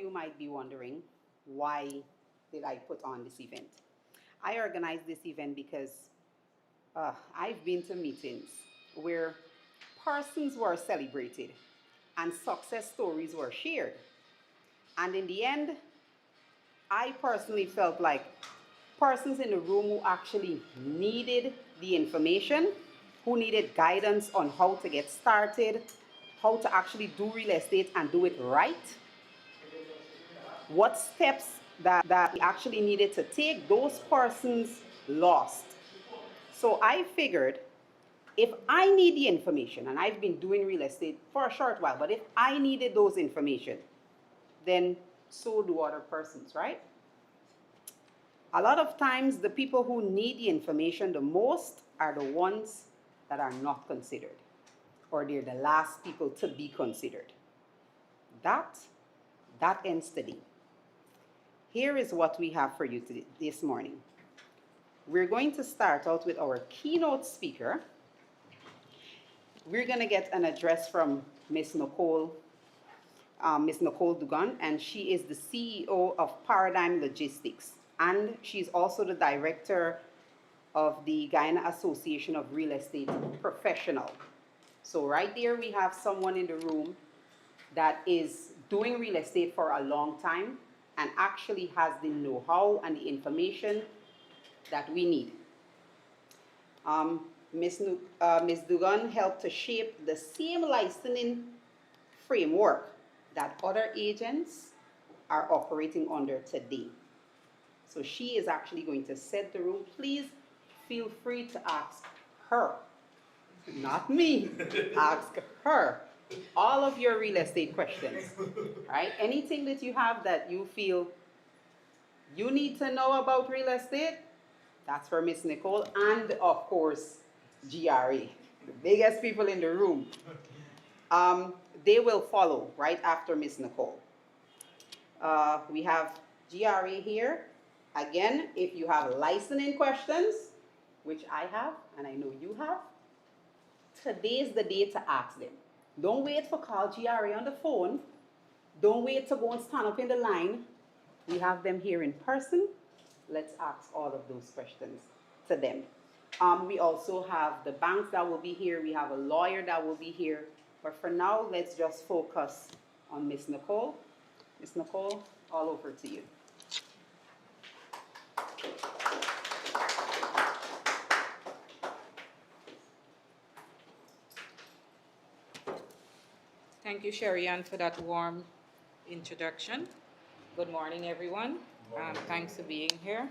you might be wondering, why did I put on this event? I organized this event because I've been to meetings where persons were celebrated and success stories were shared. And in the end, I personally felt like persons in the room who actually needed the information, who needed guidance on how to get started, how to actually do real estate and do it right, what steps that we actually needed to take, those persons lost. So I figured if I need the information, and I've been doing real estate for a short while, but if I needed those information, then so do other persons, right? A lot of times, the people who need the information the most are the ones that are not considered, or they're the last people to be considered. That ends today. Here is what we have for you this morning. We're going to start out with our keynote speaker. We're going to get an address from Miss Nicole Duggan, and she is the CEO of Paradigm Logistics, and she's also the director of the Guyana Association of Real Estate Professionals. So right there we have someone in the room that is doing real estate for a long time and actually has the know-how and the information that we need. Ms. Duggan helped to shape the same licensing framework that other agents are operating under today. So she is actually going to set the room. Please feel free to ask her, not me, ask her all of your real estate questions, right? Anything that you have that you feel you need to know about real estate, that's for Miss Nicole and, of course, GRA, the biggest people in the room. They will follow right after Miss Nicole. We have GRA here. Again, if you have licensing questions, which I have, and I know you have, today is the day to ask them. Don't wait for call GRA on the phone. Don't wait to go and stand up in the line. We have them here in person. Let's ask all of those questions to them. We also have the banks that will be here. We have a lawyer that will be here. But for now, let's just focus on Miss Nicole. Miss Nicole, all over to you. Thank you, Sherriann, for that warm introduction. Good morning, everyone. Thanks for being here.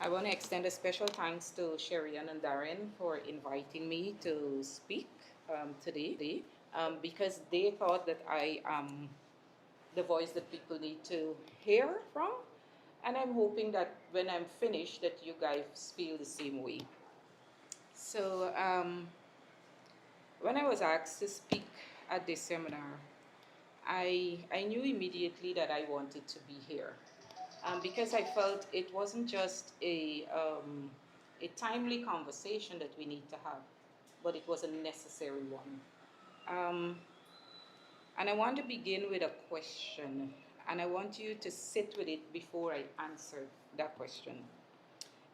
I want to extend a special thanks to Sherriann and Darren for inviting me to speak today because they thought that I am the voice that people need to hear from. And I'm hoping that when I'm finished that you guys feel the same way. So when I was asked to speak at this seminar, I knew immediately that I wanted to be here because I felt it wasn't just a timely conversation that we need to have, but it was a necessary one. And I want to begin with a question, and I want you to sit with it before I answer that question.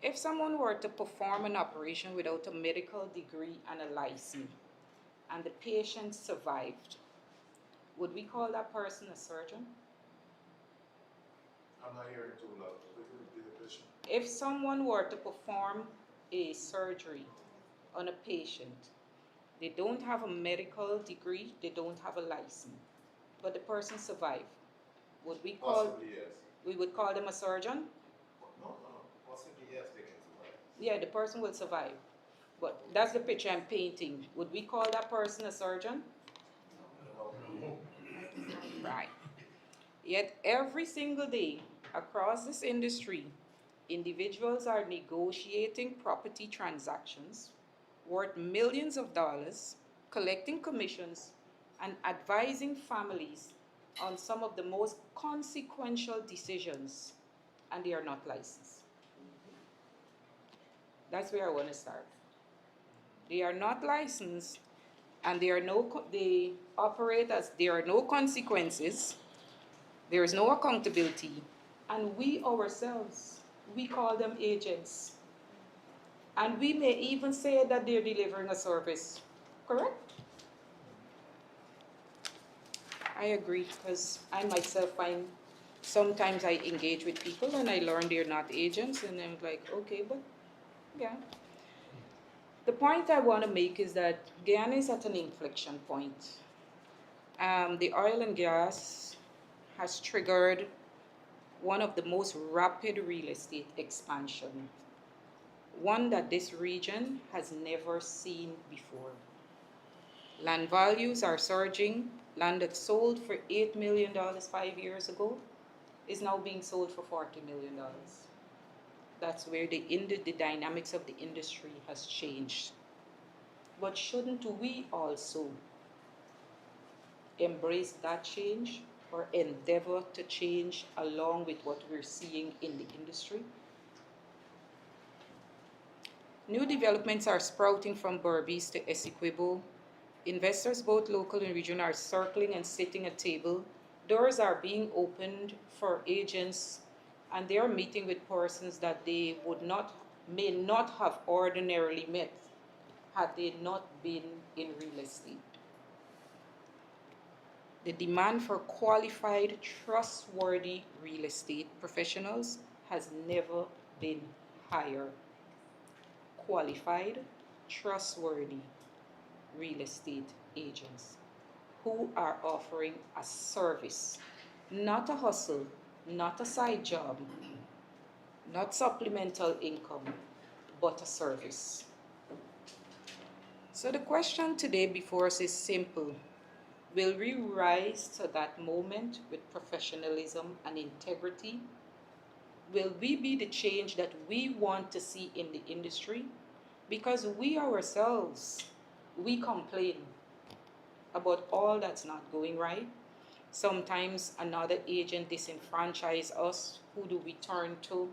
If someone were to perform an operation without a medical degree and a license, and the patient survived, would we call that person a surgeon? I'm not hearing too loud. Could you repeat the question? If someone were to perform a surgery on a patient, they don't have a medical degree, they don't have a license, but the person survived, would we call? Possibly yes. We would call them a surgeon? No. Possibly yes, they can survive. Yeah, the person will survive. But that's the picture I'm painting. Would we call that person a surgeon? No. Right. Yet every single day across this industry, individuals are negotiating property transactions worth millions of dollars, collecting commissions, and advising families on some of the most consequential decisions, and they are not licensed. That's where I want to start. They are not licensed, and they operate as there are no consequences, There is no accountability. And we ourselves, we call them agents. And we may even say that they're delivering a service. Correct? I agree, because I myself find sometimes I engage with people and I learn they're not agents, and I'm like, okay, but yeah. The point I want to make is that Guyana is at an inflection point. The oil and gas has triggered one of the most rapid real estate expansion, one that this region has never seen before. Land values are surging. Land that sold for $8 million 5 years ago is now being sold for $40 million. That's where the dynamics of the industry has changed. But shouldn't we also embrace that change or endeavor to change along with what we're seeing in the industry? New developments are sprouting from Berbice to Essequibo. Investors, both local and regional, are circling and sitting at table. Doors are being opened for agents, and they are meeting with persons that they may not have ordinarily met had they not been in real estate. The demand for qualified, trustworthy real estate professionals has never been higher. Qualified, trustworthy real estate agents who are offering a service, not a hustle, not a side job, not supplemental income, but a service. So the question today before us is simple. Will we rise to that moment with professionalism and integrity? Will we be the change that we want to see in the industry? Because we ourselves, we complain about all that's not going right. Sometimes another agent disenfranchises us. Who do we turn to?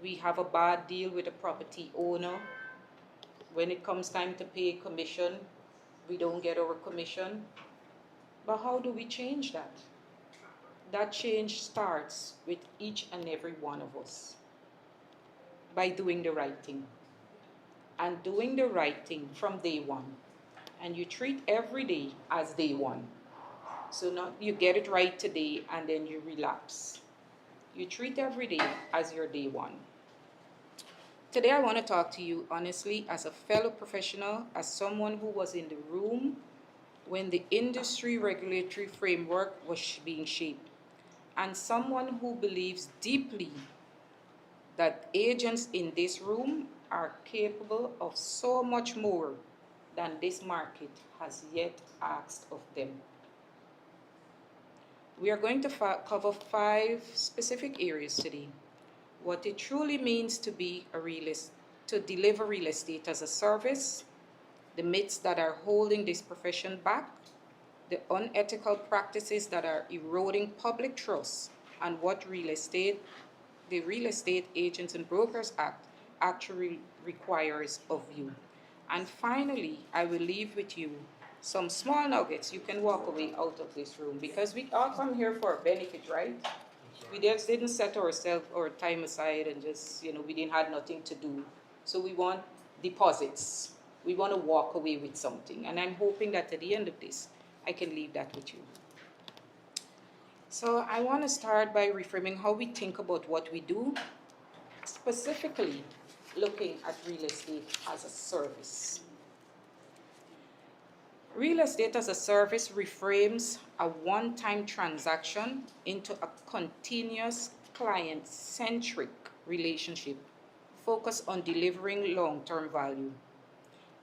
We have a bad deal with a property owner. When it comes time to pay commission, we don't get our commission. But how do we change that? That change starts with each and every one of us by doing the right thing. And doing the right thing from day one. And you treat every day as day one. So not you get it right today and then you relapse. You treat every day as your day one. Today I want to talk to you honestly as a fellow professional, as someone who was in the room when the industry regulatory framework was being shaped, and someone who believes deeply that agents in this room are capable of so much more than this market has yet asked of them. We are going to cover 5 specific areas today. What it truly means to be a realist, to deliver real estate as a service, the myths that are holding this profession back, the unethical practices that are eroding public trust, and what the Real Estate Agents and Brokers Act actually requires of you. And finally, I will leave with you some small nuggets you can walk away out of this room, because we all come here for a benefit, right? We just didn't set ourselves or time aside and just, we didn't have nothing to do. So we want deposits. We want to walk away with something. And I'm hoping that at the end of this, I can leave that with you. So I want to start by reframing how we think about what we do, specifically looking at real estate as a service. Real estate as a service reframes a one-time transaction into a continuous client-centric relationship focused on delivering long-term value.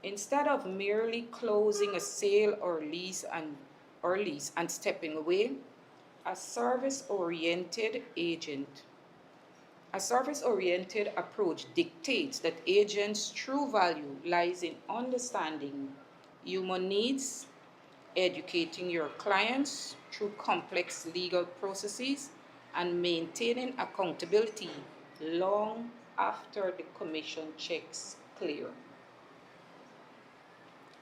Instead of merely closing a sale or lease and stepping away, a service-oriented approach dictates that agents' true value lies in understanding human needs, educating your clients through complex legal processes, and maintaining accountability long after the commission checks clear.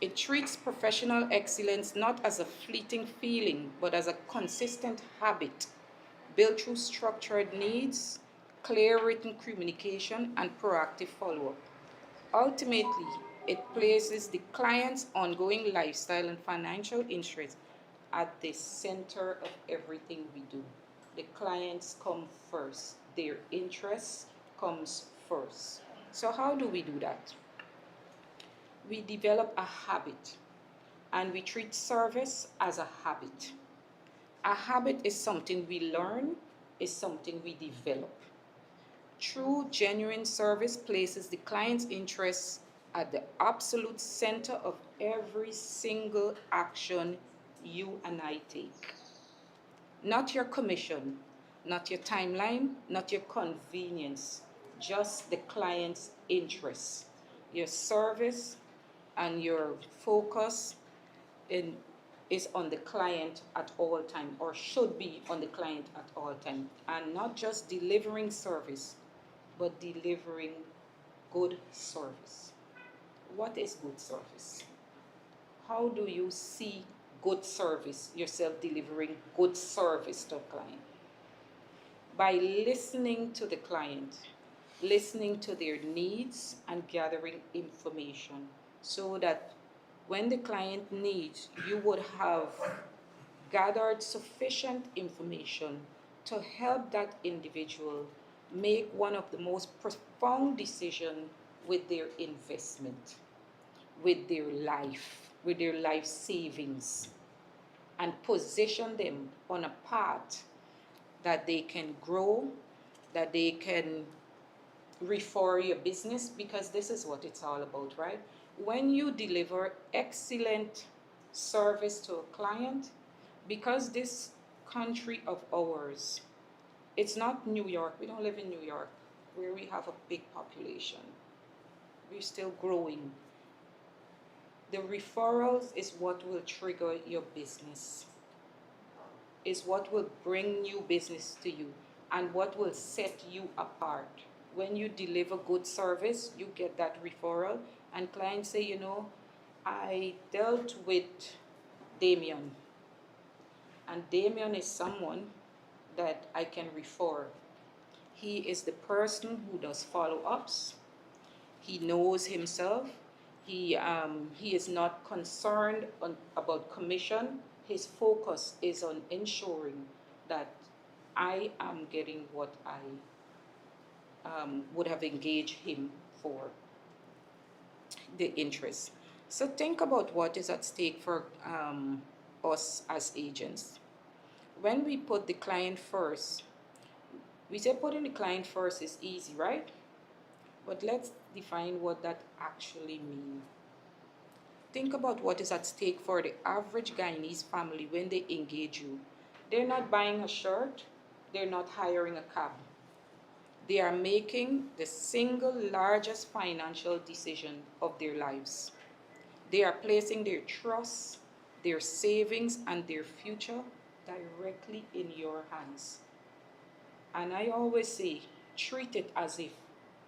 It treats professional excellence not as a fleeting feeling, but as a consistent habit built through structured needs, clear written communication, and proactive follow up. Ultimately, it places the client's ongoing lifestyle and financial interests at the center of everything we do. The clients come first, their interest comes first. So, how do we do that? We develop a habit and we treat service as a habit. A habit is something we learn, is something we develop. True, genuine service places the client's interests at the absolute center of every single action you and I take. Not your commission, not your timeline, not your convenience, just the client's interests. Your service and your focus in, is on the client at all time, or should be on the client at all time, and not just delivering service, but delivering good service. What is good service? How do you see good service, yourself delivering good service to a client? By listening to the client, listening to their needs, and gathering information so that when the client needs, you would have gathered sufficient information to help that individual make one of the most profound decisions with their investment, with their life savings, and position them on a path that they can grow, that they can refer your business, because this is what it's all about, right? When you deliver excellent service to a client, because this country of ours, it's not New York. We don't live in New York where we have a big population. We're still growing. The referrals is what will trigger your business, is what will bring new business to you, and what will set you apart. When you deliver good service, you get that referral, and clients say, you know, I dealt with Damien, and Damien is someone that I can refer. He is the person who does follow-ups. He knows himself. He is not concerned about commission. His focus is on ensuring that I am getting what I would have engaged him for, the interest. So think about what is at stake for us as agents. When we put the client first, we say putting the client first is easy, right? But let's define what that actually means. Think about what is at stake for the average Guyanese family when they engage you. They're not buying a shirt, they're not hiring a cab. They are making the single largest financial decision of their lives. They are placing their trust, their savings, and their future directly in your hands. And I always say, treat it as if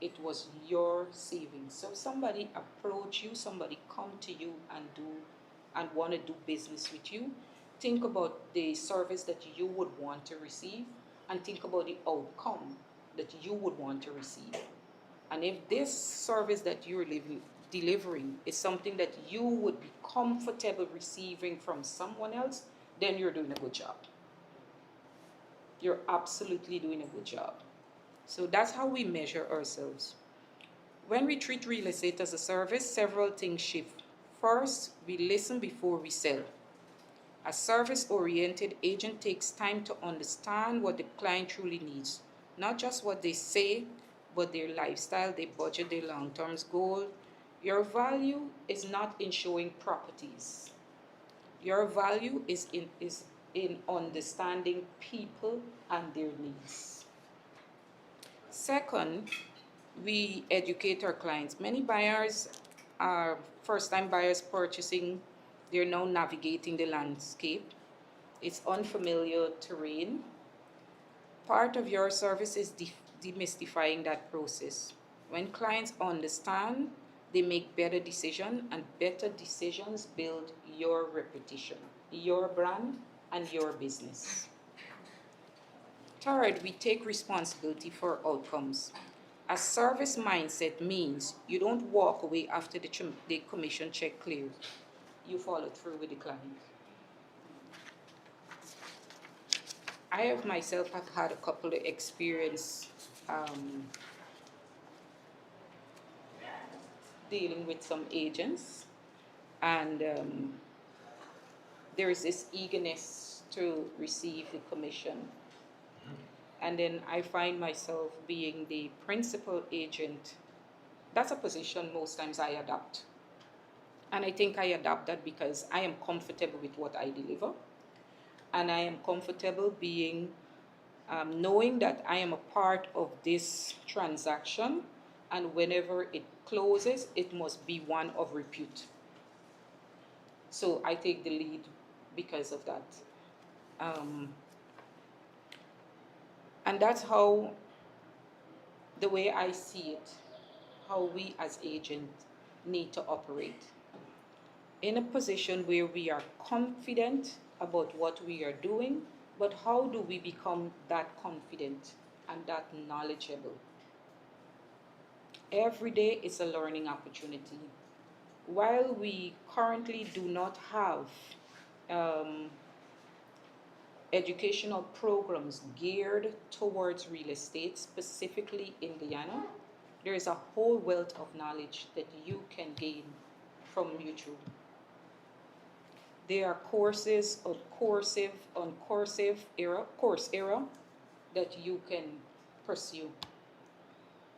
it was your savings. So somebody approach you, somebody come to you and want to do business with you, think about the service that you would want to receive, and think about the outcome that you would want to receive. And if this service that you're delivering is something that you would be comfortable receiving from someone else, then you're doing a good job. You're absolutely doing a good job. So that's how we measure ourselves. When we treat real estate as a service, several things shift. First, we listen before we sell. A service-oriented agent takes time to understand what the client truly needs, not just what they say, but their lifestyle, their budget, their long-term goal. Your value is not in showing properties. Your value is in understanding people and their needs. Second, we educate our clients. Many buyers are first-time buyers purchasing. They're now navigating the landscape. It's unfamiliar terrain. Part of your service is demystifying that process. When clients understand They make better decisions, and better decisions build your reputation, your brand, and your business. Third, we take responsibility for outcomes. A service mindset means you don't walk away after the commission check clears. You follow through with the client. I have myself have had a couple of experience dealing with some agents, and there is this eagerness to receive the commission. And then I find myself being the principal agent. That's a position most times I adapt. And I think I adapt that because I am comfortable with what I deliver. And I am comfortable being, knowing that I am a part of this transaction, and whenever it closes, it must be one of repute. So I take the lead because of that. And that's how, the way I see it, how we as agents need to operate. In a position where we are confident about what we are doing, but how do we become that confident and that knowledgeable? Every day is a learning opportunity. While we currently do not have educational programs geared towards real estate, specifically in Guyana, there is a whole wealth of knowledge that you can gain from YouTube. There are courses on Coursera that you can pursue.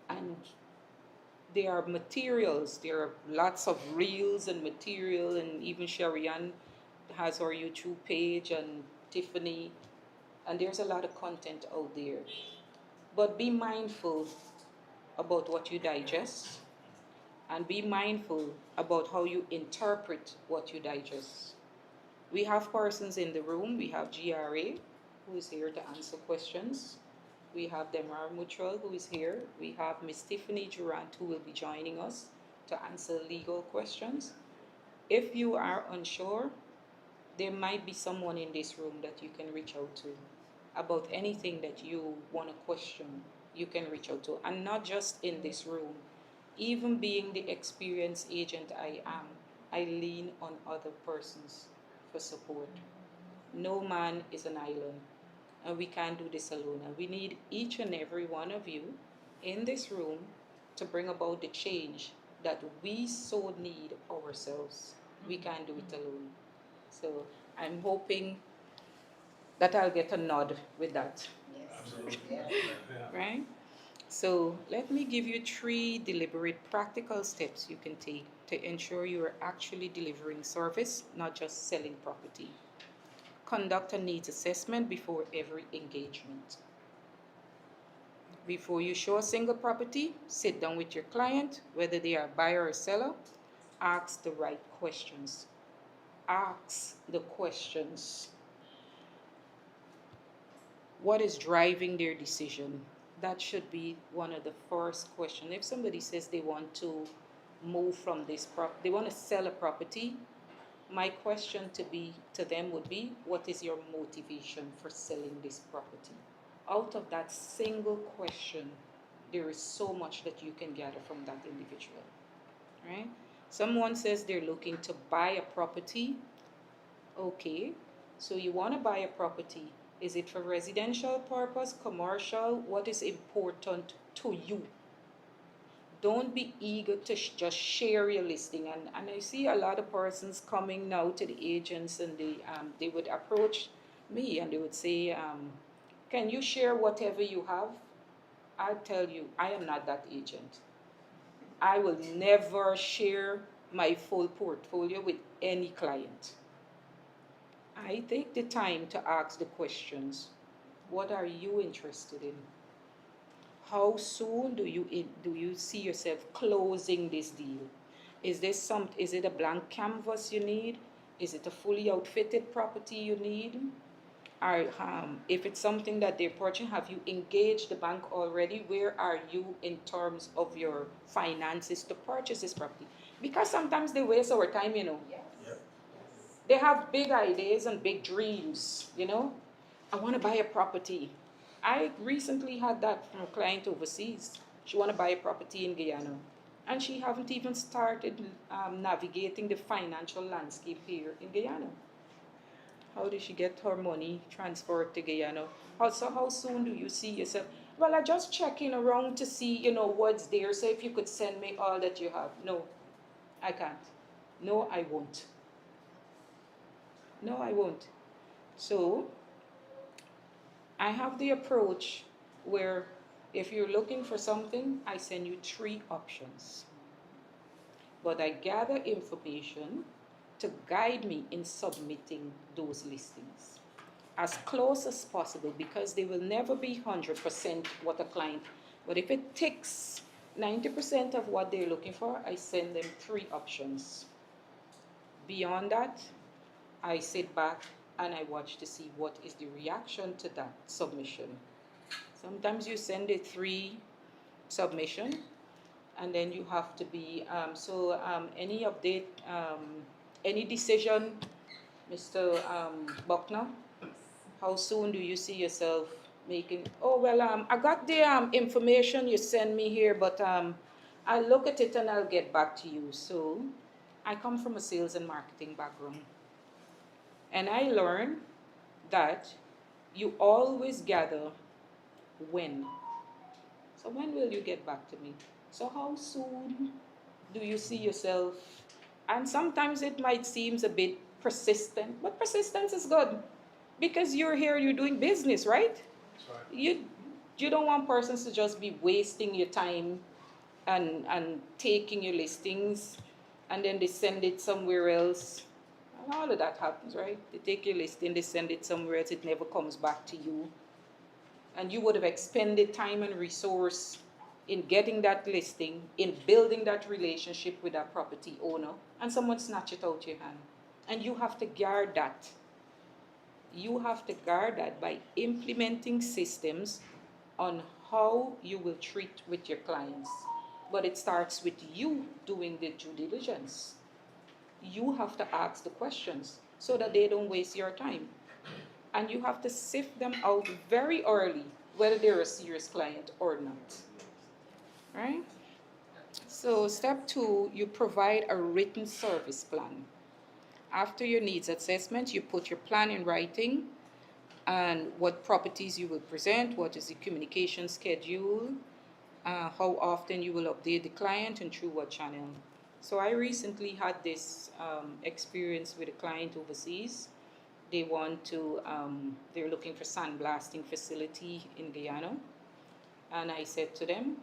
And there are materials, there are lots of reels and material, and even Sherriann has her YouTube page, and Tiffany, and there's a lot of content out there. But be mindful about what you digest, and be mindful about how you interpret what you digest. We have persons in the room. We have GRA, who is here to answer questions. We have Demar Mutual, who is here. We have Miss Tiffany Durant, who will be joining us to answer legal questions. If you are unsure, there might be someone in this room that you can reach out to about anything that you want to question. You can reach out to, and not just in this room. Even being the experienced agent I am, I lean on other persons for support. No man is an island, and we can't do this alone. And we need each and every one of you in this room to bring about the change that we so need ourselves. We can't do it alone. So I'm hoping that I'll get a nod with that. Yes. Absolutely. Yes. Right? So let me give you 3 deliberate practical steps you can take to ensure you are actually delivering service, not just selling property. Conduct a needs assessment before every engagement. Before you show a single property, sit down with your client, whether they are buyer or seller, ask the right questions. Ask the questions. What is driving their decision? That should be one of the first questions. If somebody says they want to move from this they want to sell a property, my question to them would be, what is your motivation for selling this property? Out of that single question, there is so much that you can gather from that individual, right? Someone says they're looking to buy a property. Okay, so you want to buy a property. Is it for residential purpose, commercial? What is important to you? Don't be eager to just share your listing. And I see a lot of persons coming now to the agents, and they would approach me and they would say, can you share whatever you have? I tell you, I am not that agent. I will never share my full portfolio with any client. I take the time to ask the questions. What are you interested in? How soon do you see yourself closing this deal? Is it a blank canvas you need? Is it a fully outfitted property you need? if it's something that they're purchasing, have you engaged the bank already? Where are you in terms of your finances to purchase this property? Because sometimes they waste our time, you know. Yep. They have big ideas and big dreams, you know. I want to buy a property. I recently had that from a client overseas. She want to buy a property in Guyana, and she haven't even started navigating the financial landscape here in Guyana. How did she get her money transferred to Guyana? How soon do you see yourself? Well, I just checking around to see, you know, what's there. So if you could send me all that you have. No, I can't. No, I won't. No, I won't. So I have the approach where if you're looking for something, I send you 3 options. But I gather information to guide me in submitting those listings as close as possible, because they will never be 100% what a client, but if it ticks 90% of what they're looking for, I send them 3 options. Beyond that, I sit back and I watch to see what is the reaction to that submission. Sometimes you send a 3 submission, and then you have to be, any update, any decision, Mr. Buckner? How soon do you see yourself making? Oh, well, I got the information you sent me here, but I'll look at it and I'll get back to you. So I come from a sales and marketing background. And I learned that you always gather when. So when will you get back to me? So how soon do you see yourself? And sometimes it might seem a bit persistent, but persistence is good. Because you're here, you're doing business, right? That's right. You don't want persons to just be wasting your time and taking your listings, and then they send it somewhere else. And all of that happens, right? They take your listing, they send it somewhere else, it never comes back to you. And you would have expended time and resource in getting that listing, in building that relationship with that property owner, and someone snatch it out your hand. And you have to guard that. You have to guard that by implementing systems on how you will treat with your clients. But it starts with you doing the due diligence. You have to ask the questions so that they don't waste your time. And you have to sift them out very early, whether they're a serious client or not. Right? So step 2, you provide a written service plan. After your needs assessment, you put your plan in writing and what properties you will present, what is the communication schedule, how often you will update the client and through what channel. So I recently had this experience with a client overseas. They're looking for sandblasting facility in Guyana. And I said to them,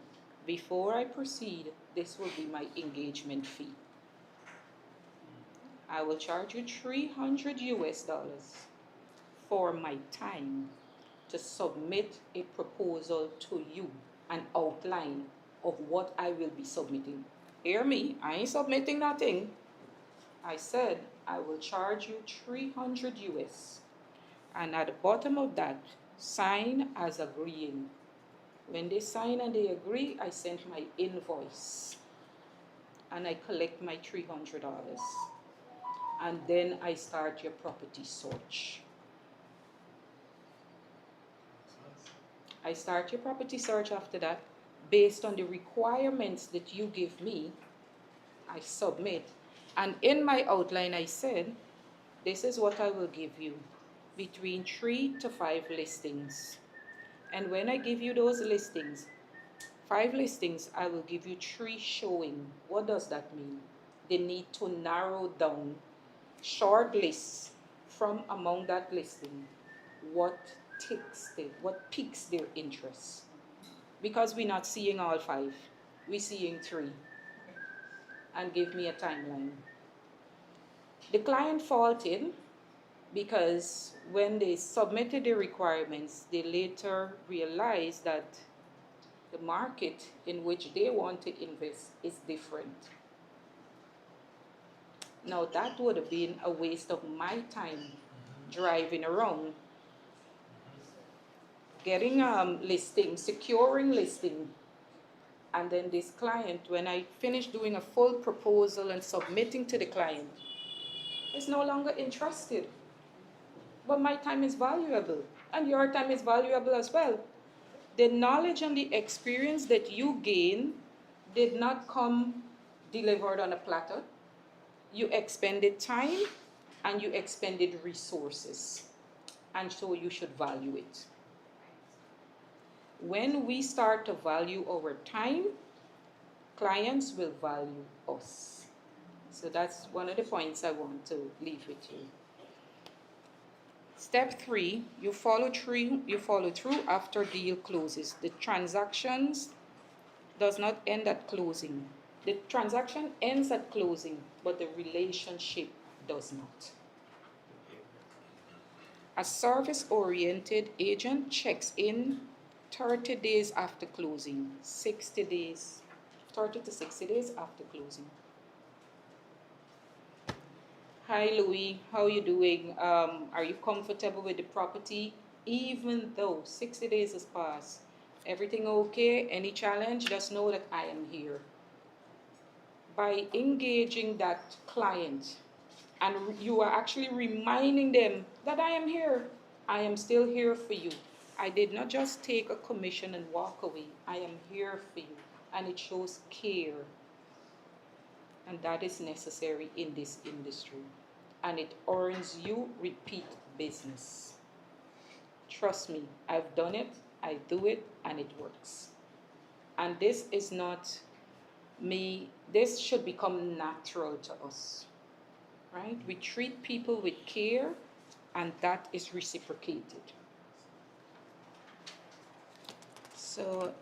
before I proceed, this will be my engagement fee. I will charge you $300 for my time to submit a proposal to you, an outline of what I will be submitting. Hear me, I ain't submitting nothing. I said I will charge you $300, and at the bottom of that, sign as agreeing. When they sign and they agree, I send my invoice and I collect my $300, and then I start your property search. I start your property search after that. Based on the requirements that you give me, I submit. And in my outline, I said, this is what I will give you, between 3 to 5 listings. And when I give you those listings, 5 listings, I will give you 3 showing. What does that mean? They need to narrow down, short lists from among that listing, what piques their interest. Because we're not seeing all 5, we're seeing 3. And give me a timeline. The client faulted because when they submitted the requirements, they later realized that the market in which they want to invest is different. Now that would have been a waste of my time driving around getting listing, securing listing. And then this client, when I finish doing a full proposal and submitting to the client, is no longer interested. But my time is valuable, and your time is valuable as well. The knowledge and the experience that you gain did not come delivered on a platter. You expended time and you expended resources, and so you should value it. When we start to value our time, clients will value us. So that's one of the points I want to leave with you. Step 3, you follow through after deal closes. The transactions does not end at closing. The transaction ends at closing, but the relationship does not. A service-oriented agent checks in 30 days after closing, 60 days, 30 to 60 days after closing. Hi Louis, how are you doing? Are you comfortable with the property? Even though 60 days has passed, everything okay? Any challenge? Just know that I am here. By engaging that client, and you are actually reminding them that I am here. I am still here for you. I did not just take a commission and walk away. I am here for you. And it shows care. And that is necessary in this industry. And it earns you repeat business. Trust me, I've done it, I do it, and it works. And this is not me, this should become natural to us. Right? We treat people with care, and that is reciprocated. So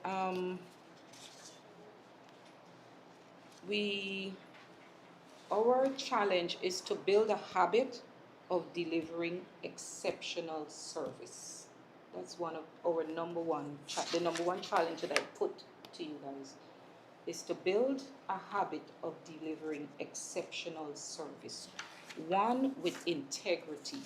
our challenge is to build a habit of delivering exceptional service. That's one of our the number one challenge that I put to you guys, is to build a habit of delivering exceptional service, one with integrity.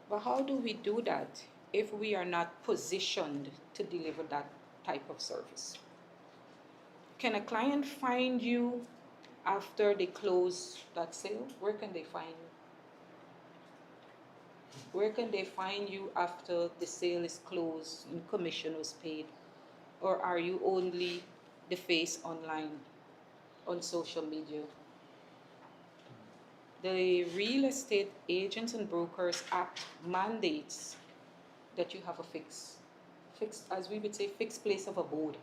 But how do we do that if we are not positioned to deliver that type of service? Can a client find you after they close that sale? Where can they find you? Where can they find you after the sale is closed and commission was paid? Or are you only the face online, on social media? The Real Estate Agents and Brokers Act mandates that you have a fixed, as we would say, fixed place of abode.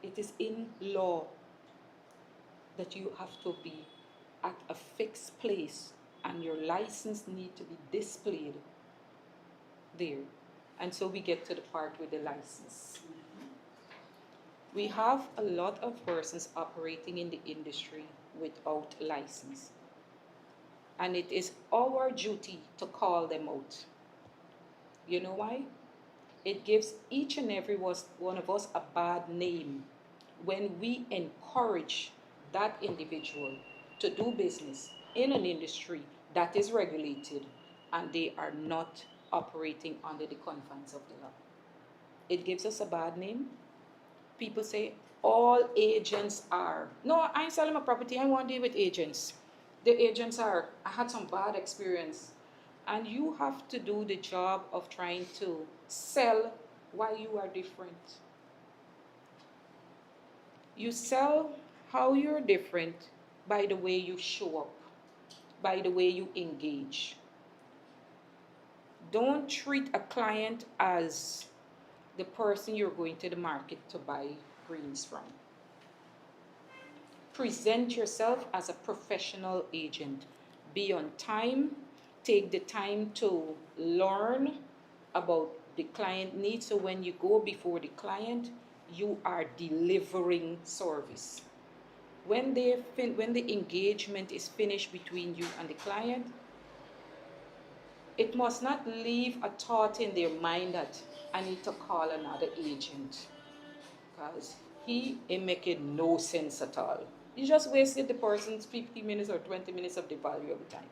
It is in law that you have to be at a fixed place, and your license need to be displayed there. And so we get to the part with the license. We have a lot of persons operating in the industry without license. And it is our duty to call them out. You know why? It gives each and every one of us a bad name when we encourage that individual to do business in an industry that is regulated and they are not operating under the confines of the law. It gives us a bad name. People say, all agents are. No, I ain't selling my property, I want to deal with agents. The agents are, I had some bad experience. And you have to do the job of trying to sell why you are different. You sell how you're different by the way you show up, by the way you engage. Don't treat a client as the person you're going to the market to buy greens from. Present yourself as a professional agent. Be on time. Take the time to learn about the client needs. So when you go before the client, you are delivering service. When the engagement is finished between you and the client, it must not leave a thought in their mind that I need to call another agent, because he ain't making no sense at all. You just wasted the person's 50 minutes or 20 minutes of the valuable time.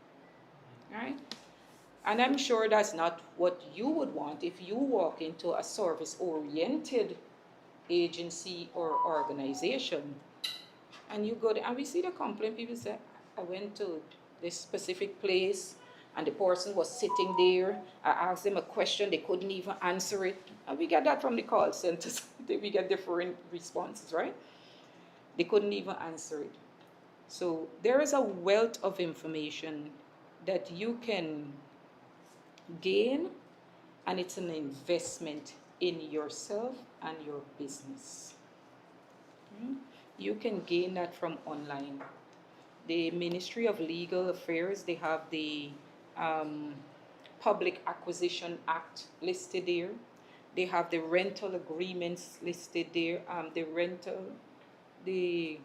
All right? And I'm sure that's not what you would want if you walk into a service-oriented agency or organization and you go there, and we see the complaint, people say, I went to this specific place and the person was sitting there. I asked them a question, they couldn't even answer it. And we get that from the call centers. We get different responses, right? They couldn't even answer it. So there is a wealth of information that you can gain, and it's an investment in yourself and your business. You can gain that from online. The Ministry of Legal Affairs, they have the um, Public Acquisition Act listed there. They have the rental agreements listed there. The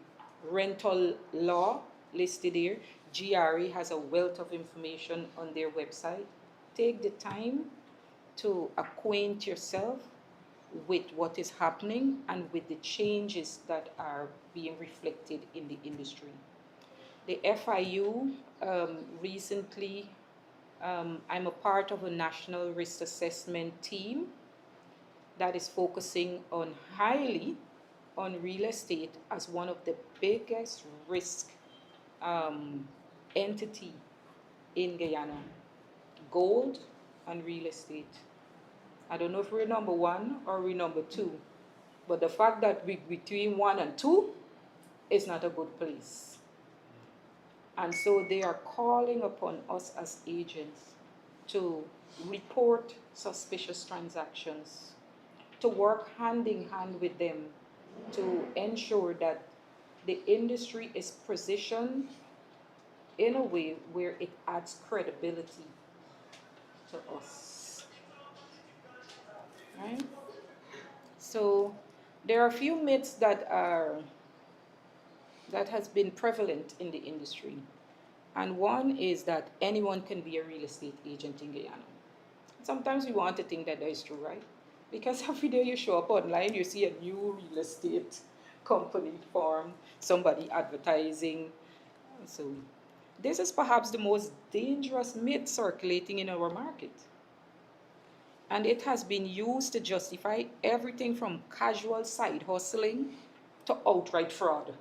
rental law listed there. GRE has a wealth of information on their website. Take the time to acquaint yourself with what is happening and with the changes that are being reflected in the industry. The FIU recently, I'm a part of a national risk assessment team that is focusing on highly on real estate as one of the biggest risk entity in Guyana. Gold and real estate. I don't know if we're number one or we're number two, but the fact that we're between 1 and 2 is not a good place. And so they are calling upon us as agents to report suspicious transactions, to work hand in hand with them to ensure that the industry is positioned in a way where it adds credibility to us. Right? So there are a few myths that has been prevalent in the industry. And one is that anyone can be a real estate agent in Guyana. Sometimes we want to think that that is true, right? Because every day you show up online, you see a new real estate company formed, somebody advertising. So this is perhaps the most dangerous myth circulating in our market. And it has been used to justify everything from casual side hustling to outright fraud.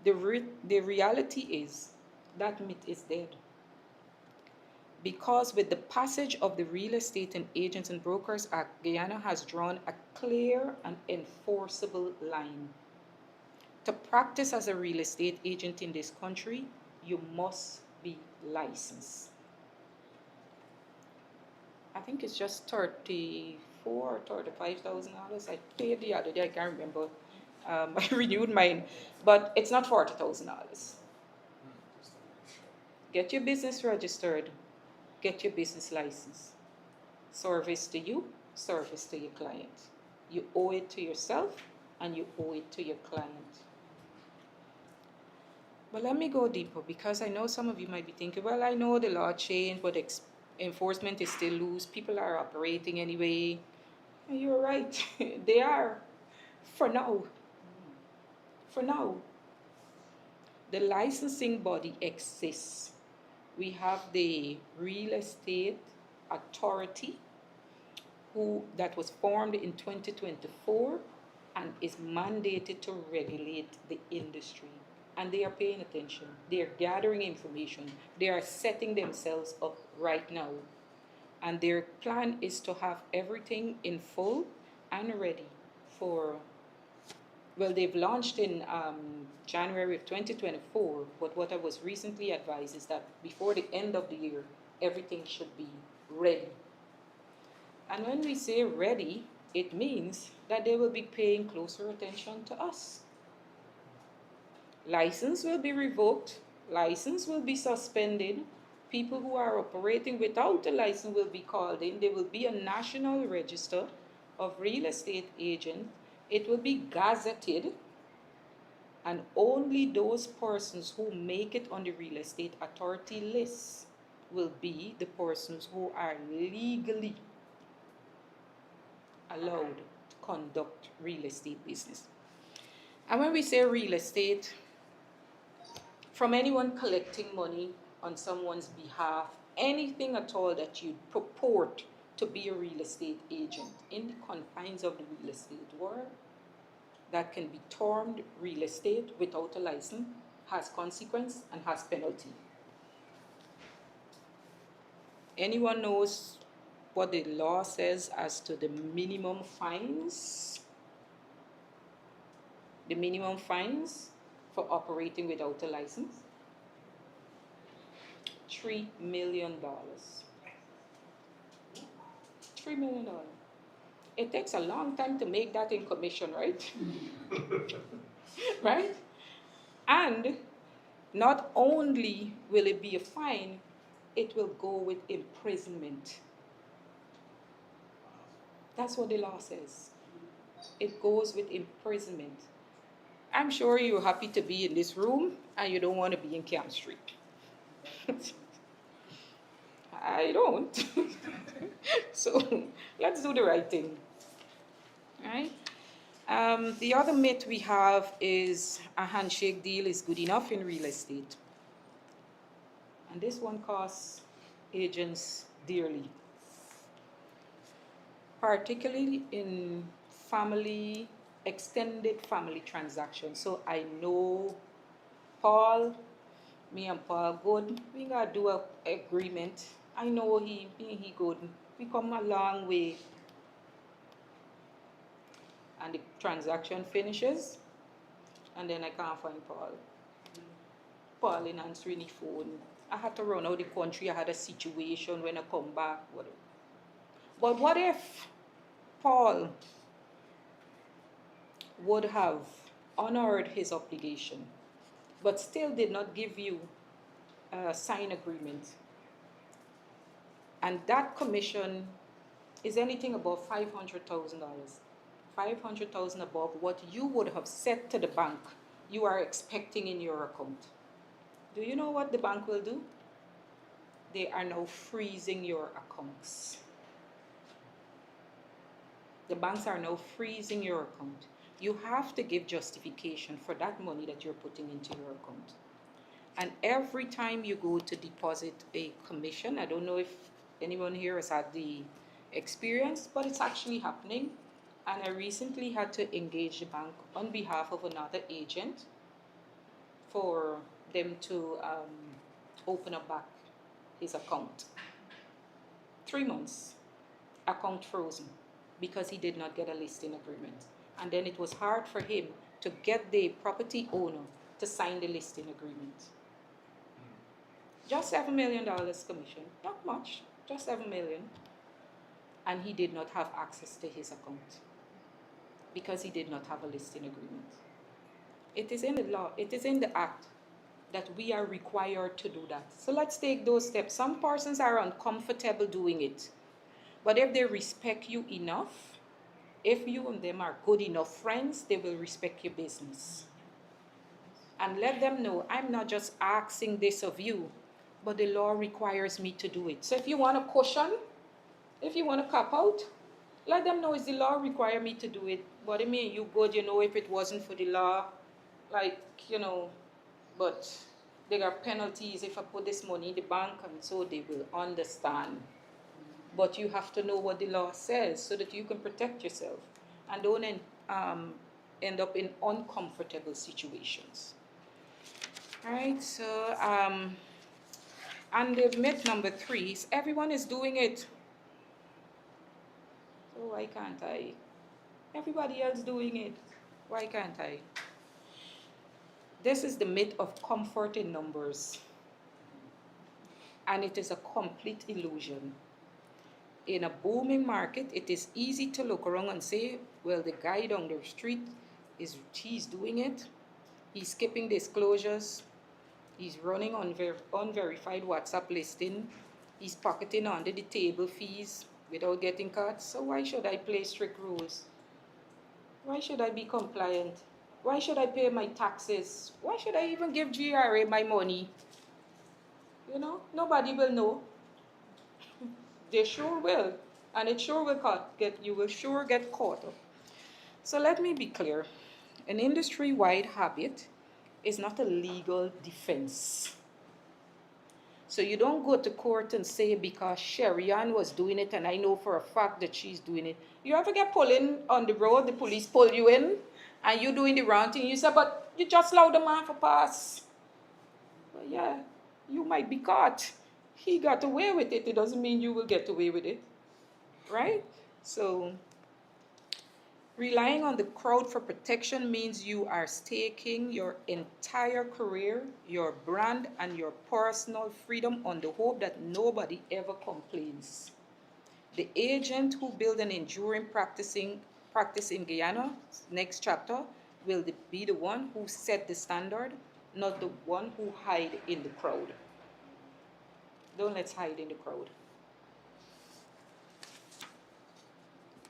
The reality is that myth is dead. Because with the passage of the Real Estate and Agents and Brokers Act, Guyana has drawn a clear and enforceable line. To practice as a real estate agent in this country, you must be licensed. I think it's just $34,000 or $35,000. I paid the other day, I can't remember. I renewed mine, but it's not $40,000. Get your business registered, get your business license. Service to you, service to your client. You owe it to yourself and you owe it to your client. But let me go deeper, because I know some of you might be thinking, well, I know the law changed, but enforcement is still loose. People are operating anyway. And you're right, they are, for now. For now. The licensing body exists. We have the Real Estate Authority, that was formed in 2024 and is mandated to regulate the industry. And they are paying attention. They are gathering information. They are setting themselves up right now. And their plan is to have everything in full and ready for, well, they've launched in January of 2024, but what I was recently advised is that before the end of the year, everything should be ready. And when we say ready, it means that they will be paying closer attention to us. License will be revoked, license will be suspended. People who are operating without a license will be called in. There will be a national register of real estate agents. It will be gazetted, and only those persons who make it on the Real Estate Authority list will be the persons who are legally allowed to conduct real estate business. And when we say real estate, from anyone collecting money on someone's behalf, anything at all that you purport to be a real estate agent in the confines of the real estate world that can be termed real estate without a license has consequence and has penalty. Anyone knows what the law says as to the minimum fines? The minimum fines for operating without a license? $3 million. $3 million. It takes a long time to make that in commission, right? Right? And not only will it be a fine, it will go with imprisonment. That's what the law says. It goes with imprisonment. I'm sure you're happy to be in this room and you don't want to be in Camp Street. I don't. So let's do the right thing. All right? The other myth we have is a handshake deal is good enough in real estate. And this one costs agents dearly, particularly in family, extended family transactions. So I know Paul, me and Paul good. We gotta do an agreement. I know he good. We come a long way. And the transaction finishes, and then I can't find Paul. Paul ain't answering the phone. I had to run out the country. I had a situation when I come back. Whatever. But what if Paul would have honored his obligation, but still did not give you a signed agreement? And that commission is anything above $500,000. $500,000 above what you would have said to the bank you are expecting in your account. Do you know what the bank will do? They are now freezing your accounts. The banks are now freezing your account. You have to give justification for that money that you're putting into your account. And every time you go to deposit a commission, I don't know if anyone here has had the experience, but it's actually happening. And I recently had to engage the bank on behalf of another agent for them to open up back his account. 3 months, account frozen because he did not get a listing agreement. And then it was hard for him to get the property owner to sign the listing agreement. Just $7 million commission, not much, just $7 million. And he did not have access to his account because he did not have a listing agreement. It is in the law, it is in the act that we are required to do that. So let's take those steps. Some persons are uncomfortable doing it, but if they respect you enough, if you and them are good enough friends, they will respect your business. And let them know, I'm not just asking this of you, but the law requires me to do it. So if you want a cushion, if you want to cop out, let them know, is the law require me to do it? What do you mean? You good, if it wasn't for the law, but there are penalties if I put this money in the bank, and so they will understand. But you have to know what the law says so that you can protect yourself and don't end up in uncomfortable situations. All right, so, and the myth number 3 is everyone is doing it. So why can't I? Everybody else doing it. Why can't I? This is the myth of comfort in numbers. And it is a complete illusion. In a booming market, it is easy to look around and say, well, the guy down the street, he's doing it. He's skipping disclosures. He's running on unverified WhatsApp listing. He's pocketing under the table fees without getting caught. So why should I play strict rules? Why should I be compliant? Why should I pay my taxes? Why should I even give GRA my money? Nobody will know. They sure will. And it sure will you will sure get caught up. So let me be clear. An industry-wide habit is not a legal defense. So you don't go to court and say because Sherriann was doing it and I know for a fact that she's doing it. You ever get pulled in on the road, the police pull you in, and you doing the wrong thing, you say, but you just allowed the man for pass. Well, yeah, you might be caught. He got away with it. It doesn't mean you will get away with it, right? So relying on the crowd for protection means you are staking your entire career, your brand, and your personal freedom on the hope that nobody ever complains. The agent who built an enduring practice in Guyana, next chapter, will be the one who set the standard, not the one who hide in the crowd. Don't let's hide in the crowd.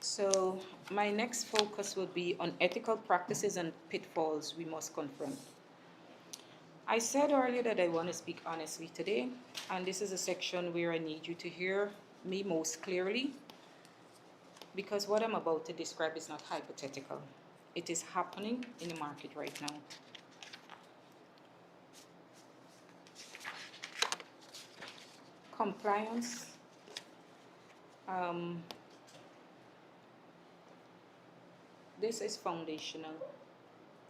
So my next focus will be on ethical practices and pitfalls we must confront. I said earlier that I want to speak honestly today, and this is a section where I need you to hear me most clearly, because what I'm about to describe is not hypothetical. It is happening in the market right now. Compliance. This is foundational.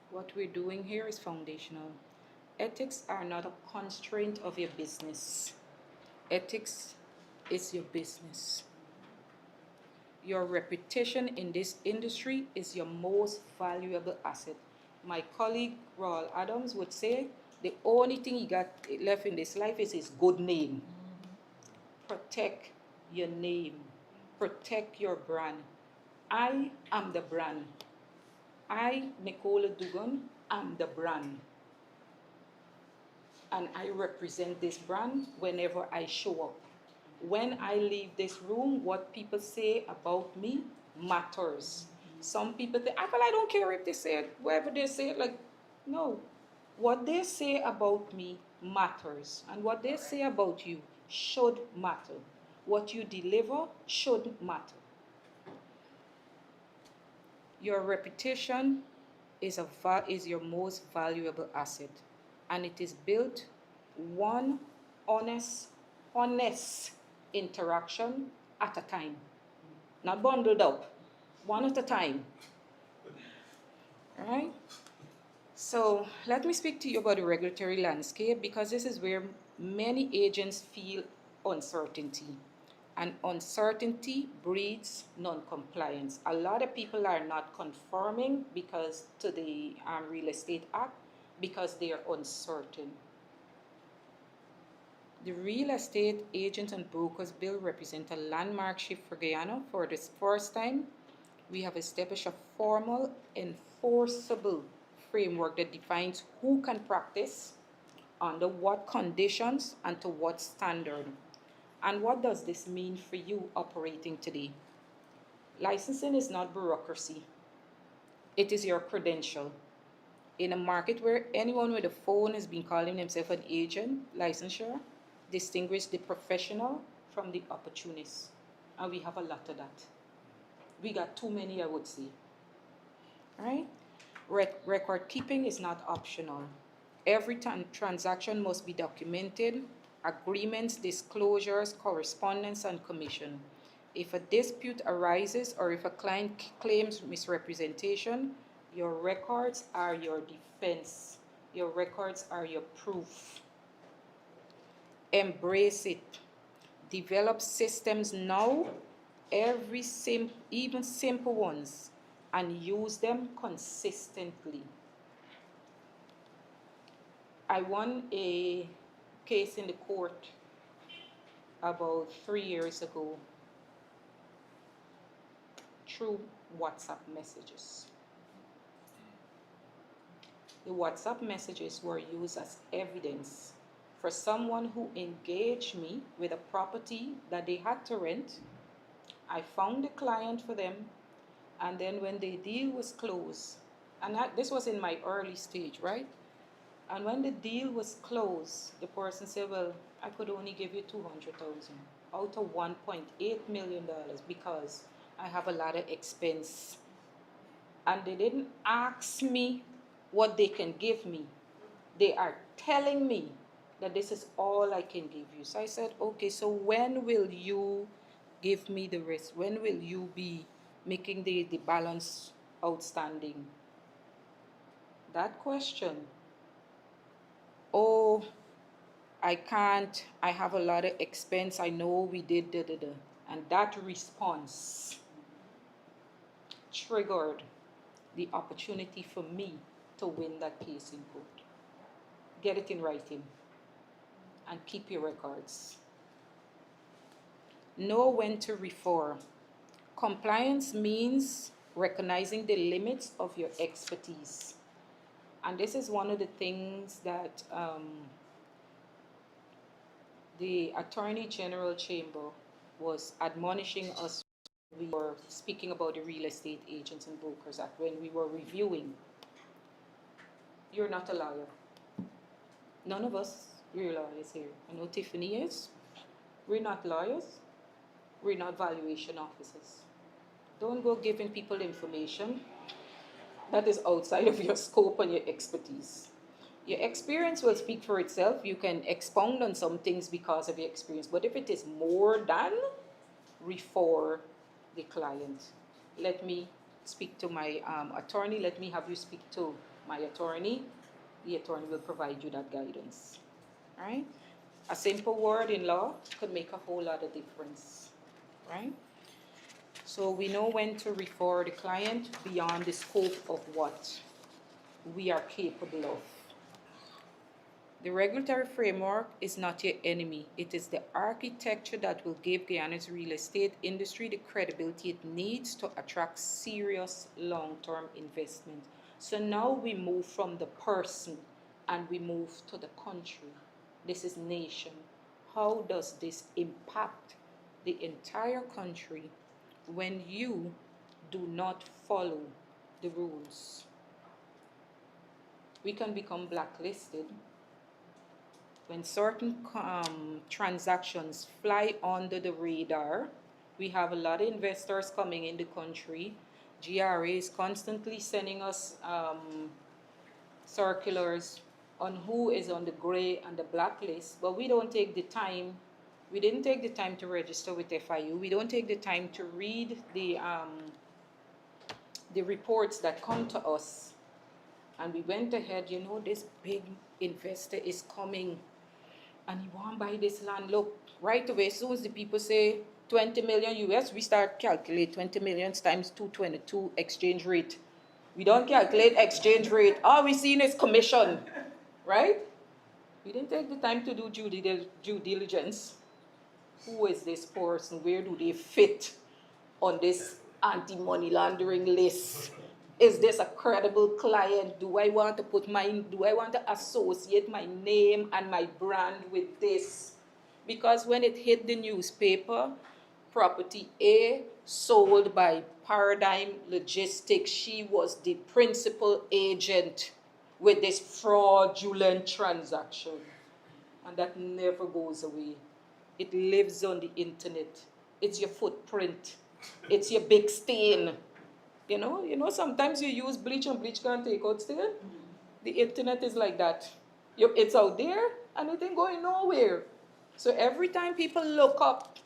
What we're doing here is foundational. Ethics are not a constraint of your business. Ethics is your business. Your reputation in this industry is your most valuable asset. My colleague, Raul Adams, would say the only thing he got left in this life is his good name. Protect your name. Protect your brand. I am the brand. I, Nicola Duggan, am the brand. And I represent this brand whenever I show up. When I leave this room, what people say about me matters. Some people think, well, I don't care if they say it, whatever they say, like, no. What they say about me matters. And what they say about you should matter. What you deliver should matter. Your reputation is your most valuable asset. And it is built one honest interaction at a time. Not bundled up, one at a time. All right? So let me speak to you about the regulatory landscape, because this is where many agents feel uncertainty. And uncertainty breeds non-compliance. A lot of people are not conforming to the Real Estate Act because they are uncertain. The Real Estate Agents and Brokers Bill represents a landmark shift for Guyana. For the first time, we have established a formal, enforceable framework that defines who can practice, under what conditions, and to what standard. And what does this mean for you operating today? Licensing is not bureaucracy. It is your credential. In a market where anyone with a phone has been calling himself an agent, licensure distinguish the professional from the opportunist. And we have a lot of that. We got too many, I would say. All right? Record keeping is not optional. Every transaction must be documented. Agreements, disclosures, correspondence, and commission. If a dispute arises or if a client claims misrepresentation, your records are your defense. Your records are your proof. Embrace it. Develop systems now, even simple ones, and use them consistently. I won a case in the court about 3 years ago through WhatsApp messages. The WhatsApp messages were used as evidence for someone who engaged me with a property that they had to rent. I found the client for them, and then when the deal was closed, and this was in my early stage, right? And when the deal was closed, the person said, well, I could only give you $200,000 out of $1.8 million because I have a lot of expense. And they didn't ask me what they can give me. They are telling me that this is all I can give you. So I said, okay, so when will you give me the rest? When will you be making the balance outstanding? That question. Oh, I can't, I have a lot of expense, I know we did da da da. And that response triggered the opportunity for me to win that case in court. Get it in writing and keep your records. Know when to refer. Compliance means recognizing the limits of your expertise. And this is one of the things that the Attorney General Chamber was admonishing us. We were speaking about the Real Estate Agents and Brokers Act when we were reviewing. You're not a lawyer. None of us, we're lawyers here. I know Tiffany is. We're not lawyers. We're not valuation officers. Don't go giving people information that is outside of your scope and your expertise. Your experience will speak for itself. You can expound on some things because of your experience, but if it is more than, refer the client. Let me speak to my attorney. Let me have you speak to my attorney. The attorney will provide you that guidance. All right? A simple word in law could make a whole lot of difference. Right? So we know when to refer the client beyond the scope of what we are capable of. The regulatory framework is not your enemy. It is the architecture that will give Guyana's real estate industry the credibility it needs to attract serious long-term investment. So now we move from the person and we move to the country. This is nation. How does this impact the entire country when you do not follow the rules? We can become blacklisted when certain transactions fly under the radar. We have a lot of investors coming in the country. GRA is constantly sending us circulars on who is on the gray and the blacklist, but we don't take the time. We didn't take the time to register with FIU. We don't take the time to read the reports that come to us. And we went ahead, you know, this big investor is coming and he want to buy this land. Look, right away, as soon as the people say 20 million US, we start calculate 20 million times 222 exchange rate. We don't calculate exchange rate. All we see is commission, right? We didn't take the time to do due diligence. Who is this person? Where do they fit on this anti-money laundering list? Is this a credible client? Do I want to associate my name and my brand with this? Because when it hit the newspaper, property A sold by Paradigm Logistics, she was the principal agent with this fraudulent transaction. And that never goes away. It lives on the internet. It's your footprint. It's your big stain. You know, sometimes you use bleach and bleach can't take out stain. The internet is like that. It's out there and it ain't going nowhere. So every time people look up,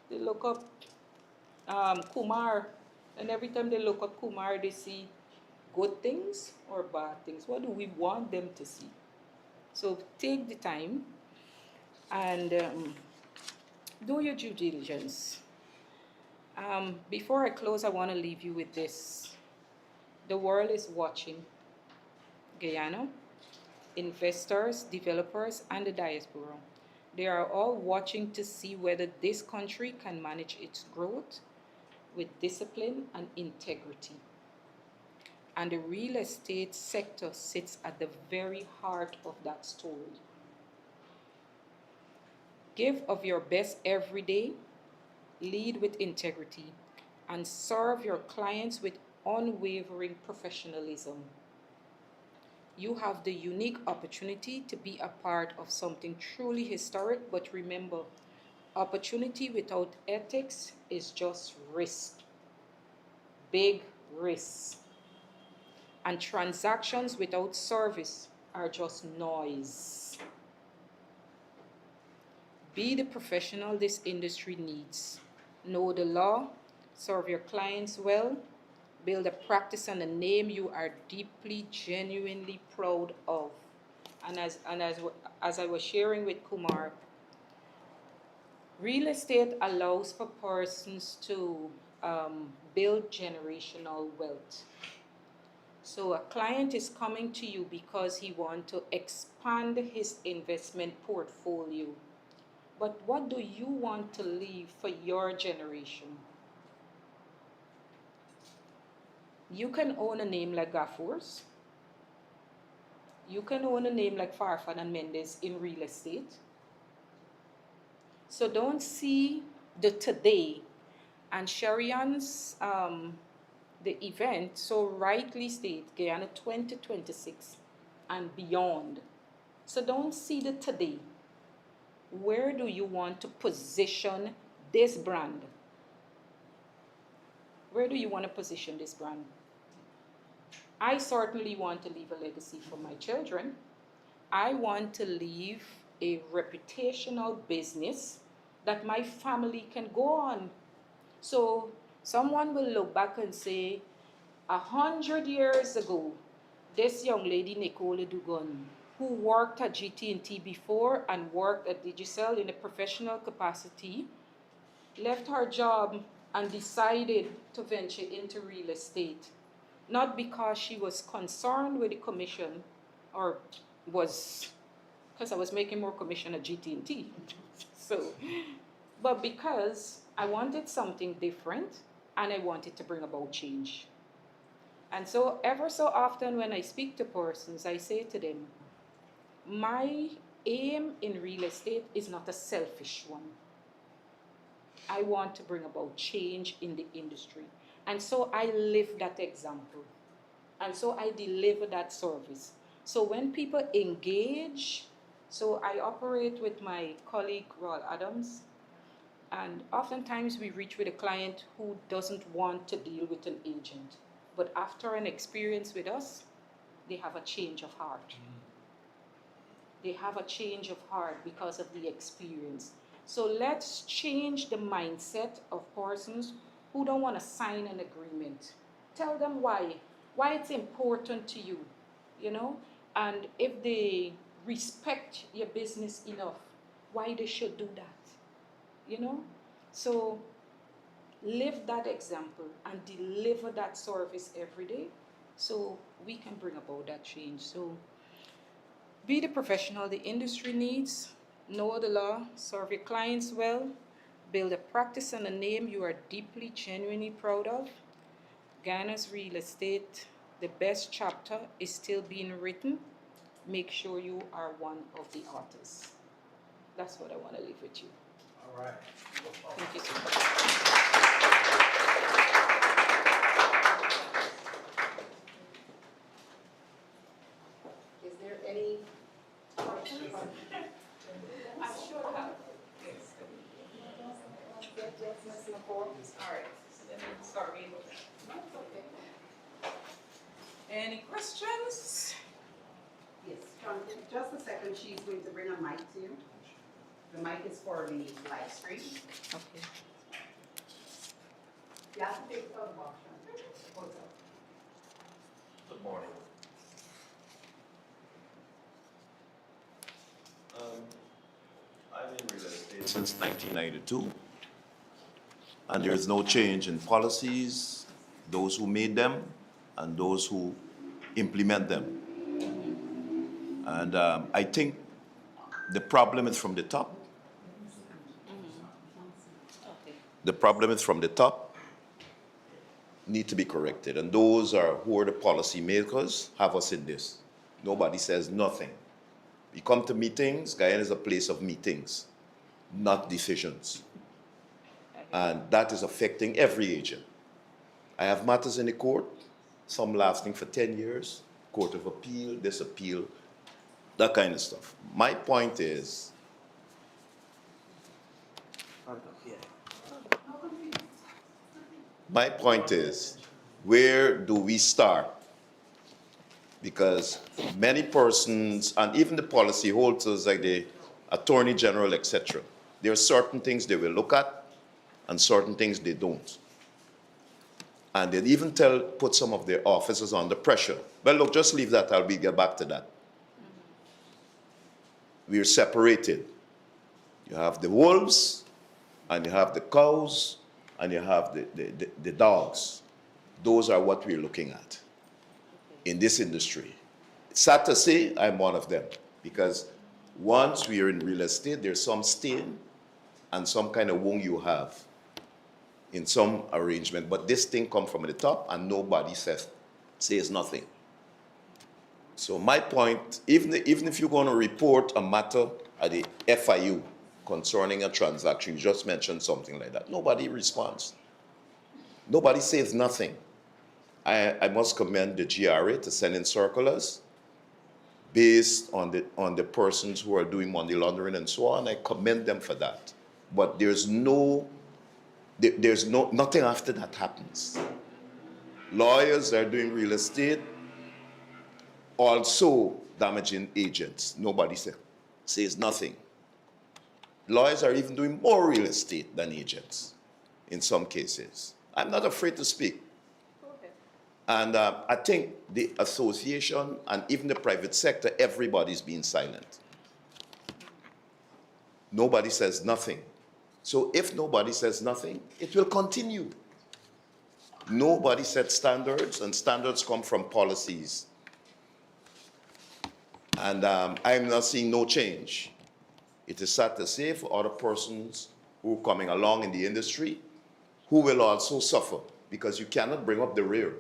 they look up Kumar, and every time they look up Kumar, they see good things or bad things. What do we want them to see? So take the time and do your due diligence. Before I close, I want to leave you with this. The world is watching Guyana, investors, developers, and the diaspora. They are all watching to see whether this country can manage its growth with discipline and integrity. And the real estate sector sits at the very heart of that story. Give of your best every day, lead with integrity, and serve your clients with unwavering professionalism. You have the unique opportunity to be a part of something truly historic, but remember, opportunity without ethics is just risk. Big risk. And transactions without service are just noise. Be the professional this industry needs. Know the law, serve your clients well, build a practice and a name you are deeply, genuinely proud of. And as I was sharing with Kumar, real estate allows for persons to build generational wealth. So a client is coming to you because he wants to expand his investment portfolio. But what do you want to leave for your generation? You can own a name like Gafour's. You can own a name like Farfan and Mendes in real estate. So don't see the today. And Sherriann's the event so rightly state Guyana 2026 and beyond. So don't see the today. Where do you want to position this brand? Where do you want to position this brand? I certainly want to leave a legacy for my children. I want to leave a reputational business that my family can go on. So someone will look back and say, 100 years ago, this young lady, Nicola Duggan, who worked at GT&T before and worked at Digicel in a professional capacity, left her job and decided to venture into real estate. Not because she was concerned with the commission or was, because I was making more commission at GT&T. But because I wanted something different and I wanted to bring about change. And so ever so often when I speak to persons, I say to them, my aim in real estate is not a selfish one. I want to bring about change in the industry. And so I live that example. And so I deliver that service. So when people engage, so I operate with my colleague, Roy Adams, and oftentimes we reach with a client who doesn't want to deal with an agent. But after an experience with us, they have a change of heart. They have a change of heart because of the experience. So let's change the mindset of persons who don't want to sign an agreement. Tell them why it's important to you, you know, and if they respect your business enough, why they should do that, you know? So live that example and deliver that service every day so we can bring about that change. So be the professional the industry needs, know the law, serve your clients well, build a practice and a name you are deeply, genuinely proud of. Guyana's real estate, the best chapter is still being written. Make sure you are one of the authors. That's what I want to leave with you. All right. Thank you so much. Is there any questions? I should have. Yes, Ms. Nicole. All right, so then we'll start reading. Any questions? Yes, John, just a second, she's going to bring a mic to you. The mic is for the live stream. Okay. You have to take it out of the box, John. Hold it up. Good morning. I've been in real estate since 1992, and there is no change in policies, those who made them and those who implement them. And I think the problem is from the top. Okay. The problem is from the top, need to be corrected. And those who are the policy makers have us in this. Nobody says nothing. We come to meetings, Guyana is a place of meetings, not decisions. And that is affecting every agent. I have matters in the court, some lasting for 10 years, Court of Appeal, this appeal, that kind of stuff. My point is, where do we start? Because many persons, and even the policy holders like the Attorney General, etc., There are certain things they will look at and certain things they don't. And they even put some of their officers under pressure. But look, just leave that, I'll get back to that. We're separated. You have the wolves, and you have the cows, and you have the dogs. Those are what we're looking at in this industry. It's sad to say I'm one of them, because once we are in real estate, there's some stain and some kind of wound you have in some arrangement, but this thing comes from the top and nobody says nothing. So my point, even if you're going to report a matter at the FIU concerning a transaction, you just mentioned something like that, nobody responds. Nobody says nothing. I must commend the GRA to send in circulars based on the persons who are doing money laundering and so on. I commend them for that. But there's nothing after that happens. Lawyers are doing real estate, also damaging agents. Nobody says nothing. Lawyers are even doing more real estate than agents in some cases. I'm not afraid to speak. And I think the association and even the private sector, everybody's being silent. Nobody says nothing. So if nobody says nothing, it will continue. Nobody sets standards, and standards come from policies. And I'm not seeing no change. It is sad to say for other persons who are coming along in the industry who will also suffer, because you cannot bring up the rear.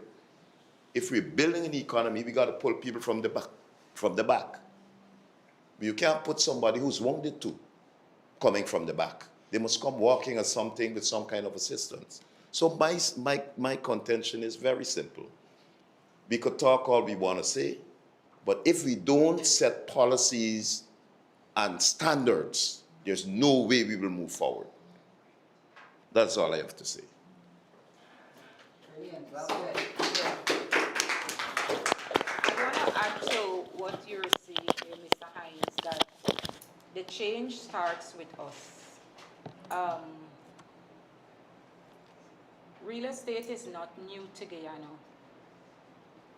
If we're building an economy, we got to pull people from the back. You can't put somebody who's wounded too coming from the back. They must come walking or something with some kind of assistance. So my contention is very simple. We could talk all we want to say, but if we don't set policies and standards, there's no way we will move forward. That's all I have to say. Brilliant. Well said. I want to add to what you're saying here, Mr. Hines, that the change starts with us. Real estate is not new to Guyana,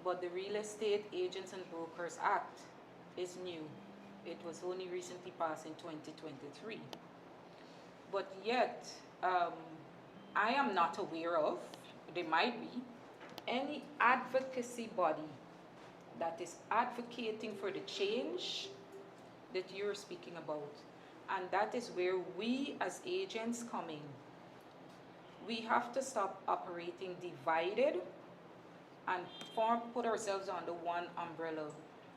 but the Real Estate Agents and Brokers Act is new. It was only recently passed in 2023. But yet, I am not aware of, there might be, any advocacy body that is advocating for the change that you're speaking about. And that is where we as agents come in. We have to stop operating divided and put ourselves under one umbrella.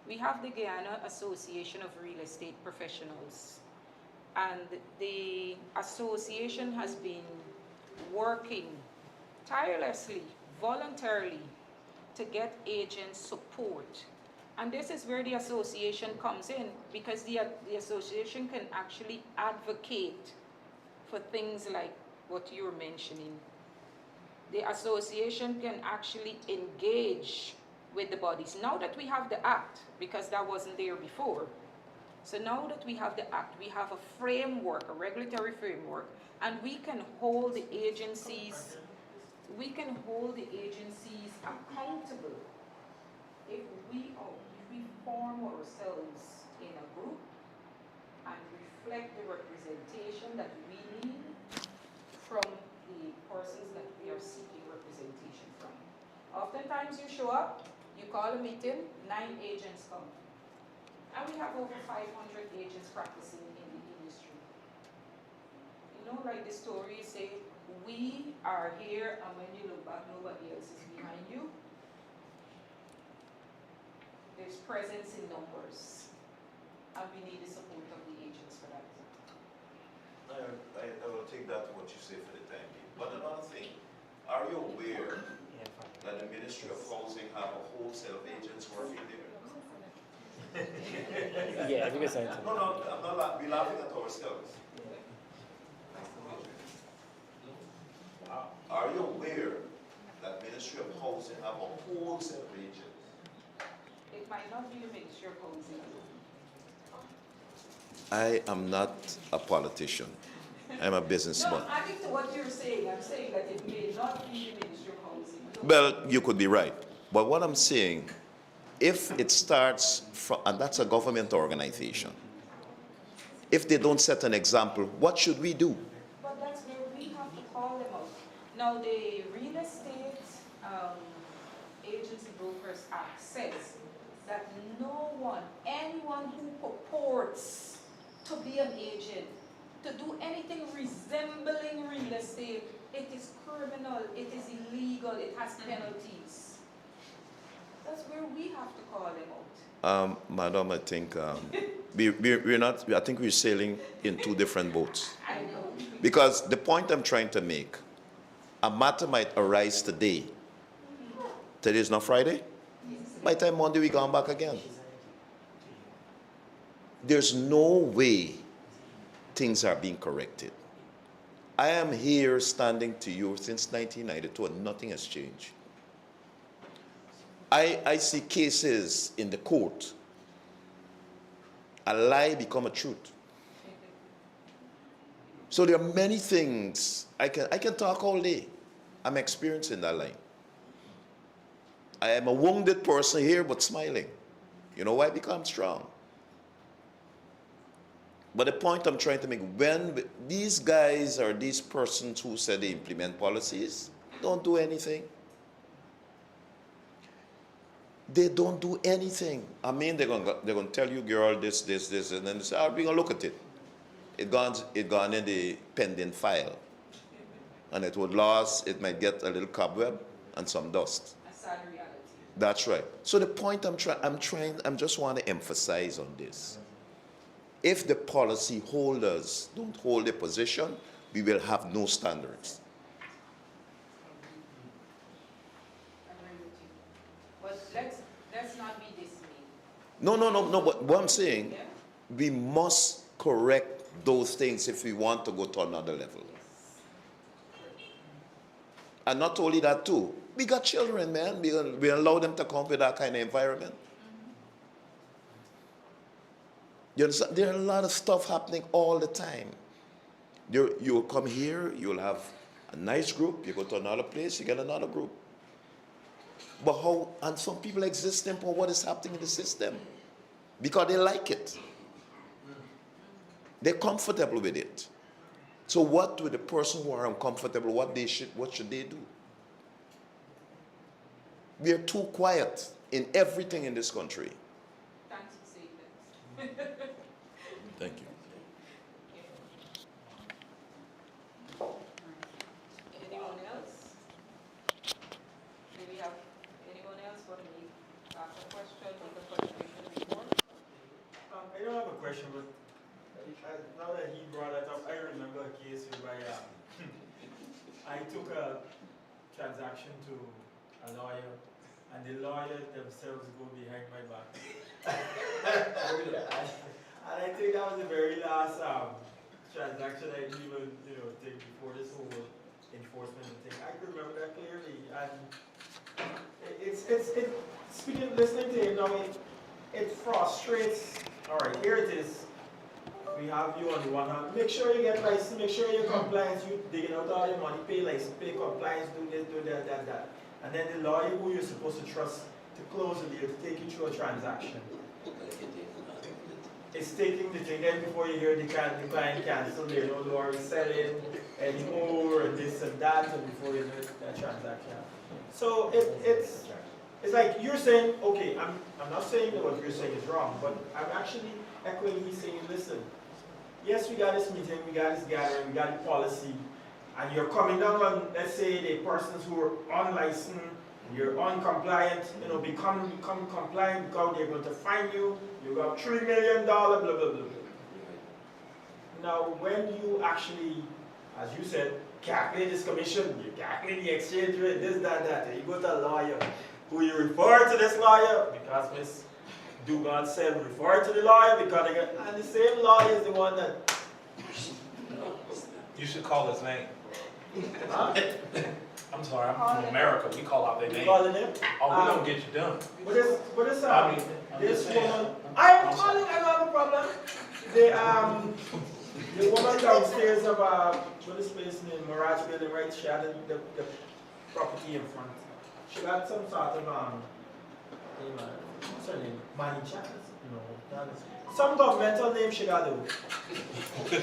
We have the Guyana Association of Real Estate Professionals, and the association has been working tirelessly, voluntarily, to get agents support. And this is where the association comes in, because the association can actually advocate for things like what you're mentioning. The association can actually engage with the bodies. Now that we have the act, because that wasn't there before, so now that we have the act, we have a framework, a regulatory framework, and we can hold the agencies accountable if we form ourselves in a group and reflect the representation that we need from the persons that we are seeking representation from. Oftentimes you show up, you call a meeting, 9 agents come. And we have over 500 agents practicing in the industry. You know, like the story say, we are here, and when you look back, nobody else is behind you. There's presence in numbers, and we need the support of the agents for that. I will take that to what you say for the time being. But another thing, are you aware that the Ministry of Housing have a wholesale of agents working there? Yeah, because I No, I'm not we're laughing at ourselves. Are you aware that Ministry of Housing have a wholesale of agents? It might not be the Ministry of Housing. I am not a politician. I'm a businessman. No, adding to what you're saying, I'm saying that it may not be the Ministry of Housing. Well, you could be right. But what I'm saying, if it starts from, and that's a government organization, if they don't set an example, what should we do? But that's where we have to call them out. Now, the Real Estate Agency Brokers Act says that no one, anyone who purports to be an agent, to do anything resembling real estate, it is criminal, it is illegal, it has penalties. That's where we have to call them out. Madam, I think we're not, I think we're sailing in two different boats. I know. Because the point I'm trying to make, a matter might arise today. Today is not Friday? By the time Monday we gone back again. There's no way things are being corrected. I am here standing to you since 1992 and nothing has changed. I see cases in the court. A lie become a truth. So there are many things, I can talk all day. I'm experiencing that line. I am a wounded person here, but smiling. You know why? Because I'm strong. But the point I'm trying to make, when these guys or these persons who said they implement policies, don't do anything. They don't do anything. I mean, they're gonna tell you, girl, this, and then they say, we're gonna look at it. It gone in the pending file. And it would last, it might get a little cobweb and some dust. A sad reality. That's right. So the point I'm just want to emphasize on this. If the policy holders don't hold a position, we will have no standards. Agree with you. But let's not be dismayed. No, but what I'm saying, Yeah? we must correct those things if we want to go to another level. And not only that too, we got children, man. We allow them to come with that kind of environment. You understand? There are a lot of stuff happening all the time. You'll come here, you'll have a nice group, you go to another place, you get another group. But how, and some people exist for what is happening in the system because they like it. They're comfortable with it. So what with the person who are uncomfortable, what should they do? We are too quiet in everything in this country. Thanks for saying that. Thank you. Anyone else? Do we have anyone else want to ask a question, make a contribution before? I don't have a question, but now that he brought that up, I remember a case whereby I took a transaction to a lawyer, and the lawyer themselves go behind my back. And I think that was the very last transaction I even take before this whole enforcement thing. I can remember that clearly, and it's speaking, listening to him now, it frustrates. All right, here it is. We have you on the one hand. Make sure you get license, make sure you're compliant, you digging out all your money, pay license, pay compliance, do this, do that. And then the lawyer who you're supposed to trust to close the deal, to take you through a transaction, it's taking the thing. Then before you hear the client cancel, they no longer selling anymore, and this and that, and before you know that transaction. So it's like you're saying, okay, I'm not saying that what you're saying is wrong, but I'm actually echoing he's saying, listen, yes, we got this meeting, we got this gathering, we got the policy, and you're coming down on, let's say, the persons who are unlicensed, you're uncompliant, become compliant because they're going to fine you, you got $3 million, blah, blah, blah, blah. Now, when you actually, as you said, calculate this commission, you calculate the exchange rate, this, that, and you go to a lawyer, who you refer to this lawyer, because Ms. Duggan said refer to the lawyer, because they got, and the same lawyer is the one that... You should call his name. Huh? I'm sorry, I'm from America. We call out their You name. call the name? Oh, we don't get you done. But this I mean, I'm this just saying. woman, I'm calling, I don't have a problem. The woman downstairs of what is place named Mirage Building, right? She had the property in front. She got some sort of what's her name? Money Chance? No, that is some governmental name she got though. She's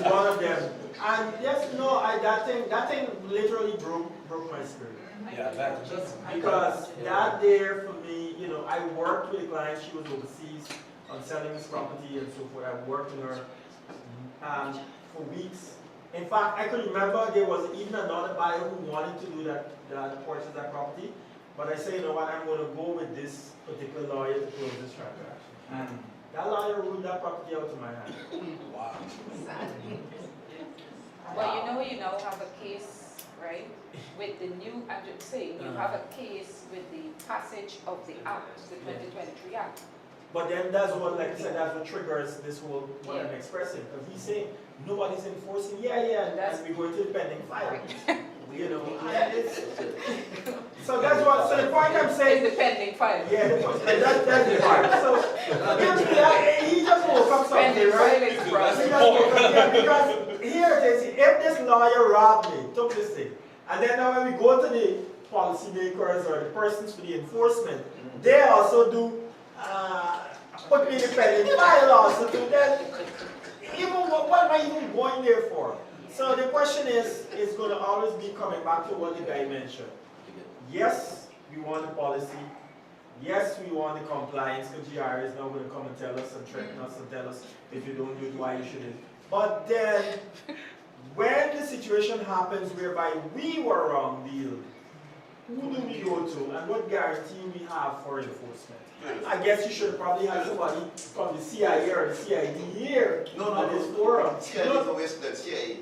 one of them. And yes, no, that thing literally broke my spirit. Yeah, that just Because that there for me, you know, I worked with a client, she was overseas on selling this property and so forth. I worked with her for weeks. In fact, I could remember there was even another buyer who wanted to do that purchase that property. But I said, you know what, I'm going to go with this particular lawyer to close this transaction. And that lawyer ruled that property out of my hand. wow. Well, you now have a case, right, with the new, I'm just saying, you have a case with the passage of the Act, the 2023 Act. But then that's what, like I said, that's what triggers this whole, what I'm expressing. Because he's saying, nobody's enforcing, and we go into the pending file. You know, so that's what, so the point I'm saying. The pending file. Yeah, that's the part. So, he just woke up something, right? He just woke up, because here it is, if this lawyer robbed me, took this thing, and then now when we go to the policymakers or the persons for the enforcement, they also do put me in the pending file also to that. Even what am I even going there for? So the question is going to always be coming back to what the guy mentioned. Yes, we want the policy. Yes, we want the compliance, because GR is now going to come and tell us and threaten us and tell us if you don't do it, why you shouldn't. But then, when the situation happens whereby we were wrong deal, who do we go to and what guarantee we have for enforcement? I guess you should probably have somebody from the CIA or the CID here on this forum. CIA.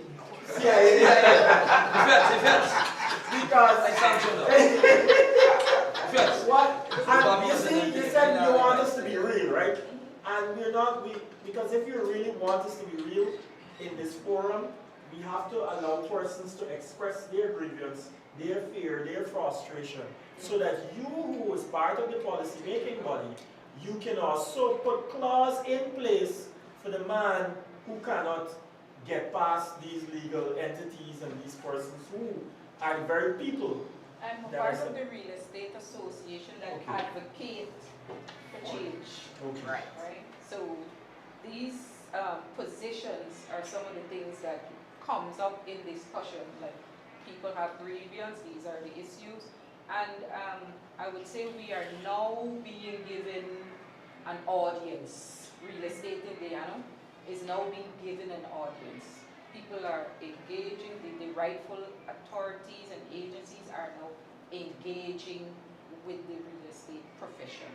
Because what? And you see, you said you want us to be real, right? And we're not. Because if you really want us to be real in this forum, we have to allow persons to express their grievance, their fear, their frustration, so that you, who is part of the policy-making body, you can also put clause in place for the man who cannot get past these legal entities and these persons who are the very people. I'm a part of the Real Estate Association that advocate for change. Okay. Right. So these positions are some of the things that comes up in discussion. Like people have grievance, these are the issues. And I would say we are now being given an audience. Real estate in Guyana is now being given an audience. People are engaging, the rightful authorities and agencies are now engaging with the real estate profession,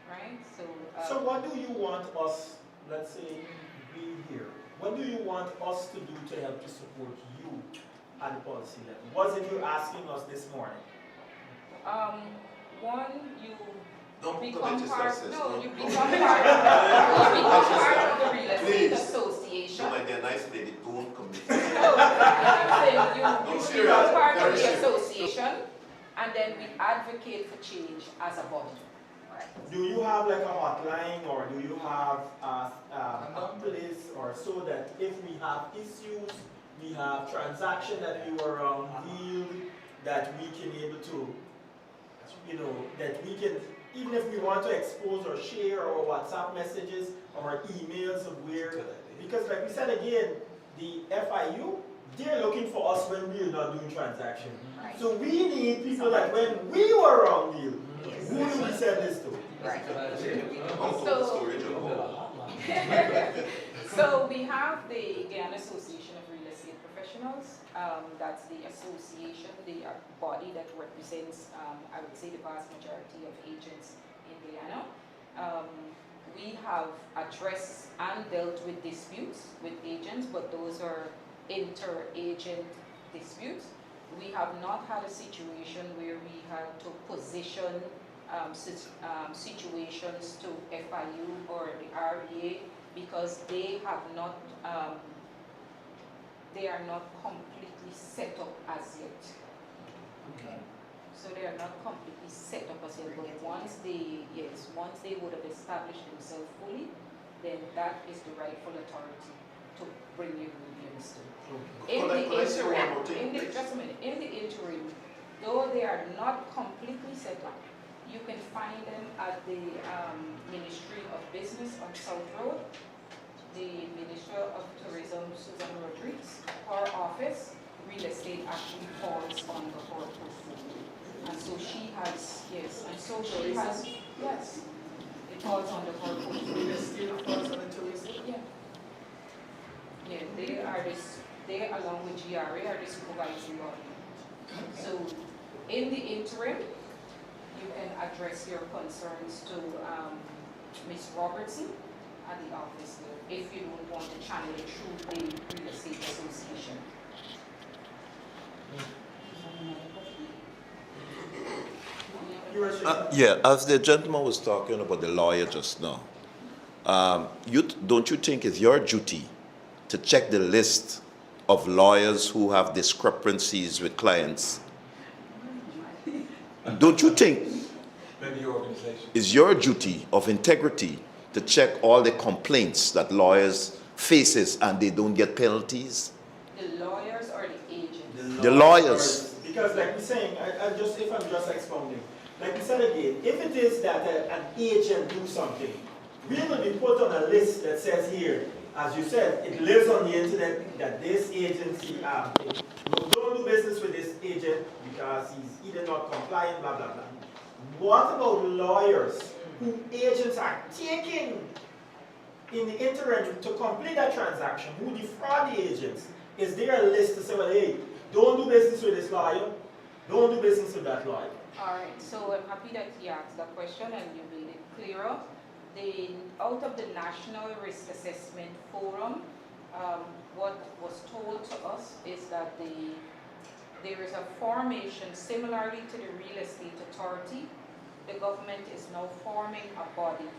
right? So what do you want us, let's say, we here, what do you want us to do to help to support you at the policy level? Was it you asking us this morning? One, you Don't become commit part. yourself, No, sis. you become part. You become part of the real estate Please. association. So my dear nice lady, don't commit. No, I'm saying you serious, become part of very the serious. association, and then we advocate for change as a body. Right. Do you have like a hotline, or do you have a place, or so that if we have issues, we have transaction that we were deal, that we can able to, you know, that we can, even if we want to expose or share our WhatsApp messages or emails of where, because like we said again, the FIU, they're looking for us when we're not doing transaction. Right. So we need people that when we were wrong deal, who do we send this to? Right. Also storage of So we have the Guyana Association of Real Estate Professionals. That's the association, the body that represents, I would say, the vast majority of agents in Guyana. We have addressed and dealt with disputes with agents, but those are inter-agent disputes. We have not had a situation where we had to position situations to FIU or the RBA because they have not, they are not completely set up as yet. Okay. So they are not completely set up as yet, but once they would have established themselves fully, then that is the rightful authority to bring your Williams to. Could I say one more thing, please? Just a minute. In the interim, though they are not completely set up, you can find them at the Ministry of Business on South Road, the Minister of Tourism, Susan Rodriguez, her office, real estate actually falls under her portfolio. And so she has, yes, and so she has, yes, it falls under her portfolio. Yeah. Yeah, they along with GRA are the supervisory body. So in the interim, you can address your concerns to Ms. Robertson at the office there, if you don't want to channel it through the Real Estate Association. Yeah, as the gentleman was talking about the lawyer just now, don't you think it's your duty to check the list of lawyers who have discrepancies with clients? Don't you think Maybe your organization. it's your duty of integrity to check all the complaints that lawyers faces and they don't get penalties? The lawyers or the agents? The lawyers. Because like we're saying, if I'm just expounding, like we said again, if it is that an agent do something, we will be put on a list that says here, as you said, it lives on the internet that this agency, don't do business with this agent because he's either not compliant, blah, blah, blah. What about lawyers who agents are taking in the interim to complete that transaction, who defraud the agents? Is there a list to say, well, hey, don't do business with this lawyer, don't do business with that lawyer? All right, so I'm happy that he asked that question and you made it clearer. Out of the National Risk Assessment Forum, what was told to us is that there is a formation similarly to the Real Estate Authority. The government is now forming a body.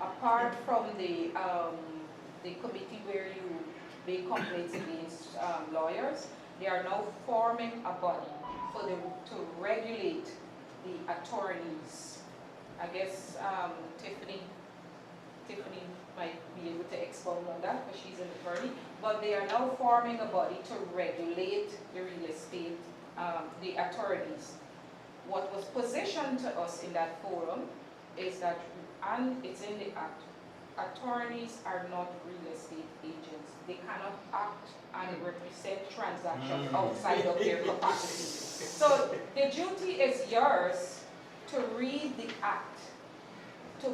Apart from the committee where you make complaints against lawyers, they are now forming a body to regulate the attorneys. I guess Tiffany might be able to expound on that because she's an attorney. But they are now forming a body to regulate the real estate, the attorneys. What was positioned to us in that forum is that, and it's in the act, attorneys are not real estate agents. They cannot act and represent transactions outside of their capacity. So the duty is yours to read the act, to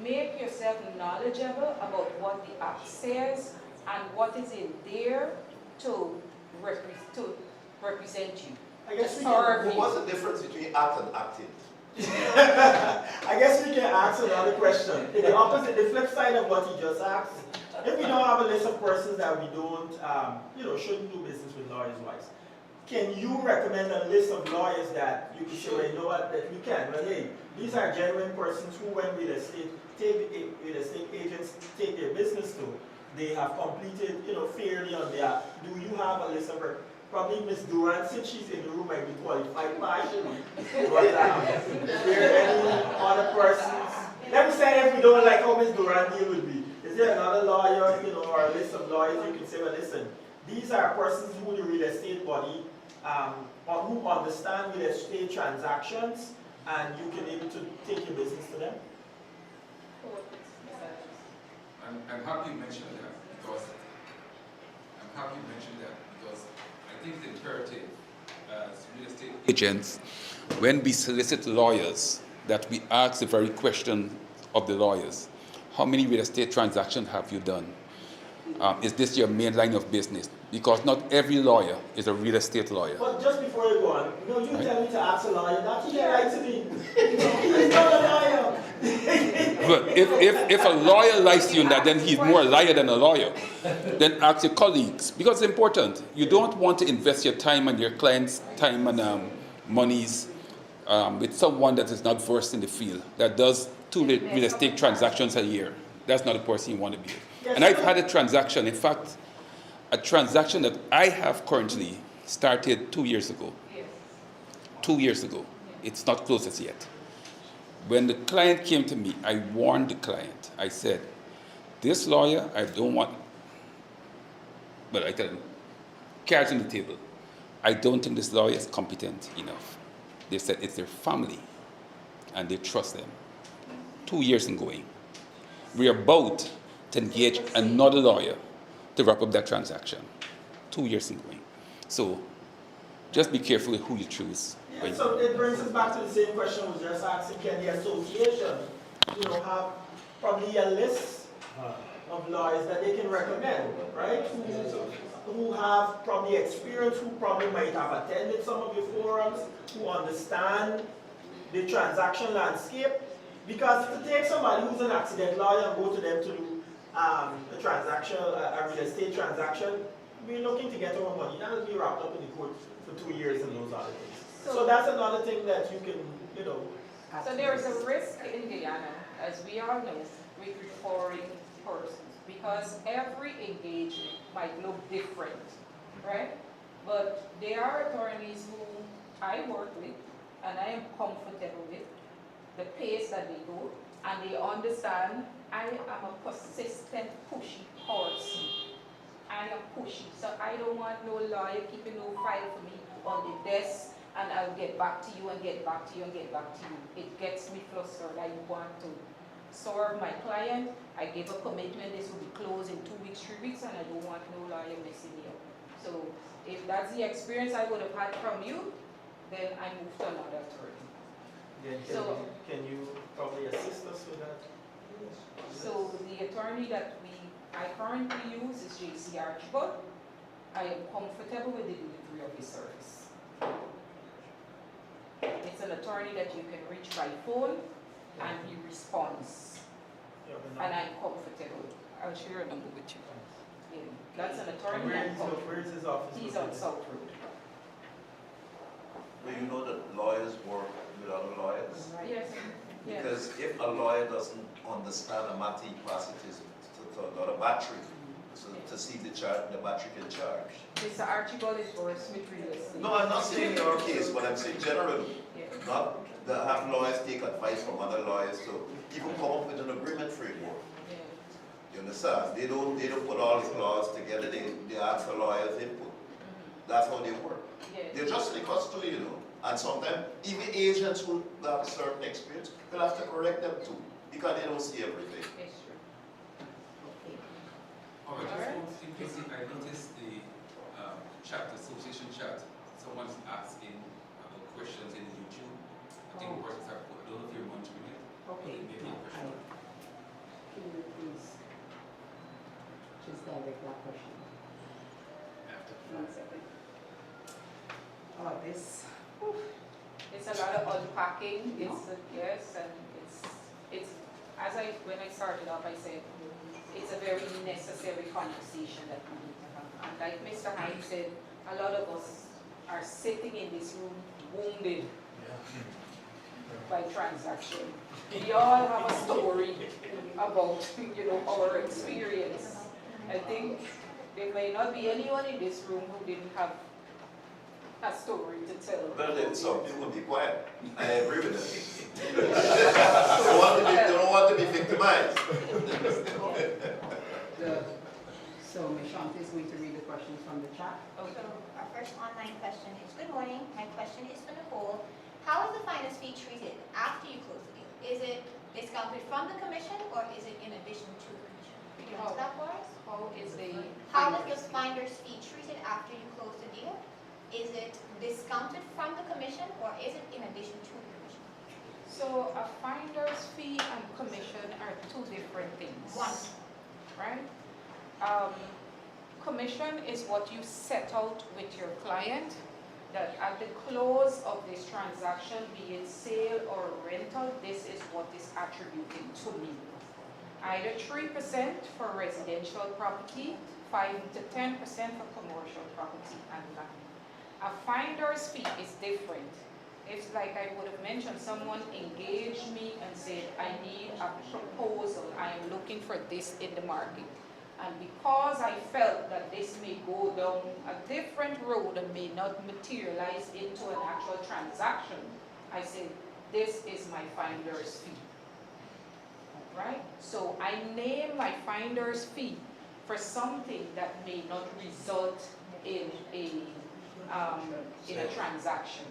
make yourself knowledgeable about what the act says and what is in there to represent you. I guess What's the difference between act and acting? I guess we can ask another question. In the opposite, the flip side of what he just asked, if we don't have a list of persons that we don't, shouldn't do business with lawyers-wise, can you recommend a list of lawyers that you can say, well, you know what, that we can? Well, hey, these are genuine persons who, when real estate agents take their business to, they have completed, fairly on their. Do you have a list of probably Ms. Durant, since she's in the room, might be qualified partially. But is there any other persons? Let me say if we don't like how Ms. Durant deal with me. Is there another lawyer, or a list of lawyers you can say, well, listen, these are persons who the real estate body, or who understand real estate transactions, and you can able to take your business to them? I'm happy you mentioned that because I think the imperative as real estate agents, when we solicit lawyers, that we ask the very question of the lawyers: how many real estate transactions have you done? Is this your main line of business? Because not every lawyer is a real estate lawyer. But just before you go on, you tell me to ask a lawyer, that he can write to me. He's not a lawyer. But if a lawyer lies to you, then he's more a liar than a lawyer. Then ask your colleagues, because it's important. You don't want to invest your time and your client's time and monies with someone that is not versed in the field, that does 2 real estate transactions a year. That's not the person you want to be. And I've had a transaction, in fact, a transaction that I have currently started 2 years ago. 2 years ago. It's not closed as yet. When the client came to me, I warned the client. I said, this lawyer, I don't want But I tell them, cards on the table. I don't think this lawyer is competent enough. They said it's their family, and they trust them. 2 years in going. We are about to engage another lawyer to wrap up that transaction. 2 years in going. So just be careful with who you choose. Yeah, so it brings us back to the same question we just asked. Can the association, have probably a list of lawyers that they can recommend, right? Who have probably experience, who probably might have attended some of your forums, who understand the transaction landscape. Because to take somebody who's an accident lawyer and go to them to do a transaction, a real estate transaction, we're looking to get our money. That'll be wrapped up in the court for 2 years and those other things. So that's another thing that you can, So there is a risk in Guyana, as we all know, with referring persons, because every engagement might look different, right? But there are attorneys who I work with, and I am comfortable with the pace that they go, and they understand I am a persistent, pushy person. I am pushy, so I don't want no lawyer keeping no file for me on the desk, and I'll get back to you and get back to you and get back to you. It gets me flustered. I want to serve my client. I give a commitment this will be closed in 2 weeks, 3 weeks, and I don't want no lawyer messing me up. So if that's the experience I would have had from you, then I move to another attorney. Then can you probably assist us with that? So the attorney that I currently use is J.C. Archibald. I am comfortable with the delivery of his service. It's an attorney that you can reach by phone, and he responds. And I'm comfortable. I'll share a number with you. Yeah, that's an attorney. Where is his office? He's on South Road. But you know that lawyers work with other lawyers? Yes. Yes. Because if a lawyer doesn't understand a matter, he passes it to another battery. So to see the battery can charge. Mr. Archibald is for Smith Real Estate. No, I'm not saying your case, but I'm saying generally. Yeah. Not that have lawyers take advice from other lawyers to even come up with an agreement framework. Yeah. You understand? They don't put all the clauses together, they ask for lawyers' input. That's how they work. Yeah. They're just like us too, And sometimes even agents who have a certain experience will have to correct them too, because they don't see everything. It's true. Okay. All right, just in case I noticed the chat, association chat, someone's asking about questions in YouTube. I think questions are, I don't know if you're monitoring it. Okay. Maybe a question. Can you please just direct that question? After. 1 second. Oh, this. It's a lot of unpacking. Yes, and it's when I started off, I said it's a very necessary conversation that we need to have. And like Mr. Hines said, a lot of us are sitting in this room wounded by transaction. We all have a story about our experience. I think there may not be anyone in this room who didn't have a story to tell. Well, then some people will be quiet. I agree with them. They don't want to be victimized. So Ms. Shanti is going to read the questions from the chat. Okay. So our first online question is, good morning, my question is for Nicole. How is the finder's fee treated after you close the deal? Is it discounted from the commission or is it in addition to the commission? Can you answer that for us? How is the finder's fee treated after you close the deal? Is it discounted from the commission or is it in addition to the commission? So a finder's fee and commission are two different things. One. Right? Commission is what you set out with your client, that at the close of this transaction, be it sale or rental, this is what is attributed to me. Either 3% for residential property, 5 to 10% for commercial property and land. A finder's fee is different. It's like I would have mentioned, someone engaged me and said, I need a proposal. I am looking for this in the market. And because I felt that this may go down a different road and may not materialize into an actual transaction, I said, this is my finder's fee. Right? So I name my finder's fee for something that may not result in a transaction,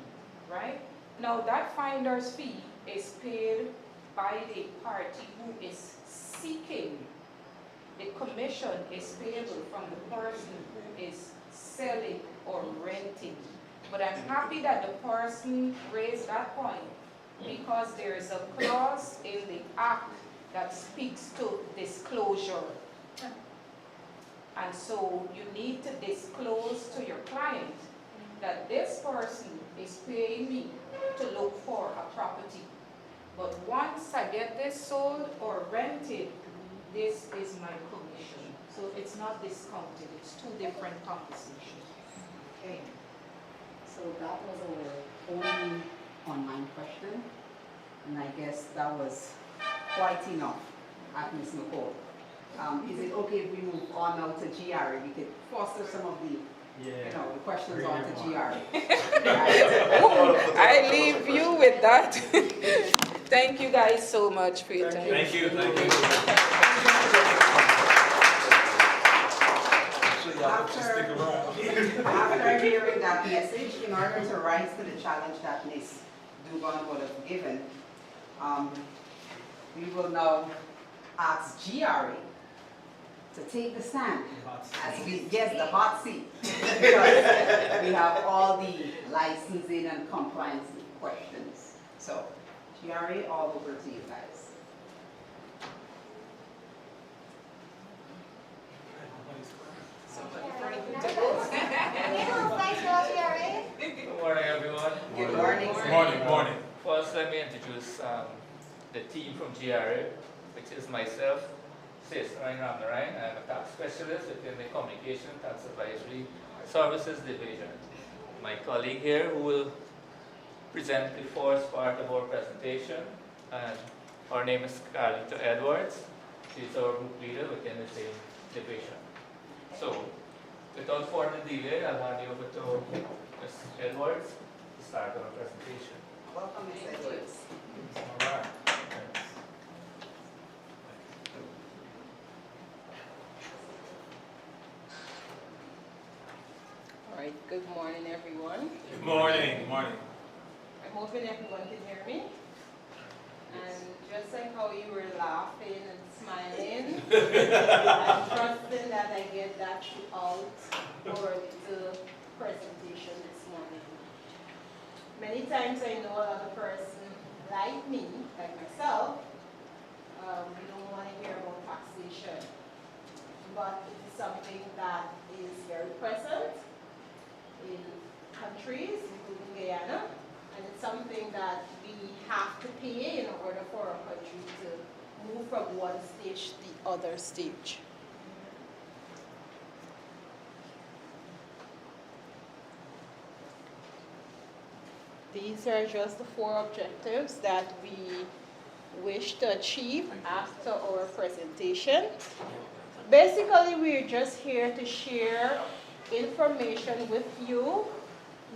right? Now that finder's fee is paid by the party who is seeking. The commission is payable from the person who is selling or renting. But I'm happy that the person raised that point because there is a clause in the act that speaks to disclosure. And so you need to disclose to your client that this person is paying me to look for a property. But once I get this sold or rented, this is my commission. So it's not discounted, it's two different compensations. Okay. So that was our only online question, and I guess that was quite enough at Ms. Nicole. Is it okay if we move on now to GRE? We could foster some of the, the questions on to GRE. I leave you with that. Thank you guys so much for your time. Thank you. Thank you. After hearing that message, in order to rise to the challenge that Ms. Duggan would have given, we will now ask GRE to take the stand as we guess the hot seat because we have all the licensing and compliance questions. So, GRE, all over to you guys. Good morning, everyone. Good morning. Morning. First, let me introduce the team from GRA, which is myself, Sherriann Elcock. I'm a tax specialist within the Communication Tax Advisory Services Division. My colleague here, who will present the first part of our presentation, and her name is Carlita Edwards. She's our group leader within the same division. So, without further delay, I'll hand you over to Ms. Edwards to start our presentation. Welcome, Ms. Edwards. All right. All right, good morning, everyone. Good morning. Good morning. I'm hoping everyone can hear me. And just like how you were laughing and smiling, I'm trusting that I get that throughout our little presentation this morning. Many times I know a person like me, like myself, we don't want to hear about taxation. But it is something that is very present in countries, including Guyana, and it's something that we have to pay in order for our country to move from one stage to the other stage. These are just the 4 objectives that we wish to achieve after our presentation. Basically, we're just here to share information with you,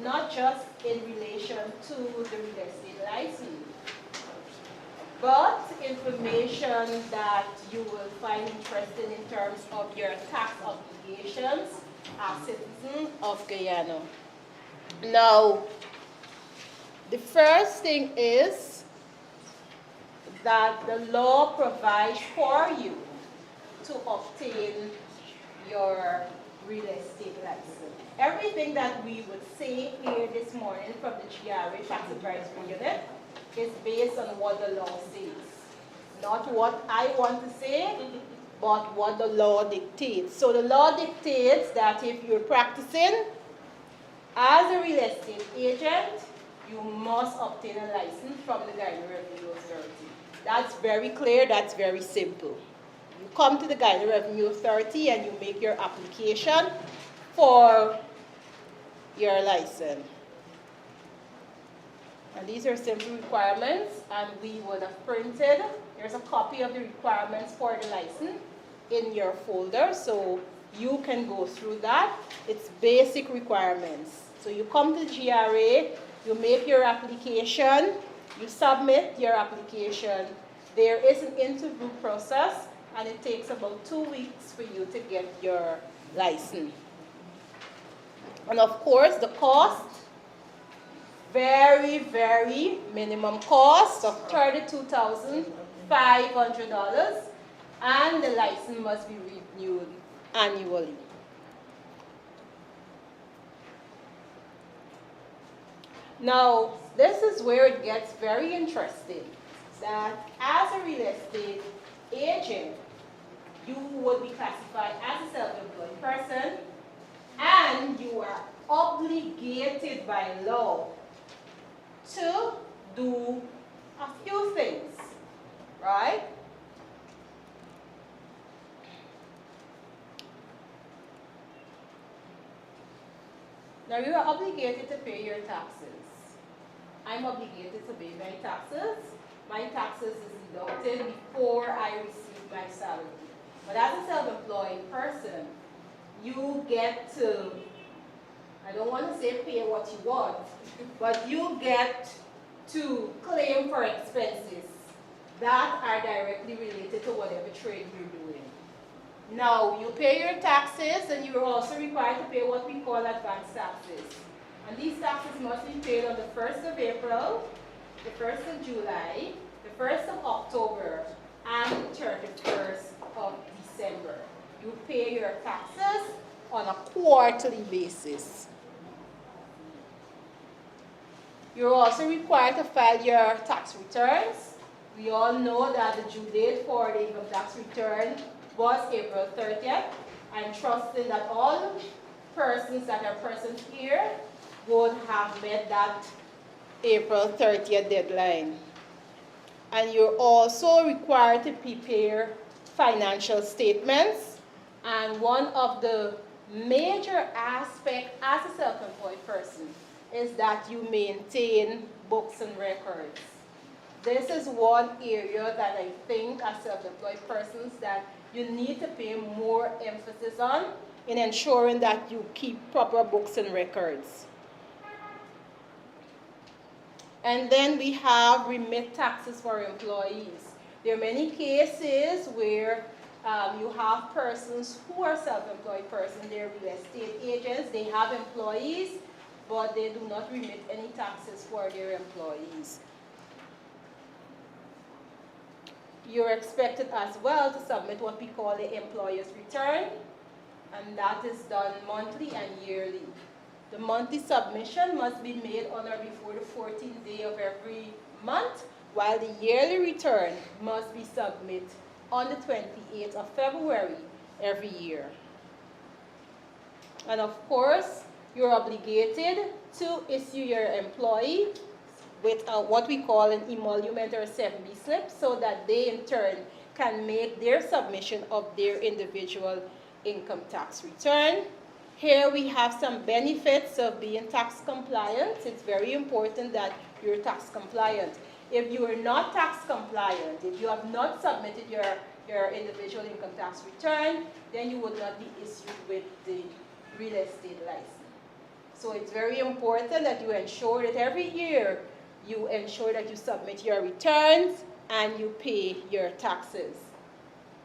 not just in relation to the real estate license, but information that you will find interesting in terms of your tax obligations as citizens of Guyana. Now, the first thing is that the law provides for you to obtain your real estate license. Everything that we would say here this morning from the GRA Tax Advisory Unit is based on what the law says. Not what I want to say, but what the law dictates. So the law dictates that if you're practicing as a real estate agent, you must obtain a license from the Guyana Revenue Authority. That's very clear, that's very simple. You come to the Guyana Revenue Authority and you make your application for your license. And these are simple requirements, and we would have printed, there's a copy of the requirements for the license in your folder, so you can go through that. It's basic requirements. So you come to the GRA, you make your application, you submit your application. There is an interview process, and it takes about 2 weeks for you to get your license. And of course, the cost, very, very minimum cost of $32,500, and the license must be renewed annually. Now, this is where it gets very interesting, that as a real estate agent, you would be classified as a self-employed person, and you are obligated by law to do a few things, right? Now, you are obligated to pay your taxes. I'm obligated to pay my taxes. My taxes is deducted before I receive my salary. But as a self-employed person, you get to, I don't want to say pay what you want, but you get to claim for expenses that are directly related to whatever trade you're doing. Now, you pay your taxes, and you're also required to pay what we call advance taxes. And these taxes must be paid on the 1st of April, the 1st of July, the 1st of October, and the 31st of December. You pay your taxes on a quarterly basis. You're also required to file your tax returns. We all know that the due date for the income tax return was April 30th. I'm trusting that all persons that are present here would have met that April 30th deadline. And you're also required to prepare financial statements. And one of the major aspects as a self-employed person is that you maintain books and records. This is one area that I think as self-employed persons that you need to pay more emphasis on in ensuring that you keep proper books and records. And then we have remit taxes for employees. There are many cases where you have persons who are self-employed persons, they're real estate agents, they have employees, but they do not remit any taxes for their employees. You're expected as well to submit what we call the employer's return, and that is done monthly and yearly. The monthly submission must be made on or before the 14th day of every month, while the yearly return must be submitted on the 28th of February every year. And of course, you're obligated to issue your employee with what we call an emolument or a 7B slip, so that they in turn can make their submission of their individual income tax return. Here we have some benefits of being tax compliant. It's very important that you're tax compliant. If you are not tax compliant, if you have not submitted your individual income tax return, then you would not be issued with the real estate license. So it's very important that you ensure that every year you ensure that you submit your returns and you pay your taxes.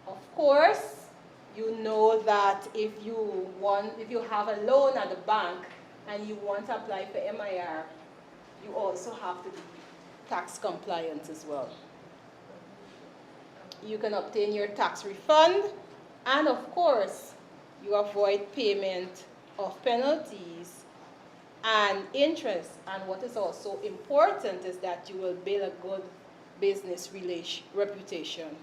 Of course, you know that if you have a loan at the bank and you want to apply for MIR, you also have to be tax compliant as well. You can obtain your tax refund, and of course, you avoid payment of penalties and interest. And what is also important is that you will build a good business reputation.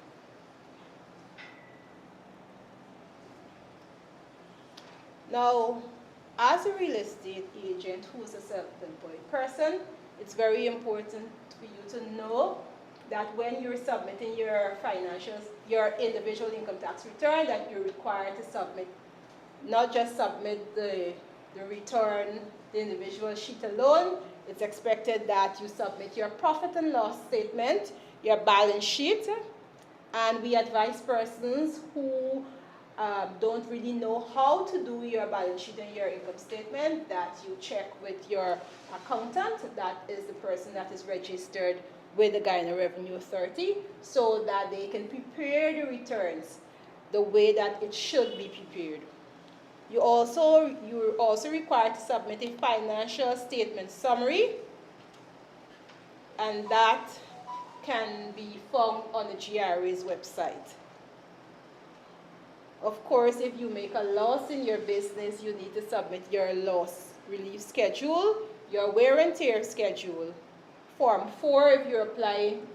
Now, as a real estate agent who is a self-employed person, it's very important for you to know that when you're submitting your financials, your individual income tax return, that you're required to submit, not just submit the return, the individual sheet alone. It's expected that you submit your profit and loss statement, your balance sheet, and we advise persons who don't really know how to do your balance sheet and your income statement that you check with your accountant. That is the person that is registered with the Guyana Revenue Authority so that they can prepare the returns the way that it should be prepared. You're also required to submit a financial statement summary, and that can be found on the GRA's website. Of course, if you make a loss in your business, you need to submit your loss relief schedule, your wear and tear schedule, Form 4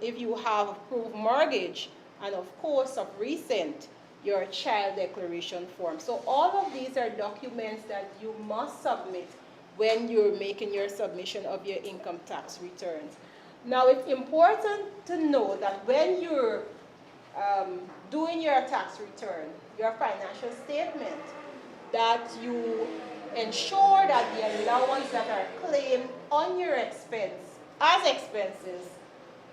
if you have approved mortgage, and of course, of recent, your child declaration form. So all of these are documents that you must submit when you're making your submission of your income tax returns. Now, it's important to know that when you're doing your tax return, your financial statement, that you ensure that the allowance that are claimed on your expense as expenses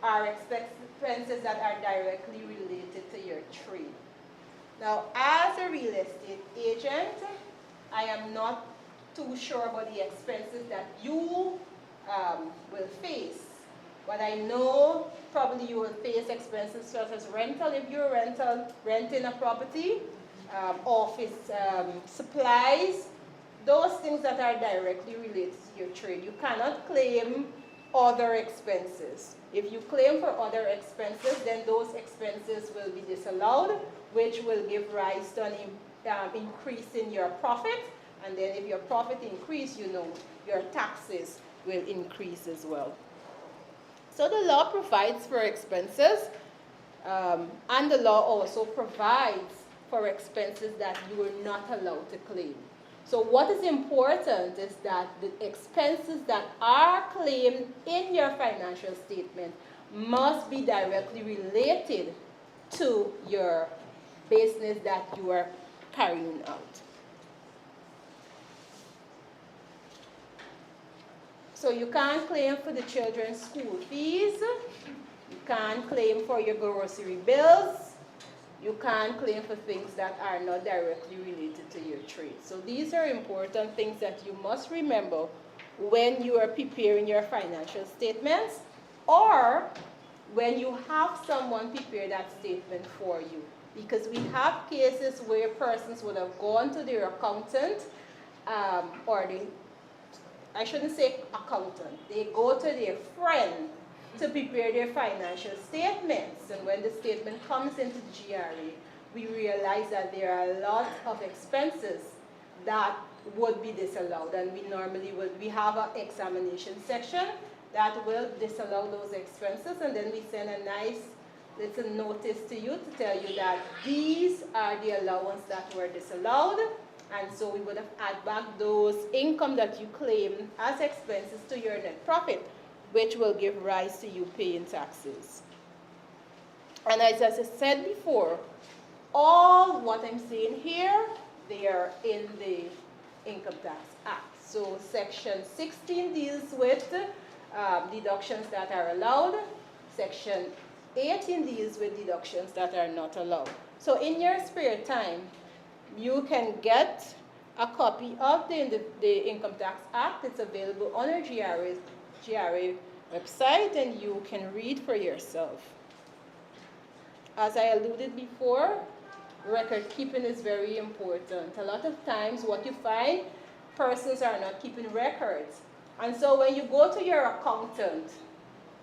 are expenses that are directly related to your trade. Now, as a real estate agent, I am not too sure about the expenses that you will face. But I know probably you will face expenses such as rental if you're renting a property, office supplies, those things that are directly related to your trade. You cannot claim other expenses. If you claim for other expenses, then those expenses will be disallowed, which will give rise to an increase in your profit. And then if your profit increase, you know, your taxes will increase as well. So the law provides for expenses, and the law also provides for expenses that you are not allowed to claim. So what is important is that the expenses that are claimed in your financial statement must be directly related to your business that you are carrying out. So you can't claim for the children's school fees, you can't claim for your grocery bills, you can't claim for things that are not directly related to your trade. So these are important things that you must remember when you are preparing your financial statements, or when you have someone prepare that statement for you. Because we have cases where persons would have gone to their accountant, I shouldn't say accountant, they go to their friend to prepare their financial statements. And when the statement comes into GRA, we realize that there are a lot of expenses that would be disallowed. And we have an examination section that will disallow those expenses. And then we send a nice little notice to you to tell you that these are the allowance that were disallowed. And so we would have add back those income that you claim as expenses to your net profit, which will give rise to you paying taxes. And as I said before, all what I'm saying here, they are in the Income Tax Act. So Section 16 deals with deductions that are allowed. Section 18 deals with deductions that are not allowed. So in your spare time, you can get a copy of the Income Tax Act. It's available on our GRA website, and you can read for yourself. As I alluded before, record keeping is very important. A lot of times what you find, persons are not keeping records. And so when you go to your accountant,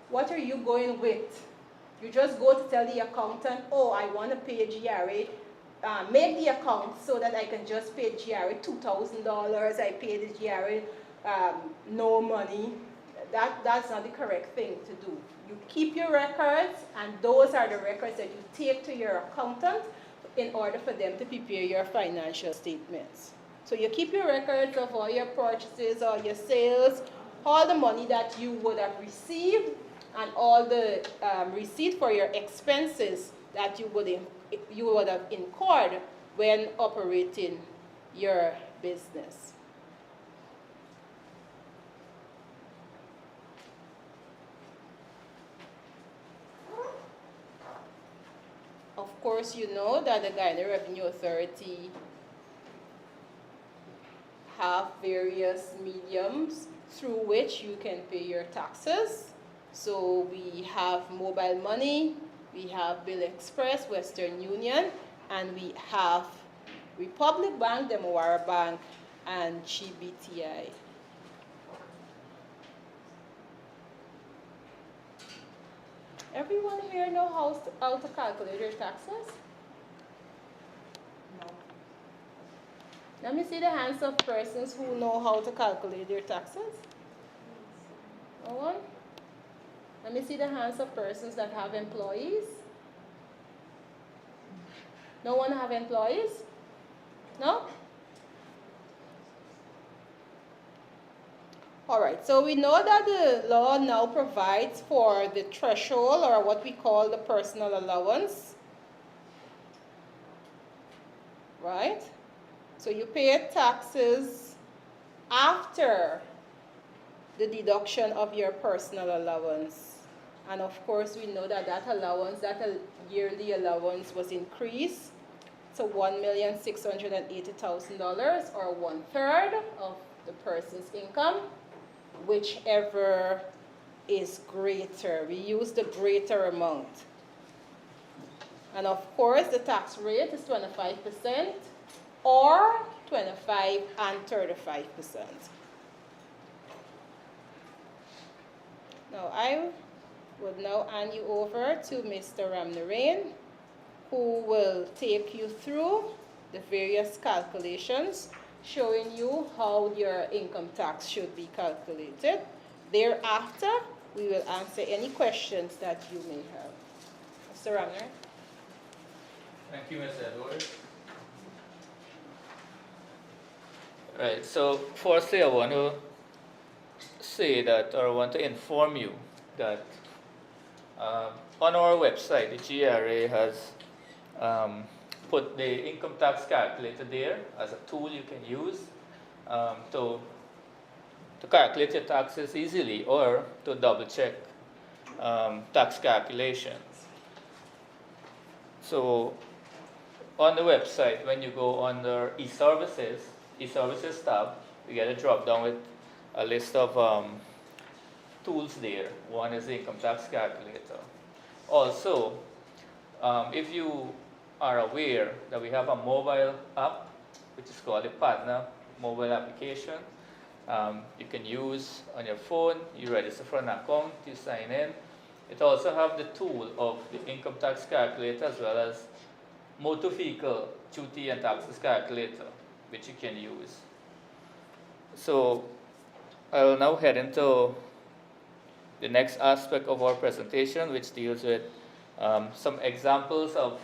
what are you going with? You just go to tell the accountant, oh, I want to pay GRA. Make the account so that I can just pay GRA $2,000. I pay the GRA no money. That's not the correct thing to do. You keep your records, and those are the records that you take to your accountant in order for them to prepare your financial statements. So you keep your records of all your purchases, all your sales, all the money that you would have received, and all the receipt for your expenses that you would have incurred when operating your business. Of course, you know that the Guyana Revenue Authority have various mediums through which you can pay your taxes. So we have mobile money, we have Bill Express, Western Union, and we have Republic Bank, Demowara Bank, and GBTI. Everyone here know how to calculate your taxes? No. Let me see the hands of persons who know how to calculate their taxes. No one? Let me see the hands of persons that have employees. No one have employees? No? All right, so we know that the law now provides for the threshold, or what we call the personal allowance, right? So you pay taxes after the deduction of your personal allowance. And of course, we know that that allowance, that yearly allowance was increased to $1,680,000, or 1/3 of the person's income, whichever is greater. We use the greater amount. And of course, the tax rate is 25%, or 25 and 35%. Now, I would now hand you over to Mr. Ramnarain, who will take you through the various calculations, showing you how your income tax should be calculated. Thereafter, we will answer any questions that you may have. Mr. Ramnarain. Thank you, Ms. Edwards. Right, so firstly I want to say that, or I want to inform you that on our website, the GRA has put the income tax calculator there as a tool you can use to calculate your taxes easily, or to double check tax calculations. So on the website, when you go under e-services tab, you get a drop down with a list of tools there. One is the income tax calculator. Also, if you are aware that we have a mobile app, which is called the Partner mobile application, you can use on your phone. You register for an account, you sign in. It also have the tool of the income tax calculator, as well as motor vehicle duty and taxes calculator, which you can use. So I will now head into the next aspect of our presentation, which deals with some examples of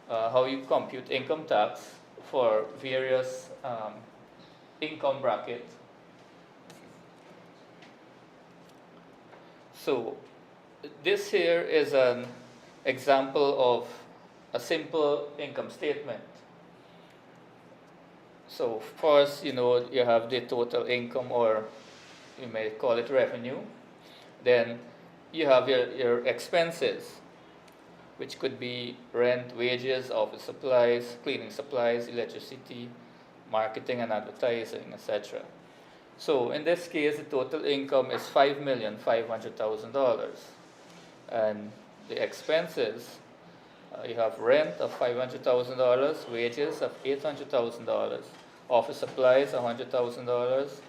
how you compute income tax for various income brackets. So this here is an example of a simple income statement. So first, you have the total income, or you may call it revenue. Then you have your expenses, which could be rent, wages, office supplies, cleaning supplies, electricity, marketing and advertising, etc. So in this case, the total income is $5,500,000. And the expenses, you have rent of $500,000, wages of $800,000, office supplies $100,000,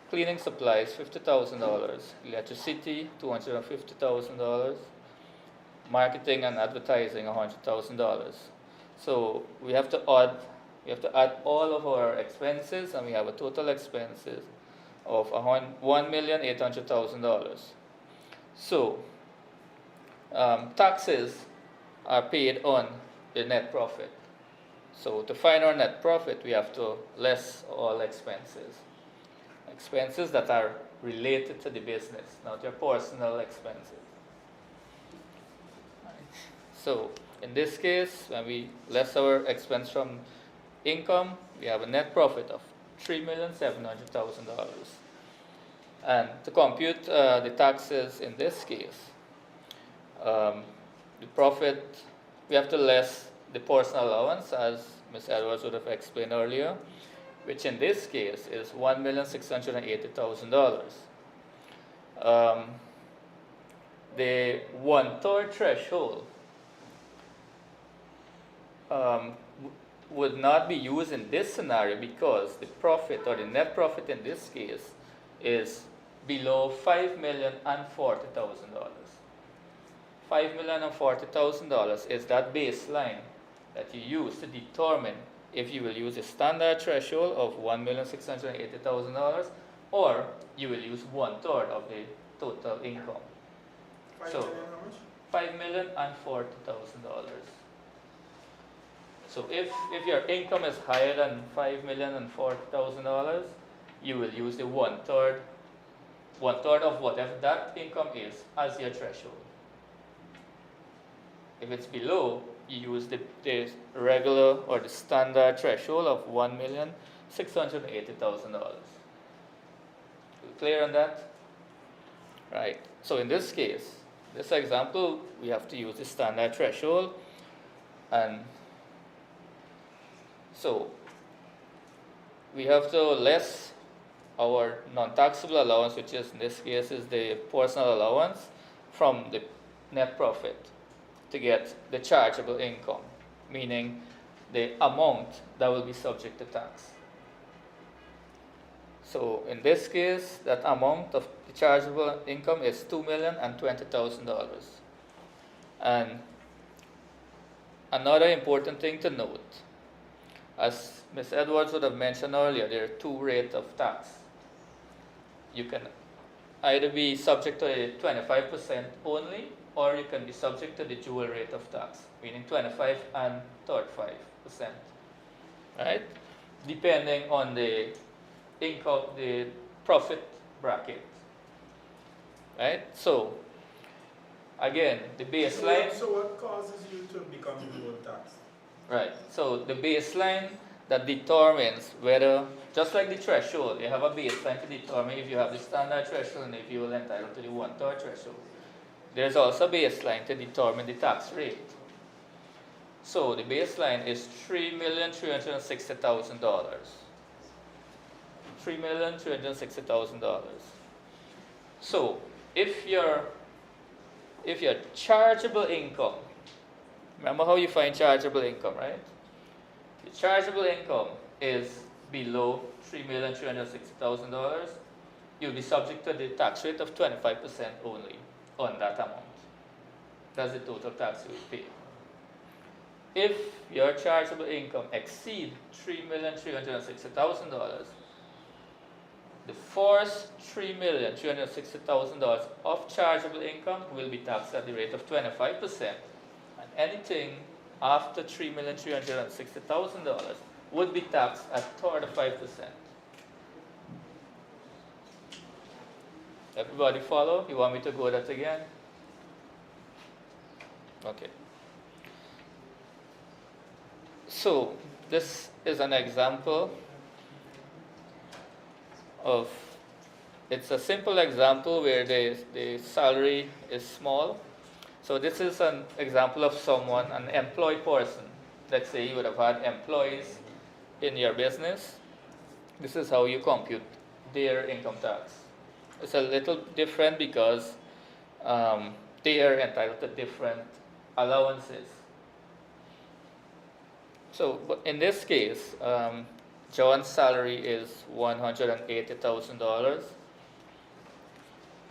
cleaning supplies $50,000, electricity $250,000, marketing and advertising $100,000. So we have to add all of our expenses, and we have a total expenses of $1,800,000. So taxes are paid on the net profit. So to find our net profit, we have to less all expenses that are related to the business, not your personal expenses. So in this case, when we less our expense from income, we have a net profit of $3,700,000. And to compute the taxes in this case, the profit, we have to less the personal allowance, as Ms. Edwards would have explained earlier, which in this case is $1,680,000. the 1/3 threshold would not be used in this scenario because the profit or the net profit in this case is below $5,040,000. $5,040,000 is that baseline that you use to determine if you will use a standard threshold of $1,680,000 or you will use 1/3 of the total income. 5 So, million, how much? $5,040,000. So if your income is higher than $5,040,000, you will use the 1/3 of whatever that income is as your threshold. If it's below, you use the regular or the standard threshold of $1,680,000. Clear on that? Right. So in this case, this example, we have to use the standard threshold, and so we have to less our non-taxable allowance, which is in this case is the personal allowance, from the net profit to get the chargeable income, meaning the amount that will be subject to tax. So in this case, that amount of the chargeable income is $2,020,000. And another important thing to note, as Ms. Edwards would have mentioned earlier, there are two rates of tax. You can either be subject to a 25% only, or you can be subject to the dual rate of tax, meaning 25 and 35%, right? Depending on the income, the profit bracket, right? So, again, the baseline. So what causes you to become dual tax? Right. So the baseline that determines whether, just like the threshold, you have a baseline to determine if you have the standard threshold and if you will entitle to the 1/3 threshold. There's also a baseline to determine the tax rate. So the baseline is $3,360,000. $3,360,000. So if your chargeable income, remember how you find chargeable income, right? The chargeable income is below $3,360,000. You'll be subject to the tax rate of 25% only on that amount. That's the total tax you will pay. If your chargeable income exceeds $3,360,000, the first $3,360,000 of chargeable income will be taxed at the rate of 25%. Anything after $3,360,000 would be taxed at 35%. Everybody follow? You want me to go that again? Okay. So this is an example of, it's a simple example where the salary is small. So this is an example of someone, an employed person. Let's say you would have had employees in your business. This is how you compute their income tax. It's a little different because they are entitled to different allowances. So but in this case, John's salary is $180,000.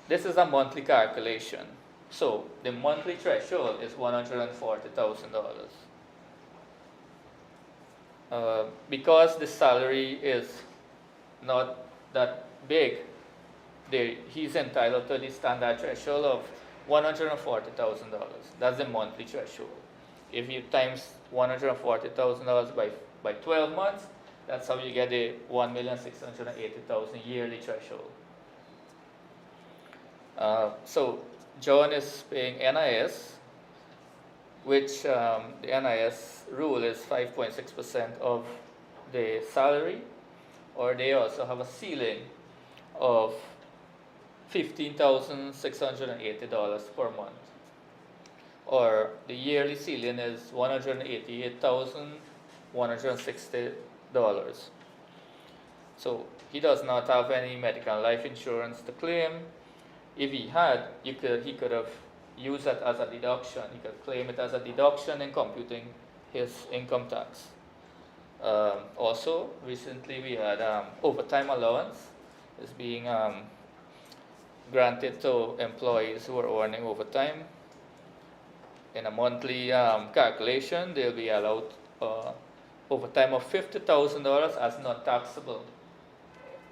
This is a monthly calculation. So the monthly threshold is $140,000. Because the salary is not that big, he's entitled to the standard threshold of $140,000. That's the monthly threshold. If you times $140,000 by 12 months, that's how you get the $1,680,000 yearly threshold. So John is paying NIS, which the NIS rule is 5.6% of the salary, or they also have a ceiling of $15,680 per month, or the yearly ceiling is $188,160. So he does not have any medical life insurance to claim. If he had, he could have use that as a deduction. He can claim it as a deduction in computing his income tax. Also, recently we had overtime allowance is being granted to employees who are earning overtime. In a monthly calculation, they'll be allowed overtime of $50,000 as non-taxable.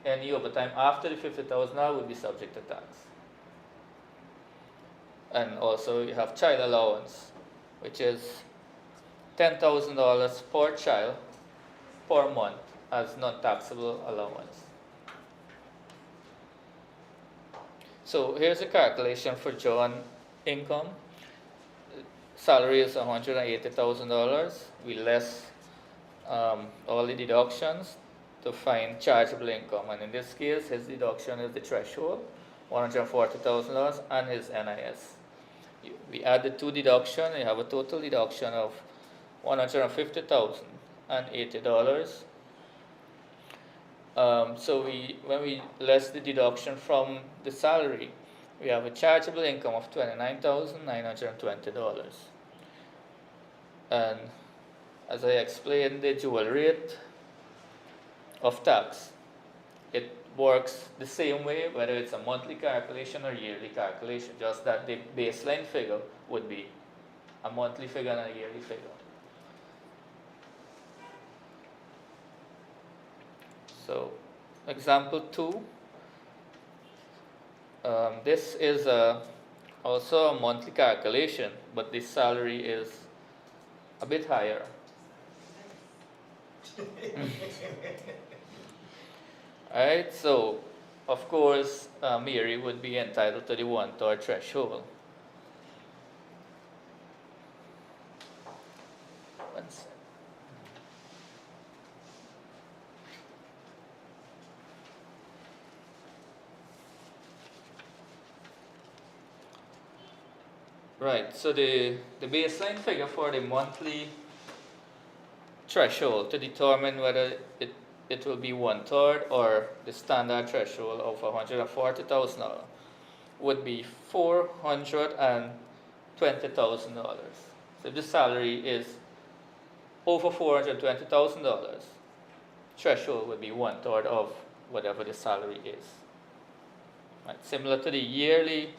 Any overtime after the $50,000 will be subject to tax. And also you have child allowance, which is $10,000 per child per month as non-taxable allowance. So here's a calculation for John income. Salary is $180,000. We less all the deductions to find chargeable income, and in this case his deduction is the threshold, $140,000, and his NIS. We add the two deductions, you have a total deduction of $150,080. So when we less the deduction from the salary, we have a chargeable income of $29,920. And as I explained, the dual rate of tax, it works the same way whether it's a monthly calculation or yearly calculation, just that the baseline figure would be a monthly figure and a yearly figure. So example 2, this is also a monthly calculation, but the salary is a bit higher. Alright, so of course Mary would be entitled to the 1/3 threshold. One second. Right, so the baseline figure for the monthly threshold to determine whether it will be 1/3 or the standard threshold of $140,000 would be $420,000. So if the salary is over $420,000, threshold would be 1/3 of whatever the salary is. Right. Similar to the yearly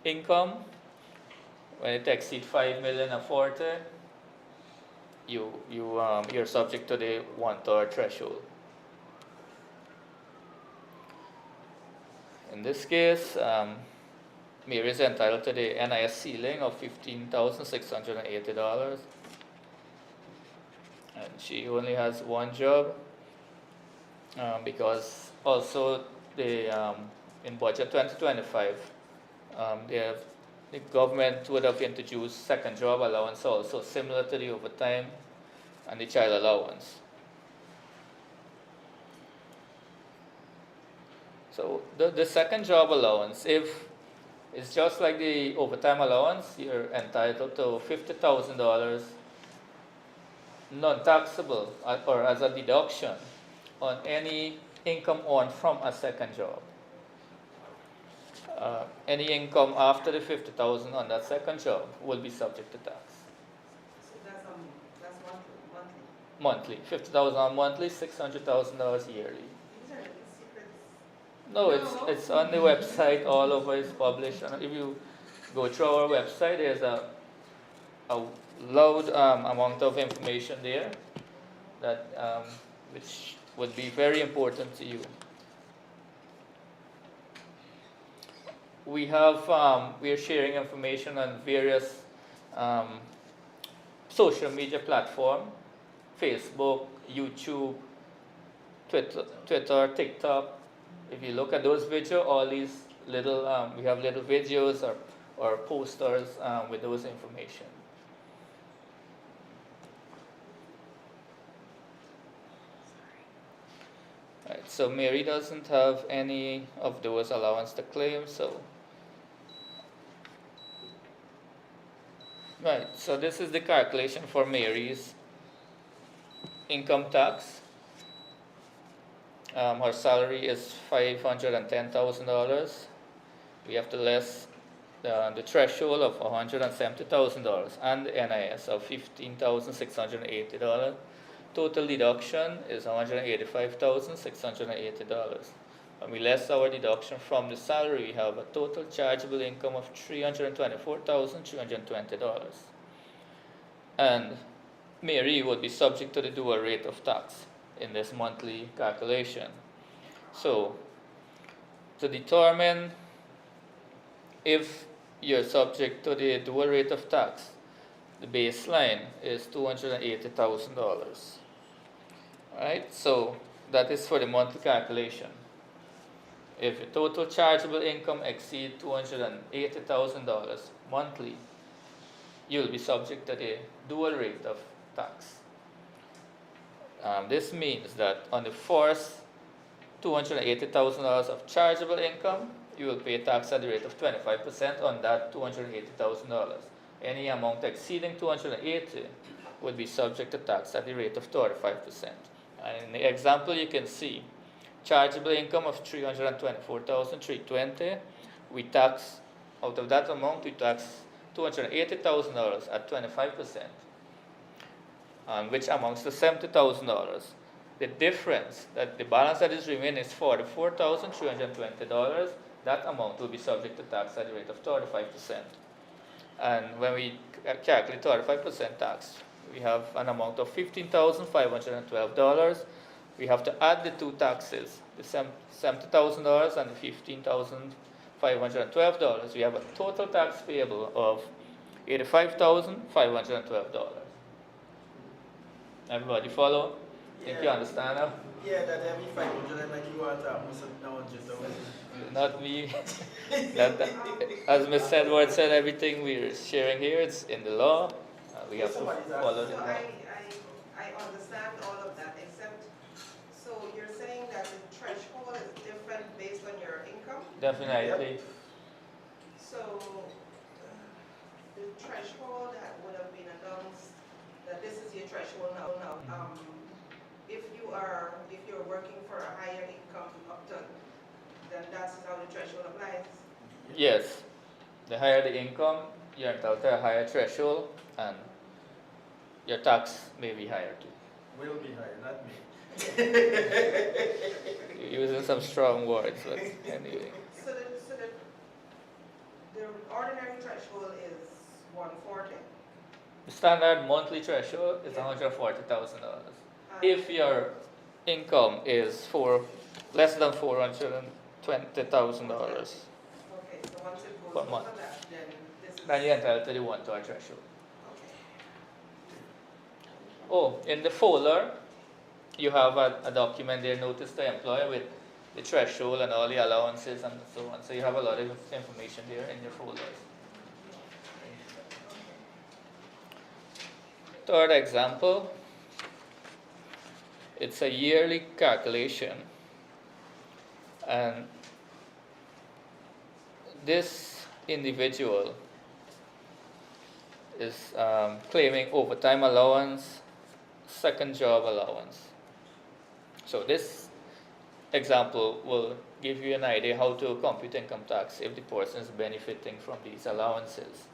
income, when it exceeds $5 million or 40, you're subject to the 1/3 threshold. In this case, Mary is entitled to the NIS ceiling of $15,680, and she only has one job because also in budget 2025 the government would have introduced second job allowance also, similar to the overtime and the child allowance. So the second job allowance, if it's just like the overtime allowance, you're entitled to $50,000 non-taxable or as a deduction on any income earned from a second job. Any income after the $50,000 on that second job will be subject to tax. So that's monthly. Monthly, $50,000 monthly, $600,000 yearly. These are the secrets. No, it's on the website. All over is published. And if you go through our website, there's a loud amount of information there that which would be very important to you. We are sharing information on various social media platforms: Facebook, YouTube, Twitter, TikTok. If you look at those videos, all these little we have little videos or posters with those information. Right, so Mary doesn't have any of those allowance to claim, so. Right, so this is the calculation for Mary's income tax. Her salary is $510,000. We have to less the threshold of $170,000 and the NIS of $15,680. Total deduction is $185,680. When we less our deduction from the salary, we have a total chargeable income of $324,320. And Mary would be subject to the dual rate of tax in this monthly calculation. So, to determine if you're subject to the dual rate of tax, the baseline is $280,000. Alright, so that is for the monthly calculation. If your total chargeable income exceeds $280,000 monthly, you'll be subject to the dual rate of tax. This means that on the first $280,000 of chargeable income, you will pay tax at the rate of 25% on that $280,000. Any amount exceeding $280,000 would be subject to tax at the rate of 35%. And in the example, you can see chargeable income of $324,320. We tax, out of that amount, we tax $280,000 at 25%, which amounts to $70,000. The difference, that the balance that is remaining is $44,320. That amount will be subject to tax at the rate of 35%. And when we calculate 35% tax, we have an amount of $15,512. We have to add the two taxes, the $70,000 and the $15,512. We have a total tax payable of $85,512. Everybody follow? Think you understand now? Yeah, that every 500 like you want to must have 100,000. Not me. As Ms. Edwards said, everything we're sharing here, it's in the law. We have to follow the law. I understand all of that, except, so you're saying that the threshold is different based on your income? Definitely. So, the threshold that would have been announced, that this is your threshold now, if you're working for a higher income up to, then that's how the threshold applies? Yes. The higher the income, you're entitled to a higher threshold, and your tax may be higher too. Will be higher, not me. You're using some strong words, but anyway. So the ordinary threshold is 140. The standard monthly threshold is $140,000. If your income is less than $420,000 Okay, so once it goes per over month, that, then this is... then you're entitled to the $1 threshold. Okay. Oh, in the folder, you have a document there, notice to employer, with the threshold and all the allowances and so on. So you have a lot of information there in your folders. Third example, it's a yearly calculation, and this individual is claiming overtime allowance, second job allowance. So this example will give you an idea how to compute income tax if the person is benefiting from these allowances.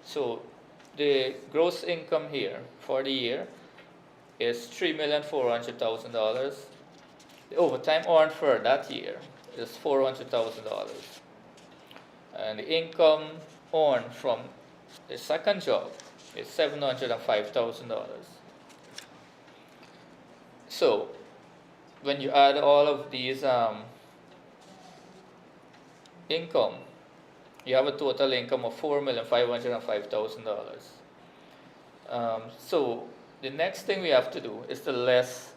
So the gross income here for the year is $3,400,000. The overtime earned for that year is $400,000. And the income earned from the second job is $705,000. So when you add all of these income, you have a total income of $4,505,000. So the next thing we have to do is to less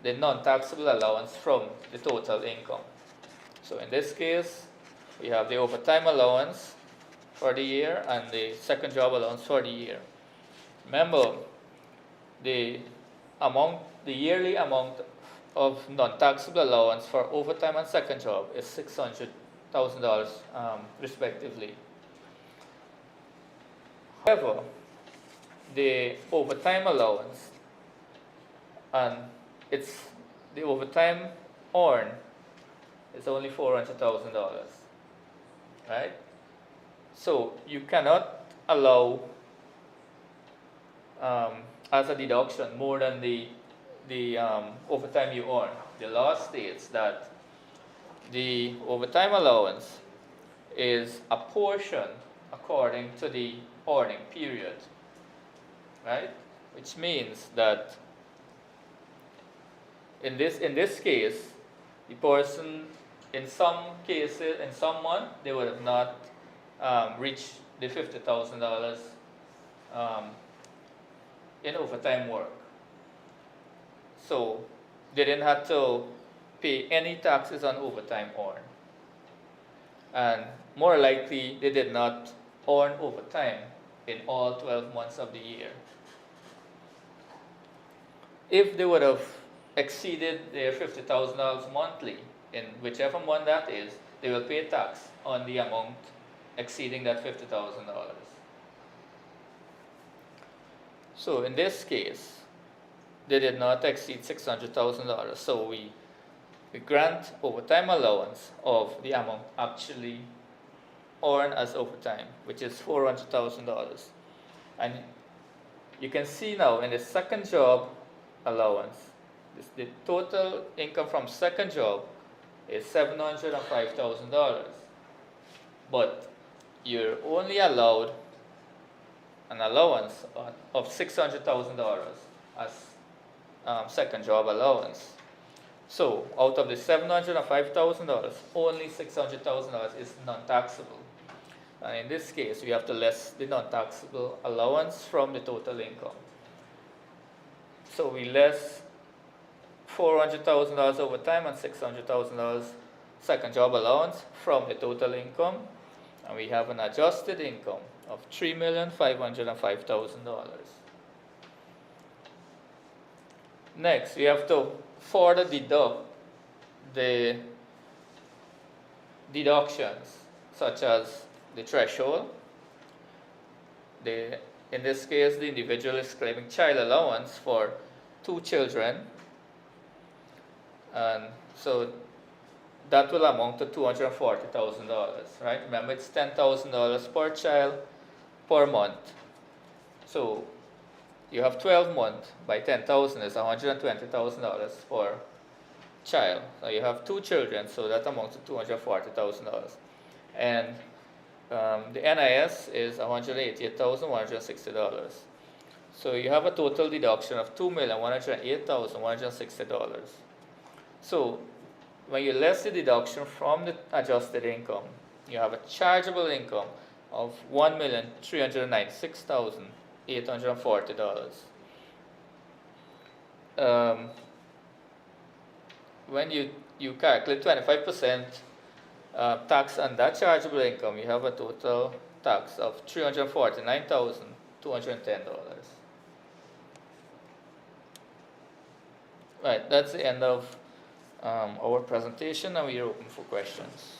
the non-taxable allowance from the total income. So in this case, we have the overtime allowance for the year and the second job allowance for the year. Remember, the yearly amount of non-taxable allowance for overtime and second job is $600,000 respectively. However, the overtime allowance and the overtime earned is only $400,000, right? So you cannot allow as a deduction more than the overtime you earn. The law states that the overtime allowance is a portion according to the earning period, right? Which means that in this case, the person, in some cases, in some month, they would have not reached the $50,000 in overtime work. So they didn't have to pay any taxes on overtime earned. And more likely, they did not earn overtime in all 12 months of the year. If they would have exceeded their $50,000 monthly, in whichever month that is, they will pay tax on the amount exceeding that $50,000. So in this case, they did not exceed $600,000. So we grant overtime allowance of the amount actually earned as overtime, which is $400,000. And you can see now in the second job allowance, the total income from second job is $705,000. But you're only allowed an allowance of $600,000 as second job allowance. So out of the $705,000, only $600,000 is non-taxable. And in this case, we have to less the non-taxable allowance from the total income. So we less $400,000 overtime and $600,000 second job allowance from the total income, and we have an adjusted income of $3,505,000. Next, we have to further deduct the deductions such as the threshold. In this case, the individual is claiming child allowance for 2 children, and so that will amount to $240,000, right? Remember, it's $10,000 per child per month. So you have 12 months by 10,000 is $120,000 per child. So you have 2 children, so that amounts to $240,000. And the NIS is $188,160. So you have a total deduction of $2,108,160. So when you less the deduction from the adjusted income, you have a chargeable income of $1,396,840. When you calculate 25% tax on that chargeable income, you have a total tax of $349,210. Right, that's the end of our presentation, and we are open for questions.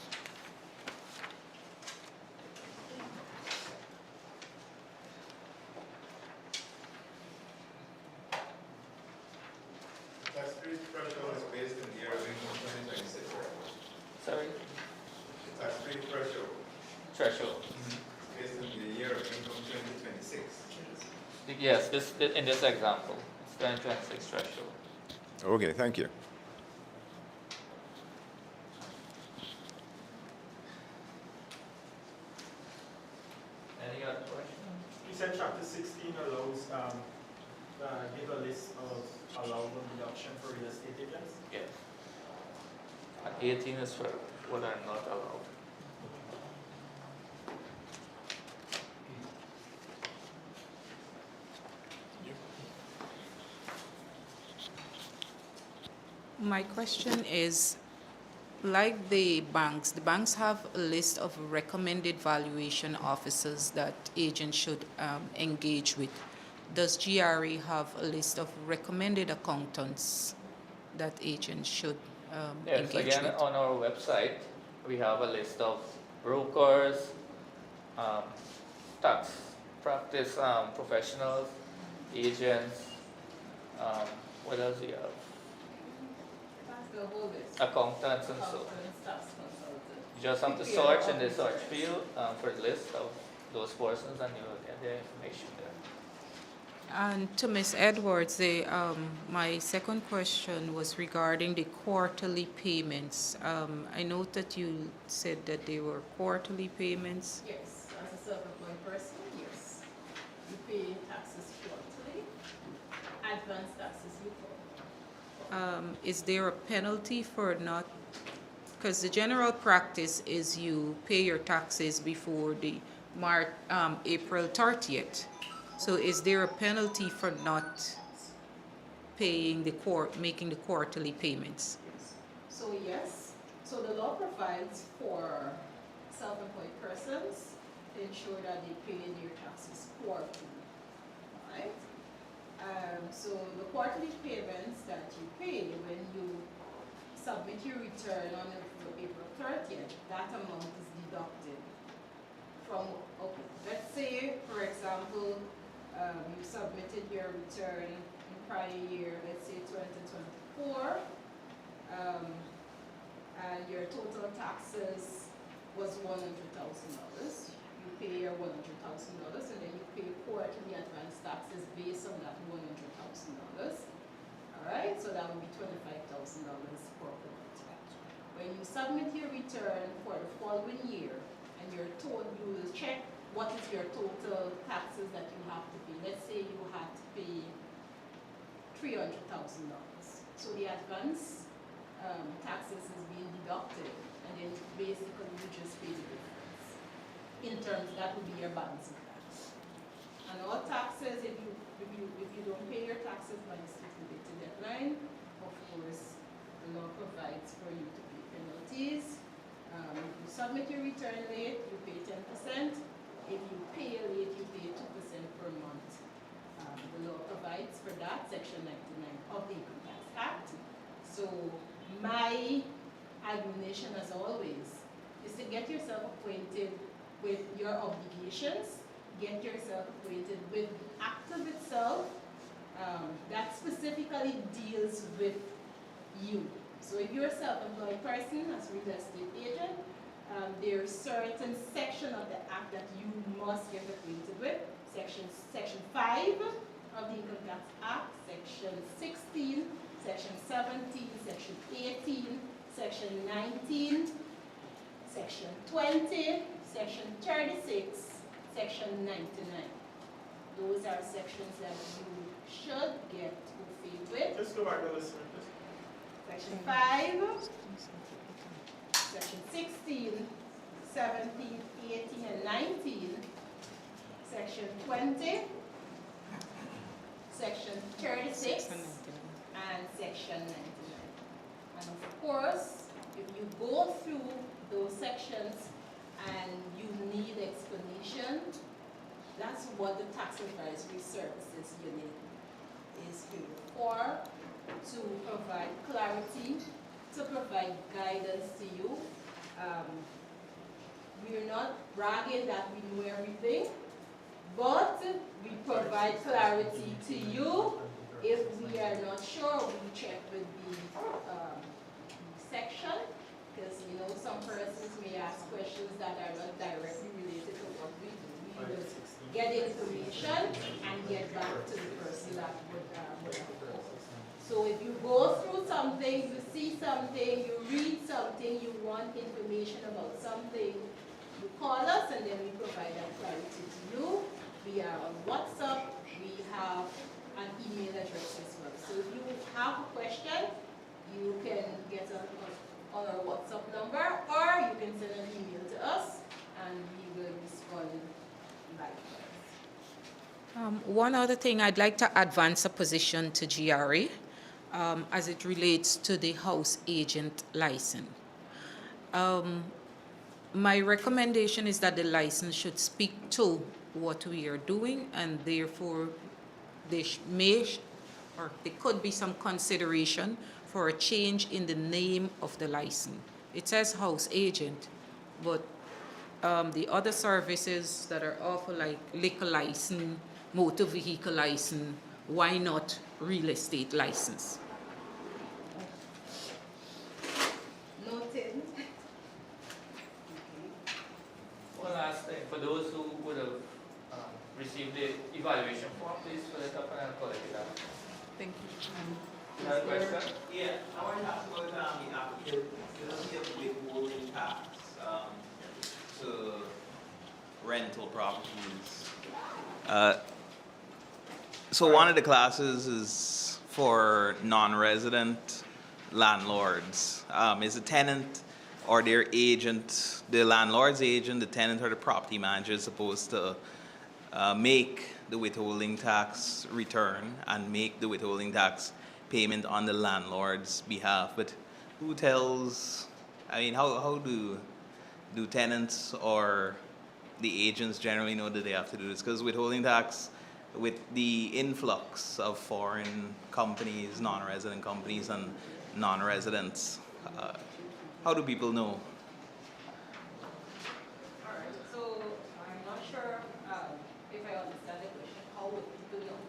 Tax free threshold is based in the year of income 2026, right? Sorry? The tax free threshold Threshold. is based in the year of income 2026. Yes, in this example, it's 2026 threshold. Okay, thank you. Any other questions? You said chapter 16 allows, give a list of allowable deduction for real estate agents? Yes. And 18 is for what are not allowed. My question is, like the banks have a list of recommended valuation officers that agents should engage with. Does GRA have a list of recommended accountants that agents should Yes, engage again, with? on our website, we have a list of brokers, tax practice professionals, agents, what else do you have? Accountants and so. You just have to search in the search field for the list of those persons, and you will get the information there. And to Ms. Edwards, my second question was regarding the quarterly payments. I note that you said that they were quarterly payments. Yes, as a self-employed person, yes. You pay taxes quarterly, advance taxes you pay. Is there a penalty for not, because the general practice is you pay your taxes before the April 30th. So is there a penalty for not paying making the quarterly payments? So yes, so the law provides for self-employed persons to ensure that they pay their taxes quarterly, right? So the quarterly payments that you pay when you submit your return on April 30th, that amount is deducted from, okay, let's say, for example, you submitted your return in prior year, let's say 2024, and your total taxes was $100,000. You pay your $100,000, and then you pay quarterly advance taxes based on that $100,000. All right, so that would be $25,000 per quarter. When you submit your return for the following year, and you will check what is your total taxes that you have to pay. Let's say you have to pay $300,000. So the advance taxes is being deducted, and then basically you just pay the difference. In terms, that would be your balancing tax. And all taxes, if you don't pay your taxes by the stipulated deadline, of course, the law provides for you to pay penalties. If you submit your return late, you pay 10%. If you pay late, you pay 2% per month. The law provides for that, Section 99 of the Income Tax Act. So my admonition, as always, is to get yourself acquainted with your obligations, get yourself acquainted with the act of itself that specifically deals with you. So if you're a self-employed person as a real estate agent, there are certain sections of the act that you must get acquainted with. Section 5 of the Income Tax Act, Section 16, Section 17, Section 18, Section 19, Section 20, Section 36, Section 99. Those are sections that you should get acquainted with. Just go back to listen. Section 5, Section 16, 17, 18, and 19, Section 20, Section 36, and Section 99. And of course, if you go through those sections and you need explanation, that's what the Tax Advisory Services Unit is here for, to provide clarity, to provide guidance to you. We're not bragging that we know everything, but we provide clarity to you. If we are not sure, we check with the section, because some persons may ask questions that are not directly related to what we do. We will get information and get back to the person that would have called. So if you go through something, you see something, you read something, you want information about something, you call us and then we provide that clarity to you. We are on WhatsApp, we have an email address as well. So if you have a question, you can get on our WhatsApp number, or you can send an email to us and we will respond likewise. One other thing, I'd like to advance a position to GRA as it relates to the house agent license. My recommendation is that the license should speak to what we are doing, and therefore there could be some consideration for a change in the name of the license. It says house agent, but the other services that are offered, like liquor license, motor vehicle license, why not real estate license? Noted. One last thing, for those who would have received the evaluation form, please fill it up and I'll collect it out. Thank you. Another question? Yeah, I want to ask about the applicant, withholding tax to rental properties. So one of the classes is for non-resident landlords. Is the tenant or their agent, the landlord's agent, the tenant or the property manager is supposed to make the withholding tax return and make the withholding tax payment on the landlord's behalf. But who tells, I mean, how do tenants or the agents generally know that they have to do this? Because withholding tax, with the influx of foreign companies, non-resident companies and non-residents, how do people know? All right, so I'm not sure if I understand the question, how would people know?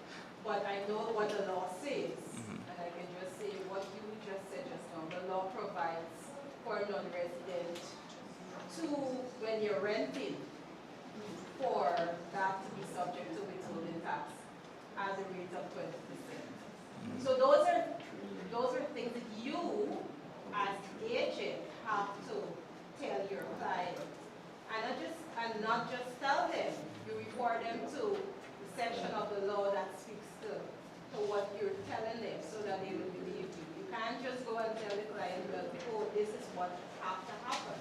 But I know what the law says, and I can just say what you just said just now. The law provides for a non-resident to, when you're renting, for that to be subject to withholding tax at the rate of 20%. So those are things that you, as agent, have to tell your client, and not just tell them. You report them to the section of the law that speaks to what you're telling them, so that they will believe you. You can't just go and tell the client, well, oh, this is what has to happen.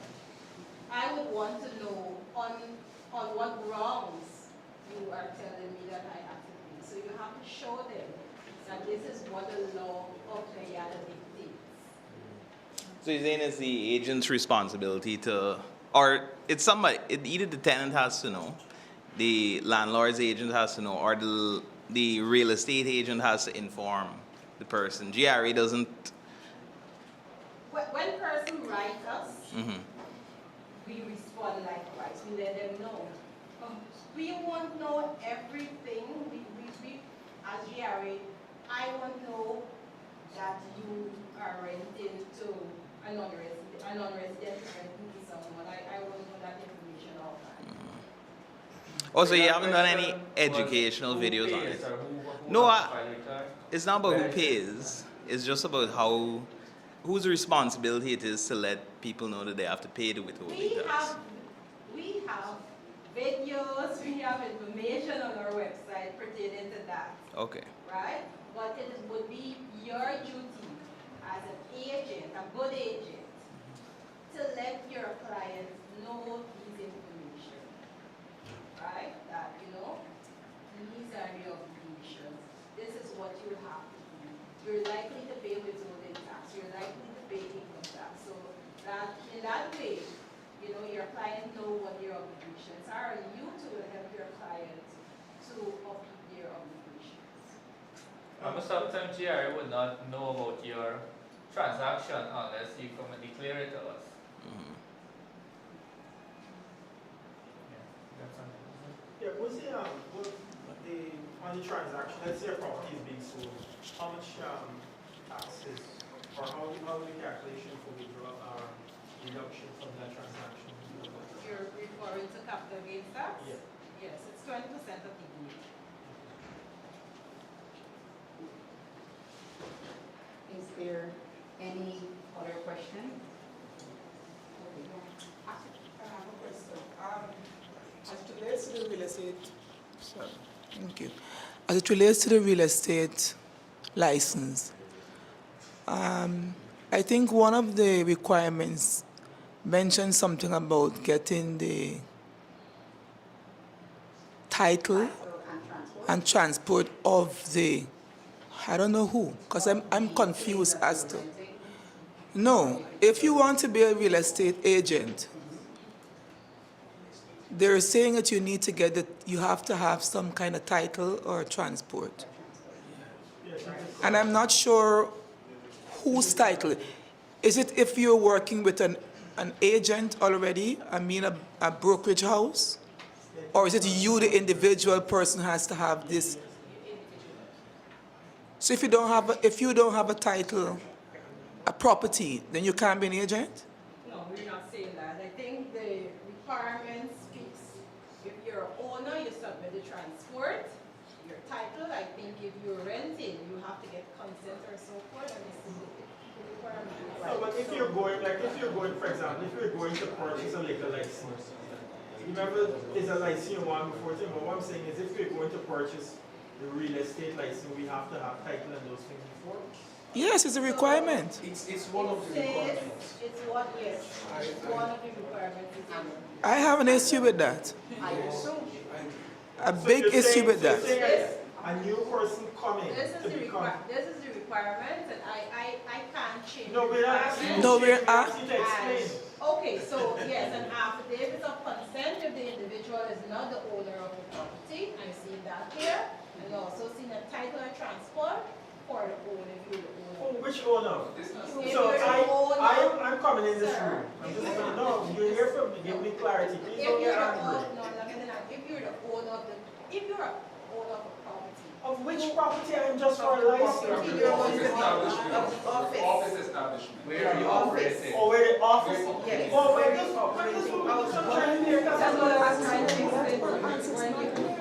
I would want to know on what grounds you are telling me that I have to pay. So you have to show them that this is what the law of Guyana dictates. So you're saying it's the agent's responsibility to, or it's somebody, either the tenant has to know, the landlord's agent has to know, or the real estate agent has to inform the person. GRA doesn't. When person writes us, we respond likewise. We let them know. We won't know everything. We as GRA, I won't know that you are renting to a non-resident renting to someone. I won't know that information all the time. Also, you haven't done any educational videos on it. No, it's not about who pays. It's just about whose responsibility it is to let people know that they have to pay the withholding tax. We have videos, we have information on our website pertaining to that. Okay. Right? But it would be your duty as an agent, a good agent, to let your clients know these information. Right? That, these are the obligations. This is what you have to do. You're likely to pay withholding tax. You're likely to pay income tax. So that in that way, your client know what your obligations are, and you too will help your client to upkeep their obligations. Sometimes GRA would not know about your transaction unless you come and declare it to us. Yeah, what's on the transaction, let's say a property is being sold, how much taxes, or how the calculation for withdrawal reduction from that transaction? You're referring to capital gains tax? Yeah. Yes, it's 20% of the gain. Is there any other question? I have a question. As it relates to the real estate, sorry, thank you. As it relates to the real estate license, I think one of the requirements mentioned something about getting the title and transport of the, I don't know who, because I'm confused as to. No, if you want to be a real estate agent, they're saying that you need to get you have to have some kind of title or transport. And I'm not sure whose title. Is it if you're working with an agent already, a brokerage house? Or is it you, the individual person, has to have this? So if you don't have a title, a property, then you can't be an agent? No, we're not saying that. I think the requirements speak if you're renting, you have to get consent or so forth, and it's a requirement. No, but if you're going, for example, if you're going to purchase a liquor license, remember there's a license you want before thing, but what I'm saying is if you're going to purchase the real estate license, we have to have title and those things before. Yes, it's a requirement. It's one of the requirements. It's one, yes, it's one of the requirements. I have an issue with that. I assume. A big issue with that. A new person coming This is to the become. this is the requirement, and I can't change. No, we're not asking you No, to we're change, we're asking you to explain. Okay, so yes, an affidavit of consent if the individual is not the owner of the property. I'm seeing that here. And also seeing a title or transport for the owner, if you're the owner. Oh, which owner? If So you're the owner, I'm coming in this sir. room. I'm just saying, no, you hear from me, give me clarity. Please If don't you're get the angry. owner, no, let me not. If you're the owner of the, if you're an owner of a property. Of which property I am just for a license? Office establishment. Where are you operating? Oh, where the office? Yes. Oh, where this, I'm trying to hear. That's what I was trying to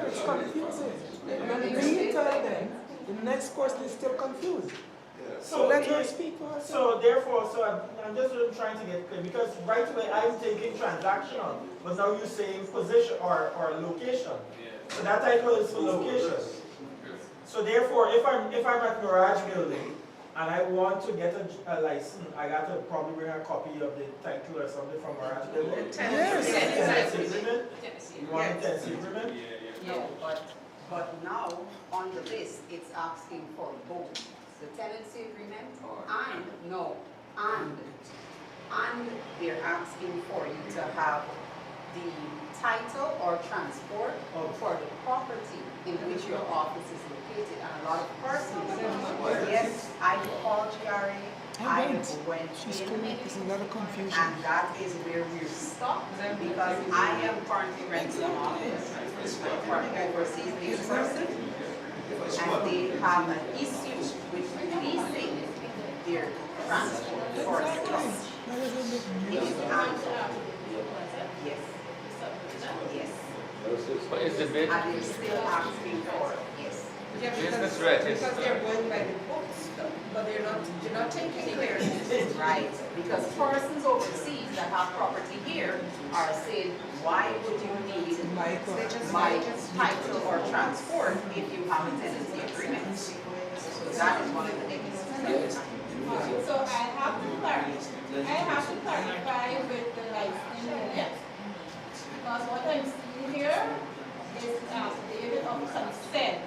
It's confusing. When you tell them, the next person is still confused. So let her speak for herself. So therefore, I'm just really trying to get clear, because right away I'm thinking transactional, but now you're saying position or location. So that title is for location. So therefore, if I'm at Mirage Building and I want to get a license, I got to probably bring a copy of the title or something from Mirage Building. Tenancy agreement. You want a tenancy agreement? No, but now on the list, it's asking for both the tenancy agreement and they're asking for you to have the title or transport for the property in which your office is located. And a lot of persons, yes, I called GRA, I went in, There's a lot of confusion. and that is where we're stuck, because I am currently renting an office for an overseas-based person, and they have an issue with leasing their transport for us. It is active. Yes. Yes. What is the bid? And they're still asking for it, yes. Business register. Because they're going by the books, but they're not taking clearance. Right, because persons overseas that have property here are saying, why would you need my title or transport if you have a tenancy agreement? So that is one of the biggest. So I have to clarify with the licensing unit, because what I'm seeing here is affidavit of consent.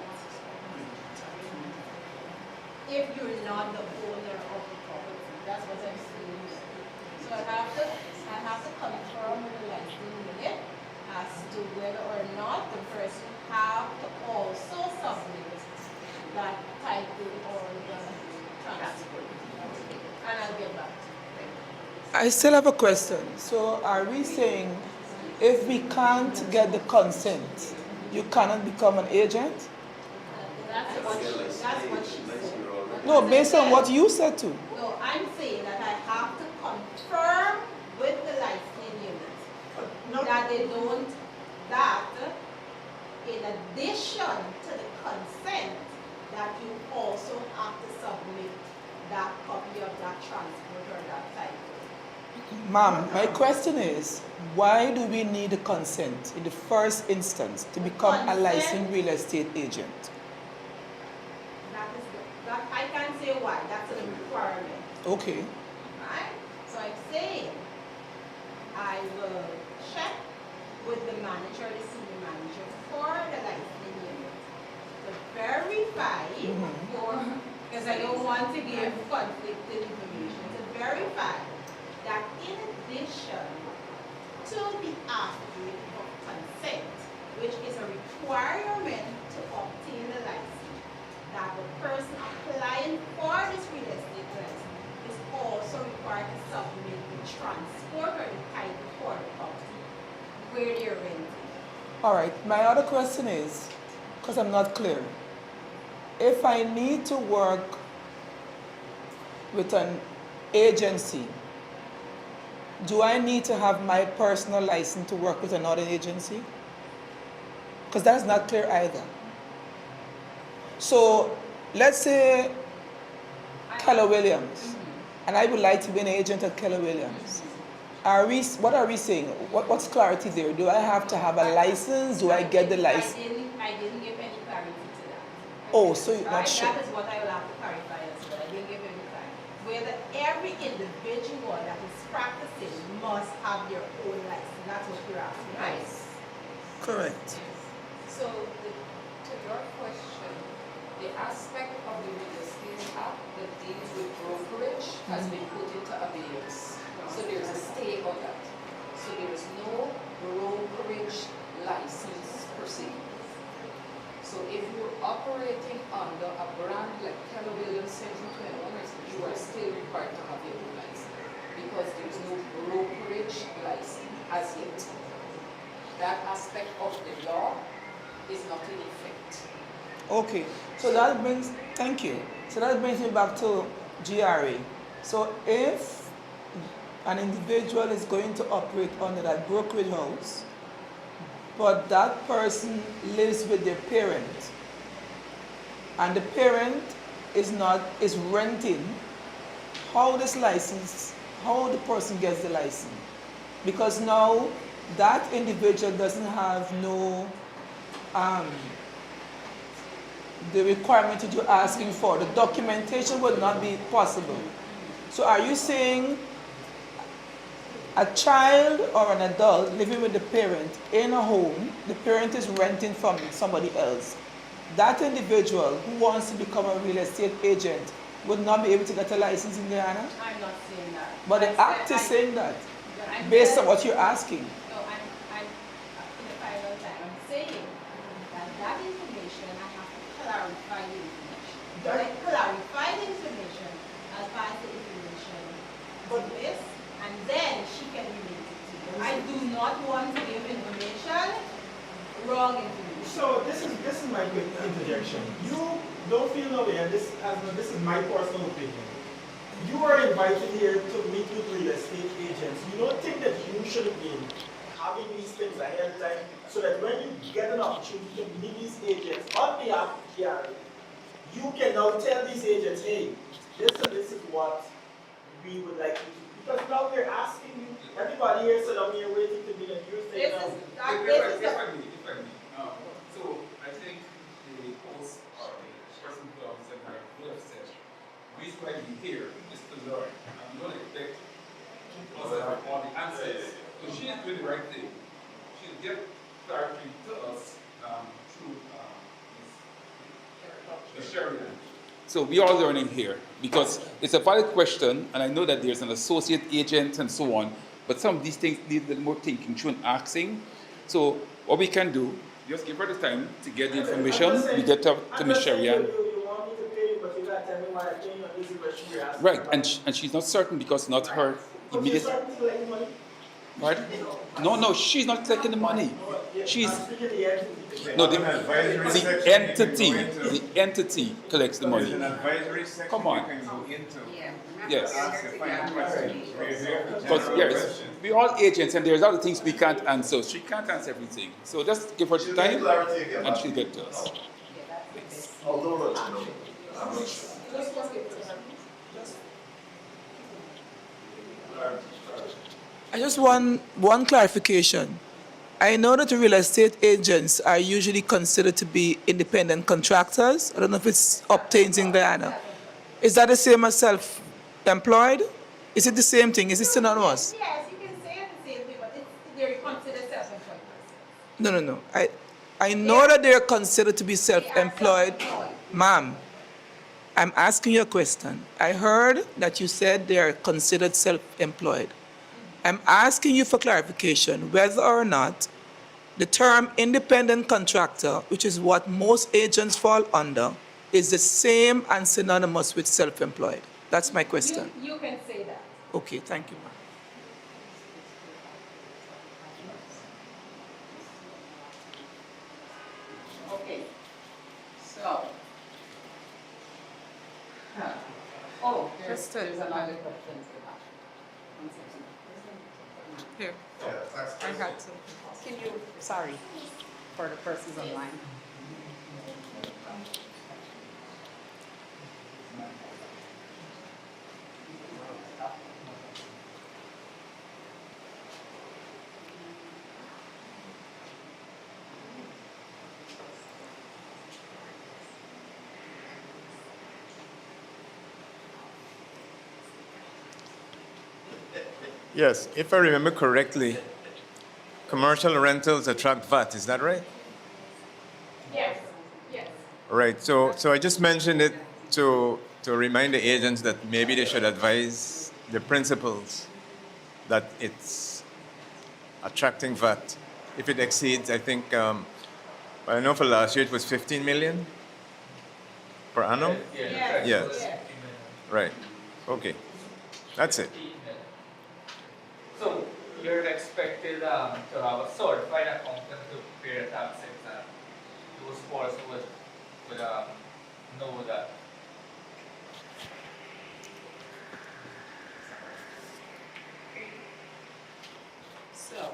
If you're not the owner of the property, that's what I'm seeing here. So I have to confirm with the licensing unit as to whether or not the person have to also submit that title or the transport. And I'll get back to you. I still have a question. So are we saying if we can't get the consent, you cannot become an agent? That's what she said. No, based on what you said too. No, I'm saying that I have to confirm with the licensing unit that they don't, that in addition to the consent, that you also have to submit that copy of that transport or that title. Ma'am, my question is, why do we need a consent in the first instance to become a licensed real estate agent? That I can't say why, that's a requirement. Okay. Right? So I'm saying I will check with the manager, the senior manager for the licensing unit to verify because I don't want to give conflicting information, to verify that in addition to the affidavit of consent, which is a requirement to obtain the license, that the person applying for this real estate license is also required to submit the transport or the title for the property where they're renting. All right, my other question is, because I'm not clear, if I need to work with an agency, do I need to have my personal license to work with another agency? Because that's not clear either. So let's say Keller Williams, and I would like to be an agent at Keller Williams. What are we saying? What's clarity there? Do I have to have a license? Do I get the license? I didn't give any clarity to that. Oh, so you're not sure? That is what I will have to clarify as well. I didn't give any clarity. Whether every individual that is practicing must have their own license. That's what you're asking, right? Correct. So, to your question, the aspect of the Real Estate Act that deals with brokerage has been put into abeyance. So there's a stay on that. So there is no brokerage license per se. So if you're operating under a brand like Keller Williams Central 21, you are still required to have your own license because there's no brokerage license as yet. That aspect of the law is not in effect. Okay, so that brings, thank you. So that brings me back to GRA. So if an individual is going to operate under that brokerage house, but that person lives with their parent, and the parent is renting, how the person gets the license? Because now that individual doesn't have no the requirement that you're asking for. The documentation would not be possible. So are you saying a child or an adult living with the parent in a home, the parent is renting from somebody else, that individual who wants to become a real estate agent would not be able to get a license in Guyana? I'm not saying that. But the act is saying that, based on what you're asking. No, I'm in the final time. I'm saying that information, I have to clarify the information. But I clarify the information, I'll pass the information to this, and then she can relate it to you. I do not want to give information, wrong information. So this is my quick interjection. You don't feel no way, and this is my personal opinion. You are invited here to meet with real estate agents. You don't think that you should have been having these things ahead of time so that when you get an opportunity to meet these agents on behalf of GRA, you can now tell these agents, hey, this is what we would like you to do. Because now we're asking you, everybody here said, I'm here waiting to be, and you're saying, no. So I think the host or the person who said would have said, the reason why we're here is to learn. And we don't expect us to have all the answers. So she is doing the right thing. She'll get clarity to us through the Sherriann. So we are learning here because it's a valid question, and I know that there's an associate agent and so on, but some of these things need a little more thinking through and asking. So what we can do, just give her the time to get the information. We get to Ms. Sherriann. You want me to pay you, but you got to tell me why I pay you, and this is what you're asking. Right, and she's not certain because not her immediate. She's certain to collect the money? Pardon? No, she's not collecting the money. She's no the entity collects the money. There's an advisory section. Come on. You can go into. Yes. Ask the final question. Because yes, we're all agents and there's other things we can't answer. She can't answer everything. So just give her the time and she'll get to us. Although, you know, I'm not sure. I just want one clarification. I know that the real estate agents are usually considered to be independent contractors. I don't know if it's obtained in Guyana. Is that the same as self-employed? Is it the same thing? Is it synonymous? Yes, you can say it the same thing, but they're considered self-employed. No. I know that they're considered to be self-employed. Ma'am, I'm asking you a question. I heard that you said they are considered self-employed. I'm asking you for clarification whether or not the term independent contractor, which is what most agents fall under, is the same and synonymous with self-employed. That's my question. You can say that. Okay, thank you, ma'am. Okay, so. Oh, there's another question. One second. Here, I had to. Can you, sorry, for the persons online. Yes, if I remember correctly, commercial rentals attract VAT, is that right? Yes, yes. Right, so I just mentioned it to remind the agents that maybe they should advise the principals that it's attracting VAT. If it exceeds, I think, I know for last year it was 15 million per annum? Yes. Yes. Right, okay, that's it. So you're expected to have a certified accountant to prepare a tax exam. Those persons would know that. So,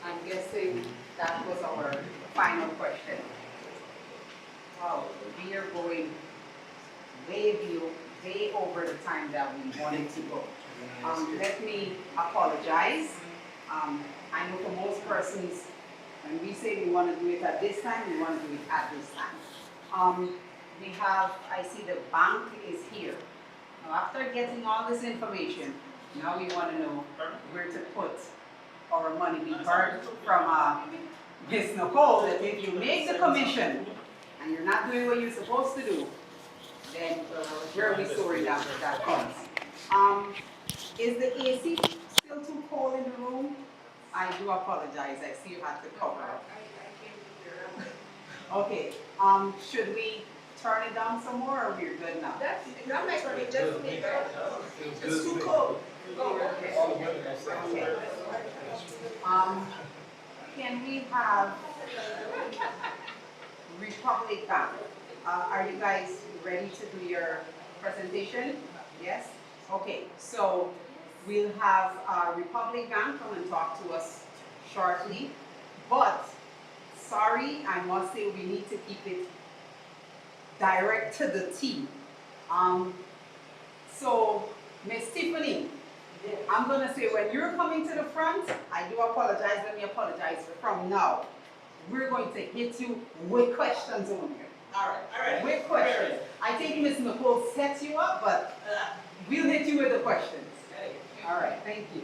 I'm guessing that was our final question. Wow, we are going way over the time that we wanted to go. Let me apologize. I know for most persons, when we say we want to do it at this time, we want to do it at this time. We have, I see the bank is here. Now, after getting all this information, now we want to know where to put our money. We heard from Ms. Nicole that if you make the commission and you're not doing what you're supposed to do, then where are we storing that funds? Is the AC still too cold in the room? I do apologize. I see you have to cover up. Okay. Should we turn it down some more, or we're good now? That makes me just me. It's too cold. Okay. Can we have Republic Bank? Are you guys ready to do your presentation? Yes? Okay, so we'll have Republic Bank come and talk to us shortly. But, sorry, I must say we need to keep it direct to the T. So, Miss Tiffany, I'm going to say when you're coming to the front, I do apologize. Let me apologize from now. We're going to hit you with questions only. All right. With questions. I think Ms. Nicole sets you up, but we'll hit you with the questions. All right, thank you.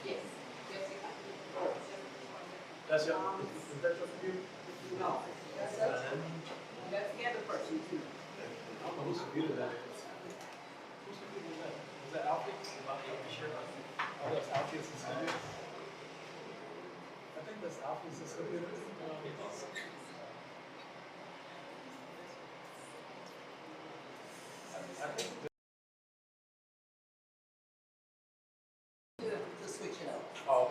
Yes. Yes, you can. That's your, is that just you? No. Let's get the person too. I don't know whose computer that is. Whose computer is that? Is that Alfie's? Oh, that's Alfie's computer? I think that's Alfie's computer. I think to switch it up. oh.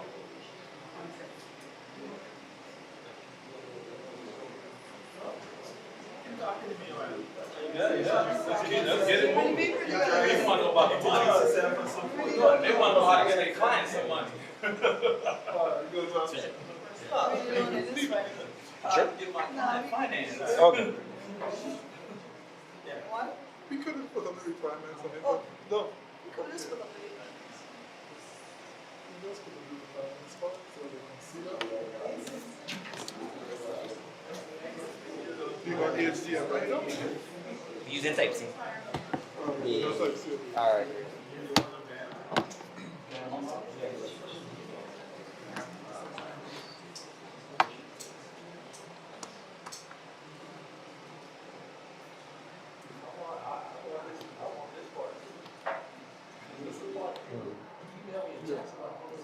Let's get it moving. They want to know about the money. They want to know how to get their clients some money. Sure. Get my client finance. Okay. What? We could have put up the requirements on it, Oh. but no. We could just put up the requirements. We just put the requirements for it so they can see that. You got HDM right now? Using Type-C. Yeah. All right.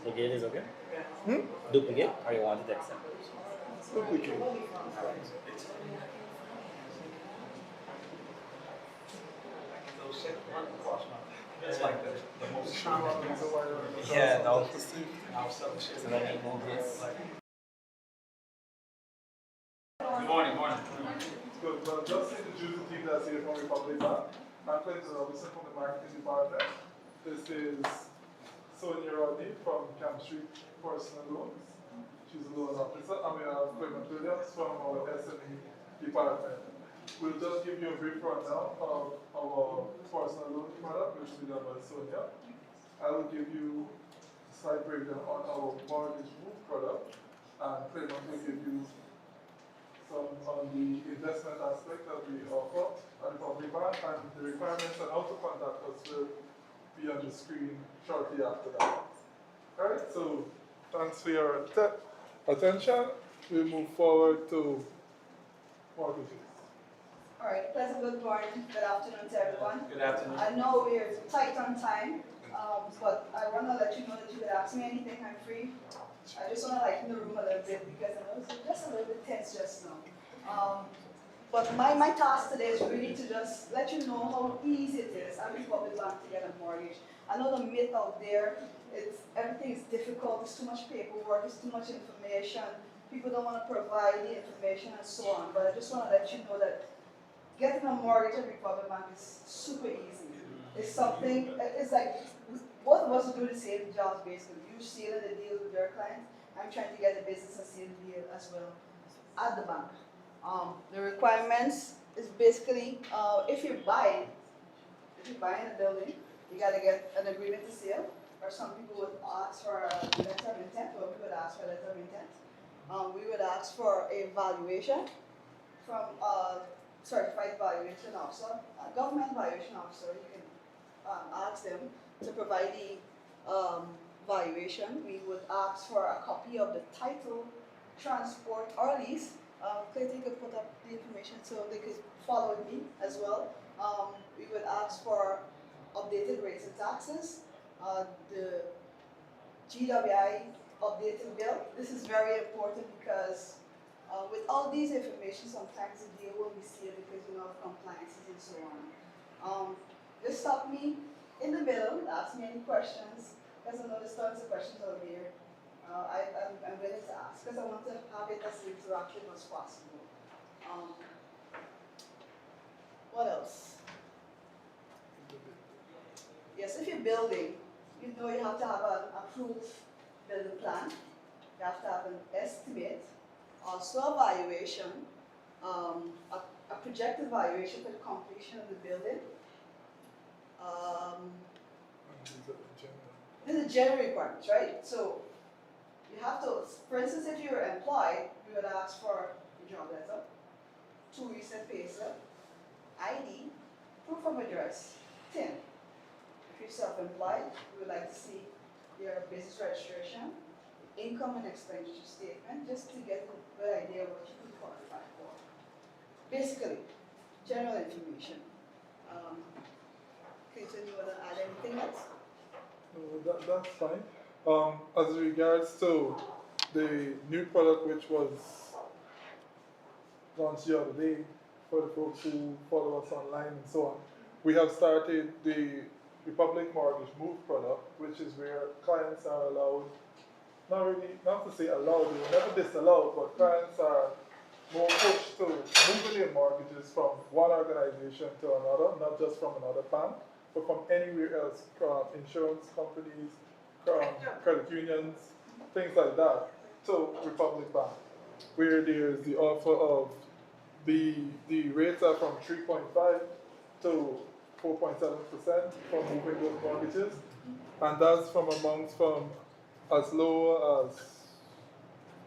Duplicate is okay? Duplicate, or you want it to accept? Duplicate. It's like the most common. Yeah, no. So let me move this. Good morning. Good. Well, just introduce the team that's here from Republic Bank. I'm Clinton Robinson from the marketing department. This is Sonia Rodney from Camp Street Personal Loans. She's a loan officer. And we have Clement Williams from our SME department. We'll just give you a brief rundown of our personal loan product, which will be done by Sonia. I will give you a slight breakdown on our mortgage move product, and Clement will give you some on on the investment aspect that we offer at the public bank, and the requirements on how to contact us will be on the screen shortly after that. Alright, so thanks for your attention. We'll move forward to mortgages. All right, pleasant good morning, good afternoon to everyone. Good afternoon. I know we're tight on time, but I want to let you know that you could ask me anything, I'm free. I just want to lighten the room a little bit because I know it's just a little bit tense just now. But my task today is really to just let you know how easy it is at the public bank to get a mortgage. I know the myth out there, everything is difficult, it's too much paperwork, it's too much information, people don't want to provide the information and so on, but I just want to let you know that getting a mortgage at the public bank is super easy. It's something, it's like, both of us do the same jobs basically. You seal the deal with your clients, I'm trying to get the business and seal the deal as well at the bank. The requirements is basically, if you're buying a building, you gotta get an agreement to sale, or some people would ask for a letter of intent, or we would ask for a letter of intent. We would ask for a valuation from a certified valuation officer, a government valuation officer. You can ask them to provide the valuation. We would ask for a copy of the title, transport, or lease. Clayton could put up the information so they could follow me as well. We would ask for updated rates and taxes, the GWI updated bill. This is very important because with all these information, sometimes the deal will be sealed because of compliances and so on. Just stop me in the middle, ask me any questions, because I know there's tons of questions over here. I'm willing to ask because I want to have it as interactive as possible. What else? Yes, if you're building, you know you have to have an approved building plan. You have to have an estimate, also a valuation, a projected valuation for the completion of the building. These are general requirements, right? So you have to, for instance, if you're employed, we would ask for a job letter, 2 recent pay slip, ID, proof of address, 10. If you're self-employed, we would like to see your business registration, income and expenditure statement, just to get a good idea of what you could qualify for. Basically, general information. Clayton, you want to add anything else? That's fine. As regards to the new product which was launched the other day for the folks who follow us online and so on, we have started the Republic Mortgage Move product, which is where clients are allowed, not to say allowed, they were never disallowed, but clients are more pushed to moving their mortgages from one organization to another, not just from another bank, but from anywhere else, insurance companies, credit unions, things like that, to Republic Bank, where there's the offer of the rates are from 3.5 to 4.7% for moving those mortgages, and that's from as low as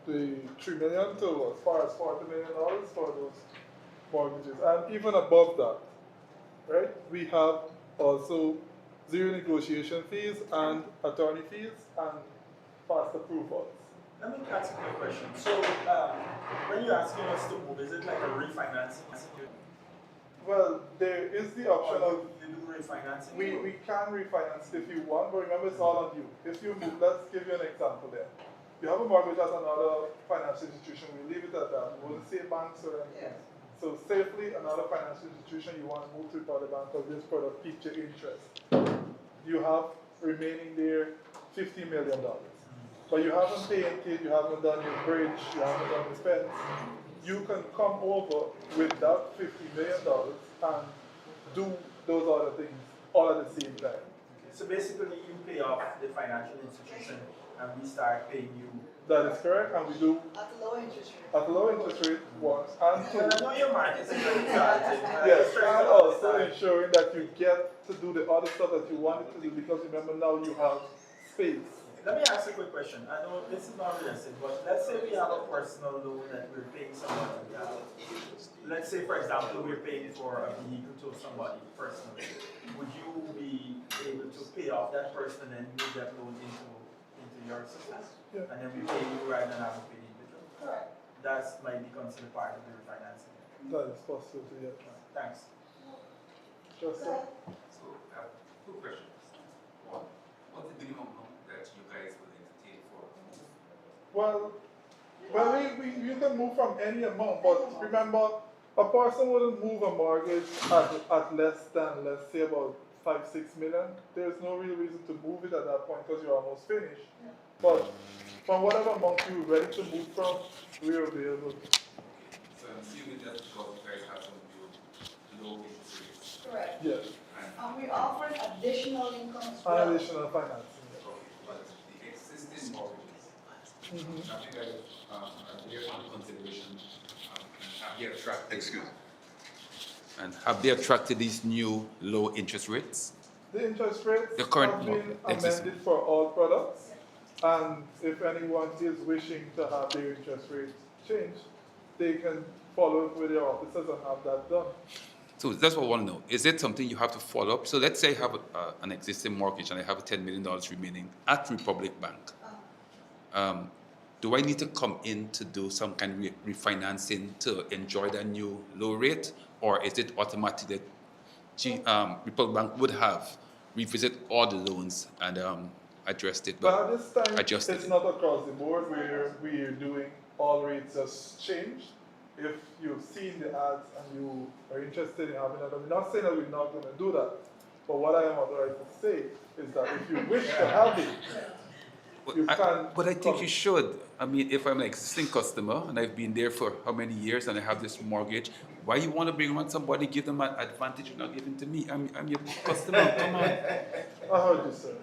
the $3 million to as far as $40 million for those mortgages, and even above that, right? We have also zero negotiation fees and attorney fees and fast approvals. Let me ask you a question. So, when you're asking us to move, is it like a refinancing? Well, there is the option of you do refinancing. We can refinance if you want, but remember it's all on you. If you move, let's give you an example there. You have a mortgage at another financial institution, we leave it at that. We won't say banks or anything. Yes. So safely, another financial institution, you want to move to the bank because this product piqued your interest. You have remaining there $50 million. But you haven't painted, you haven't done your bridge, you haven't done the fence. You can come over with that $50 million and do those other things all at the same time. Okay. So basically you pay off the financial institution and we start paying you. That is correct, and we do At a low interest rate. at a low interest rate once and two. I know your market is very exciting. Yes, and also ensuring that you get to do the other stuff that you wanted to do, because remember now you have space. Let me ask you a quick question. I know this is not realistic, but let's say we have a personal loan that we're paying someone. let's say, for example, we're paying for a vehicle to somebody personally. Would you be able to pay off that person and move that loan into your system? Yeah. And then we pay you rather than having to pay the individual? Correct. That might be considered part of the refinancing. That is possible, yeah. Thanks. Just So, two questions. What's the minimum amount that you guys will entertain for? Well, we can move from any amount, but remember, a person wouldn't move a mortgage at less than, let's say, about 5-6 million. There's no real reason to move it at that point because you're almost finished. But from whatever amount you're ready to move from, we'll be able to. So I'm assuming that because you guys have some low interest rates. Correct. Yes. And we offer additional income as well. Additional financing. But the existing mortgages, I think they're under consideration. Have they attracted? Excuse me. And have they attracted these new low interest rates? The interest rates The current have been existing. amended for all products. And if anyone is wishing to have their interest rates changed, they can follow up with their officers and have that done. So that's what I want to know. Is it something you have to follow up? So let's say I have an existing mortgage and I have $10 million remaining at Republic Bank. Do I need to come in to do some kind of refinancing to enjoy that new low rate? Or is it automatic that Republic Bank would have revisit all the loans and addressed it? But at this time, adjusted it's it? not across the board where we're doing all rates just changed. If you've seen the ads and you are interested in having that, I'm not saying that we're not going to do that. But what I am authorized to say is that if you wish to have it, you can. But I think you should. I mean, if I'm an existing customer and I've been there for how many years and I have this mortgage, why you want to bring on somebody, give them an advantage you're not giving to me? I'm your customer. Come on. I heard you, sir.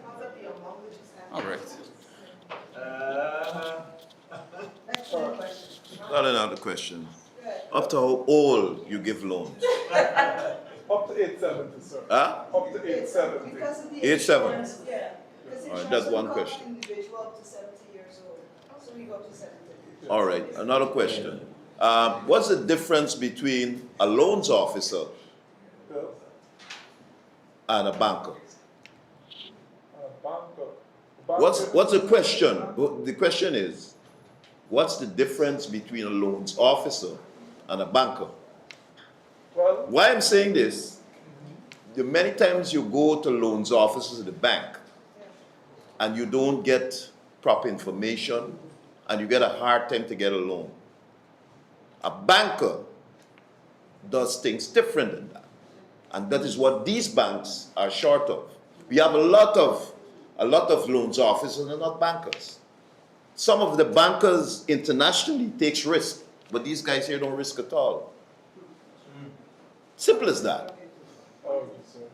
All right. Excellent question. Not another question. Up to how old you give loans? Up to 870, sir. Huh? Up to 870. Because of the 870. insurance, yeah. Because the All right, insurance that's will one cover question. individual up to 70 years old. So we go up to 70. All right, another question. What's the difference between a loans officer and a banker? What's the question? The question is, what's the difference between a loans officer and a banker? Well, why I'm saying this, the many times you go to loans officers at the bank and you don't get proper information and you get a hard time to get a loan. A banker does things different than that. And that is what these banks are short of. We have a lot of loans officers and they're not bankers. Some of the bankers internationally takes risk, but these guys here don't risk at all. Simple as that.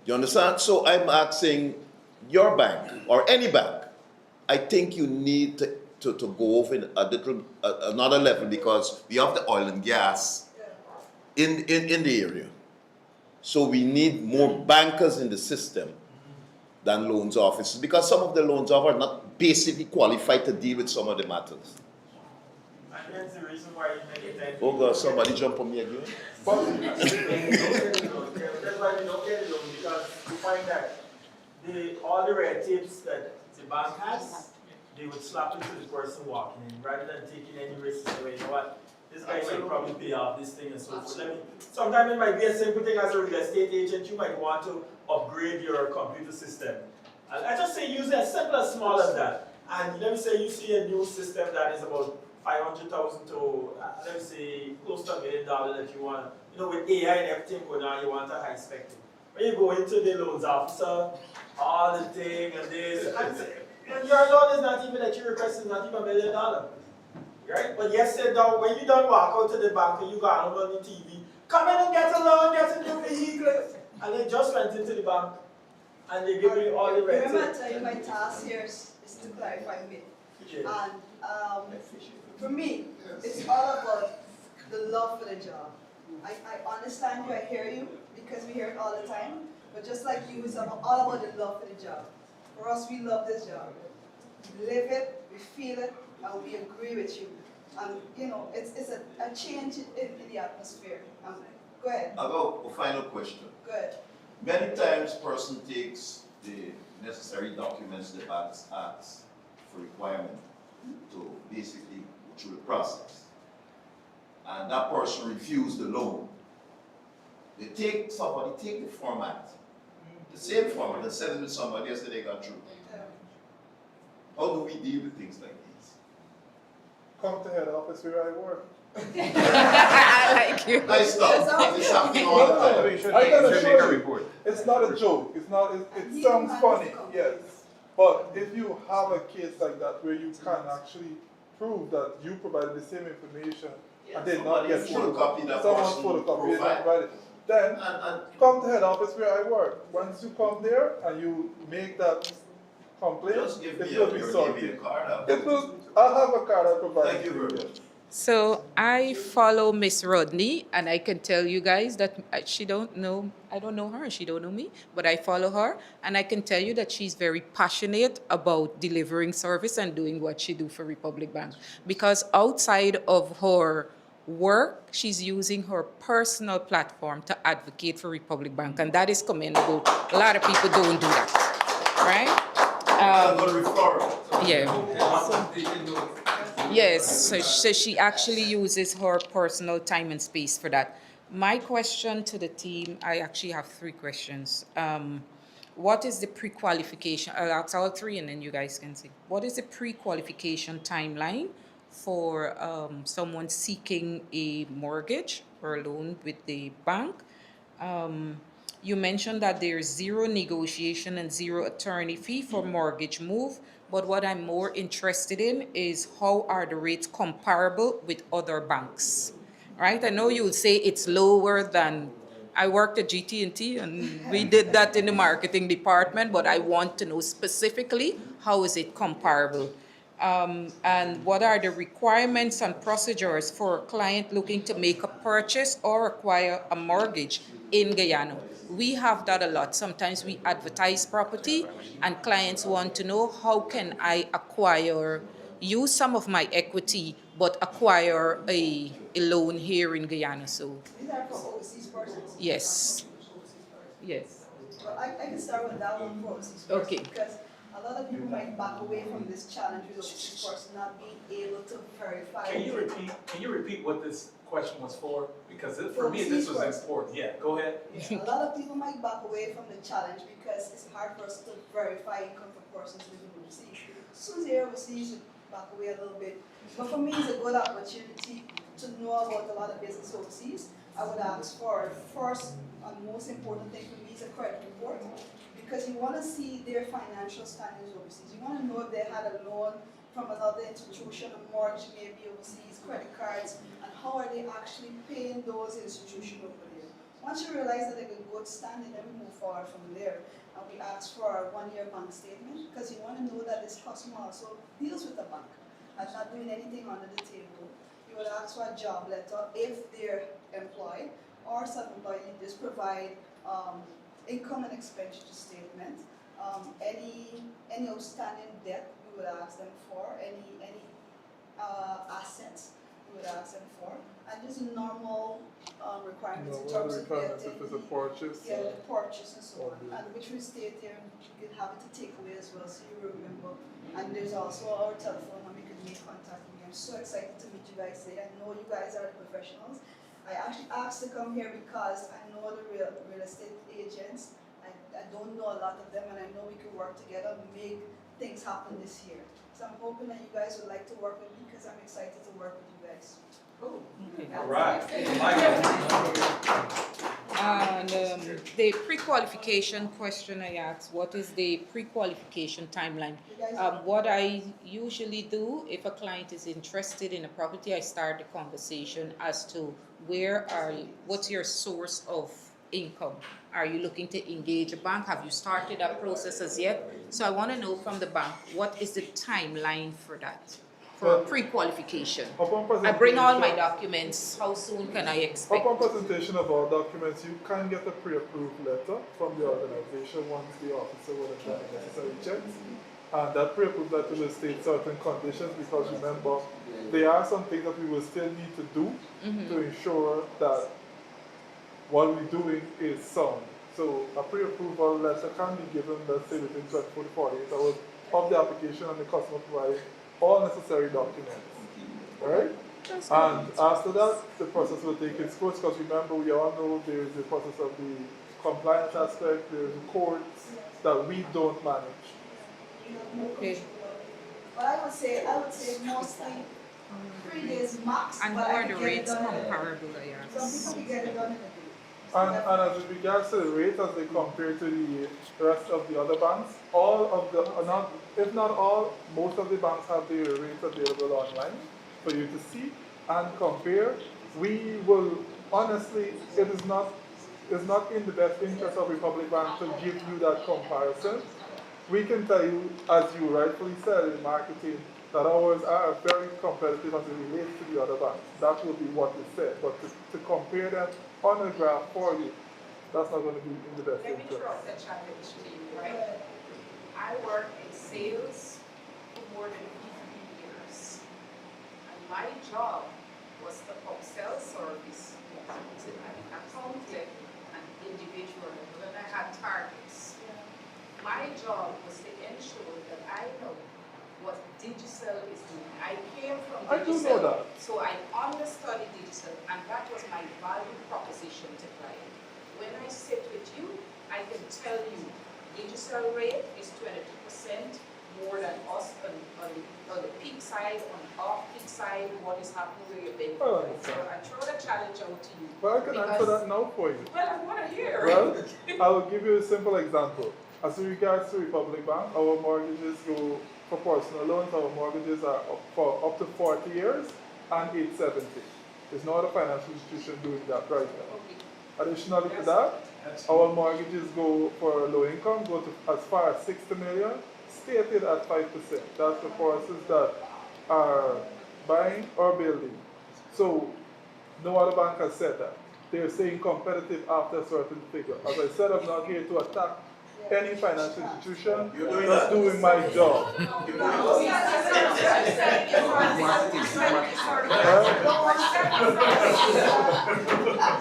You understand? So I'm asking your bank or any bank, I think you need to go over in another level because we have the oil and gas in the area. So we need more bankers in the system than loans officers because some of the loans officers are not basically qualified to deal with some of the matters. And that's the reason why you make it. Oh God, somebody jump on me again. That's why we don't get it loan because we find that all the red tapes that the bank has, they would slap it to the person walking in rather than taking any risks. Say, you know what, this guy should probably pay off this thing and so forth. Sometimes it might be a simple thing as a real estate agent, you might want to upgrade your computer system. And I just say use it as simple as small as that. And let me say you see a new system that is about 500,000 to, let me say, close to $1 million that you want. You know, with AI and everything going on, you want a high spec thing. When you go into the loans officer, all the thing and this, and your loan is not even that you request is not even $1 million. Right? But yes, sit down, when you don't walk out to the bank and you got on the TV, come in and get a loan, get a new vehicle. And they just went into the bank and they give you all the red tape. Remember, I tell you, my task here is to clarify myth. And for me, it's all about the love for the job. I understand you, I hear you, because we hear it all the time. But just like you, it's all about the love for the job. For us, we love this job. We live it, we feel it, and we agree with you. And you know, it's a change in the atmosphere. ahead. I'll go a final question. Good. Many times person takes the necessary documents the bank asks for requirement to basically go through the process. And that person refused the loan. Somebody take the format, the same format, and send it to somebody else that they got through. How do we deal with things like these? Come to head office where I work. I like you. Nice stuff. It's happening all the time. I can assure you, it's not a joke. It's not. It sounds funny, yes. But if you have a case like that where you can actually prove that you provided the same information and did not get photocopy that someone's person photocopy and provide. provided, then come to head office where I work. Once you come there and you make that complaint, Just give me it will be your sorted. card. It will. I'll have a card I provide. Thank you very much. So I follow Miss Rodney, and I can tell you guys that she don't know, I don't know her, she don't know me, but I follow her, and I can tell you that she's very passionate about delivering service and doing what she do for Republic Bank. Because outside of her work, she's using her personal platform to advocate for Republic Bank, and that is commendable. A lot of people don't do that, right? Yes, so she actually uses her personal time and space for that. My question to the team, I actually have 3 questions. What is the pre-qualification? I'll ask all 3 and then you guys can see. What is the pre-qualification timeline for someone seeking a mortgage or a loan with the bank? You mentioned that there's 0 negotiation and 0 attorney fee for mortgage move, but what I'm more interested in is how are the rates comparable with other banks, right? I know you would say it's lower than, I worked at GT&T and we did that in the marketing department, but I want to know specifically how is it comparable? And what are the requirements and procedures for a client looking to make a purchase or acquire a mortgage in Guyana? We have that a lot. Sometimes we advertise property and clients want to know how can I acquire, use some of my equity, but acquire a loan here in Guyana. So These are for overseas persons? yes. Yes. Well, I can start with that one for overseas persons. Okay. Because a lot of people might back away from this challenge with overseas person not being able to verify. Can you repeat what this question was for? Because for me, this was important. Yeah, go ahead. Yeah, a lot of people might back away from the challenge because it's hard for us to verify income for persons living overseas. So they're overseas, you back away a little bit. But for me, it's a good opportunity to know about a lot of business overseas. I would ask for, first and most important thing for me is a credit report, because you want to see their financial standings overseas. You want to know if they had a loan from another institution, a mortgage maybe overseas, credit cards, and how are they actually paying those institutions over there. Once you realize that they're in good standing, then we move forward from there. And we ask for a 1-year bank statement, because you want to know that this customer also deals with the bank and not doing anything under the table. You would ask for a job letter if they're employed, or self-employed. You just provide income and expenditure statement. Any outstanding debt we would ask them for, any assets we would ask them for, and just normal requirements in terms of requirements if it's a purchase. Yeah, the purchase and so on, and which we state there, and you can have it to take away as well, so you remember. And there's also our telephone, and we can make contact with you. I'm so excited to meet you guys today. I know you guys are the professionals. I actually asked to come here because I know the real estate agents. I don't know a lot of them, and I know we can work together and make things happen this year. So I'm hoping that you guys would like to work with me because I'm excited to work with you guys. Cool. Okay. All right. And the pre-qualification question I asked, what is the pre-qualification timeline? What I usually do, if a client is interested in a property, I start the conversation as to what's your source of income? Are you looking to engage a bank? Have you started that process as yet? So I want to know from the bank, what is the timeline for that? For pre-qualification. I bring all my documents. How soon can I expect? Upon presentation of all documents, you can get a pre-approved letter from the organization once the officer will have done the necessary checks. And that pre-approved letter will state certain conditions, because remember, there are some things that we will still need to do to ensure that what we're doing is sound. So a pre-approval letter can be given, let's say, within 24 to 48 hours of the application, and the customer provides all necessary documents. All right? And after that, the process will take its course, because remember, we all know there is the process of the compliance aspect, there is the courts that we don't manage. Okay. But I would say mostly 3 days max. And but who I are could the get it rates done in a day. comparable, I Some people can get it done in a day. And as with regards to the rates as they compare to the rest of the other banks, all of the, if not all, most of the banks have their rates available online for you to see and compare. We will, honestly, it's not in the best interest of Republic Bank to give you that comparison. We can tell you, as you rightfully said in marketing, that ours are very competitive as it relates to the other banks. That will be what is said. But to compare them on a graph for you, that's not going to be in the best Let me interest. throw out the challenge to you, right? I work in sales for more than 15 years. And my job was to upsell service to an accountant and individual when I had targets. My job was to ensure that I know what digital is doing. I came from digital. I do know that. So I understudied digital, and that was my value proposition to client. When I sit with you, I can tell you digital rate is 22% more than us on the peak side, on off-peak side, what is happening where you've been. Oh, So I throw the challenge out to you. Well, I can answer that now for you. Well, I want to hear. Well, I will give you a simple example. As regards to Republic Bank, our mortgages go for personal loans, our mortgages are up to 40 years and 870. There's no other financial institution doing that right now. Additionally to that, our mortgages go for low income, go to as far as 60 million, stated at 5%. That's for persons that are buying or building. So no other bank has said that. They're saying competitive after a certain figure. As I said, I'm not here to attack any financial institution. Just doing my job.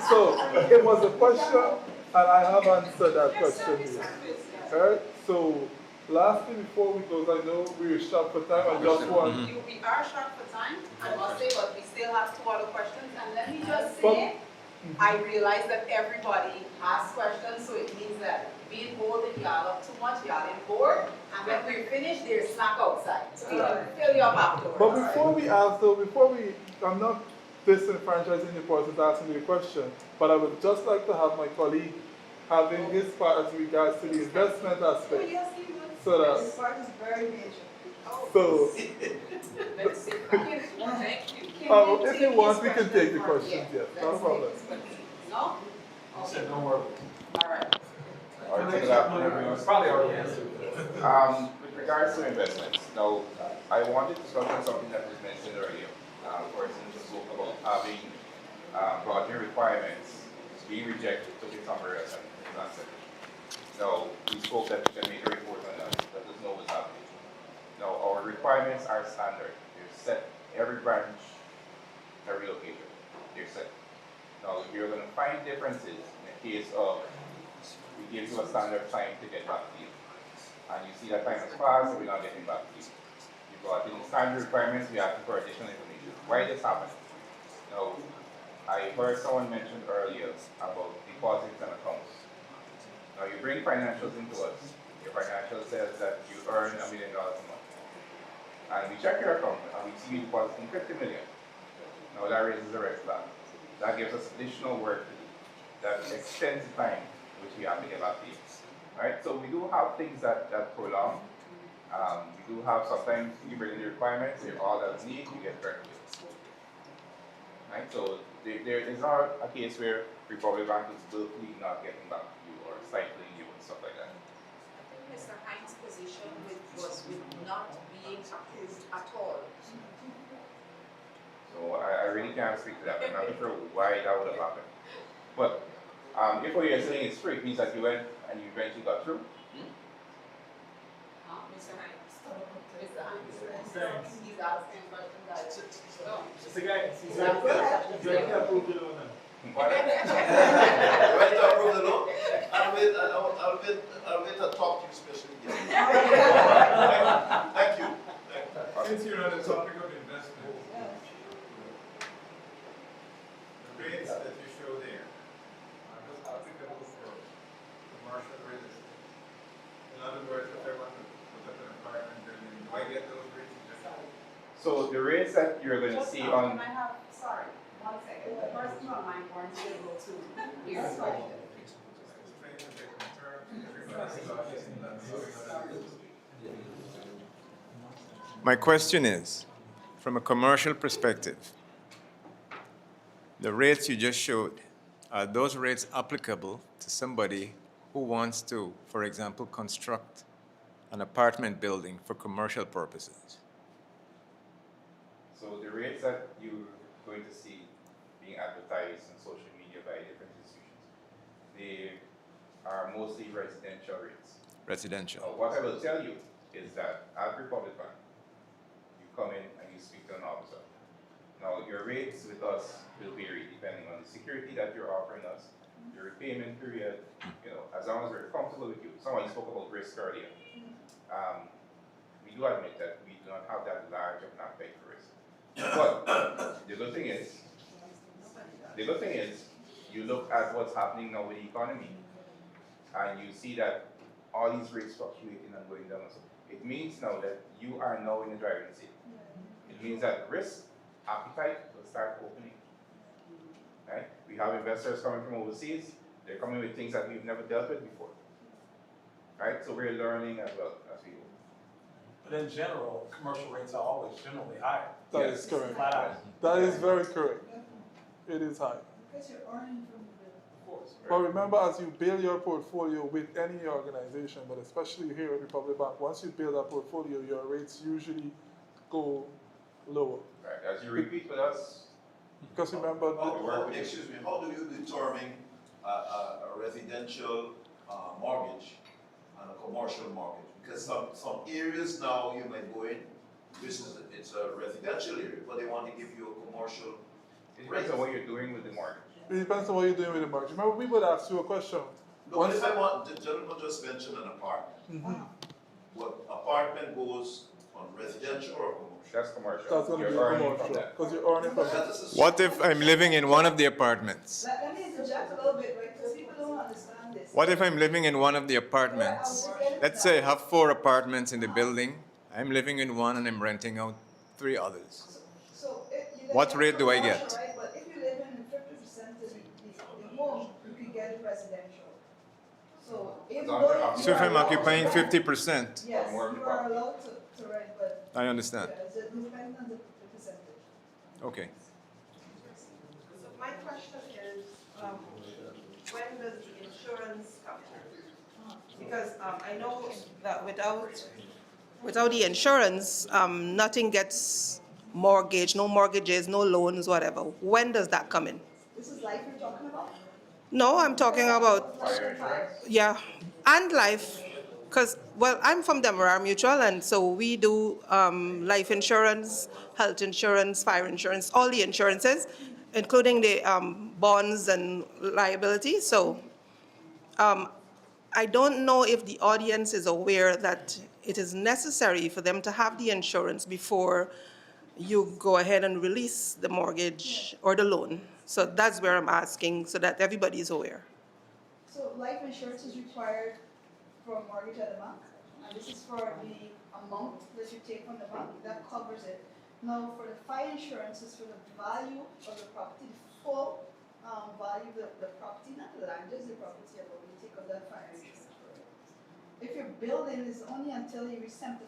So it was a question, and I have answered that question here. Alright, so lastly, before we close, I know we are short for time. I just want. We are short for time, I must say, but we still have 2 other questions. And let me just say, I realize that everybody has questions, so it means that being holding y'all up too much, y'all in board, and when we're finished, there's snack outside. So we can fill you up afterwards. But before we ask, though, I'm not disenfranchising the person asking the question, but I would just like to have my colleague having his part as regards to the investment aspect. So that. This part is very major. So. Let's see. Thank you. If you want, we can take the questions, yes, not a problem. No? You said no more. All right. All right, take it out. Probably already answered. With regards to investments, now, I wanted to touch on something that was mentioned earlier. For instance, you spoke about having project requirements being rejected to get somewhere else and not set. Now, we spoke that we can make a report on that, but there's no what's happening. Now, our requirements are standard. They're set. Every branch, every location, they're set. Now, you're going to find differences in the case of we give you a standard time to get back to you. And you see that time has passed, and we're not getting back to you. You brought in standard requirements, we ask for additional information. Why this happened? Now, I heard someone mention earlier about deposits and accounts. Now, you bring financials into us. Your financial says that you earn $1 million a month. And we check your account, and we see you depositing 50 million. Now, that raises a red flag. That gives us additional work to do. That extends the time which we have to get back to you. Right? So we do have things that prolong. We do have sometimes you bring in the requirements, if all that's needed, you get corrected. Right? So there is not a case where Republic Bank is willfully not getting back to you or stifling you and stuff like that. I think Mr. Hines' position was with not being approved at all. So I really can't speak to that. I'm not sure why that would have happened. But if what you're saying is free, it means that you went and you eventually got through. Mr. Hines. Mr. Hines. He's asking questions. It's the guy. He's approved it or not. I'll wait to talk to you especially. Thank you. Since you're on the topic of investment, the rates that you show there are those applicable for commercial real estate. In other words, if I want to put up an apartment building, do I get those rates? So the rates that you're going to see on. Can I have, sorry, 1 second. The person on my board is able to hear the question. My question is, from a commercial perspective, the rates you just showed, are those rates applicable to somebody who wants to, for example, construct an apartment building for commercial purposes? So the rates that you're going to see being advertised on social media by different institutions, they are mostly residential rates. Residential. What I will tell you is that at Republic Bank, you come in and you speak to an officer. Now your rates with us will vary depending on the security that you're offering us, your repayment period, as long as we're comfortable with you. Someone spoke about risk earlier. We do admit that we do not have that large of an appetite for risk. But the good thing is, you look at what's happening now with the economy, and you see that all these rates fluctuating and going down. So it means now that you are now in the driving seat. It means that risk appetite will start opening. Right? We have investors coming from overseas. They're coming with things that we've never dealt with before. Right? So we're learning as well as we go. But in general, commercial rates are always generally higher. That is correct. Flat out. That is very correct. It is high. Because you're earning from the bill. Of course. But remember, as you build your portfolio with any organization, but especially here at Republic Bank, once you build a portfolio, your rates usually go lower. Right. As you repeat with us. Because remember, Excuse me, how do you determine a residential mortgage and a commercial mortgage? Because some areas now you might go in, it's a residential area, but they want to give you a commercial. It depends on what you're doing with the mortgage. it depends on what you're doing with the mortgage. Remember, we would ask you a question. No, but if I want, the gentleman just mentioned an apartment. What apartment goes on residential or commercial? That's commercial. That's going to be commercial, because you're earning from that. What if I'm living in one of the apartments? Let me interject a little bit, right, because people don't understand this. What if I'm living in one of the apartments? Let's say I have 4 apartments in the building. I'm living in one and I'm renting out 3 others. What rate do I get? Right, but if you live in 50% of the home, you can get it residential. So if I'm occupying 50%. Yes, you are allowed to rent, but. I understand. Yeah, it depends on the percentage. Okay. So my question is, when does the insurance come in? Because I know that without the insurance, nothing gets mortgaged, no mortgages, no loans, whatever. When does that come in? This is life you're talking about? No, I'm talking about, yeah, and life. Because, well, I'm from Demerara Mutual, and so we do life insurance, health insurance, fire insurance, all the insurances, including the bonds and liability. So I don't know if the audience is aware that it is necessary for them to have the insurance before you go ahead and release the mortgage or the loan. So that's where I'm asking, so that everybody is aware. So life insurance is required for a mortgage at the bank, and this is for the amount that you take from the bank, that covers it. Now, for the fire insurance, is for the value of the property, the full value of the property, not the land, just the property, but we take up that fire insurance for it. If your building is only until you reach 75%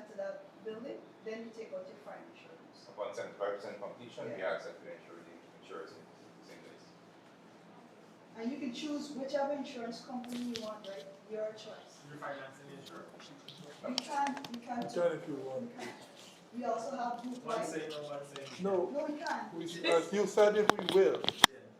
of that building, then you take out your fire insurance. Upon 75% completion, we ask that you insure the insurance in the same place. And you can choose whichever insurance company you want, right? Your choice. You're financing the insurance. You can. You can if you want. We also have group One life. say no, one say No. No, you can't. You said if we will,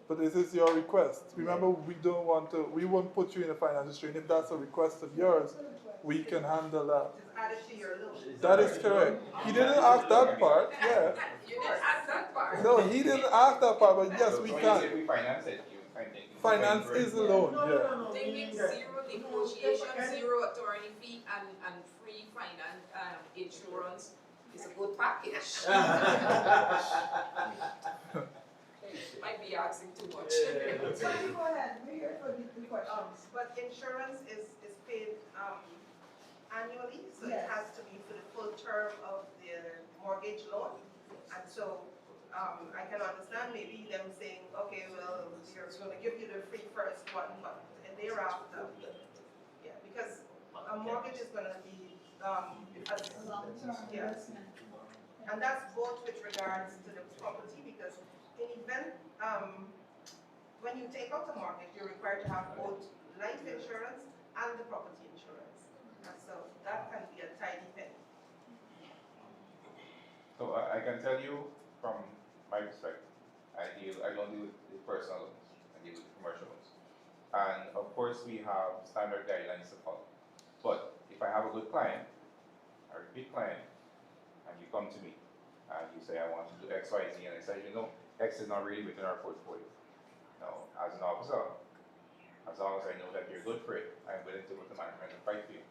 but this is your request. Remember, we won't put you in a financial strain. If that's a request of yours, we can handle that. Just add it to your loan. That is correct. He didn't ask that part, yeah. You didn't ask that part. No, he didn't ask that part, but yes, we If can. we finance it, you I think. Finance is a loan, yeah. Thinking zero negotiation, zero attorney fee, and free finance, insurance is a good package. Might be asking too much. Tiffany, go ahead, we're here for the questions. But insurance is paid annually, so it has to be for the full term of the mortgage loan. And so I can understand maybe them saying, okay, well, we're going to give you the free first one, but thereafter, yeah, because a mortgage is going to be a long-term investment. And that's both with regards to the property, because in event, when you take out a mortgage, you're required to have both life insurance and the property insurance. And so that can be a tidy penny. So I can tell you from my perspective, I don't deal with personal loans, I deal with commercial loans. And of course we have standard guidelines to follow. But if I have a good client, a repeat client, and you come to me, and you say, I want to do X, Y, Z, and I say, you know, X is not really within our portfolio. Now, as an officer, as long as I know that you're good for it, I'm willing to go to management and fight for you.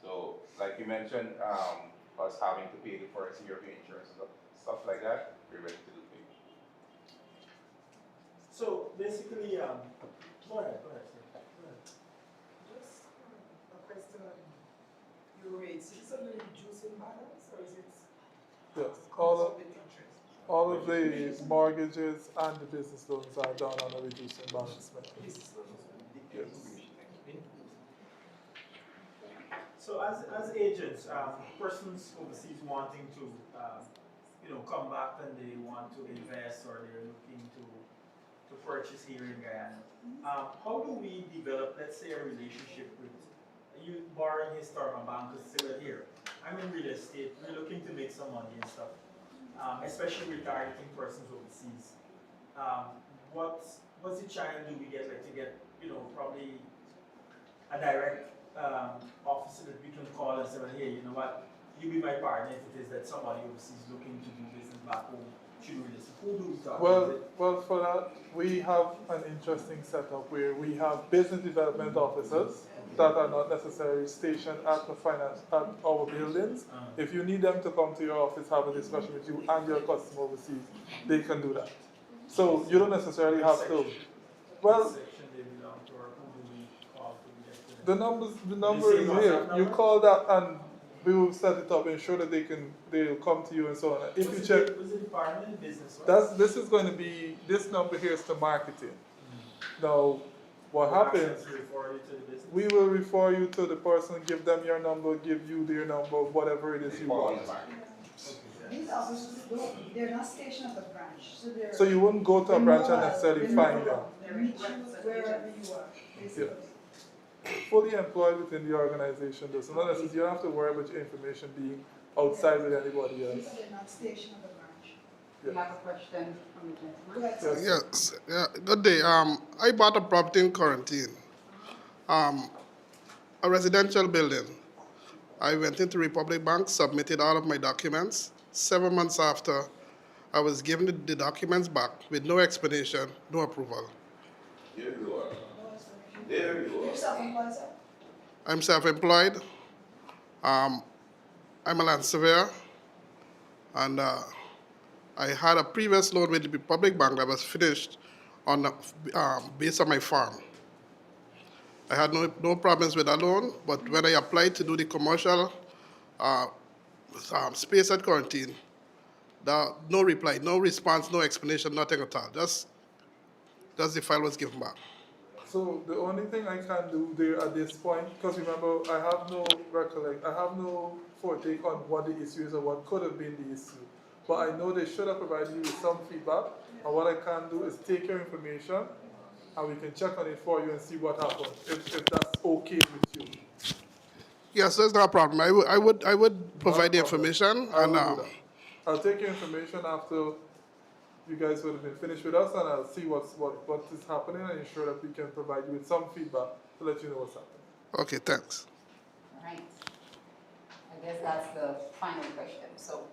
So, like you mentioned, us having to pay the first year of your insurance and stuff like that, we're ready to do for you. So basically, go ahead, sir. Just a question. You raised, is it a reducing balance, or is it? Yes, all of the mortgages and the business loans are done on a reducing balance method. Yes. So as agents, persons overseas wanting to, come back and they want to invest or they're looking to purchase here in Guyana, how do we develop, let's say, a relationship with, you borrowing his term, a bank is still here. I'm in real estate, we're looking to make some money and stuff, especially with targeting persons overseas. What's the channel do we get, like to get, probably a direct officer that we can call and say, well, hey, you know what, you be my partner if it is that somebody overseas looking to do business back home. Should we listen? Who do we talk to? Well, for that, we have an interesting setup where we have business development officers that are not necessarily stationed at at our buildings. If you need them to come to your office, have a discussion with you and your customer overseas, they can do that. So you don't necessarily have to. Well, the number is here. You call that and we will set it up, ensure that they'll come to you and so on. If you check, was it department business? Right? this is going to be, this number here is to marketing. Now, what happens, we will refer you to the person, give them your number, give you their number, whatever it is you want. These officers, they're not stationed at the branch. So you wouldn't go to a branch and necessarily find them. They reach you wherever you are, basically. Yeah. Fully employed within the organization, though. So not necessarily, you don't have to worry about your information being outside with anybody else. They're not stationed at the branch. We have a question from the gentleman. Yes, yeah, good day. I bought a property in quarantine, a residential building. I went into Republic Bank, submitted all of my documents. 7 months after, I was given the documents back with no explanation, no approval. Here you are. There you are. You're self-employed, sir? I'm self-employed. I'm a land surveyor, and I had a previous loan with the Republic Bank that was finished on based on my farm. I had no problems with that loan, but when I applied to do the commercial space at quarantine, no reply, no response, no explanation, nothing at all. Just the file was given back. So the only thing I can do there at this point, because remember, I have no fortake on what the issue is or what could have been the issue. But I know they should have provided you with some feedback, and what I can do is take your information, and we can check on it for you and see what happened, if that's okay with you. Yes, there's no problem. I would provide the information, and I'll take your information after you guys would have been finished with us, and I'll see what is happening and ensure that we can provide you with some feedback to let you know what's happening. Okay, thanks. All right. I guess that's the final question. So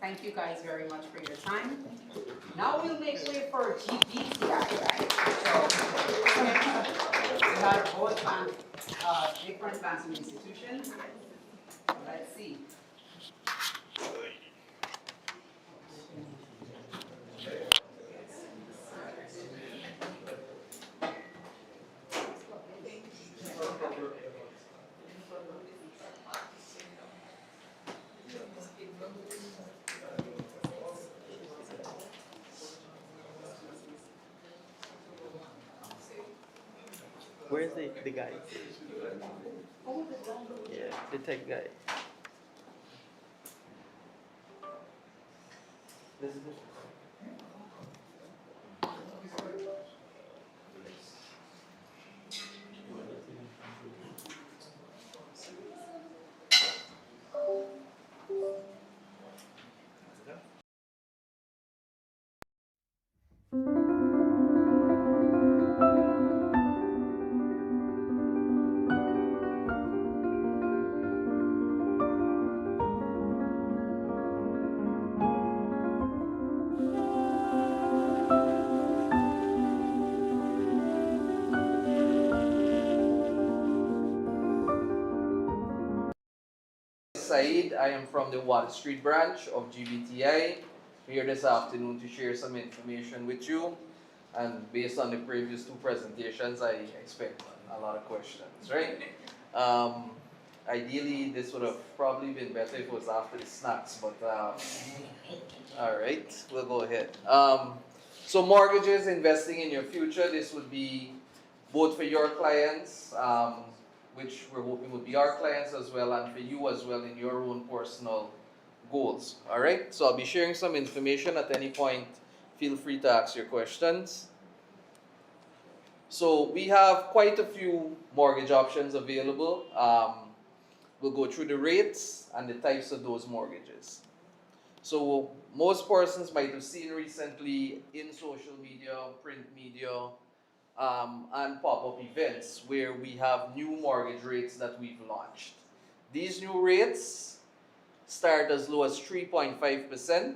thank you guys very much for your time. Now we'll make way for GBTI, right? different banking institutions. Let's see. Where's the guy? Yeah, the tech guy. This is it. Saeed, I am from the Water Street branch of GBTI. Here this afternoon to share some information with you. And based on the previous two presentations, I expect a lot of questions, right? Ideally, this would have probably been better if it was after the snacks, but all right, we'll go ahead. So mortgages, investing in your future, this would be both for your clients, which we're hoping would be our clients as well, and for you as well in your own personal goals. All right, so I'll be sharing some information at any point. Feel free to ask your questions. So we have quite a few mortgage options available. We'll go through the rates and the types of those mortgages. So most persons might have seen recently in social media, print media, and pop-up events where we have new mortgage rates that we've launched. These new rates start as low as 3.5%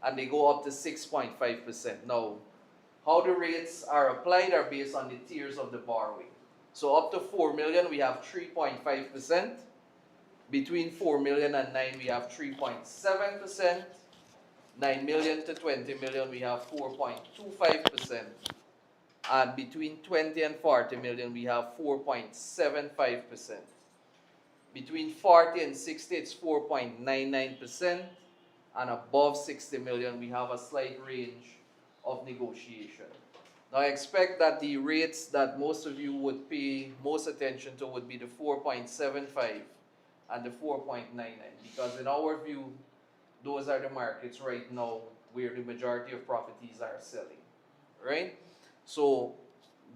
and they go up to 6.5%. Now, how the rates are applied are based on the tiers of the borrowing. So up to 4 million, we have 3.5%. Between 4 million and 9, we have 3.7%. 9 million to 20 million, we have 4.25%. And between 20 and 40 million, we have 4.75%. Between 40 and 60, it's 4.99%. And above 60 million, we have a slight range of negotiation. Now, I expect that the rates that most of you would pay most attention to would be the 4.75 and the 4.99, because in our view, those are the markets right now where the majority of properties are selling, right? So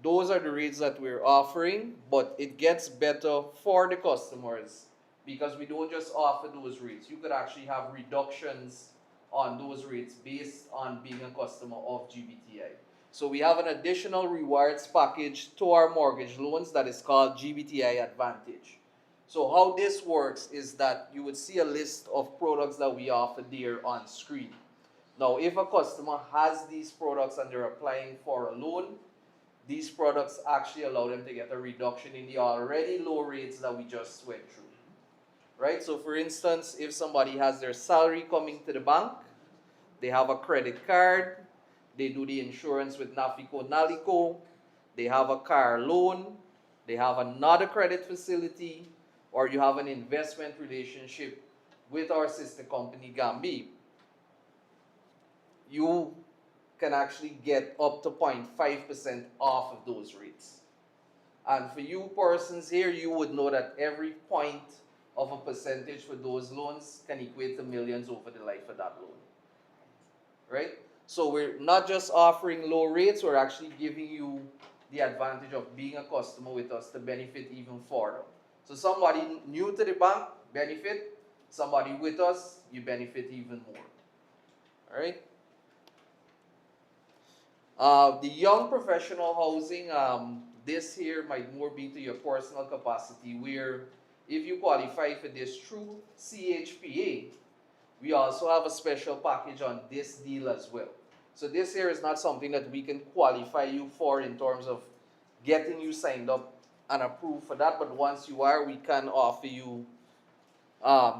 those are the rates that we're offering, but it gets better for the customers because we don't just offer those rates. You could actually have reductions on those rates based on being a customer of GBTI. So we have an additional rewards package to our mortgage loans that is called GBTI Advantage. So how this works is that you would see a list of products that we offer there on screen. Now, if a customer has these products and they're applying for a loan, these products actually allow them to get a reduction in the already low rates that we just went through. Right? So for instance, if somebody has their salary coming to the bank, they have a credit card, they do the insurance with Nafico Nalico, they have a car loan, they have another credit facility, or you have an investment relationship with our sister company, Gambi, you can actually get up to 0.5% off of those rates. And for you persons here, you would know that every point of a percentage for those loans can equate to millions over the life of that loan. Right? So we're not just offering low rates, we're actually giving you the advantage of being a customer with us to benefit even further. So somebody new to the bank, benefit. Somebody with us, you benefit even more. All right? The young professional housing, this here might more be to your personal capacity, where if you qualify for this through CHPA, we also have a special package on this deal as well. So this here is not something that we can qualify you for in terms of getting you signed up and approved for that, but once you are, we can offer you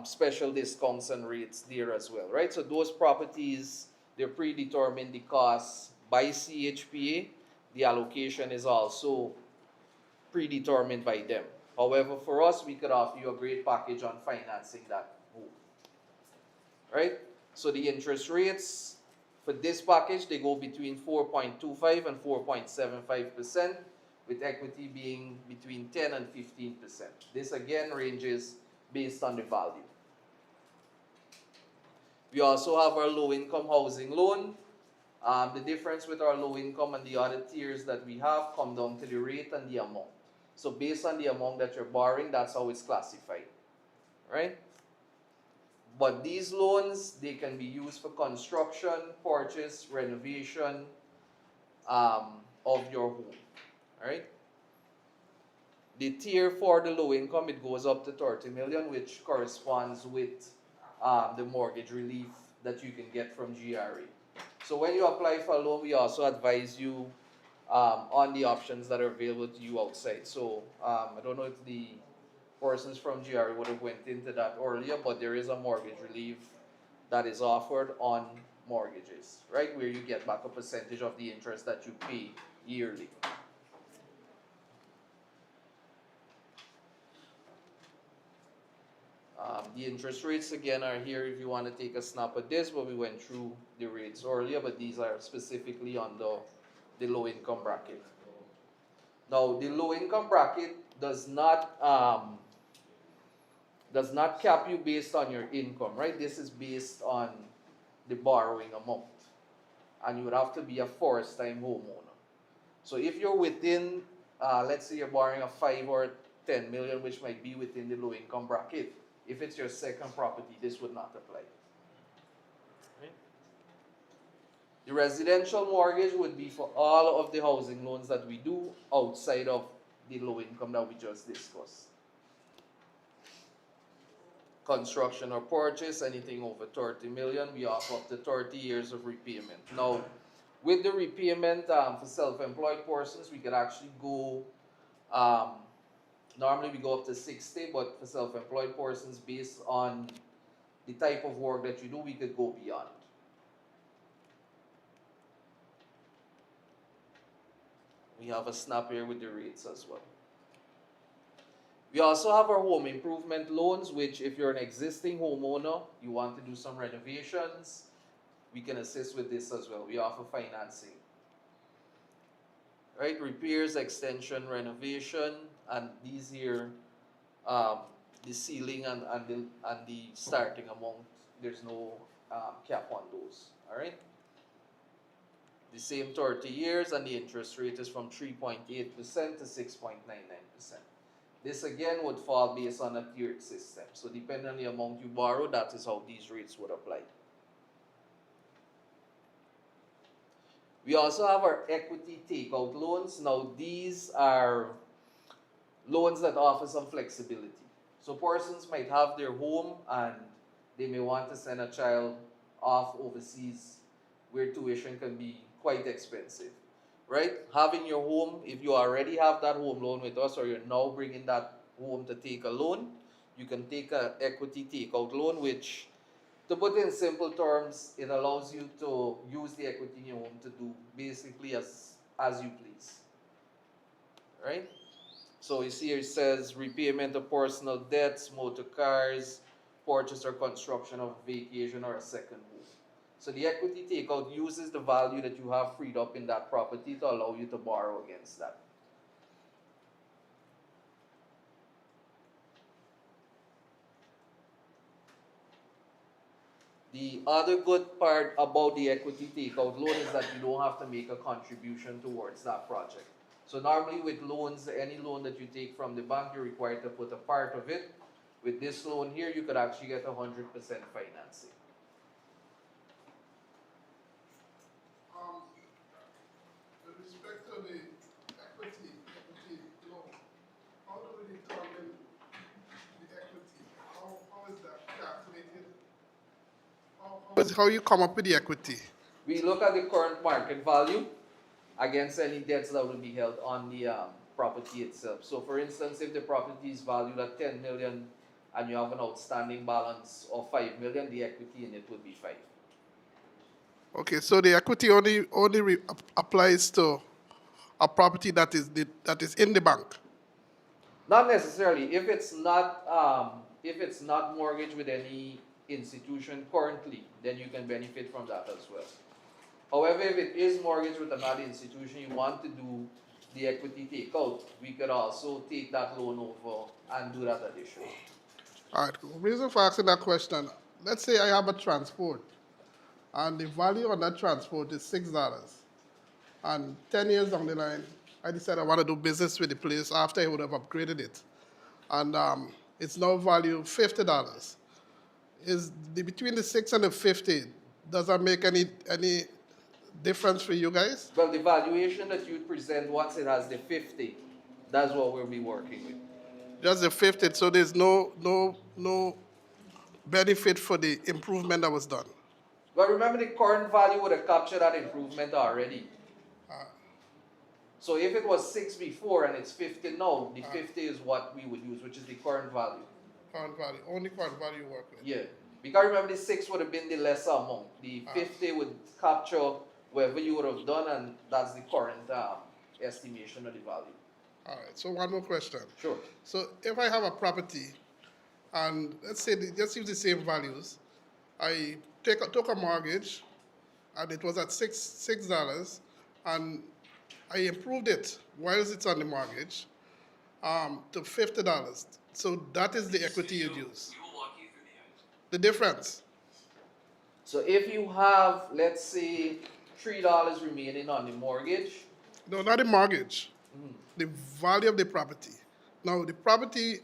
special discounts and rates there as well, right? So those properties, they're predetermined the cost by CHPA. The allocation is also predetermined by them. However, for us, we could offer you a great package on financing that home, right? So the interest rates for this package, they go between 4.25 and 4.75%, with equity being between 10 and 15%. This again ranges based on the value. We also have our low-income housing loan. The difference with our low-income and the other tiers that we have come down to the rate and the amount. So based on the amount that you're borrowing, that's how it's classified, right? But these loans, they can be used for construction, purchase, renovation of your home, right? The tier for the low income, it goes up to 30 million, which corresponds with the mortgage relief that you can get from GRA. So when you apply for a loan, we also advise you on the options that are available to you outside. So I don't know if the persons from GRA would have went into that earlier, but there is a mortgage relief that is offered on mortgages, right? Where you get back a percentage of the interest that you pay yearly. The interest rates again are here if you want to take a snap at this, but we went through the rates earlier, but these are specifically on the low income bracket. Now, the low income bracket does not cap you based on your income, right? This is based on the borrowing amount. And you would have to be a first-time homeowner. So if you're within, let's say you're borrowing a 5 or 10 million, which might be within the low income bracket, if it's your second property, this would not apply. Right? The residential mortgage would be for all of the housing loans that we do outside of the low income that we just discussed. Construction or purchase, anything over 30 million, we offer up to 30 years of repayment. Now, with the repayment for self-employed persons, we could actually go, normally we go up to 60, but for self-employed persons, based on the type of work that you do, we could go beyond. We have a snap here with the rates as well. We also have our home improvement loans, which if you're an existing homeowner, you want to do some renovations, we can assist with this as well. We offer financing. Right, repairs, extension, renovation, and these here, the ceiling and the starting amount, there's no cap on those, all right? The same 30 years, and the interest rate is from 3.8% to 6.99%. This again would fall based on a tiered system. So depending on the amount you borrow, that is how these rates would apply. We also have our equity takeout loans. Now these are loans that offer some flexibility. So persons might have their home and they may want to send a child off overseas where tuition can be quite expensive, right? Having your home, if you already have that home loan with us or you're now bringing that home to take a loan, you can take an equity takeout loan, which, to put in simple terms, it allows you to use the equity in your home to do basically as you please, right? So you see here it says repayment of personal debts, motor cars, purchase or construction of a vacation or a second home. So the equity takeout uses the value that you have freed up in that property to allow you to borrow against that. The other good part about the equity takeout loan is that you don't have to make a contribution towards that project. So normally with loans, any loan that you take from the bank, you're required to put a part of it. With this loan here, you could actually get 100% financing. With respect to the equity loan, how do we determine the equity? How is that calculated? How you come up with the equity? We look at the current market value against any debts that will be held on property itself. So for instance, if the property is valued at 10 million and you have an outstanding balance of 5 million, the equity in it would be 5. Okay, so the equity only applies to a property that is in the bank. Not necessarily. If it's not mortgaged with any institution currently, then you can benefit from that as well. However, if it is mortgaged with another institution, you want to do the equity takeout, we could also take that loan over and do that addition. All right, reason for asking that question, let's say I have a transport, and the value on that transport is $6. And 10 years down the line, I decide I want to do business with the place after I would have upgraded it. And it's now valued $50. Between the 6 and the 50, does that make any difference for you guys? Well, the valuation that you present once it has the 50, that's what we'll be working with. Just the 50, so there's no benefit for the improvement that was done. But remember, the current value would have captured that improvement already. So if it was 6 before and it's 50 now, the 50 is what we would use, which is the current value. Current value, only current value you work with. Yeah, because remember the 6 would have been the lesser amount. The 50 would capture whatever you would have done, and that's the current estimation of the value. All right, so one more question. Sure. So if I have a property, and let's say just use the same values, I took a mortgage, and it was at $6, and I improved it whilst it's on the mortgage to $50. So that is the equity you'd use. The difference. So if you have, let's say, $3 remaining on the mortgage. No, not the mortgage. The value of the property. Now, the property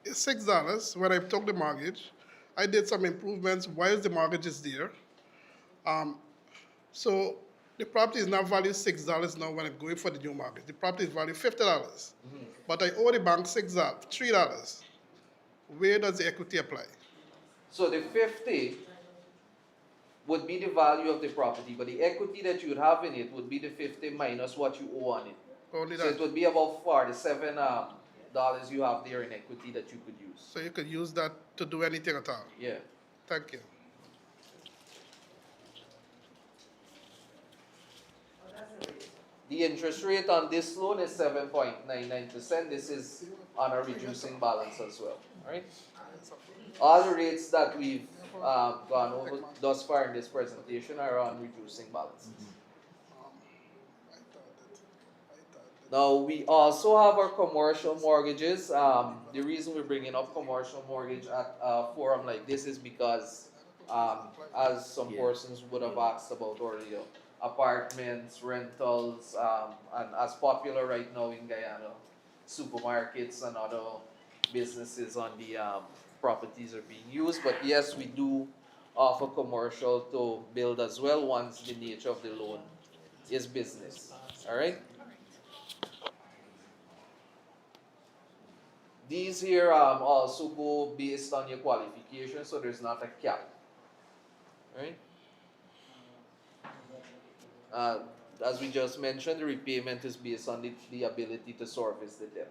is $6 when I took the mortgage. I did some improvements whilst the mortgage is there. So the property is now valued $6 now when I'm going for the new mortgage. The property is valued $50. But I owe the bank $3. Where does the equity apply? So the 50 would be the value of the property, but the equity that you would have in it would be the 50 minus what you owe on it. Only so that. it would be about $47 you have there in equity that you could use. So you could use that to do anything at all? Yeah. Thank you. The interest rate on this loan is 7.99%. This is on a reducing balance as well. All right. All the rates that we've gone over thus far in this presentation are on reducing balances. Now, we also have our commercial mortgages. The reason we're bringing up commercial mortgage at a forum like this is because, as some persons would have asked about earlier, apartments, rentals, and as popular right now in Guyana, supermarkets and other businesses on the properties are being used. But yes, we do offer commercial to build as well once the nature of the loan is business. All right? These here also go based on your qualification, so there's not a cap. Right? As we just mentioned, the repayment is based on the ability to service the debt.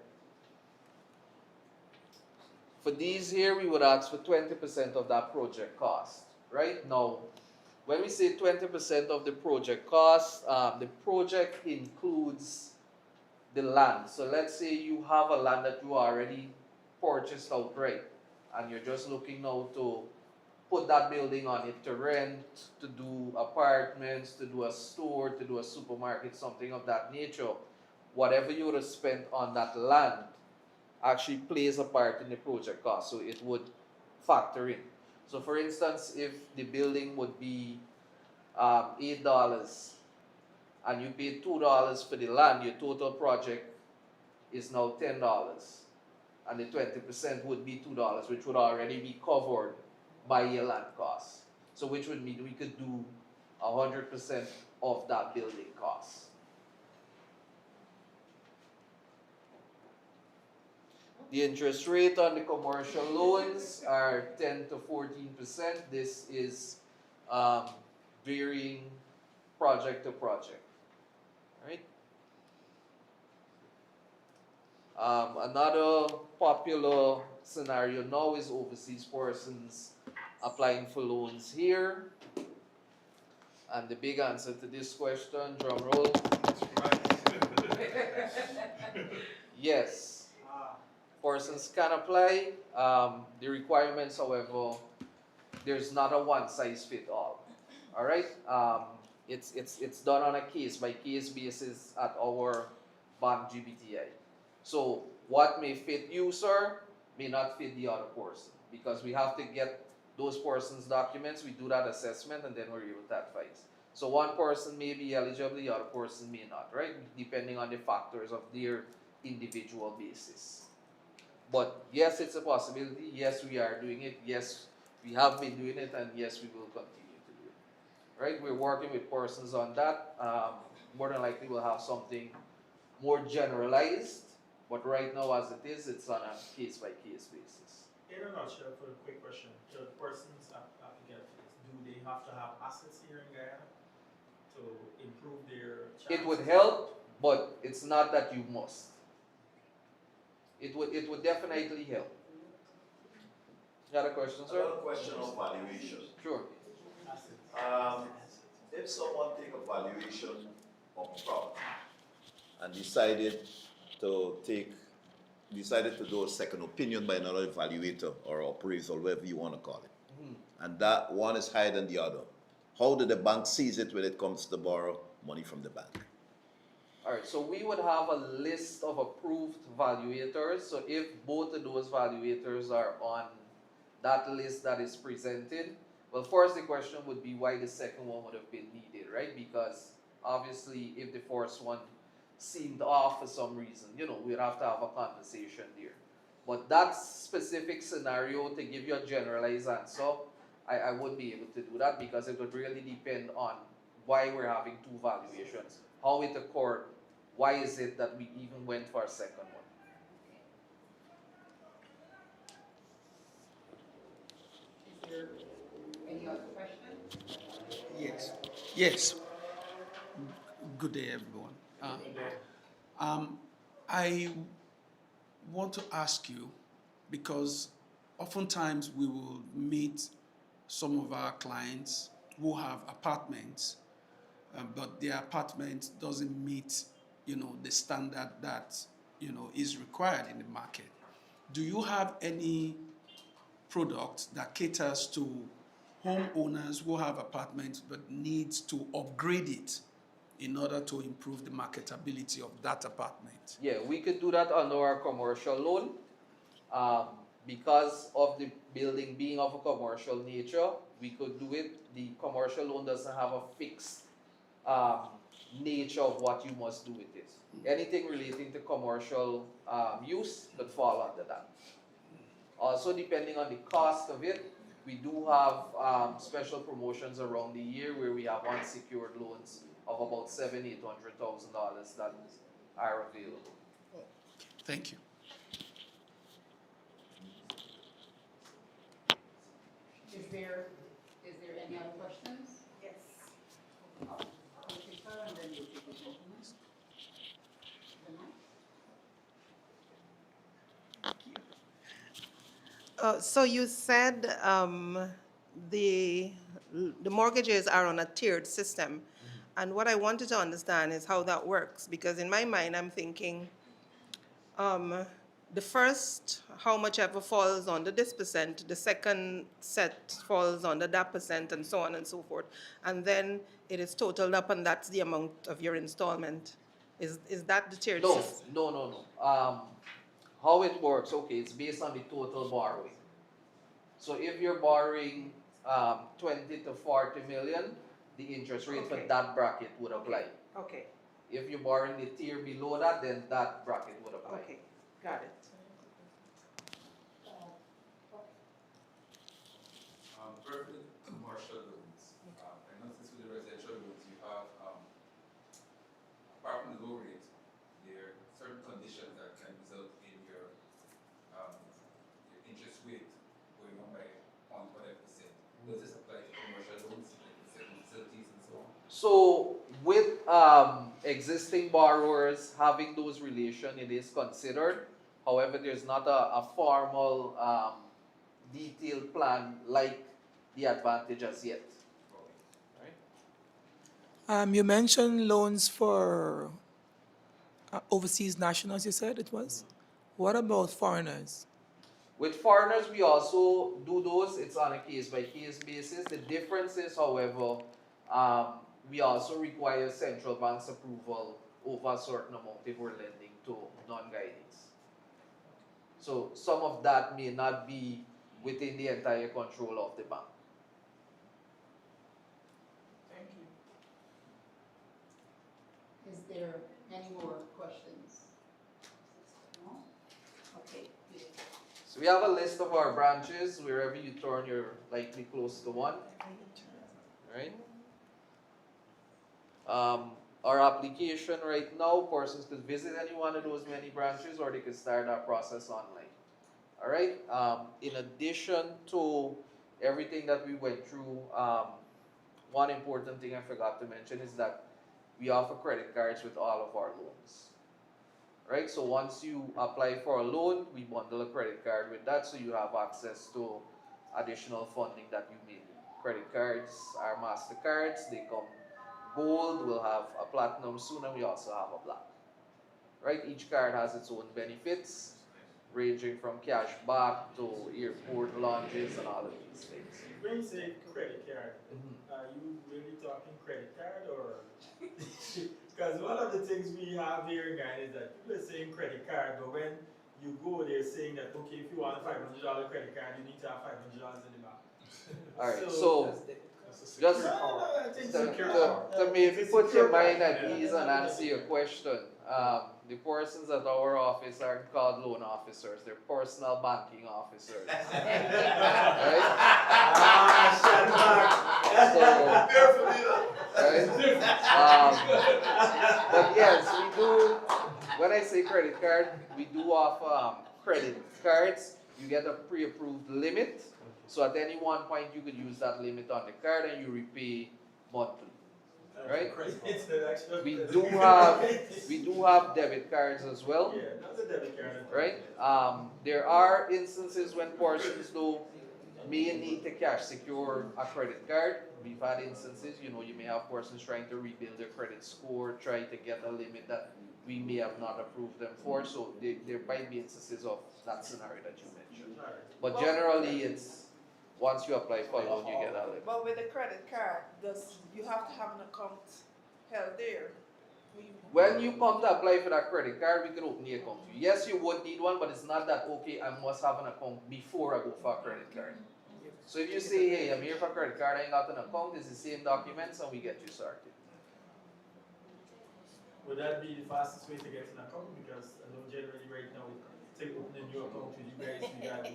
For these here, we would ask for 20% of that project cost. Right? Now, when we say 20% of the project cost, the project includes the land. So let's say you have a land that you already purchased outright, and you're just looking now to put that building on it to rent, to do apartments, to do a store, to do a supermarket, something of that nature. Whatever you would have spent on that land actually plays a part in the project cost, so it would factor in. So for instance, if the building would be $8 and you paid $2 for the land, your total project is now $10. And the 20% would be $2, which would already be covered by your land costs. So which would mean we could do 100% of that building cost. The interest rate on the commercial loans are 10 to 14%. This is varying project to project. Right? Another popular scenario now is overseas persons applying for loans here. And the big answer to this question, drum roll. Yes. Persons can apply. The requirements, however, there's not a one size fit all. All right. It's done on a case by case basis at our bank GBTI. So what may fit you, sir, may not fit the other person, because we have to get those persons' documents. We do that assessment, and then we're able to advise. So one person may be eligible, the other person may not, right? Depending on the factors of their individual basis. But yes, it's a possibility. Yes, we are doing it. Yes, we have been doing it, and yes, we will continue to do it. Right? We're working with persons on that. More than likely, we'll have something more generalized. But right now, as it is, it's on a case-by-case basis. In a nutshell, for a quick question, the persons applicant for this, do they have to have assets here in Guyana to improve their chances? It would help, but it's not that you must. It would definitely help. Got a question, sir? Another question on valuation. Sure. If someone take a valuation of property and decided to do a second opinion by another evaluator or appraisal, whatever you want to call it, and that one is higher than the other, how do the bank seize it when it comes to borrow money from the bank? All right, so we would have a list of approved valuators. So if both of those valuators are on that list that is presented, well, first the question would be why the second one would have been needed, right? Because obviously if the first one seemed off for some reason, we'd have to have a conversation there. But that specific scenario, to give you a generalized answer, I wouldn't be able to do that, because it would really depend on why we're having two valuations, how it occurred, why is it that we even went for a second one. Is there any other questions? Yes. Yes. Good day, everyone. I want to ask you, because oftentimes we will meet some of our clients who have apartments, but their apartment doesn't meet, the standard that, is required in the market. Do you have any product that caters to homeowners who have apartments but needs to upgrade it in order to improve the marketability of that apartment? Yeah, we could do that under our commercial loan. Because of the building being of a commercial nature, we could do it. The commercial loan doesn't have a fixed nature of what you must do with it. Anything relating to commercial use could fall under that. Also, depending on the cost of it, we do have special promotions around the year where we have unsecured loans of about $700,000-800,000 that are available. Thank you. Is there any other questions? Yes. Okay, sir, and then we'll take the gentleman. So you said the mortgages are on a tiered system. And what I wanted to understand is how that works, because in my mind I'm thinking the first, how much ever falls under this percent, the second set falls under that percent, and so on and so forth. And then it is totaled up, and that's the amount of your installment. Is that the tiered system? No. How it works, okay, it's based on the total borrowing. So if you're borrowing 20 to 40 million, the interest rate for that bracket would apply. Okay. If you're borrowing the tier below that, then that bracket would apply. Okay, got it. For commercial loans, I noticed with the residential loans, you have, apart from the low rate, there are certain conditions that can result in your interest rate going on by 0.5%. Does this apply to commercial loans, like certain facilities and so on? So with existing borrowers, having those relations, it is considered. However, there's not a formal detailed plan like the advantage as yet. You mentioned loans for overseas nationals, you said it was? What about foreigners? With foreigners, we also do those. It's on a case-by-case basis. The difference is, however, we also require central bank's approval over a certain amount if we're lending to non-guidees. So some of that may not be within the entire control of the bank. Thank you. Is there any more questions? No? Okay. So we have a list of our branches. Wherever you turn, you're likely close to one. Right? Our application right now, persons could visit any one of those many branches, or they could start that process online. All right. In addition to everything that we went through, one important thing I forgot to mention is that we offer credit cards with all of our loans. Right? So once you apply for a loan, we bundle a credit card with that, so you have access to additional funding that you may need. Credit cards are MasterCards. They come gold. We'll have a platinum soon, and we also have a black. Right? Each card has its own benefits, ranging from cash back to airport lounges and all of these things. When you say credit card, are you really talking credit card or? Because one of the things we have here in Guyana is that people are saying credit card, but when you go, they're saying that, okay, if you want a $500 credit card, you need to have $500 in the bank. All right, so just to to maybe put your mind at ease and answer your question, the persons at our office aren't called loan officers, they're personal banking officers. Right? But yes, we do, when I say credit card, we do offer credit cards. You get a pre-approved limit. So at any one point, you could use that limit on the card and you repay monthly, right? We do have debit cards as well, right? There are instances when persons though may need to cash secure a credit card. We've had instances, you may have persons trying to rebuild their credit score, try to get a limit that we may have not approved them for. So there might be instances of that scenario that you mentioned. But generally, it's once you apply for a loan, you get a limit. But with a credit card, you have to have an account held there. When you come to apply for that credit card, we can open the account for you. Yes, you would need one, but it's not that, okay, I must have an account before I go for a credit card. So if you say, hey, I'm here for a credit card, I ain't got an account, it's the same documents, and we get you started. Would that be the fastest way to get an account? Because I know generally right now, to open a new account with you guys, you got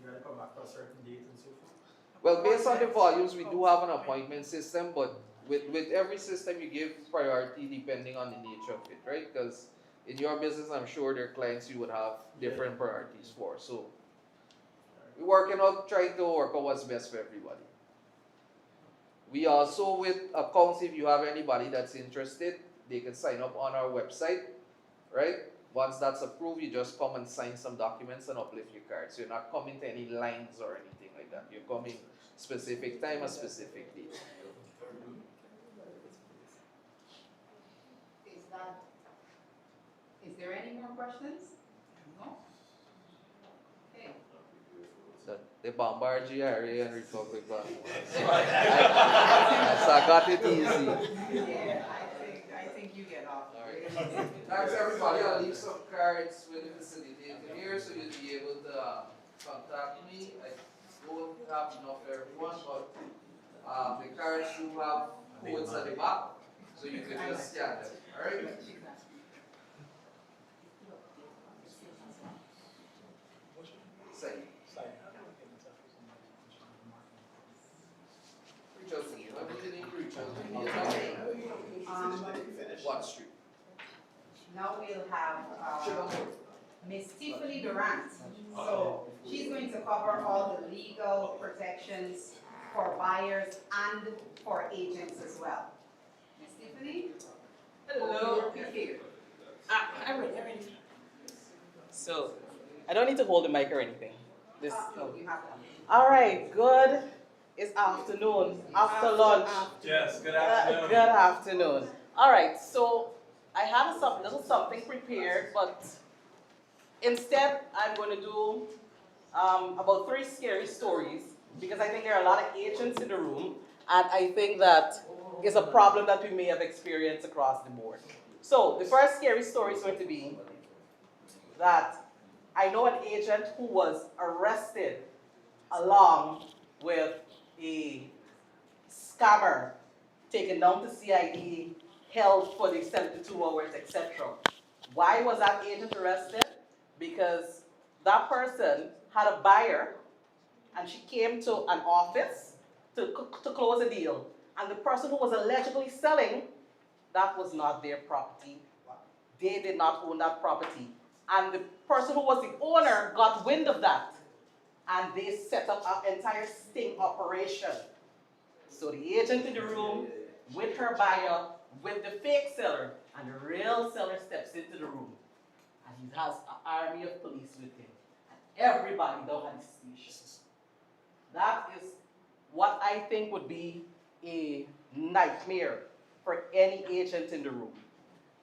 you got to come back for a certain date and so forth. Well, based on the volumes, we do have an appointment system, but with every system you give priority depending on the nature of it, right? Because in your business, I'm sure there are clients you would have different priorities for. So we're working out, trying to work out what's best for everybody. We also, with accounts, if you have anybody that's interested, they can sign up on our website, right? Once that's approved, you just come and sign some documents and uplift your card. So you're not coming to any lines or anything like that. You're coming specific time, a specific date. Is there any more questions? No? Okay. They bombard GRA and Republic Bank. I got it easy. Yeah, I think you get off. Thanks everybody. I'll leave some cards with the facilitator here so you'll be able to contact me. I don't have enough for everyone, but the cards do have codes at the back, so you can just scan them. Alright? Saeed. Reach out to me. When you need to reach out to me, what street? Now we'll have Miss Tiffany-Durant. So she's going to cover all the legal protections for buyers and for agents as well. Ms. Tiffany? Hello. Here. I'm ready. So, I don't need to hold the mic or anything. No, you have that. All right, good. It's afternoon, after lunch. Yes, good afternoon. Good afternoon. All right, so I have a little something prepared, but instead I'm going to do about 3 scary stories because I think there are a lot of agents in the room, and I think that is a problem that we may have experienced across the board. So the first scary story is going to be that I know an agent who was arrested along with a scammer taken down to CID, held for the 72 hours, etc. Why was that agent arrested? Because that person had a buyer and she came to an office to close a deal. And the person who was allegedly selling, that was not their property. They did not own that property. And the person who was the owner got wind of that. And they set up an entire sting operation. So the agent in the room, with her buyer, with the fake seller, and the real seller steps into the room. And he has an army of police with him. And everybody down at the station. That is what I think would be a nightmare for any agent in the room.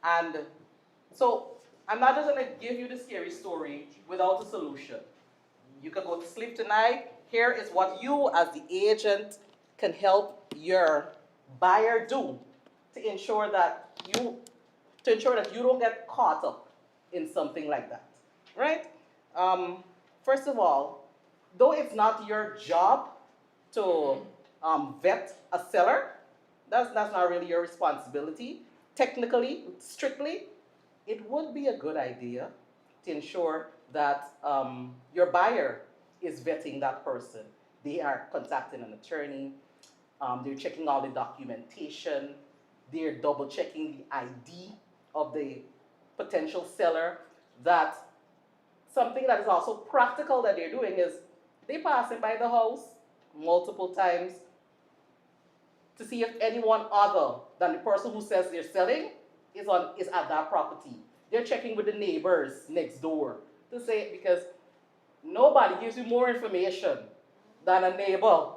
And so I'm not just going to give you the scary story without a solution. You can go to sleep tonight. Here is what you, as the agent, can help your buyer do to ensure that you don't get caught up in something like that, right? First of all, though it's not your job to vet a seller, that's not really your responsibility. Technically, strictly, it would be a good idea to ensure that your buyer is vetting that person. They are contacting an attorney, they're checking all the documentation, they're double checking the ID of the potential seller. That something that is also practical that they're doing is they passing by the house multiple times to see if anyone other than the person who says they're selling is at that property. They're checking with the neighbors next door to say, because nobody gives you more information than a neighbor.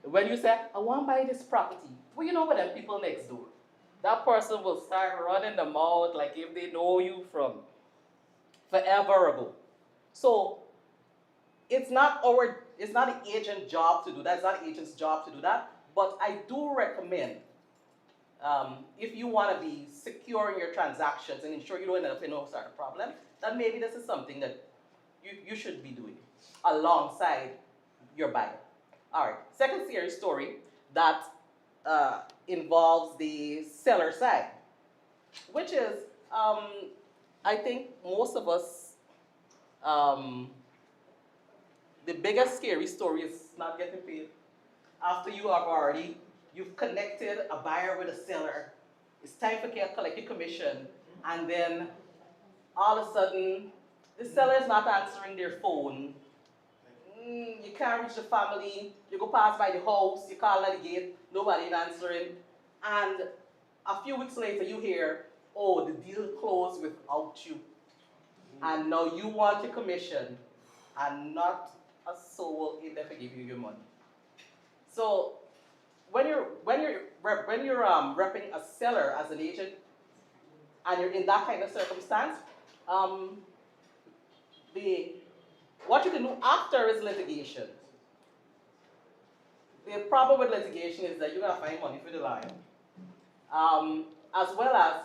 When you say, I want to buy this property, well, you know what them people next door. That person will start running the mouth like if they know you from forever ago. So it's not the agent's job to do that. It's not the agent's job to do that. But I do recommend, if you want to be secure in your transactions and ensure you don't end up in no sort of problem, that maybe this is something that you should be doing alongside your buyer. All right, second serious story that involves the seller side, which is, I think most of us, the biggest scary story is not getting paid. After you've connected a buyer with a seller, it's time for collect your commission, and then all of a sudden, the seller is not answering their phone. You can't reach the family, you go pass by the house, you call at the gate, nobody is answering, and a few weeks later you hear, oh, the deal closed without you, and now you want your commission, and not a soul in there to give you your money. So when you're repping a seller as an agent, and you're in that kind of circumstance, what you can do after is litigation. The problem with litigation is that you're gonna find money for the lawyer, as well as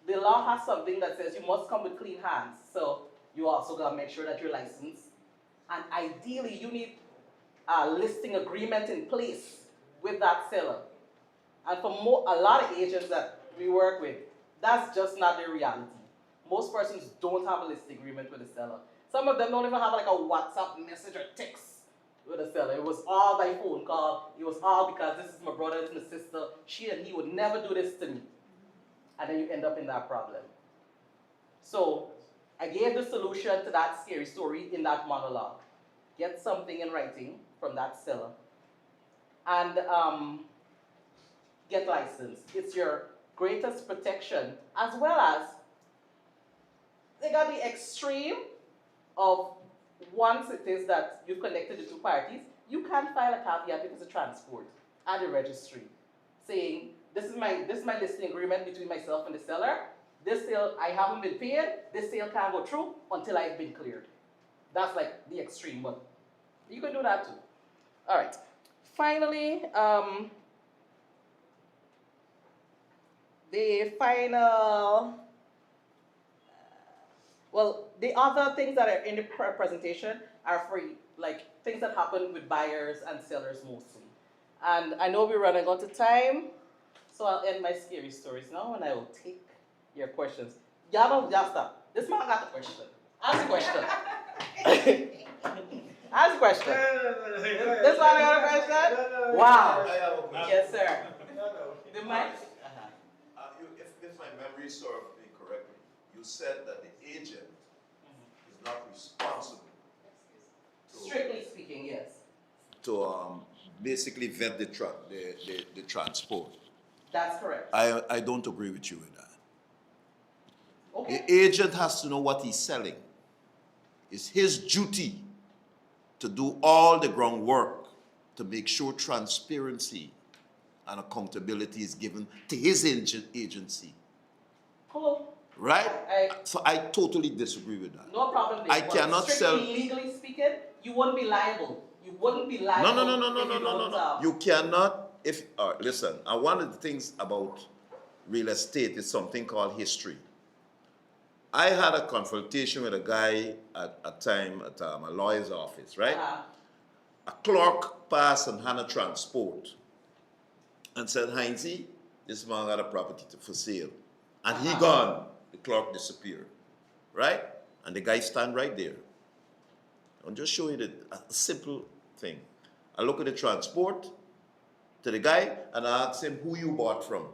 the law has something that says you must come with clean hands. So you also gotta make sure that you're licensed, and ideally you need a listing agreement in place with that seller. And for a lot of agents that we work with, that's just not their reality. Most persons don't have a listing agreement with the seller. Some of them don't even have like a WhatsApp message or text with the seller. It was all by phone call. It was all because this is my brother, this is my sister. She and he would never do this to me. And then you end up in that problem. So I gave the solution to that scary story in that monologue. Get something in writing from that seller and get licensed. It's your greatest protection, as well as they got the extreme of once it is that you've connected the two parties, you can file a caveat because of transport at the registry, saying this is my listing agreement between myself and the seller. This sale I haven't been paid. This sale can't go through until I've been cleared. That's like the extreme one. You can do that too. All right. Finally, the final. Well, the other things that are in the presentation are free, like things that happen with buyers and sellers mostly. And I know we're running out of time, so I'll end my scary stories now and I will take your questions. Y'all don't just stop. This man got a question. Ask a question. Ask a question. This one got a question? Wow. I have a question. Yes, sir. The mic. If my memory serves me correctly, you said that the agent is not responsible. Strictly speaking, yes. To basically vet the transport. That's correct. I don't agree with you with that. Okay. The agent has to know what he's selling. It's his duty to do all the groundwork to make sure transparency and accountability is given to his agency. Cool. Right? So I totally disagree with that. No problem there. I cannot sell. Legally speaking, you wouldn't be liable. You wouldn't be liable. No. You cannot. Listen, one of the things about real estate is something called history. I had a consultation with a guy at a time at a lawyer's office, right? A clerk passed on Hannah Transport and said, Heinzie, this man got a property for sale. And he gone. The clerk disappeared, right? And the guy stand right there. I'll just show you a simple thing. I look at the transport to the guy and I ask him who you bought from.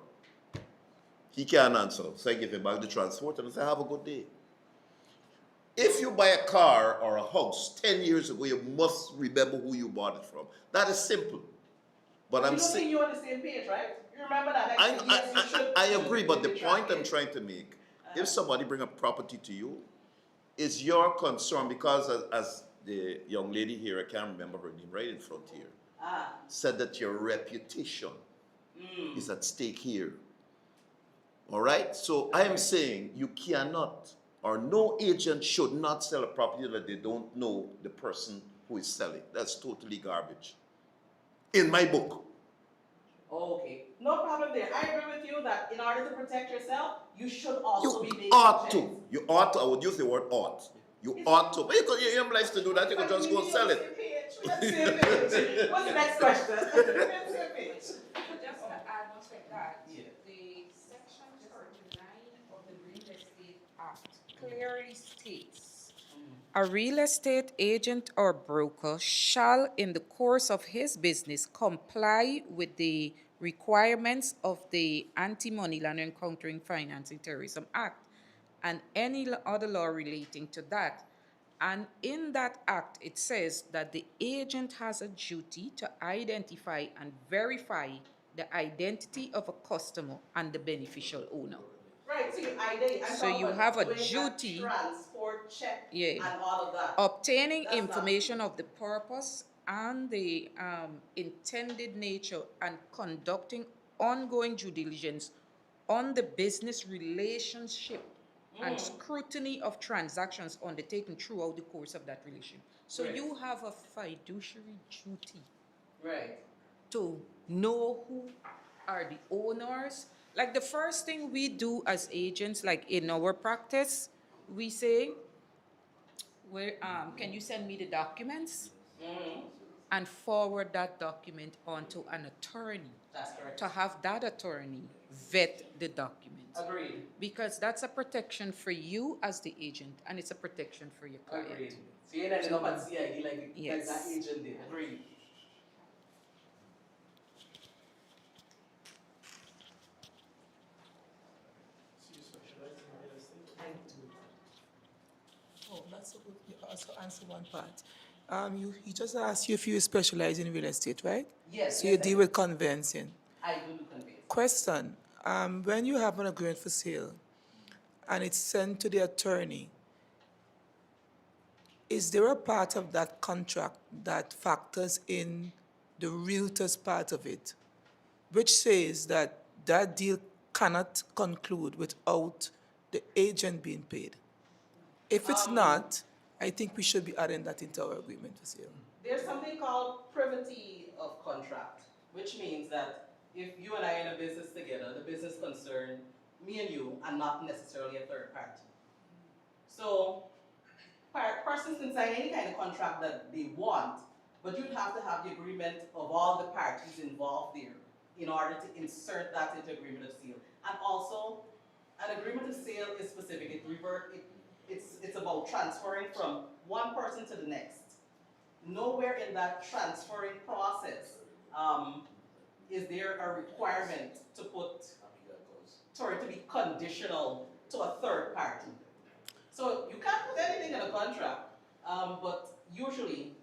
He can't answer. So I give him back the transport and I say, have a good day. If you buy a car or a house 10 years ago, you must remember who you bought it from. That is simple. But I'm saying you're on the same page, right? You remember that? I agree, but the point I'm trying to make, if somebody bring a property to you, it's your concern because as the young lady here, I can't remember her name, right in front here, said that your reputation is at stake here. All right? So I am saying you cannot, or no agent should not sell a property that they don't know the person who is selling. That's totally garbage. In my book. Okay. No problem there. I agree with you that in order to protect yourself, you should also be making You ought to. I would use the word ought. You ought to. But you have life to do that. You can just go sell it. What's the next question? Just to add on to that, the section 39 of the Real Estate Act clearly states, a real estate agent or broker shall, in the course of his business, comply with the requirements of the Anti-Money Laundering Countering Financing Terrorism Act and any other law relating to that. And in that act, it says that the agent has a duty to identify and verify the identity of a customer and the beneficial owner. Right, so you have a duty, transport check and all of that. Obtaining information of the purpose and the intended nature and conducting ongoing due diligence on the business relationship and scrutiny of transactions undertaken throughout the course of that relation. So you have a fiduciary duty to know who are the owners. Like the first thing we do as agents, like in our practice, we say, can you send me the documents? And forward that document onto an attorney. That's correct. To have that attorney vet the document. Agreed. Because that's a protection for you as the agent, and it's a protection for your client. Agreed. So you're not up at CID like that agent did. Agreed. Oh, that's a good. You also answer one part. He just asked you if you specialize in real estate, right? Yes, So yes, you I deal do. with conveyancing. I do convey. Question, when you have an agreement for sale and it's sent to the attorney, is there a part of that contract that factors in the realtor's part of it, which says that that deal cannot conclude without the agent being paid? If it's not, I think we should be adding that into our agreement for sale. There's something called privity of contract, which means that if you and I are in a business together, the business concern, me and you, are not necessarily a third party. So persons can sign any kind of contract that they want, but you'd have to have the agreement of all the parties involved there in order to insert that into agreement of sale. And also, an agreement of sale is specific. It's about transferring from one person to the next. Nowhere in that transferring process is there a requirement to to be conditional to a third party. So you can't put anything in a contract, but usually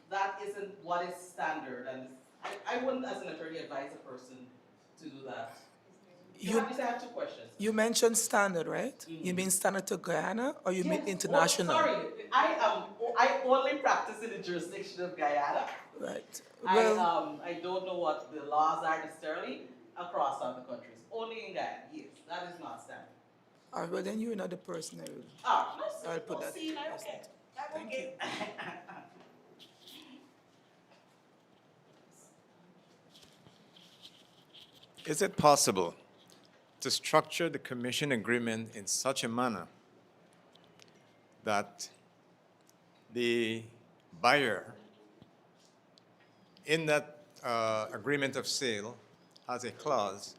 that isn't what is standard, and I wouldn't, as an attorney, advise a person to do that. You have two questions. You mentioned standard, right? You mean standard to Guyana or you mean international? Sorry, I only practice in the jurisdiction of Guyana. Right. Well, I don't know what the laws are necessarily across other countries. Only in Guyana, yes, that is not standard. All right, well then you're another person. I'll put that. See, okay. Thank you. Is it possible to structure the commission agreement in such a manner that the buyer in that agreement of sale has a clause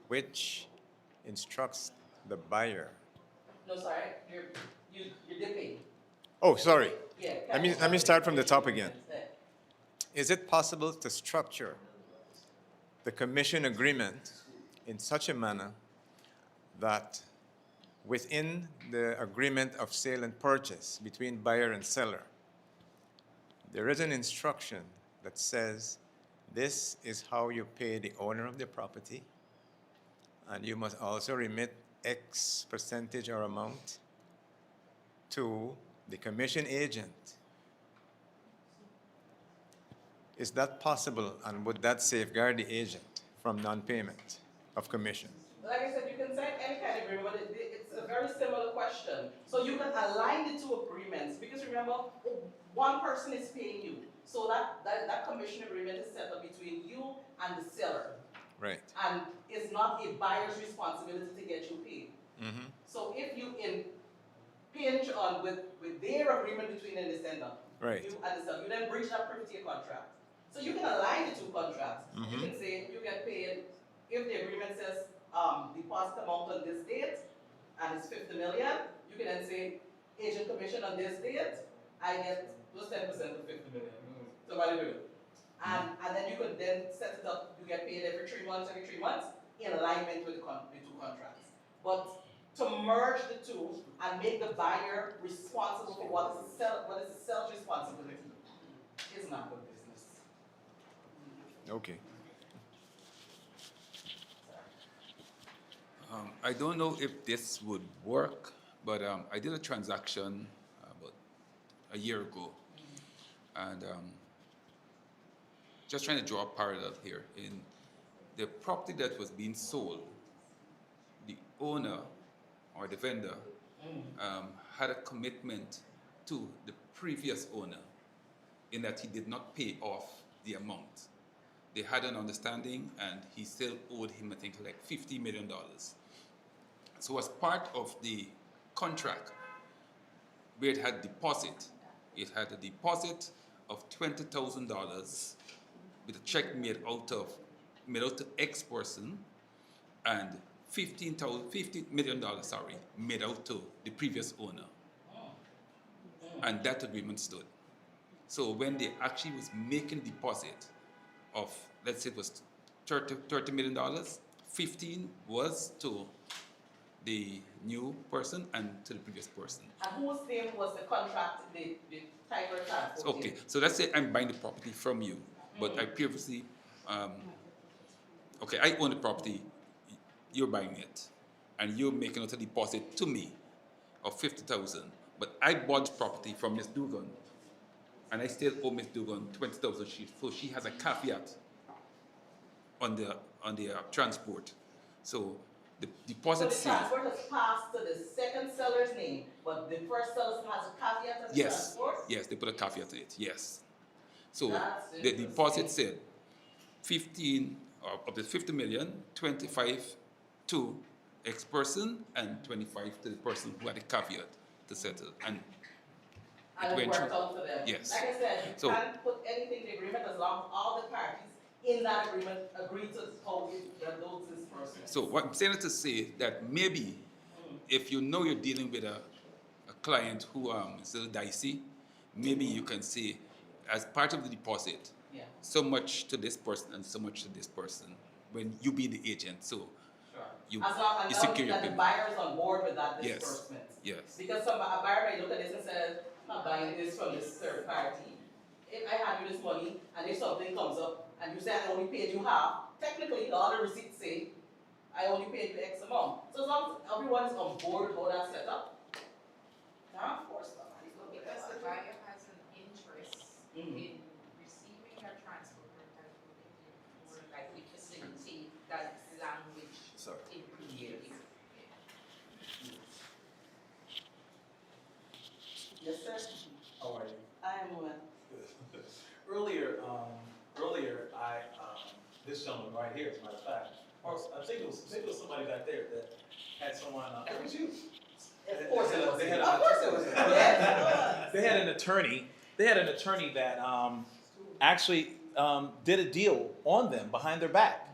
which instructs the buyer? No, sorry, you're dipping. Oh, sorry. Yeah. Let me start from the top again. Is it possible to structure the commission agreement in such a manner that within the agreement of sale and purchase between buyer and seller, there is an instruction that says this is how you pay the owner of the property, and you must also remit X percentage or amount to the commission agent? Is that possible, and would that safeguard the agent from non-payment of commission? Like I said, you can sign any kind of agreement, but it's a very similar question. So you can align the two agreements, because remember, one person is paying you. So that commission agreement is set up between you and the seller. Right. And it's not a buyer's responsibility to get you paid. Mm-hmm. So if you impinge on with their agreement between and the sender, Right. you and the seller, you then breach that privity contract. So you can align the two contracts. Mm-hmm. You can say you get paid if the agreement says deposit amount on this date and it's 50 million. You can then say agent commission on this date. I get plus 10% of 50 million. Somebody do it. And then you could then set it up. You get paid every 3 months in alignment with the two contracts. But to merge the two and make the buyer responsible for what is the seller's responsibility is not good business. Okay. I don't know if this would work, but I did a transaction about a year ago, and just trying to draw a parallel here. In the property that was being sold, the owner or the vendor had a commitment to the previous owner in that he did not pay off the amount. They had an understanding, and he still owed him, I think, like $50 million. So as part of the contract, where it had a deposit of $20,000 with a check made out to X person, and $50 million, made out to the previous owner. And that agreement stood. So when they actually was making deposit of, let's say it was $30 million, 15 was to the new person and to the previous person. And whose name was the contract, the title transport? Okay, so let's say I'm buying the property from you, but I previously, okay, I own the property, you're buying it, and you're making out a deposit to me of 50,000, but I bought the property from Miss Duggan, and I still owe Miss Duggan 20,000. So she has a caveat on the transport. So the deposit. So the transport has passed to the second seller's name, but the first seller has a caveat on the transport? Yes, they put a caveat to it, yes. So the deposit said 15, of the 50 million, 25 to X person and 25 to the person who had a caveat to settle. And it worked out for them. Yes. Like I said, you can't put anything in the agreement as long as all the parties in that agreement agree to how those disbursements. So what I'm saying is to say that maybe if you know you're dealing with a client who is a little dicey, maybe you can say as part of the deposit, so much to this person and so much to this person when you be the agent. So you secure your payment. The buyer is on board with that disbursement. Yes. Because a buyer may look at this and say, I'm not buying this from this third party. If I hand you this money and if something comes up and you say I only paid you half, technically all the receipts say I only paid you X amount. So as long as everyone is on board with how that's set up, now of course because the buyer has an interest in receiving a transport more likely facilitate that language improvement. Yes, sir. How are you? I am well. Earlier, this gentleman right here, as a matter of fact, or I think it was somebody back there that had someone. It was you. Of course it was. They had an attorney. They had an attorney that actually did a deal on them behind their back,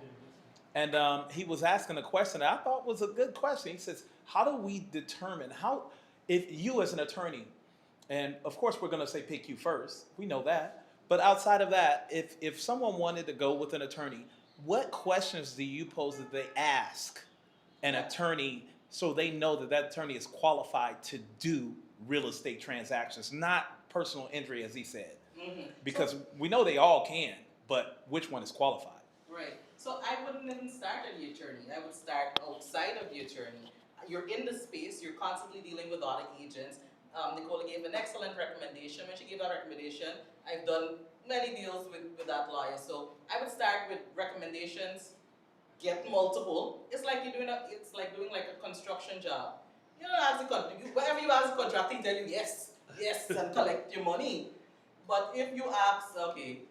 and he was asking a question that I thought was a good question. He says, "How do we determine if you as an attorney?" And of course, we're going to say pick you first. We know that. But outside of that, if someone wanted to go with an attorney, what questions do you pose that they ask an attorney so they know that that attorney is qualified to do real estate transactions, not personal injury, as he said? Because we know they all can, but which one is qualified? Right. So I wouldn't even start at the attorney. I would start outside of the attorney. You're in the space. You're constantly dealing with other agents. Nicola gave an excellent recommendation. When she gave that recommendation, I've done many deals with that lawyer. So I would start with recommendations, get multiple. It's like doing a construction job. You don't ask whatever you ask the contractor, he tell you yes, and collect your money. But if you ask, okay,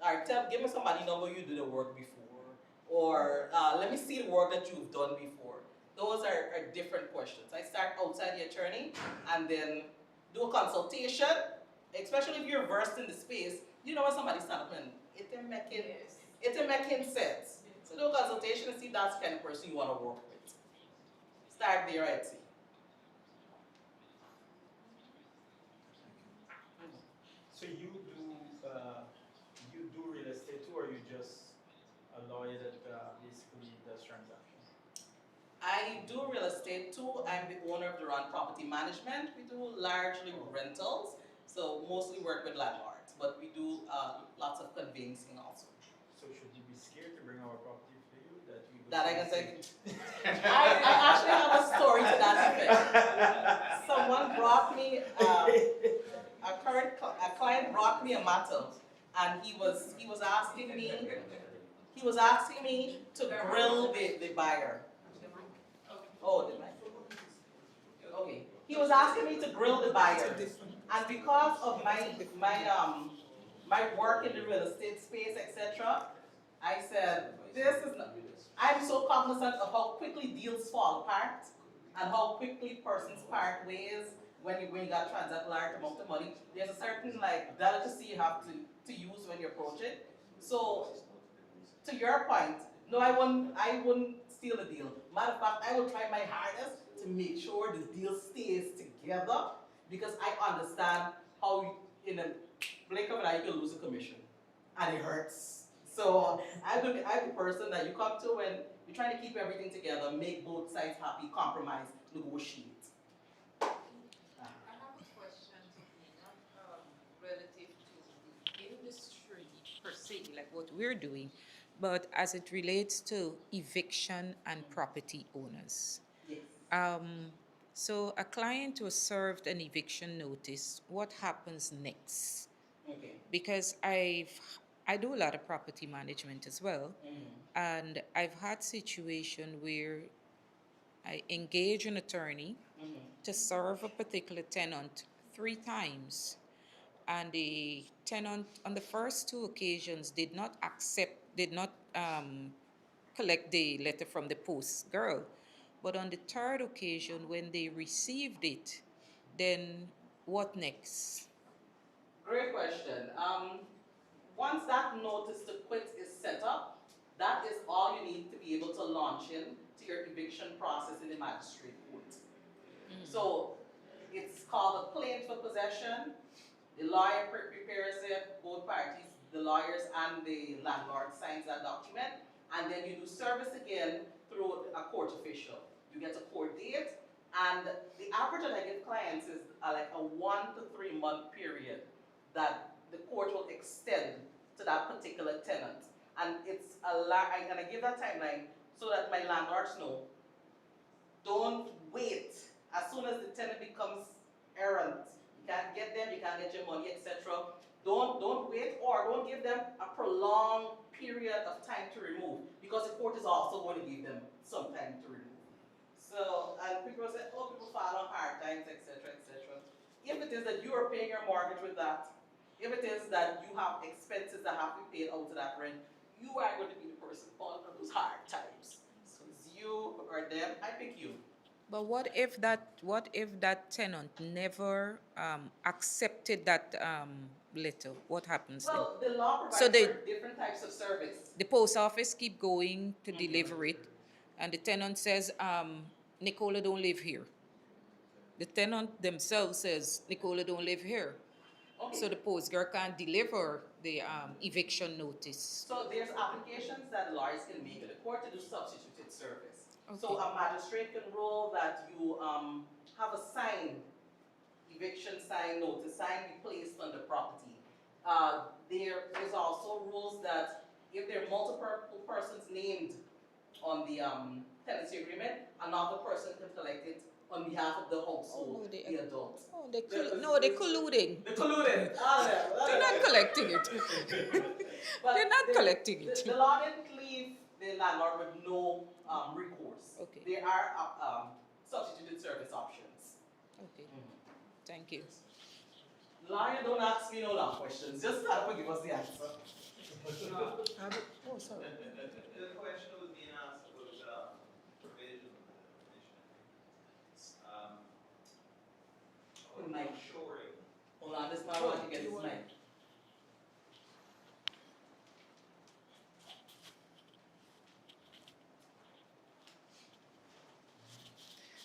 all right, give me somebody number you did the work before, or let me see the work that you've done before. Those are different questions. I start outside the attorney and then do a consultation, especially if you're versed in the space. You know when somebody stand up and it's making sense. So do a consultation and see if that's the kind of person you want to work with. Start there, I'd say. So you do real estate too, or you just a lawyer that basically does transactions? I do real estate too. I'm the owner of Durant Property Management. We do largely rentals, so mostly work with landlords, but we do lots of conveyancing also. So should you be scared to bring our property to you that I can say? I actually have a story to that effect. Someone brought me a client brought me a matter, and he was asking me to grill the buyer. Oh, the mic. Okay. He was asking me to grill the buyer, and because of my work in the real estate space, etc., I said, this is not. I'm so cognizant of how quickly deals fall apart and how quickly persons part ways when you got transact large amount of money. There's a certain delicacy you have to use when you approach it. So, to your point, no, I wouldn't steal the deal. Matter of fact, I will try my hardest to make sure the deal stays together, because I understand how in a blink of an eye you can lose a commission, and it hurts. So I'm the person that you come to when We're trying to keep everything together, make both sides happy, compromise, negotiate. I have a question, Tiffany, not relative to the industry per se, like what we're doing, but as it relates to eviction and property owners. Yes. So a client was served an eviction notice. What happens next? Okay. Because I do a lot of property management as well, and I've had situation where I engage an attorney to serve a particular tenant 3 times, and the tenant on the first 2 occasions did not collect the letter from the post girl, but on the third occasion when they received it, then what next? Great question. Once that notice to quit is set up, that is all you need to be able to launch in to your eviction process in the magistrate court. So it's called a claim for possession. The lawyer prepares it, both parties, the lawyers and the landlord signs that document, and then you do service again through a court official. You get a court date, and the average that I give clients is like a 1 to 3 month period that the court will extend to that particular tenant. And it's and I give that timeline so that my landlords know, don't wait. As soon as the tenant becomes errant, you can't get them, you can't get your money, etc. Don't wait, or don't give them a prolonged period of time to remove, because the court is also going to give them some time to remove. So, and people say, oh, people fall on hard times, etc., etc. If it is that you are paying your mortgage with that, if it is that you have expenses that have to be paid out to that rent, you are going to be the person falling on those hard times. So it's you or them, I pick you. But what if that tenant never accepted that letter? What happens then? Well, the law provides So for different types of service. the post office keep going to deliver it, and the tenant says, Nicola don't live here. The tenant themselves says, Nicola don't live here. Okay. So the post girl can't deliver the eviction notice. So there's applications that lawyers can make to the court to do substituted service. Okay. So a magistrate can rule that you have a sign, eviction sign, notice sign be placed on the property. There is also rules that if there are multiple persons named on the tenancy agreement, another person can collect it on behalf of the household, the adult. Oh, they're colluding. They're colluding. They're not collecting it. They're not collecting it. The law didn't leave the landlord with no recourse. Okay. There are substituted service options. Okay. Thank you. Lawyer, don't ask me no long questions. Just start to give us the answer. Oh, sorry. The question was being asked about provision of the definition. Ensuring. Hold on, this man wants to get his mic.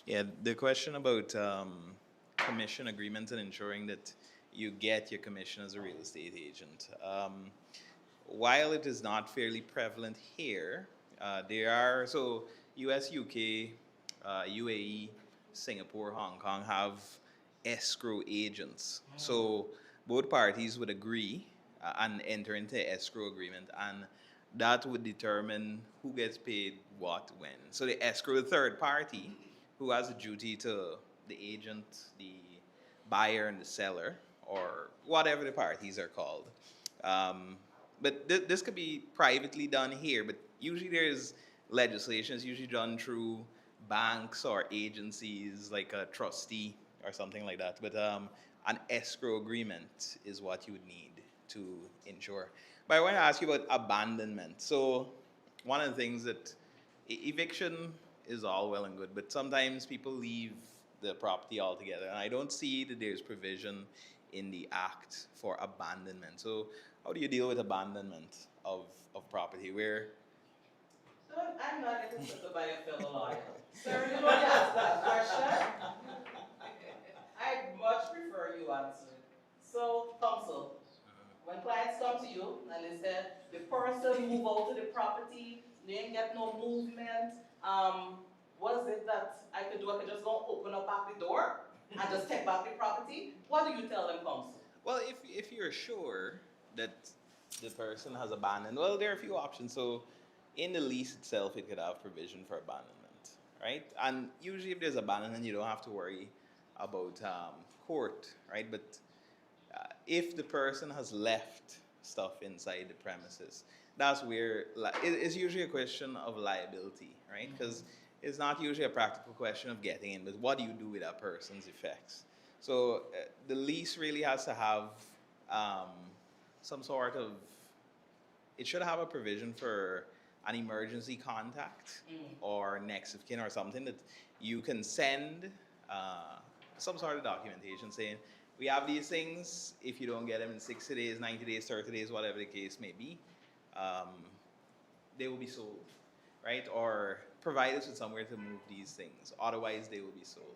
Yeah, the question about commission agreements and ensuring that you get your commission as a real estate agent. While it is not fairly prevalent here, there are, so US, UK, UAE, Singapore, Hong Kong have escrow agents. So both parties would agree and enter into escrow agreement, and that would determine who gets paid what when. So the escrow, the third party, who has a duty to the agent, the buyer, and the seller, or whatever the parties are called. But this could be privately done here, but usually there's legislation. It's usually done through banks or agencies like a trustee or something like that. But an escrow agreement is what you would need to ensure. But I want to ask you about abandonment. So one of the things that eviction is all well and good, but sometimes people leave the property altogether, and I don't see that there's provision in the act for abandonment. So how do you deal with abandonment of property where? So I'm not interested by a fellow lawyer. Sir, you don't ask that question. I'd much prefer you answer it. So, counsel, when clients come to you and they say the person move out to the property, They ain't get no movement. What is it that I could do? I could just go open up back the door and just take back the property. What do you tell them, counsel? Well, if you're sure that the person has abandoned, well, there are a few options. So in the lease itself, it could have provision for abandonment, right? And usually if there's abandonment, you don't have to worry about court, right? But if the person has left stuff inside the premises, that's where it's usually a question of liability, right? Because it's not usually a practical question of getting in, but what do you do with that person's effects? So the lease really has to have some sort of, it should have a provision for an emergency contact or next of kin or something that you can send some sort of documentation saying, we have these things, if you don't get them in 60 days, 90 days, 30 days, whatever the case may be, they will be sold, right? Or provide us with somewhere to move these things. Otherwise, they will be sold,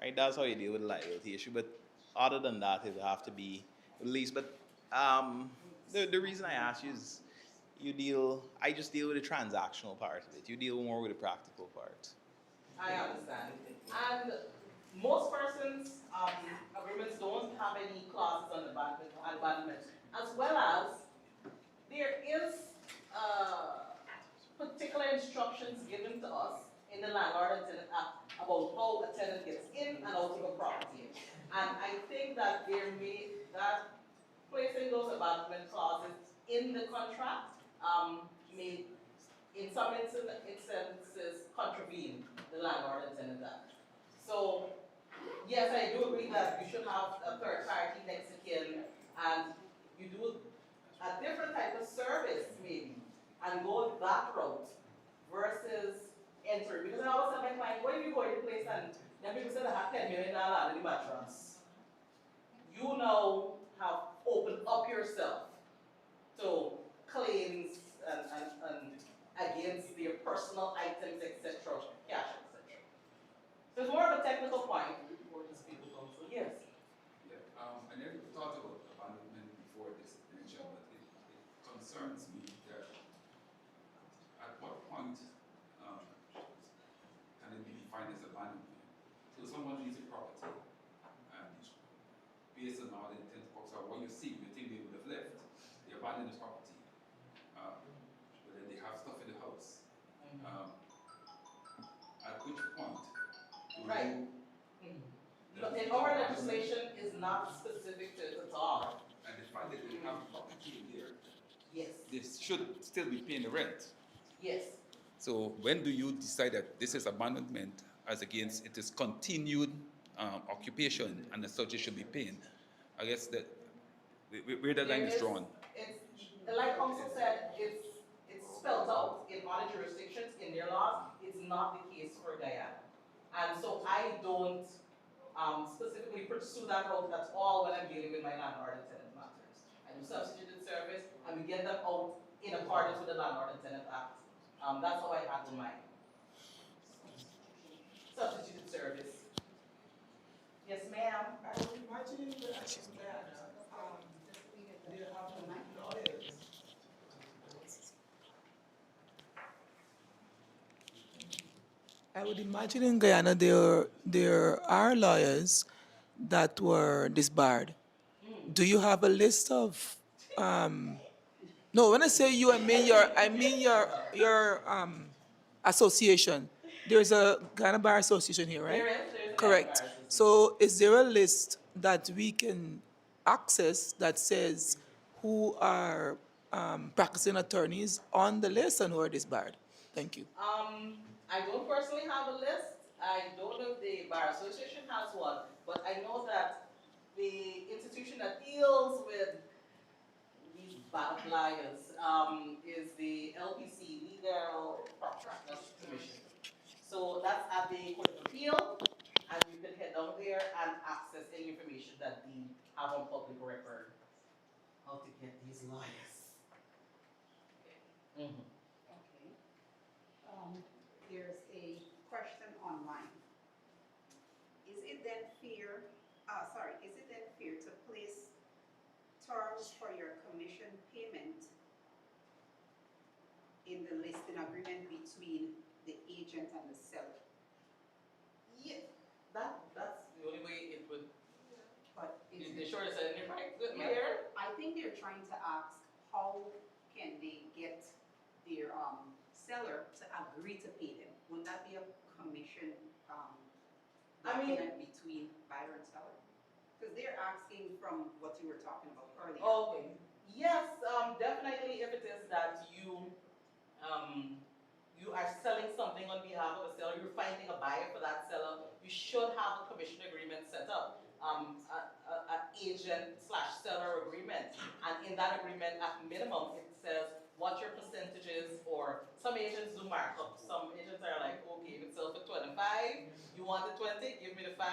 right? That's how you deal with the liability issue. But other than that, it will have to be released. But the reason I ask you is I just deal with the transactional part of it. You deal more with the practical part. I understand. And most persons' agreements don't have any clauses on abandonment, as well as there is particular instructions given to us in the Landlord and Tenant Act about how a tenant gets in and out of a property. And I think that that placing those abandonment clauses in the contract may, in some instances, contravene the Landlord and Tenant Act. So, yes, I do agree that you should have a third party next to kin, and you do a different type of service, maybe, and go that route versus entering. Because I always tell my client, what if you go to the place and then people say they have $10 million in the mattress? You now have opened up yourself to claims and against their personal items, etc., cash, etc. So it's more of a technical point for these people come. So yes. Yeah, I never thought about abandonment before this mention, but it concerns me that at what point can it be defined as abandonment? So someone leaves a property and based on all the intent of what you see, you think they would have left, they abandon the property. But then they have stuff in the house. At which point do right. In our legislation is not specific to it at all. And the fact that they have property in there. Yes. They should still be paying the rent. Yes. So when do you decide that this is abandonment as against it is continued occupation and as such it should be paying? I guess that where the line is drawn. Like counsel said, it's spelled out in other jurisdictions in their laws. It's not the case for Guyana. And so I don't specifically pursue that route at all when I'm dealing with my landlord and tenant matters. I do substituted service and we get them out in accordance with the Landlord and Tenant Act. That's how I handle mine. Substituted service. Yes, ma'am. I was imagining that they have lawyers. I would imagine in Guyana there are lawyers that were disbarred. Do you have a list of? No, when I say you, I mean your association. There's a Ghana Bar Association here, right? There is Correct. So is there a list that we can access that says who are practicing attorneys on the list and who are disbarred? Thank you. I don't personally have a list. I don't know if the Bar Association has one, but I know that the institution that deals with these bad liars is the LPC, Legal Practitioners Commission. So that's at the Court of Appeal, and you can head down there and access any information that they have on public record. How to get these lawyers. Okay. There's a question online. Is it then fair to place terms for your commission payment in the listing agreement between the agent and the seller. Yeah, that's the only way it would, But the shortest ending, right? Good Yeah. here. I think they're trying to ask how can they get their seller to agree to pay them? Wouldn't that be a commission document between buyer and seller? Because they're asking from what you were talking about earlier. Okay. Yes, definitely if it is that you you are selling something on behalf of a seller, you're finding a buyer for that seller, you should have a commission agreement set up, an agent/seller agreement. And in that agreement, at minimum, it says what your percentage is, or some agents do markup. Some agents are like, okay, if it sells for 25, you want the 20, give me the 5.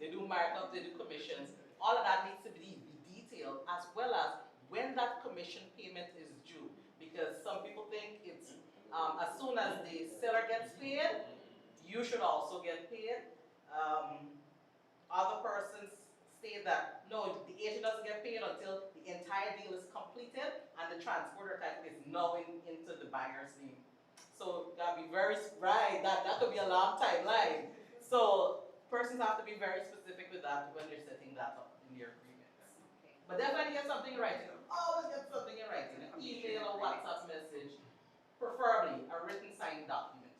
They do markup, they do commissions. All of that needs to be detailed, as well as when that commission payment is due. Because some people think it's as soon as the seller gets paid, you should also get paid. Other persons say that no, the agent doesn't get paid until the entire deal is completed and the transporter title is now into the buyer's name. So gotta be very right. That could be a long timeline. So persons have to be very specific with that when they're setting that up in their agreements. But definitely get something in writing. Always get something in writing. An email or WhatsApp message. Preferably a written signed document.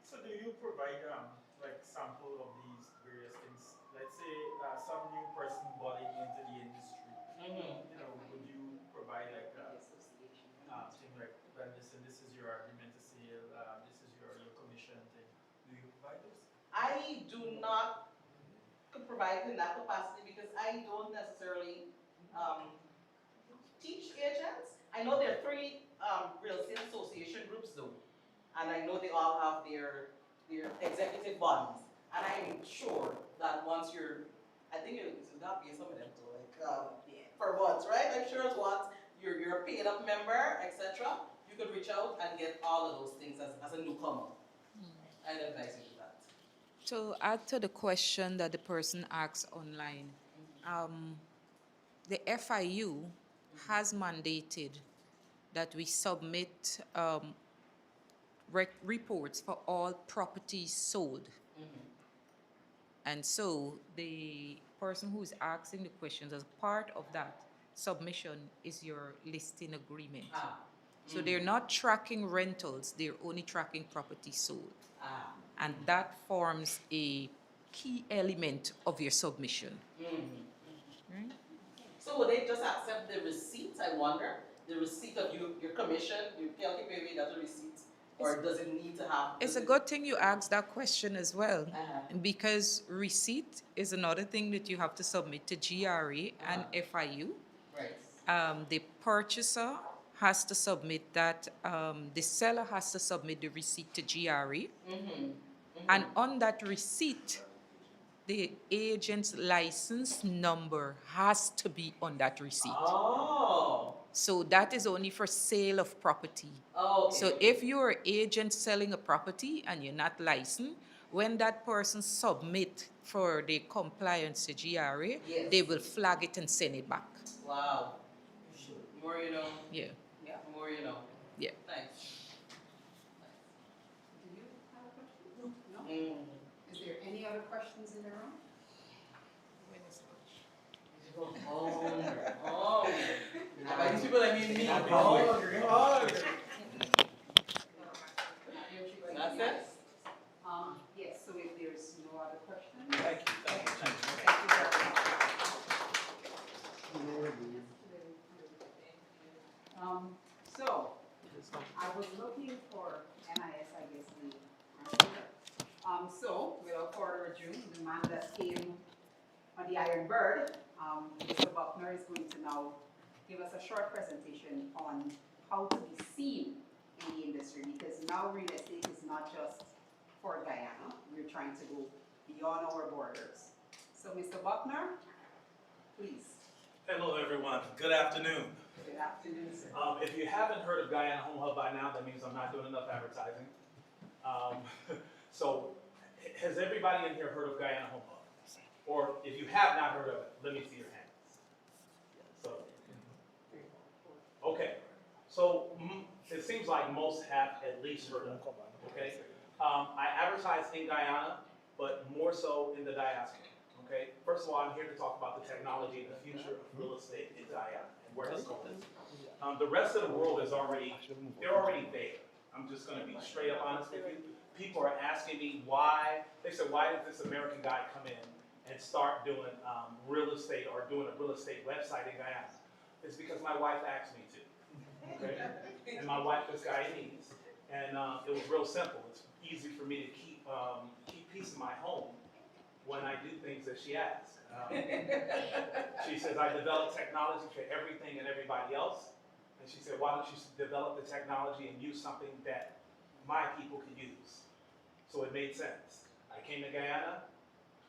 So do you provide like sample of these various things? Let's say some new person bought into the industry. You know, would you provide like thing like when this is your agreement to sale, this is your commission thing? Do you provide this? I do not provide in that capacity because I don't necessarily teach agents. I know there are 3 real estate association groups though, and I know they all have their executive bodies. And I'm sure that once you're, I think it's not pay some of them too, like for once, right? I'm sure it's once you're a paid up member, etc. You could reach out and get all of those things as a newcomer. I'd advise you to do that. To add to the question that the person asks online, the FIU has mandated that we submit reports for all properties sold. And so the person who is asking the questions, as part of that submission is your listing agreement. So they're not tracking rentals, they're only tracking properties sold. And that forms a key element of your submission. Right? So would they just accept the receipt, I wonder? The receipt of your commission, you can't pay me that receipt? Or does it need to have? It's a good thing you asked that question as well, because receipt is another thing that you have to submit to GRA and FIU. Right. The purchaser has to submit that, the seller has to submit the receipt to GRA. And on that receipt, the agent's license number has to be on that receipt. Oh. So that is only for sale of property. Oh, okay. So if you're an agent selling a property and you're not licensed, when that person submit for the compliance to GRA, they will flag it and send it back. Wow. The more you know. Yeah. Yeah. The more you know. Yeah. Thanks. Do you have a question? No? Is there any other questions in the room? Oh. By these people, I mean me. That's it? Yes, so if there's no other questions. Thank you. So, I was looking for NIS, I guess, the so, without further ado, the man that came on the Iron Bird, Mr. Buckner is going to now give us a short presentation on how to be seen in the industry, because now real estate is not just for Guyana, we're trying to go beyond our borders. So Mr. Buckner, please. Hello, everyone. Good afternoon. Good afternoon, sir. If you haven't heard of Guyana Home Hub by now, that means I'm not doing enough advertising. So, has everybody in here heard of Guyana Home Hub? Or if you have not heard of it, let me see your hands. So, okay. So it seems like most have at least heard of it, okay? I advertise in Guyana, but more so in the diaspora, okay? First of all, I'm here to talk about the technology and the future of real estate in Guyana and where it's going. The rest of the world is already, they're already there. I'm just gonna be straight up honest with you. People are asking me why, they said, why did this American guy come in and start doing real estate or doing a real estate website in Guyana? It's because my wife asked me to, okay? And my wife is Guyanese, and it was real simple. It's easy for me to keep peace in my home when I do things that she asks. She says, I develop technology for everything and everybody else. And she said, why don't you develop the technology and use something that my people can use? So it made sense. I came to Guyana,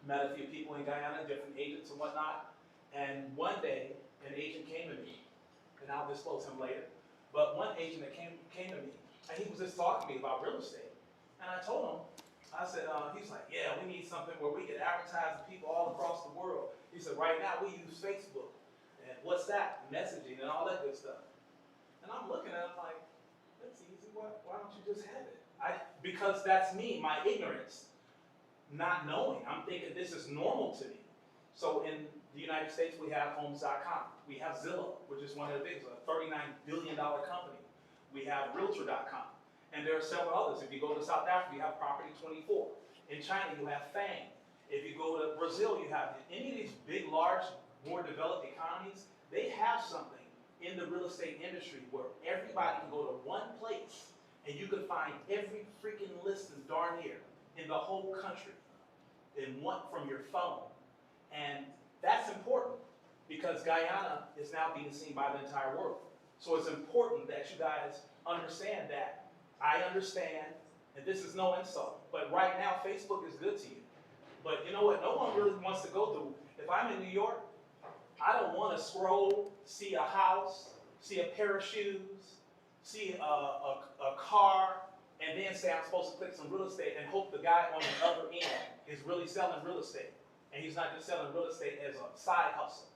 met a few people in Guyana, different agents and whatnot, and one day, an agent came to me, and I'll disclose him later, but one agent that came to me, and he was just talking to me about real estate. And I told him, I said, he's like, yeah, we need something where we can advertise to people all across the world. He said, right now we use Facebook, and what's that? Messaging and all that good stuff. And I'm looking at it, I'm like, that's easy, why don't you just have it? Because that's me, my ignorance, not knowing. I'm thinking this is normal to me. So in the United States, we have homes.com. We have Zillow, which is one of the biggest, a $39 billion company. We have realtor.com. And there are several others. If you go to South Africa, you have Property 24. In China, you have Fang. If you go to Brazil, you have any of these big, large, more developed economies, they have something in the real estate industry where everybody can go to one place and you can find every freaking listing darn near in the whole country in one from your phone. And that's important because Guyana is now being seen by the entire world. So it's important that you guys understand that. I understand, and this is no insult, but right now Facebook is good to you. But you know what? No one really wants to go through. If I'm in New York, I don't want to scroll, see a house, see a pair of shoes, see a car, and then say I'm supposed to click some real estate and hope the guy on the other end is really selling real estate. And he's not just selling real estate as a side hustle.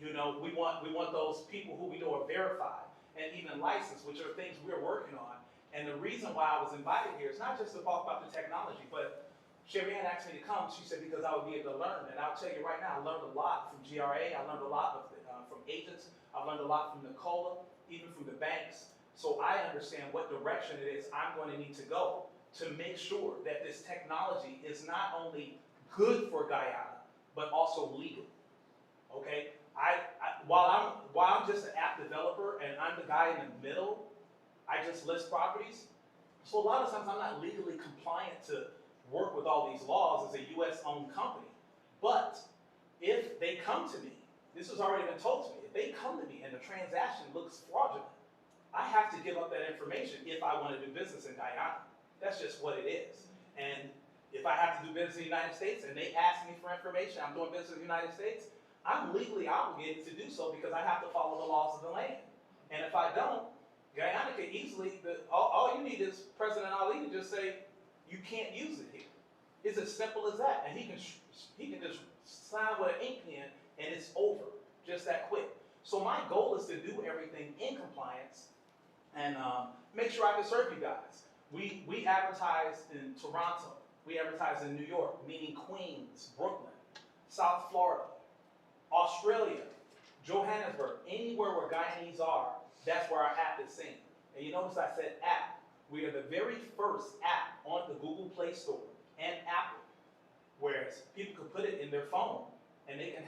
You know, we want those people who we know are verified and even licensed, which are things we're working on. And the reason why I was invited here is not just to talk about the technology, but Sherriann asked me to come, she said, because I would be able to learn. And I'll tell you right now, I learned a lot from GRA, I learned a lot from agents, I learned a lot from Nicola, even from the banks. So I understand what direction it is I'm going to need to go to make sure that this technology is not only good for Guyana, but also legal, okay? While I'm just an app developer and I'm the guy in the middle, I just list properties. So a lot of times I'm not legally compliant to work with all these laws as a US-owned company. But if they come to me, this has already been told to me, if they come to me and the transaction looks fraudulent, I have to give up that information if I want to do business in Guyana. That's just what it is. And if I have to do business in the United States and they ask me for information, I'm doing business in the United States, I'm legally obligated to do so because I have to follow the laws of the land. And if I don't, Guyana can easily, all you need is President Ali to just say, you can't use it here. It's as simple as that. And he can just sign with an ink pen and it's over, just that quick. So my goal is to do everything in compliance and make sure I can serve you guys. We advertise in Toronto, we advertise in New York, meaning Queens, Brooklyn, South Florida, Australia, Johannesburg, anywhere where Guyanese are, that's where our app is seen. And you notice I said app. We are the very first app on the Google Play Store and Apple, whereas people can put it in their phone and they can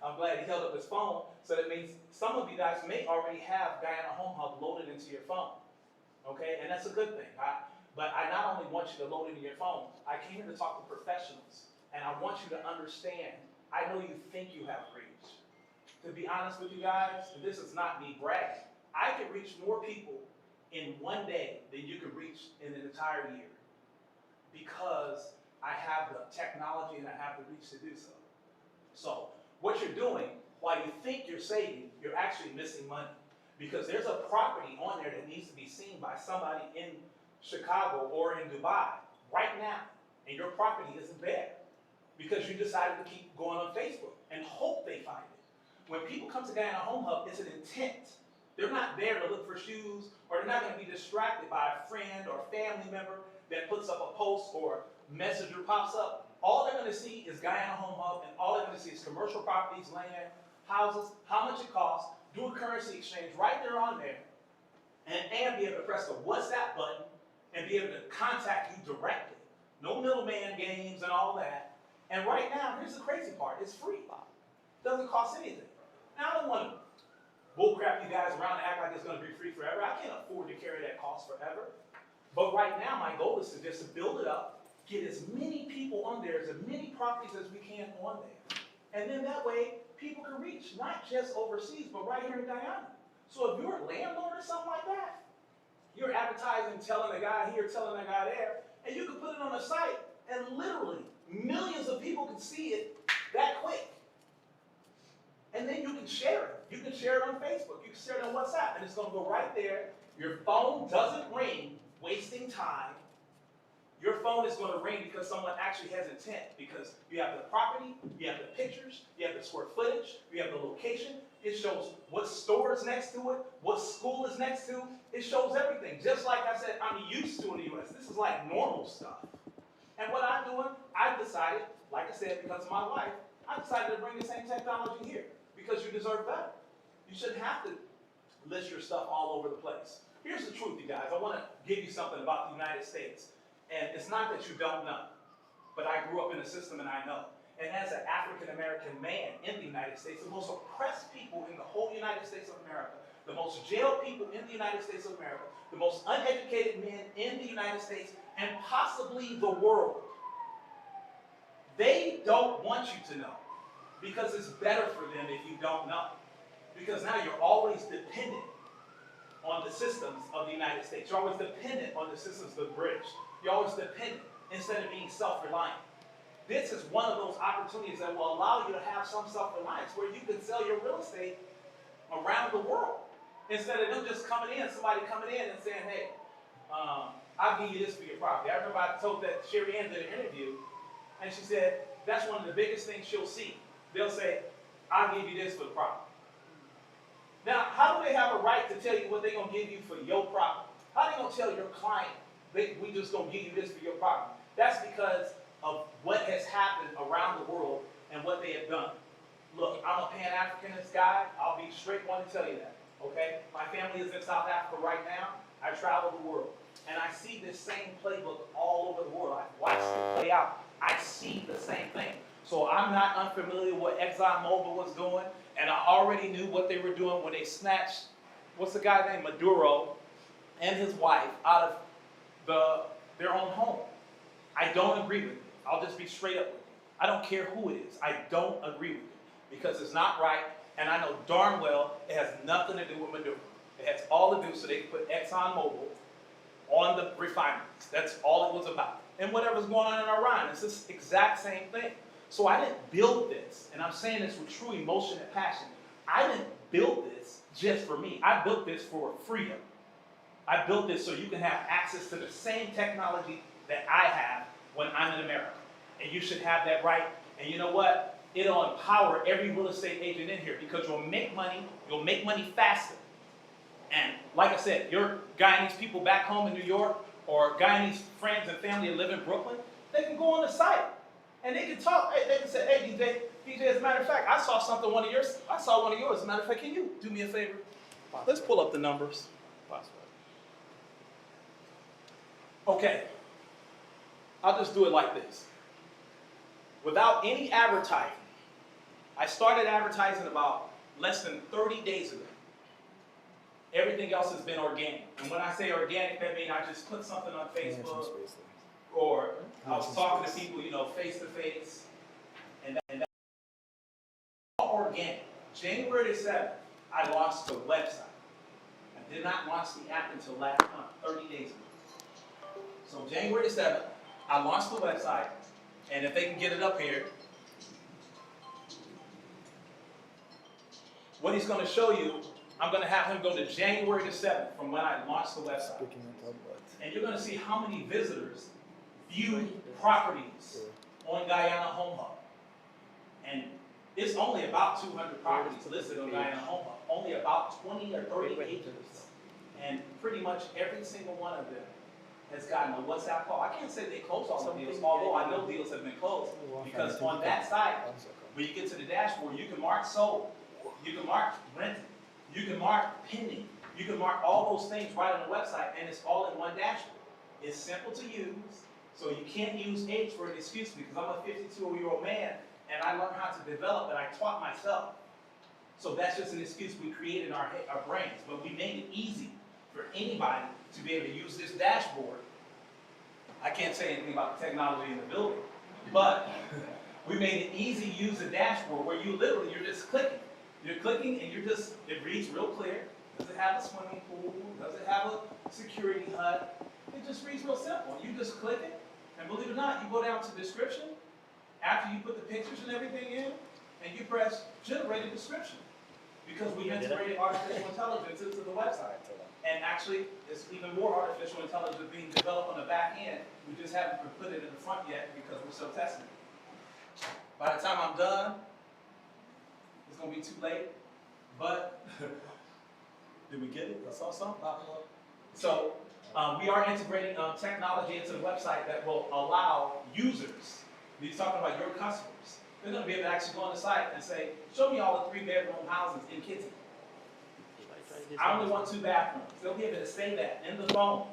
I'm glad he held up his phone, so that means some of you guys may already have Guyana Home Hub loaded into your phone, okay? And that's a good thing. But I not only want you to load it in your phone, I came here to talk to professionals, and I want you to understand, I know you think you have reach. To be honest with you guys, and this is not me bragging, I can reach more people in one day than you can reach in an entire year because I have the technology and I have the reach to do so. So what you're doing, while you think you're saving, you're actually missing money because there's a property on there that needs to be seen by somebody in Chicago or in Dubai right now, and your property isn't there because you decided to keep going on Facebook and hope they find it. When people come to Guyana Home Hub, it's an intent. They're not there to look for shoes, or they're not going to be distracted by a friend or family member that puts up a post or messenger pops up. All they're going to see is Guyana Home Hub, and all they're going to see is commercial properties, land, houses, how much it costs, do a currency exchange right there on there, and be able to press the WhatsApp button and be able to contact you directly. No middleman games and all that. And right now, here's the crazy part, it's free. Doesn't cost anything. Now, I don't want to bullcrap you guys around and act like it's going to be free forever. I can't afford to carry that cost forever. But right now, my goal is to just build it up, get as many people on there, as many properties as we can on there. And then that way, people can reach, not just overseas, but right here in Guyana. So if you're a landlord or something like that, you're advertising, telling a guy here, telling a guy there, and you can put it on a site, and literally millions of people can see it that quick. And then you can share it. You can share it on Facebook. You can share it on WhatsApp. And it's going to go right there. Your phone doesn't ring, wasting time. Your phone is going to ring because someone actually has intent. Because you have the property, you have the pictures, you have the square footage, you have the location. It shows what store is next to it, what school is next to. It shows everything. Just like I said, I'm used to in the U.S. This is like normal stuff. And what I'm doing, I've decided, like I said, because of my wife, I decided to bring the same technology here. Because you deserve better. You shouldn't have to list your stuff all over the place. Here's the truth, you guys. I want to give you something about the United States. And it's not that you don't know, but I grew up in the system and I know. And as an African-American man in the United States, the most oppressed people in the whole United States of America, the most jailed people in the United States of America, the most uneducated men in the United States, and possibly the world, they don't want you to know. Because it's better for them if you don't know. Because now you're always dependent on the systems of the United States. You're always dependent on the systems of the British. You're always dependent instead of being self-reliant. This is one of those opportunities that will allow you to have some self-reliance where you can sell your real estate around the world. Instead of them just coming in, somebody coming in and saying, hey, I'll give you this for your property. I remember I told that Sherriann did an interview, and she said that's one of the biggest things she'll see. They'll say, I'll give you this for the property. Now, how do they have a right to tell you what they're going to give you for your property? How are they going to tell your client, we just going to give you this for your property? That's because of what has happened around the world and what they have done. Look, I'm a Pan-Africanist guy. I'll be straight one to tell you that, okay? My family is in South Africa right now. I travel the world. And I see this same playbook all over the world. I've watched it play out. I see the same thing. So I'm not unfamiliar with what ExxonMobil was doing, and I already knew what they were doing when they snatched, what's the guy named Maduro and his wife out of their own home. I don't agree with it. I'll just be straight up with you. I don't care who it is. I don't agree with it because it's not right, and I know darn well it has nothing to do with Maduro. It has all to do so they can put ExxonMobil on the refineries. That's all it was about. And whatever's going on in Iran, it's this exact same thing. So I didn't build this, and I'm saying this with true emotion and passion. I didn't build this just for me. I built this for freedom. I built this so you can have access to the same technology that I have when I'm in America. And you should have that right. And you know what? It'll empower every real estate agent in here because you'll make money faster. And like I said, your Guyanese people back home in New York or Guyanese friends and family that live in Brooklyn, they can go on the site. And they can talk. They can say, hey, DJ, as a matter of fact, I saw one of yours. As a matter of fact, can you do me a favor? Let's pull up the numbers. Okay. I'll just do it like this. Without any advertising, I started advertising about less than 30 days ago. Everything else has been organic. And when I say organic, that means I just put something on Facebook. Or I was talking to people, face to face, and that's all organic. January 7th, I launched the website. I did not launch the app until last month, 30 days ago. So January 7th, I launched the website, and if they can get it up here, what he's going to show you, I'm going to have him go to January 7th from when I launched the website. And you're going to see how many visitors viewed properties on Guyana Home Hub. And It's only about 200 properties listed on Guyana Home Hub, only about 20 or 30 agents. And pretty much every single one of them has gotten a WhatsApp call. I can't say they closed all the deals, although I know deals have been closed. Because on that site, when you get to the dashboard, you can mark sold, you can mark rented, you can mark pending, you can mark all those things right on the website, and it's all in one dashboard. It's simple to use, so you can't use age for an excuse because I'm a 52-year-old man and I learned how to develop and I taught myself. So that's just an excuse we created in our brains, but we made it easy for anybody to be able to use this dashboard. I can't say anything about the technology in the building, but we made it easy to use the dashboard where you literally, you're just clicking. You're clicking and it reads real clear. Does it have a swimming pool? Does it have a security hut? It just reads real simple. You just click it, and believe it or not, you go down to description, after you put the pictures and everything in, and you press generate a description. Because we integrated artificial intelligence into the website. And actually, it's even more artificial intelligence being developed on the back end. We just haven't put it in the front yet because we're still testing it. By the time I'm done, it's going to be too late. But, did we get it? I saw something pop up. So, we are integrating technology into the website that will allow users, we're talking about your customers, they're going to be able to actually go on the site and say, show me all the 3-bedroom houses in Kitty. I only want 2 bathrooms. They'll be able to say that in the phone.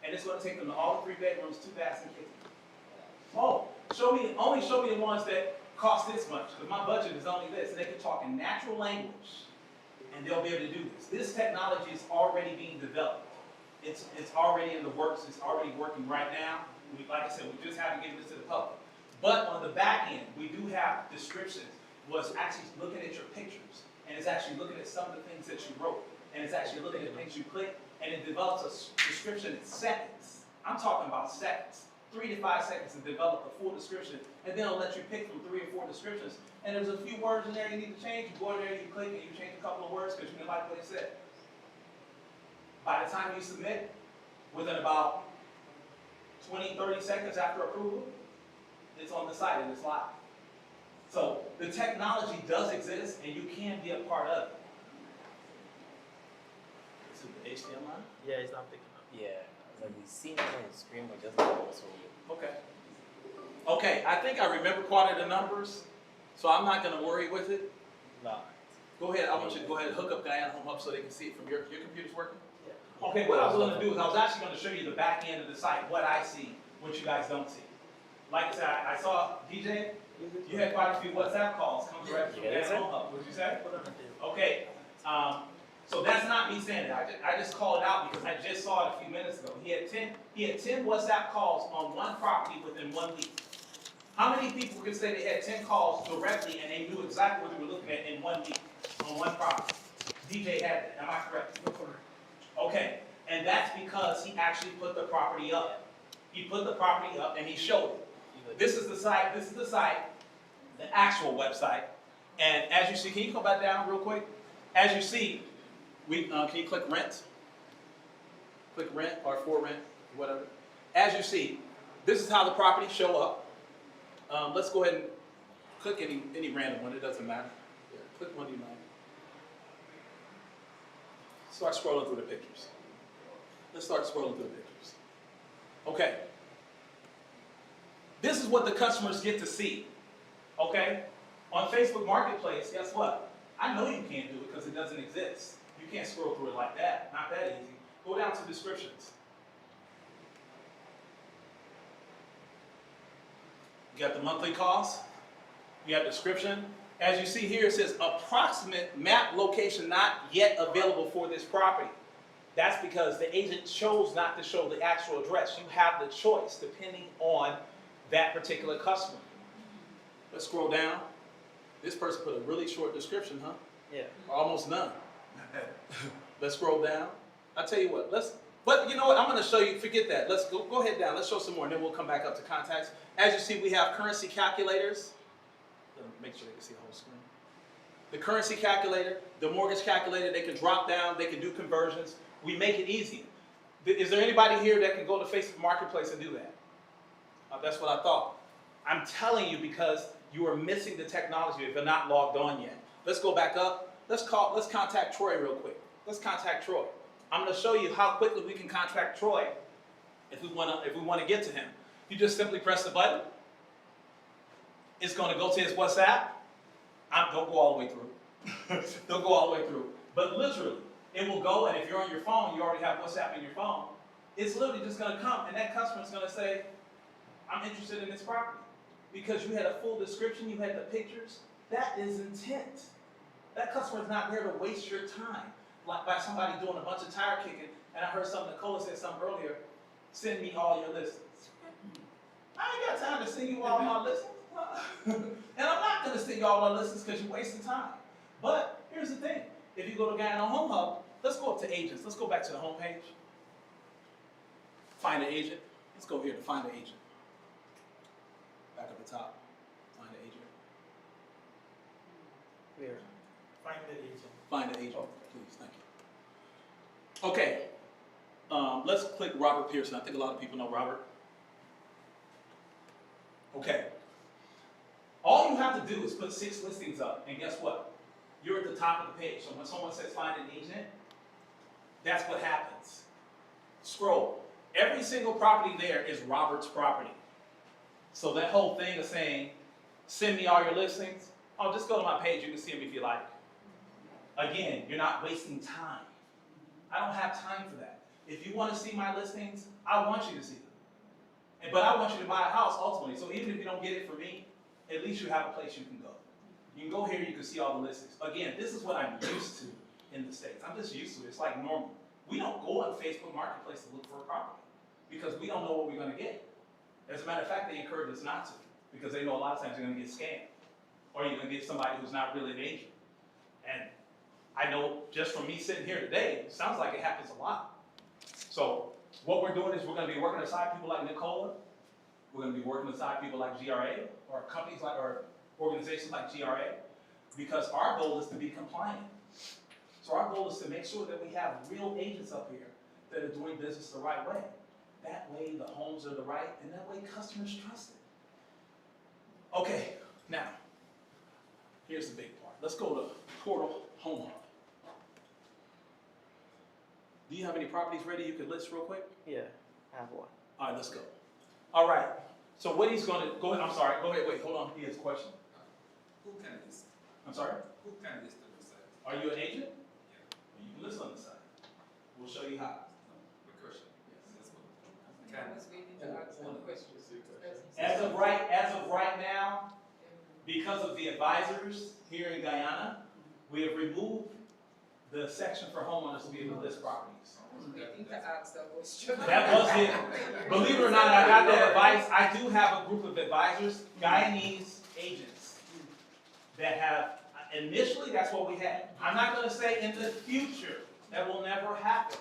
And it's going to take them to all the 3 bedrooms, 2 baths, and kitchen. Oh, only show me the ones that cost this much, because my budget is only this. And they can talk in natural language, and they'll be able to do this. This technology is already being developed. It's already in the works. It's already working right now. Like I said, we just haven't given this to the public. But on the back end, we do have descriptions. Was actually looking at your pictures, and it's actually looking at some of the things that you wrote, and it's actually looking at things you click, and it develops a description in seconds. I'm talking about seconds, 3 to 5 seconds to develop a full description, and then it'll let you pick from 3 or 4 descriptions. And there's a few words in there you need to change. You go in there, you click, and you change a couple of words because you didn't like what it said. By the time you submit, within about 20, 30 seconds after approval, it's on the site and it's live. So the technology does exist and you can be a part of it. Is it the HDMI? Yeah, it's not picking up. Yeah, like we seen it on the screen, but just also. Okay. Okay, I think I remember part of the numbers, so I'm not going to worry with it. No. Go ahead, I want you to go ahead and hook up Guyana Home Hub so they can see it from your computer's working? Yeah. Okay, what I was going to do is I was actually going to show you the back end of the site, what I see, what you guys don't see. Like I said, I saw, DJ, you had quite a few WhatsApp calls come directly from Guyana Home Hub. What'd you say? Okay, so that's not me saying it. I just called it out because I just saw it a few minutes ago. He had 10 WhatsApp calls on one property within 1 week. How many people could say they had 10 calls directly and they knew exactly what they were looking at in 1 week on one property? DJ had that, am I correct? Okay, and that's because he actually put the property up. He put the property up and he showed it. This is the site, the actual website. And as you see, can you go back down real quick? As you see, can you click rent? Click rent or for rent, whatever. As you see, this is how the properties show up. Let's go ahead and click any random one, it doesn't matter. Yeah, click one you like. Start scrolling through the pictures. Let's start scrolling through the pictures. Okay. This is what the customers get to see. Okay? On Facebook Marketplace, guess what? I know you can't do it because it doesn't exist. You can't scroll through it like that. Not that easy. Go down to descriptions. You got the monthly cost. You have description. As you see here, it says approximate map location not yet available for this property. That's because the agent chose not to show the actual address. You have the choice depending on that particular customer. Let's scroll down. This person put a really short description, huh? Yeah. Almost none. Let's scroll down. I'll tell you what, but you know what, I'm gonna show you, forget that. Let's go ahead down, let's show some more and then we'll come back up to contacts. As you see, we have currency calculators. Let me make sure they can see the whole screen. The currency calculator, the mortgage calculator, they can drop down, they can do conversions. We make it easy. Is there anybody here that can go to Facebook Marketplace and do that? That's what I thought. I'm telling you because you are missing the technology if you're not logged on yet. Let's go back up. Let's contact Troy real quick. Let's contact Troy. I'm going to show you how quickly we can contact Troy if we want to get to him. You just simply press the button. It's going to go to his WhatsApp. Don't go all the way through. Don't go all the way through. But literally, it will go, and if you're on your phone, you already have WhatsApp in your phone. It's literally just going to come, and that customer is going to say, I'm interested in this property. Because you had a full description, you had the pictures. That is intent. That customer is not there to waste your time. Like by somebody doing a bunch of tire kicking, and I heard something, Nicola said something earlier, send me all your listings. I ain't got time to send you all my listings. And I'm not going to send you all my listings because you're wasting time. But here's the thing. If you go to Guyana Home Hub, let's go up to agents. Let's go back to the home page. Find an agent. Let's go here to find an agent. Back at the top. Find an agent. Where? Find the agent. Find an agent, please. Thank you. Okay. Let's click Robert Pearson. I think a lot of people know Robert. Okay. All you have to do is put 6 listings up, and guess what? You're at the top of the page. So when someone says find an agent, that's what happens. Scroll. Every single property there is Robert's property. So that whole thing of saying, send me all your listings, oh, just go to my page. You can see them if you like. Again, you're not wasting time. I don't have time for that. If you want to see my listings, I want you to see them. But I want you to buy a house ultimately. So even if you don't get it from me, at least you have a place you can go. You can go here, you can see all the listings. Again, this is what I'm used to in the States. I'm just used to it. It's like normal. We don't go on Facebook Marketplace to look for a property because we don't know what we're going to get. As a matter of fact, they encourage us not to because they know a lot of times you're going to get scammed or you're going to get somebody who's not really an agent. And I know just from me sitting here today, it sounds like it happens a lot. So what we're doing is we're going to be working aside people like Nicola. We're going to be working aside people like GRA or companies like or organizations like GRA because our goal is to be compliant. So our goal is to make sure that we have real agents up here that are doing business the right way. That way the homes are the right, and that way customers trust it. Okay, now, here's the big part. Let's go to Portal Home Hub. Do you have any properties ready you could list real quick? Yeah, I have one. All right, let's go. All right, so what he's going to, go ahead, I'm sorry, go ahead, wait, hold on, he has a question. Who can list? I'm sorry? Who can list on the site? Are you an agent? Yeah. You can list on the site. We'll show you how. Good question. Yes, let's go. As of right now, because of the advisors here in Guyana, we have removed the section for homeowners to be able to list properties. Waiting to ask that question. That was it. Believe it or not, I got that advice. I do have a group of advisors, Guyanese agents, that have, initially that's what we had. I'm not going to say in the future, that will never happen.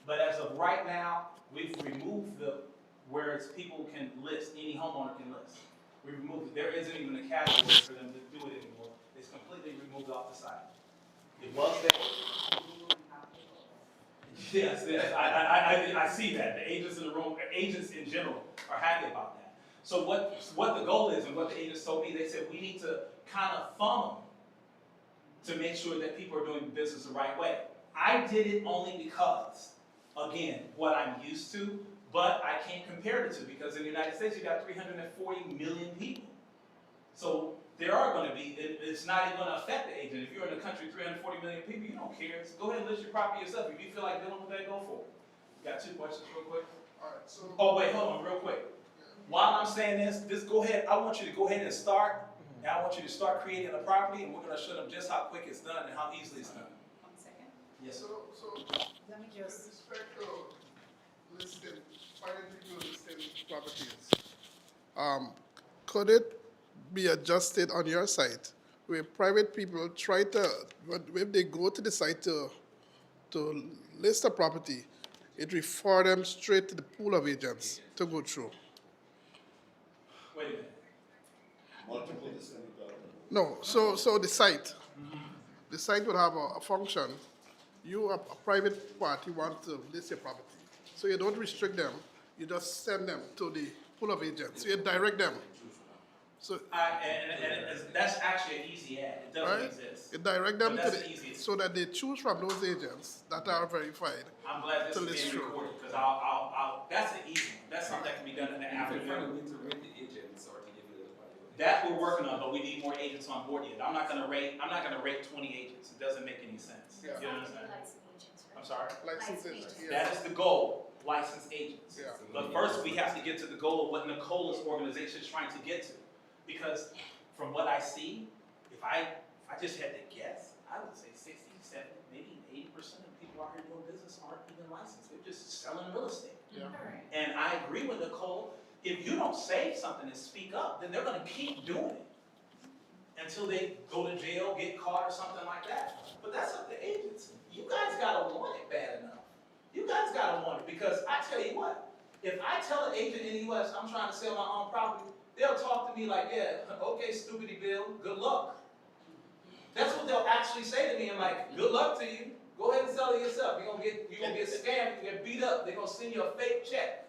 But as of right now, we've removed where it's people can list, any homeowner can list. We removed it. There isn't even a category for them to do it anymore. It's completely removed off the site. It was there. Yes, I see that. The agents in the room, agents in general, are happy about that. So what the goal is, and what the agents told me, they said we need to kind of funnel to make sure that people are doing business the right way. I did it only because, again, what I'm used to, but I can't compare it to because in the United States, you got 340 million people. So there are going to be, it's not even going to affect the agent. If you're in a country, 340 million people, you don't care. So go ahead and list your property yourself. If you feel like dealing with that, go for it. Got 2 questions real quick? All right, so. Oh, wait, hold on real quick. While I'm saying this, just go ahead. I want you to go ahead and start. And I want you to start creating a property, and we're going to show them just how quick it's done and how easily it's done. 1 second. Yes, sir. So Let me just. with respect to listing, finding people listing properties, could it be adjusted on your site where private people try to, when they go to the site to list a property, it refer them straight to the pool of agents to go through? Wait a minute. Multiple listing. No, so the site would have a function. You, a private party, want to list your property. So you don't restrict them, you just send them to the pool of agents. So you direct them So, that's actually an easy ad. It doesn't right? exist. It direct them But to that's the, the easiest. so that they choose from those agents that are verified. I'm glad this to is list being through. recorded because I'll that's an easy one. That's something that can be done in the afternoon. to rate the agents or to give you the value. That we're working on, but we need more agents on board yet. I'm not gonna rate 20 agents. It doesn't make any sense. Yeah. You understand? I'm sorry? Licenses. That is the goal, licensed agents. Yeah. But first we have to get to the goal of what Nicola's organization is trying to get to. Because from what I see, if I just had to guess, I would say 60, 70, maybe 80% of people out here doing business aren't even licensed. They're just selling real estate. Yeah. And I agree with Nicola. If you don't say something and speak up, then they're gonna keep doing it until they go to jail, get caught or something like that. But that's up to agents. You guys gotta want it bad enough. You guys gotta want it because I tell you what, if I tell an agent in the US I'm trying to sell my own property, they'll talk to me like, yeah, okay, stupidity Bill, good luck. That's what they'll actually say to me. I'm like, good luck to you. Go ahead and sell it yourself. You're gonna get scammed, you're gonna get beat up, they're gonna send you a fake check.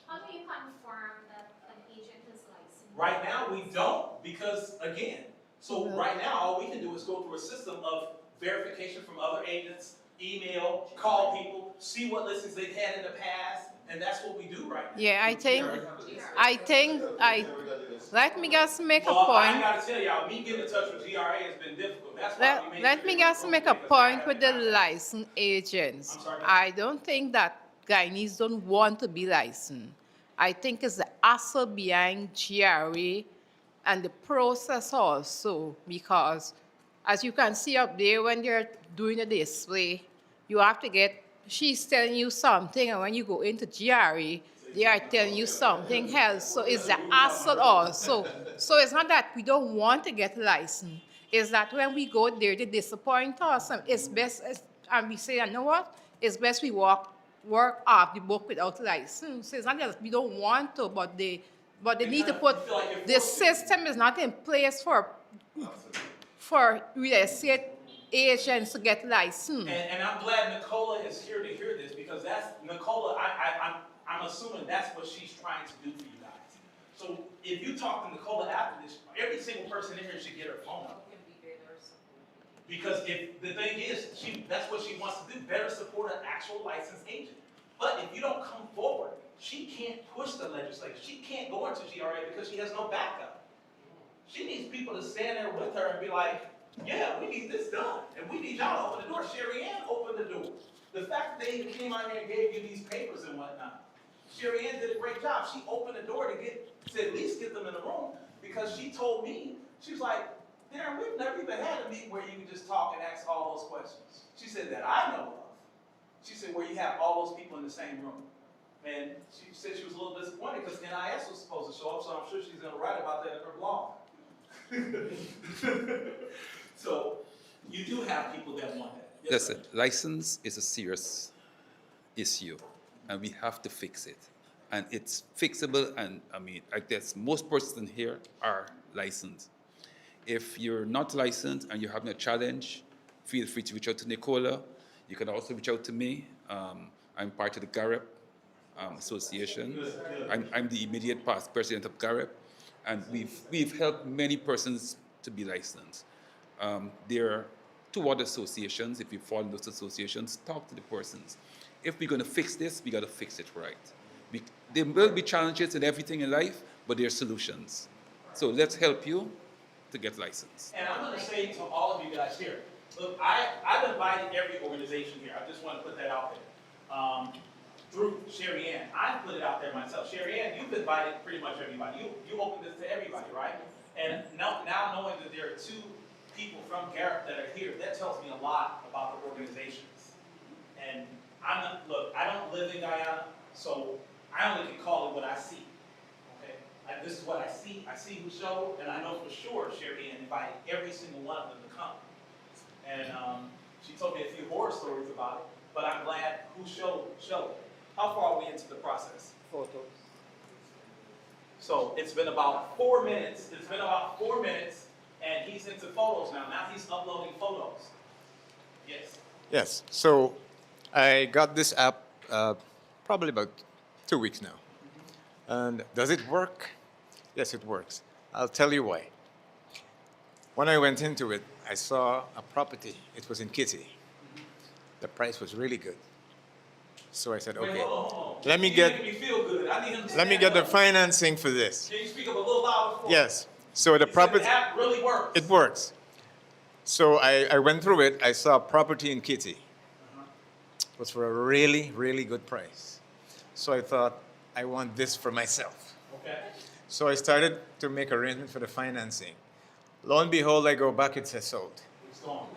How do you confirm that an agent is licensed? Right now, we don't, because again, so right now, all we can do is go through a system of verification from other agents, email, call people, see what listings they've had in the past, and that's what we do right now. Yeah, let me just make a Well, I point. gotta tell y'all, me getting in touch with GRA has been difficult. That's why we made Let me just make a point with the licensed agents. I don't think that Guyanese don't want to be licensed. I think it's the hassle behind GRA and the process also, because as you can see up there when they're doing the display, you have to get, she's telling you something, and when you go into GRA, they are telling you something else. So it's the hassle also. So it's not that we don't want to get licensed. It's that when we go there, they disappoint us. And it's best, and we say, you know what? It's best we work off the book without license. So it's not that we don't want to, but they need to put, the system is not in place for real estate agents to get licensed. And I'm glad Nicola is here to hear this because that's, Nicola, I'm assuming that's what she's trying to do for you guys. So if you talk to Nicola after this, every single person in here should get her phone number. Because if the thing is, that's what she wants to do, better support an actual licensed agent. But if you don't come forward, she can't push the legislation. She can't go into GRA because she has no backup. She needs people to stand there with her and be like, yeah, we need this done. And we need y'all to open the door. Sherriann opened the door. The fact that they even came out here and gave you these papers and whatnot. Sherriann did a great job. She opened the door to at least get them in the room because she told me, she was like, Darren, we've never even had a meeting where you can just talk and ask all those questions. She said that I know of. She said where you have all those people in the same room. And she said she was a little disappointed because NIS was supposed to show up, so I'm sure she's going to write about that in her blog. So you do have people that want that. Yes, Listen, license is a serious issue, and we have to fix it. And it's fixable, and I mean, I guess most persons here are licensed. If you're not licensed and you're having a challenge, feel free to reach out to Nicola. You can also reach out to me. I'm part of the GAREP association. I'm the immediate past president of GAREP, and we've helped many persons to be licensed. There are 2 other associations. If you fall in those associations, talk to the persons. If we're going to fix this, we got to fix it right. There will be challenges in everything in life, but there are solutions. So let's help you to get licensed. And I'm going to say to all of you guys here, look, I've invited every organization here. I just want to put that out there. Through Sherriann, I put it out there myself. Sherriann, you've invited pretty much everybody. You opened this to everybody, right? And now knowing that there are 2 people from GAREP that are here, that tells me a lot about the organizations. And I don't live in Guyana, so I only can call it what I see. This is what I see. I see who showed, and I know for sure Sherriann invited every single one of them to come. And she told me a few horror stories about it, but I'm glad who showed. How far are we into the process? Photos. So it's been about 4 minutes. And he's into photos now. Now he's uploading photos. Yes. Yes. So I got this app probably about 2 weeks now. And does it work? Yes, it works. I'll tell you why. When I went into it, I saw a property. It was in Kitty. The price was really good. So I said, Wait, okay, hold on. let me You get, making me feel good. I need him to let me stand get the up. financing for this. Can you speak up a little louder for me? Yes. So the You said property, the app really works. it works. So I went through it. I saw a property in Kitty. It was for a really, really good price. So I thought, I want this for myself. Okay. So I started to make arrangements for the financing. Lo and behold, I go back, it says sold. It's gone.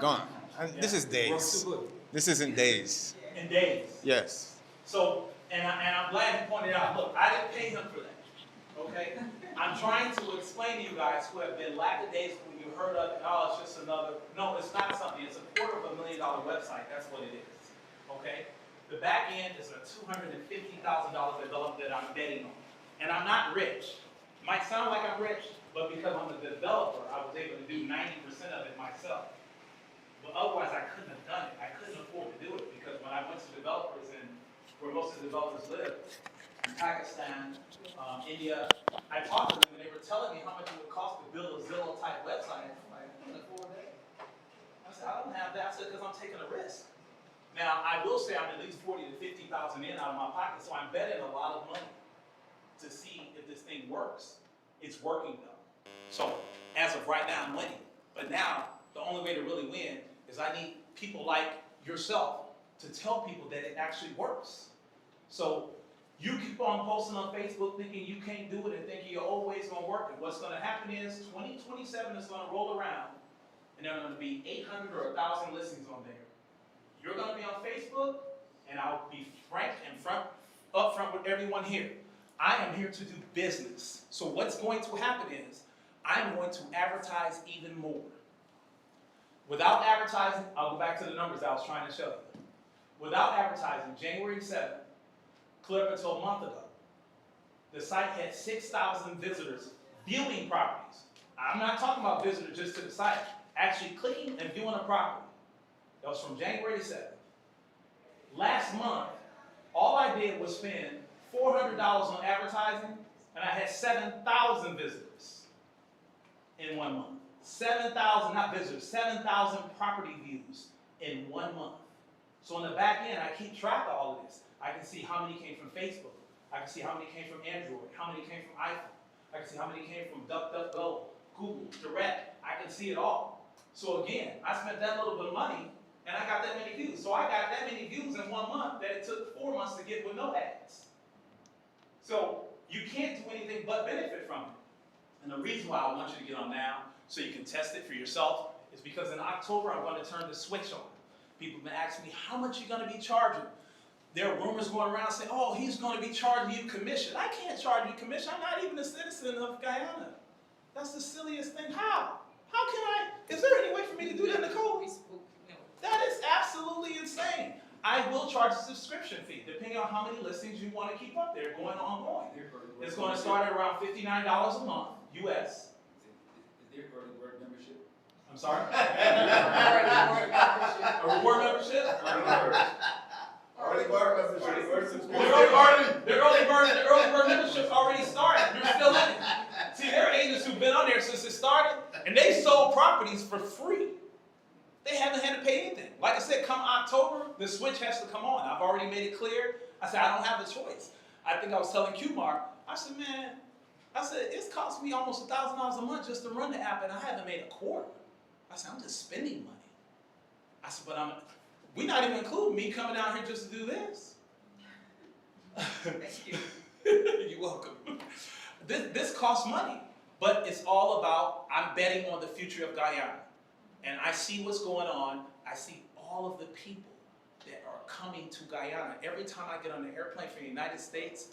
Gone. And Yeah, this is it works days. too good. This is in days. In days. Yes. So, and I'm glad you pointed out, look, I didn't pay him for that, okay? I'm trying to explain to you guys who have been lackadaisical when you heard of it, oh, it's just another, no, it's not something, it's a $250,000 website, that's what it is, okay? The back end is a $250,000 development that I'm betting on. And I'm not rich. Might sound like I'm rich, but because I'm a developer, I was able to do 90% of it myself. But otherwise, I couldn't have done it. I couldn't afford to do it because when I went to developers and where most of the developers live, in Pakistan, India, I talked to them and they were telling me how much it would cost to build a Zillow type website. I'm like, I couldn't afford that. I said, I don't have that. I said, because I'm taking a risk. Now, I will say I'm at least 40 to 50,000 in out of my pocket, so I'm betting a lot of money to see if this thing works. It's working though. So, as of right now, I'm winning. But now, the only way to really win is I need people like yourself to tell people that it actually works. So, you keep on posting on Facebook thinking you can't do it and thinking you're always going to work. And what's going to happen is 2027 is going to roll around and there are going to be 800 or 1,000 listings on there. You're going to be on Facebook, and I'll be frank and upfront with everyone here. I am here to do business. So what's going to happen is I'm going to advertise even more. Without advertising, I'll go back to the numbers I was trying to show you. Without advertising, January 7th, clear up until a month ago, the site had 6,000 visitors viewing properties. I'm not talking about visitors just to the site, actually clicking and viewing a property. That was from January 7th. Last month, all I did was spend $400 on advertising, and I had 7,000 visitors in 1 month. 7,000, not visitors, 7,000 property views in 1 month. So on the back end, I keep track of all of this. I can see how many came from Facebook. I can see how many came from Android, how many came from iPhone. I can see how many came from DuckDuckGo, Google, Direct. I can see it all. So again, I spent that little bit of money, and I got that many views. So I got that many views in 1 month that it took 4 months to get with no ads. So you can't do anything but benefit from it. And the reason why I want you to get on now, so you can test it for yourself, is because in October I'm going to turn the switch on. People have been asking me, how much are you going to be charging? There are rumors going around saying, oh, he's going to be charging you commission. I can't charge you commission. I'm not even a citizen of Guyana. That's the silliest thing. How? How can I? Is there any way for me to do that, Nicole? That is absolutely insane. I will charge a subscription fee, depending on how many listings you want to keep up there, going ongoing. It's going to start at around $59 a month, US. Is there early bird membership? I'm sorry? A reward membership? Early bird membership. The early bird membership's already started. You're still in it. See, there are agents who've been on there since it started, and they sold properties for free. They haven't had to pay anything. Like I said, come October, the switch has to come on. I've already made it clear. I said, I don't have a choice. I think I was telling Q-Mark, I said, man, it's cost me almost $1,000 a month just to run the app, and I haven't made a quarter. I said, I'm just spending money. I said, but we're not even including me coming out here just to do this. Thank you. You're welcome. This costs money, but it's all about, I'm betting on the future of Guyana. And I see what's going on. I see all of the people that are coming to Guyana. Every time I get on the airplane from the United States,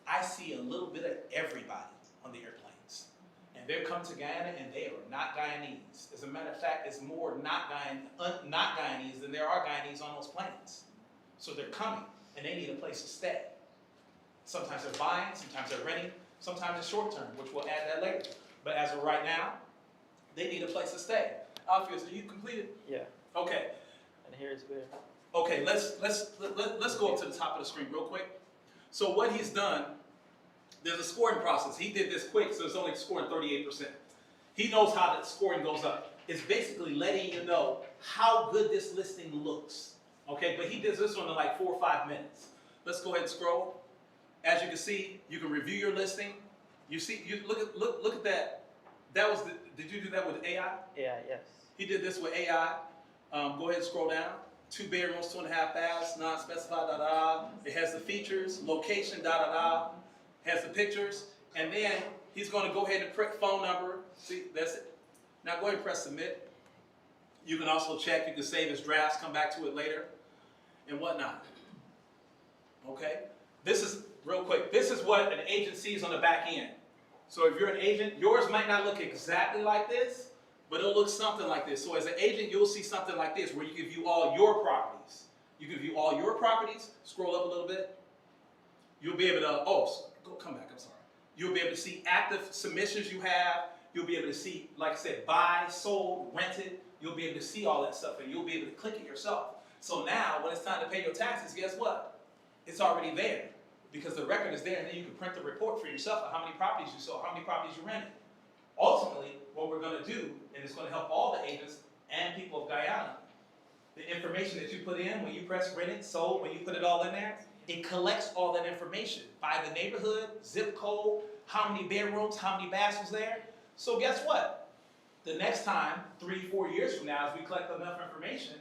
I see a little bit of everybody on the airplanes. And they come to Guyana and they are not Guyanese. As a matter of fact, it's more not Guyanese than there are Guyanese on those planes. So they're coming and they need a place to stay. Sometimes they're buying, sometimes they're renting, sometimes it's short term, which we'll add that later. But as of right now, they need a place to stay. Alpheus, are you completed? Yeah. Okay. And here's where. Okay, let's go up to the top of the screen real quick. So what he's done There's a scoring process. He did this quick, so it's only scoring 38%. He knows how the scoring goes up. It's basically letting you know how good this listing looks. Okay, but he does this one in like 4 or 5 minutes. Let's go ahead and scroll. As you can see, you can review your listing. You see, you look at that. That was did you do that with AI? Yeah, yes. He did this with AI. Go ahead and scroll down. 2 bedrooms, 2.5 baths, non-specified, It has the features, location, Has the pictures, and then he's going to go ahead and print phone number. See, that's it. Now go ahead and press submit. You can also check. You can save as drafts, come back to it later, and whatnot. Okay. This is real quick. This is what an agent sees on the back end. So if you're an agent, yours might not look exactly like this, but it'll look something like this. So as an agent, you'll see something like this, where you can view all your properties. You can view all your properties. Scroll up a little bit. You'll be able to, come back, I'm sorry. You'll be able to see active submissions you have. You'll be able to see, like I said, buy, sold, rented. You'll be able to see all that stuff, and you'll be able to click it yourself. So now, when it's time to pay your taxes, guess what? It's already there, because the record is there, and then you can print the report for yourself of how many properties you sold, how many properties you rented. Ultimately, what we're going to do, and it's going to help all the agents and people of Guyana, the information that you put in when you press rented, sold, when you put it all in there, it collects all that information by the neighborhood, zip code, how many bedrooms, how many baths was there. So guess what? The next time, 3, 4 years from now, as we collect enough information,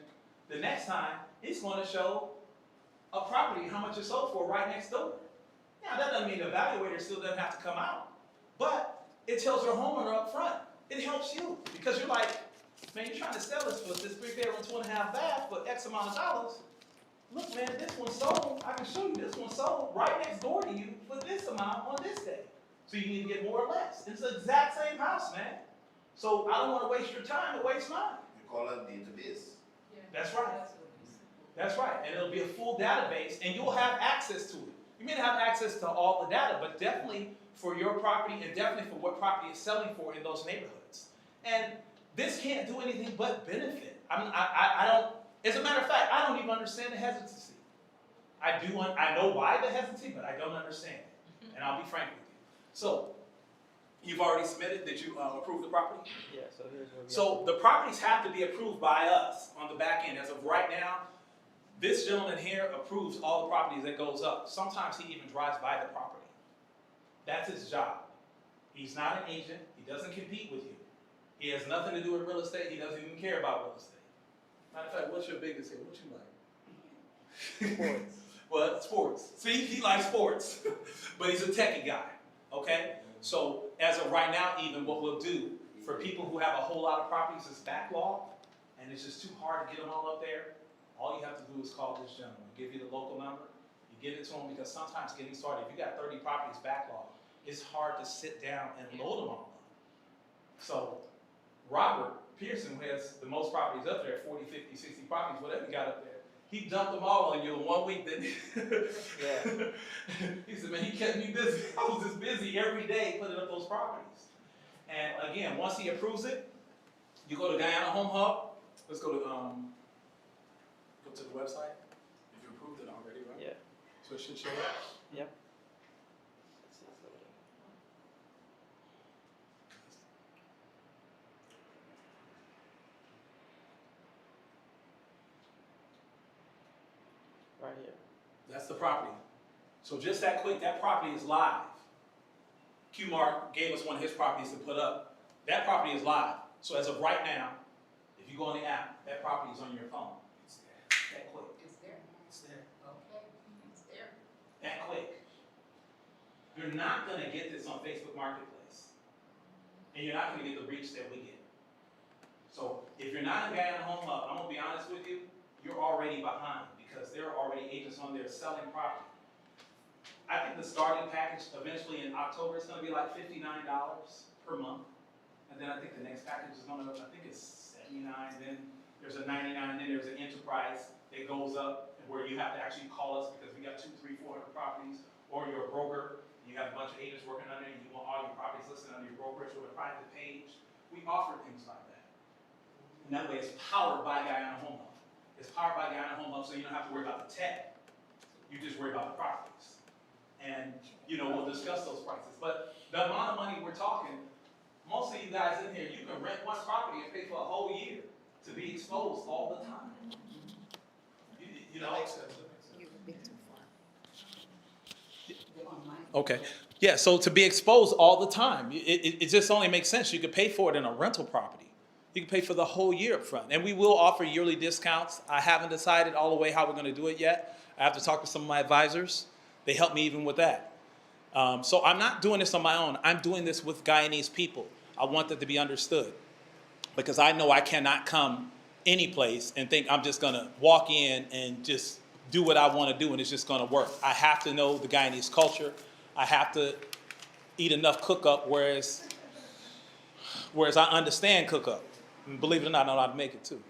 the next time, it's going to show a property, how much it sold for right next door. Now, that doesn't mean the evaluator still doesn't have to come out, but it tells your homeowner up front. It helps you, because you're like, man, you're trying to sell this for this 3 bedroom, 2.5 bath for X amount of dollars. Look, man, this one sold. I can show you this one sold right next door to you for this amount on this day. So you need to get more or less. It's the exact same house, man. So I don't want to waste your time to waste mine. You call it database. That's right. That's right. And it'll be a full database, and you'll have access to it. You may not have access to all the data, but definitely for your property, and definitely for what property is selling for in those neighborhoods. And this can't do anything but benefit. I don't. As a matter of fact, I don't even understand the hesitancy. I know why the hesitancy, but I don't understand it. And I'll be frank with you. So, you've already submitted. Did you approve the property? Yeah, so here's what we So the properties have to be approved by us on the back end. As of right now, this gentleman here approves all the properties that goes up. Sometimes he even drives by the property. That's his job. He's not an agent. He doesn't compete with you. He has nothing to do with real estate. He doesn't even care about real estate. Matter of fact, what's your biggest hit? What you like? Sports. Well, sports. See, he likes sports, but he's a techie guy, okay? So as of right now, even what we'll do for people who have a whole lot of properties is backlog, and it's just too hard to get them all up there, all you have to do is call this gentleman, give you the local number, you give it to him, because sometimes getting started, if you got 30 properties backlog, it's hard to sit down and load them all up. So Robert Pearson, who has the most properties up there, 40, 50, 60 properties, whatever he got up there, he dumped them all on you in 1 week, didn't he? Yeah. He said, man, he kept me busy. I was just busy every day putting up those properties. And again, once he approves it, you go to Guyana Home Hub. Let's go to the website. If you approved it already, right? Yeah. So it should show up. Yep. Right here. That's the property. So just that quick, that property is live. Q-Mark gave us one of his properties to put up. That property is live. So as of right now, if you go on the app, that property is on your phone. It's there. That quick. It's there. It's there. Okay. It's there. That quick. You're not going to get this on Facebook Marketplace. And you're not going to get the reach that we get. So if you're not a guy in the home hub, I'm going to be honest with you, you're already behind, because there are already agents on there selling property. I think the starting package eventually in October is going to be like $59 per month. And then I think the next package is going to, I think it's $79, then there's a $99, and then there's an enterprise that goes up where you have to actually call us because we got 200, 300, 400 properties, or you're a broker, you have a bunch of agents working under you, and you want all your properties listed under your brokerage or a private page. We offer things like that. And that way it's powered by Guyana Home Hub. It's powered by Guyana Home Hub, so you don't have to worry about the tech. You just worry about the properties. and we'll discuss those prices. But the amount of money we're talking, most of you guys in here, you can rent one property and pay for a whole year to be exposed all the time. You know? Okay. Yeah, so to be exposed all the time, it just only makes sense. You could pay for it in a rental property. You can pay for the whole year up front. And we will offer yearly discounts. I haven't decided all the way how we're going to do it yet. I have to talk to some of my advisors. They help me even with that. So I'm not doing this on my own. I'm doing this with Guyanese people. I want that to be understood. Because I know I cannot come any place and think I'm just going to walk in and just do what I want to do and it's just going to work. I have to know the Guyanese culture. I have to eat enough cook-up, whereas I understand cook-up. And believe it or not, I know how to make it too.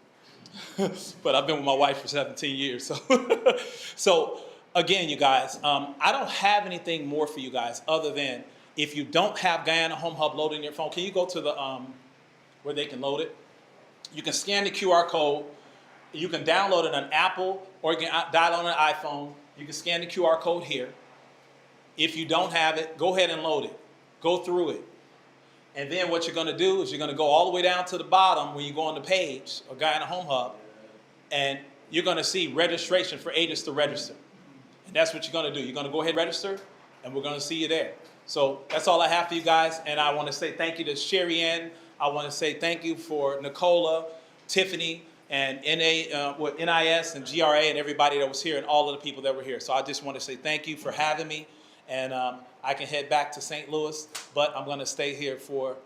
But I've been with my wife for 17 years. So again, you guys, I don't have anything more for you guys other than if you don't have Guyana Home Hub loaded in your phone, can you go to the where they can load it? You can scan the QR code. You can download it on Apple or you can download it on an iPhone. You can scan the QR code here. If you don't have it, go ahead and load it. Go through it. And then what you're going to do is you're going to go all the way down to the bottom when you go on the page of Guyana Home Hub, and you're going to see registration for agents to register. And that's what you're going to do. You're going to go ahead and register, and we're going to see you there. So that's all I have for you guys, and I want to say thank you to Sherriann. I want to say thank you for Nicola, Tiffany, and NIS and GRA and everybody that was here and all of the people that were here. So I just want to say thank you for having me. And I can head back to St. Louis, but I'm going to stay here for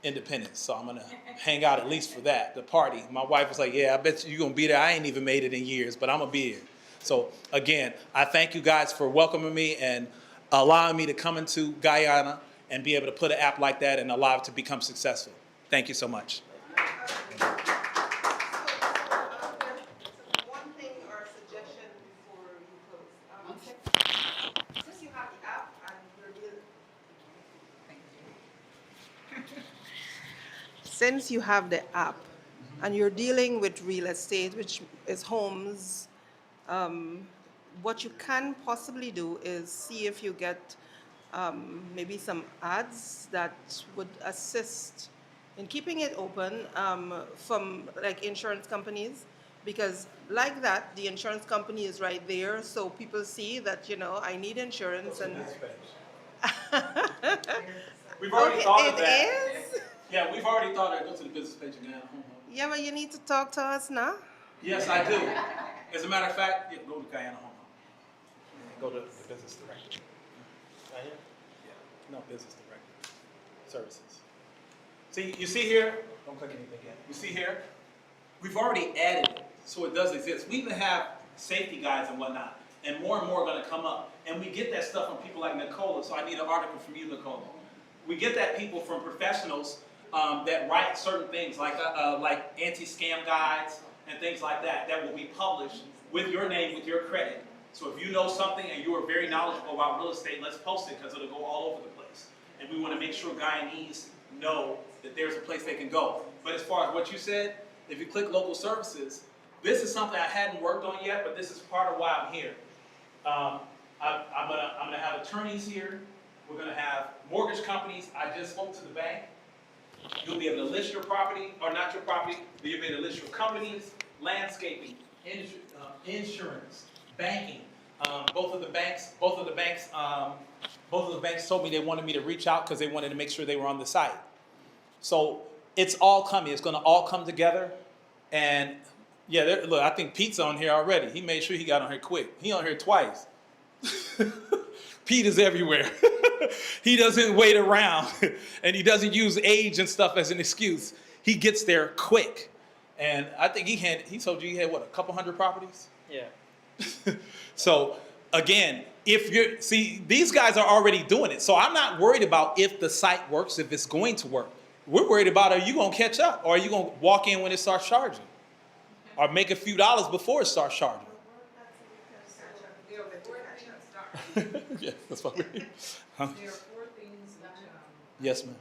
Independence. So I'm going to hang out at least for that, the party. My wife was like, yeah, I bet you're going to be there. I ain't even made it in years, but I'm going to be here. So again, I thank you guys for welcoming me and allowing me to come into Guyana and be able to put an app like that and allow it to become successful. Thank you so much. Since you have the app and you're dealing with real estate, which is homes, what you can possibly do is see if you get maybe some ads that would assist in keeping it open from like insurance companies, because like that, the insurance company is right there, so people see that, I need insurance. And we've already thought of that. It is? Yeah, we've already thought of it. Go to the business page again. Yeah, but you need to talk to us now. Yes, I do. As a matter of fact, yeah, go to Guyana Home Hub. Go to the business director. Right here? Yeah. No, business director. Services. See, you see here? Don't click anything yet. You see here? We've already added it, so it does exist. We even have safety guides and whatnot, and more are going to come up. And we get that stuff from people like Nicola, so I need an article from you, Nicola. We get that people from professionals that write certain things like anti-scam guides and things like that will be published with your name, with your credit. So if you know something and you are very knowledgeable about real estate, let's post it because it'll go all over the place. And we want to make sure Guyanese know that there's a place they can go. But as far as what you said, if you click local services, this is something I hadn't worked on yet, but this is part of why I'm here. I'm gonna have attorneys here. We're going to have mortgage companies. I just spoke to the bank. You'll be able to list your property, or not your property, but you'll be able to list your companies, landscaping, insurance, banking. Both of the banks told me they wanted me to reach out because they wanted to make sure they were on the site. So it's all coming. It's going to all come together. And yeah, look, I think Pete's on here already. He made sure he got on here quick. He on here twice. Pete is everywhere. He doesn't wait around, and he doesn't use age and stuff as an excuse. He gets there quick. And I think he told you he had, what, a couple hundred properties? Yeah. So again, these guys are already doing it. So I'm not worried about if the site works, if it's going to work. We're worried about, are you going to catch up? Or are you going to walk in when it starts charging? Or make a few dollars before it starts charging? Yeah, that's what we mean. Huh? There are 4 things that Yes, ma'am.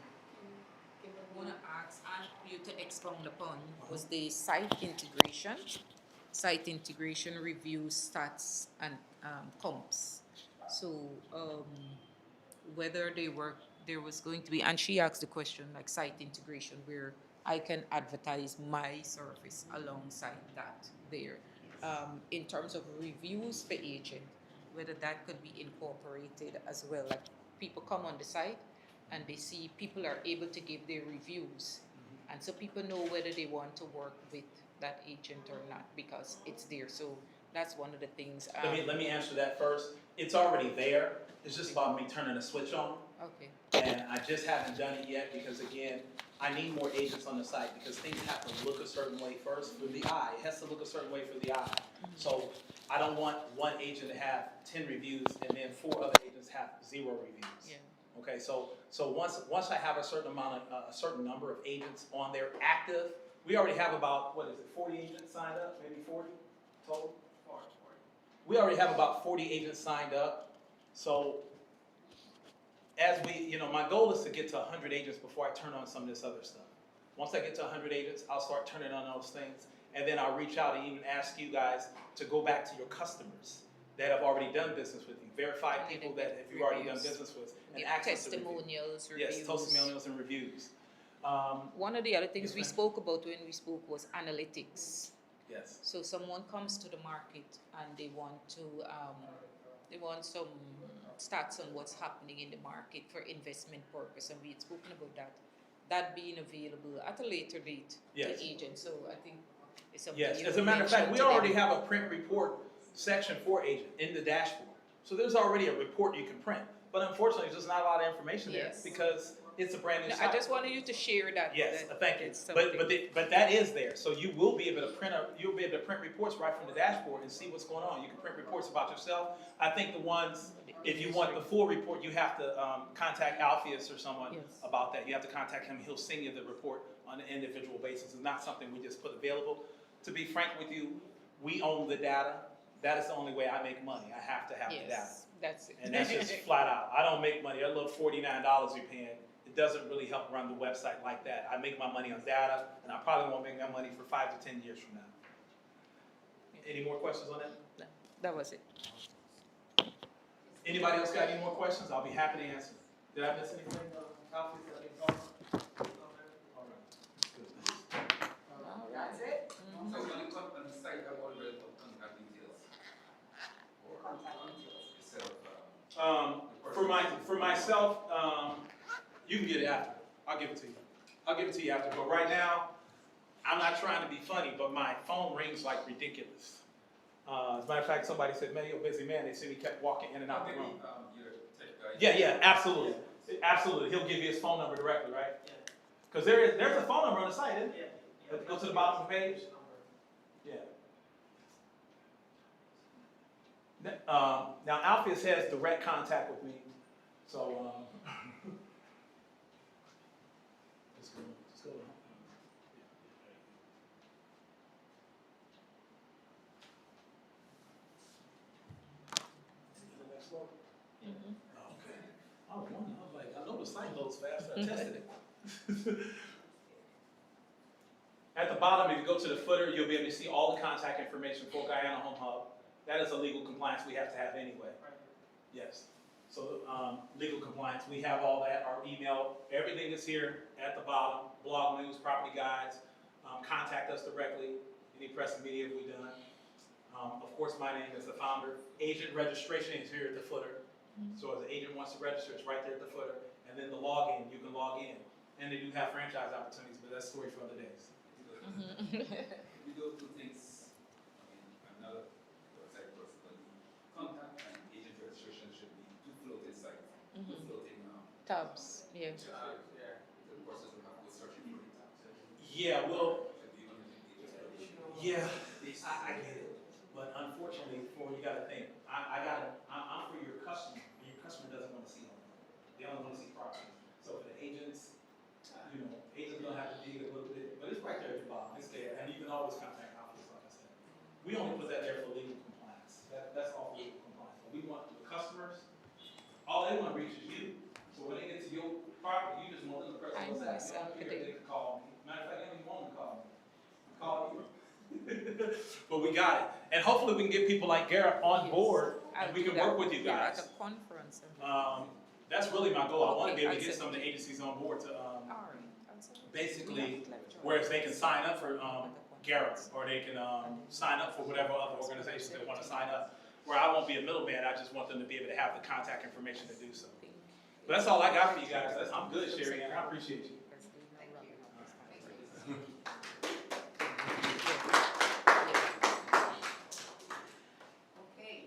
I want to ask you to expound upon was the site integration review stats and comps. So whether there was going to be, and she asked the question like site integration where I can advertise my service alongside that there. In terms of reviews for agent, whether that could be incorporated as well. Like people come on the site and they see people are able to give their reviews. And so people know whether they want to work with that agent or not because it's there. So that's one of the things. Let me answer that first. It's already there. It's just about me turning the switch on. Okay. And I just haven't done it yet because again, I need more agents on the site because things have to look a certain way first for the eye. It has to look a certain way for the eye. So I don't want one agent to have 10 reviews and then 4 other agents have 0 reviews. Yeah. Okay, so once I have a certain number of agents on there active, we already have about 40 agents signed up, maybe 40 total. We already have about 40 agents signed up. So as my goal is to get to 100 agents before I turn on some of this other stuff. Once I get to 100 agents, I'll start turning on those things, and then I'll reach out and even ask you guys to go back to your customers that have already done business with you. Verify people that if you've already done business with, and access testimonials, to reviews. Yes, testimonials and reviews. One of the other things we spoke about when we spoke was analytics. Yes. So someone comes to the market and they want some stats on what's happening in the market for investment purpose, and we had spoken about that being available at a later date to agents. So I think it's something. Yes, as a matter of fact, we already have a print report section for agent in the dashboard. So there's already a report you can print, but unfortunately, there's not a lot of information there because it's a brand new site. I just wanted you to share that. Yes, thank you. But that is there, so you will be able to print reports right from the dashboard and see what's going on. You can print reports about yourself. I think the ones, if you want the full report, you have to contact Alpheus or someone about that. You have to contact him. He'll send you the report on an individual basis. It's not something we just put available. To be frank with you, we own the data. That is the only way I make money. I have to have the data. That's it. And that's just flat out. I don't make money. I love $49 you're paying. It doesn't really help run the website like that. I make my money on data, and I probably won't make my money for 5 to 10 years from now. Any more questions on that? No, that was it. Anybody else got any more questions? I'll be happy to answer. Did I miss anything? All right. That's it? So when you come on the site, I want to know contact details. For myself, you can get it after. I'll give it to you. I'll give it to you after. But right now, I'm not trying to be funny, but my phone rings like ridiculous. As a matter of fact, somebody said, "Man, you're a busy man." They said he kept walking in and out the room. Yeah, absolutely. Absolutely. He'll give you his phone number directly, right? Yeah. Because there's a phone number on the site, isn't it? Yeah. Go to the bottom of the page. Yeah. Now, Alpheus has direct contact with me, so just go. Okay. I was wondering. I was like, I know the site loads fast. I tested it. At the bottom, if you go to the footer, you'll be able to see all the contact information for Guyana Home Hub. That is a legal compliance we have to have anyway. Yes. So legal compliance, we have all that. Our email, everything is here at the bottom. Blog news, property guides. Contact us directly. Any press and media we've done. Of course, my name is the founder. Agent registration is here at the footer. So as an agent wants to register, it's right there at the footer. And then the login, you can log in. And they do have franchise opportunities, but that's a story for other days. We go through things, I'm not a website person, but contact and agent registration should be two floating sites, two floating tabs. Yeah. The process will have to go searching for it. Yeah, well, yeah, I get it. But unfortunately, you got to think, I'm for your customer, and your customer doesn't want to see them. They only want to see property. So for the agents, agents don't have to dig a little bit, but it's right there at the bottom. It's there, and you can always contact Alpheus, like I said. We only put that there for legal compliance. That's all for legal compliance. But we want the customers, all they want to reach is you. So when they get to your property, you just want them to press on that. They can call me. Matter of fact, they don't even want to call me. Call you. But we got it. And hopefully we can get people like GAREP on board and we can work with you guys. At a conference. That's really my goal. I want to Okay, be able to I get see. some of the agencies on board to All right. Absolutely. basically, whereas they can sign up for GAREP, or they can sign up for whatever other organizations they want to sign up, where I won't be a middleman. I just want them to be able to have the contact information to do so. But that's all I got for you guys. I'm good, Sherriann. I appreciate you. Okay,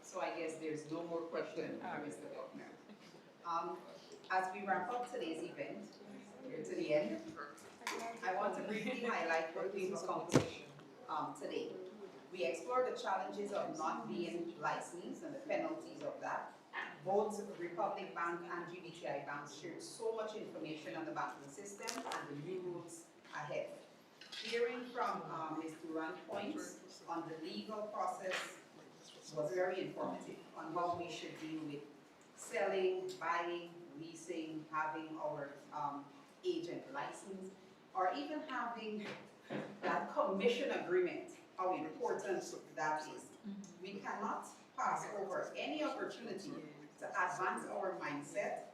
so I guess there's no more question for Mr. Buckner. As we wrap up today's event, we're to the end. I want to briefly highlight what we've accomplished today. We explored the challenges of not being licensed and the penalties of that. Both Republic Bank and GBTI banks shared so much information on the banking system and the new rules ahead. Hearing from Ms. Durant's points on the legal process was very informative on how we should deal with selling, buying, leasing, having our agent license, or even having that commission agreement, how important that is. We cannot pass over any opportunity to advance our mindset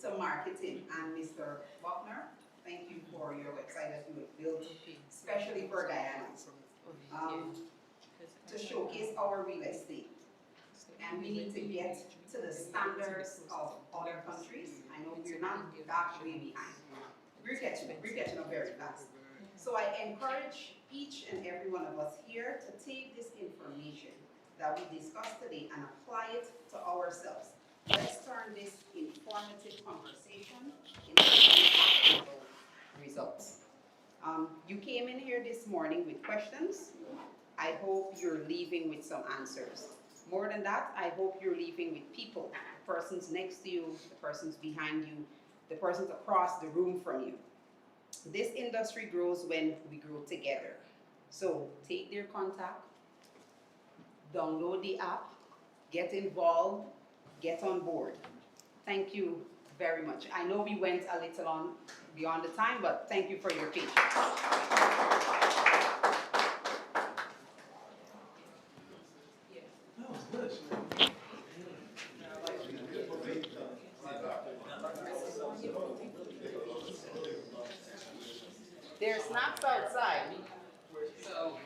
to marketing. And Mr. Buckner, thank you for your website that you have built, especially for Guyana, to showcase our real estate. And we need to get to the standards of other countries. I know we're not that way behind. We're catching up very fast. So I encourage each and every one of us here to take this information that we discussed today and apply it to ourselves. Let's turn this informative conversation into actionable results. You came in here this morning with questions. I hope you're leaving with some answers. More than that, I hope you're leaving with people, the persons next to you, the persons behind you, the persons across the room from you. This industry grows when we grow together. So take their contact, download the app, get involved, get on board. Thank you very much. I know we went a little on beyond the time, but thank you for your patience. There's snacks outside. So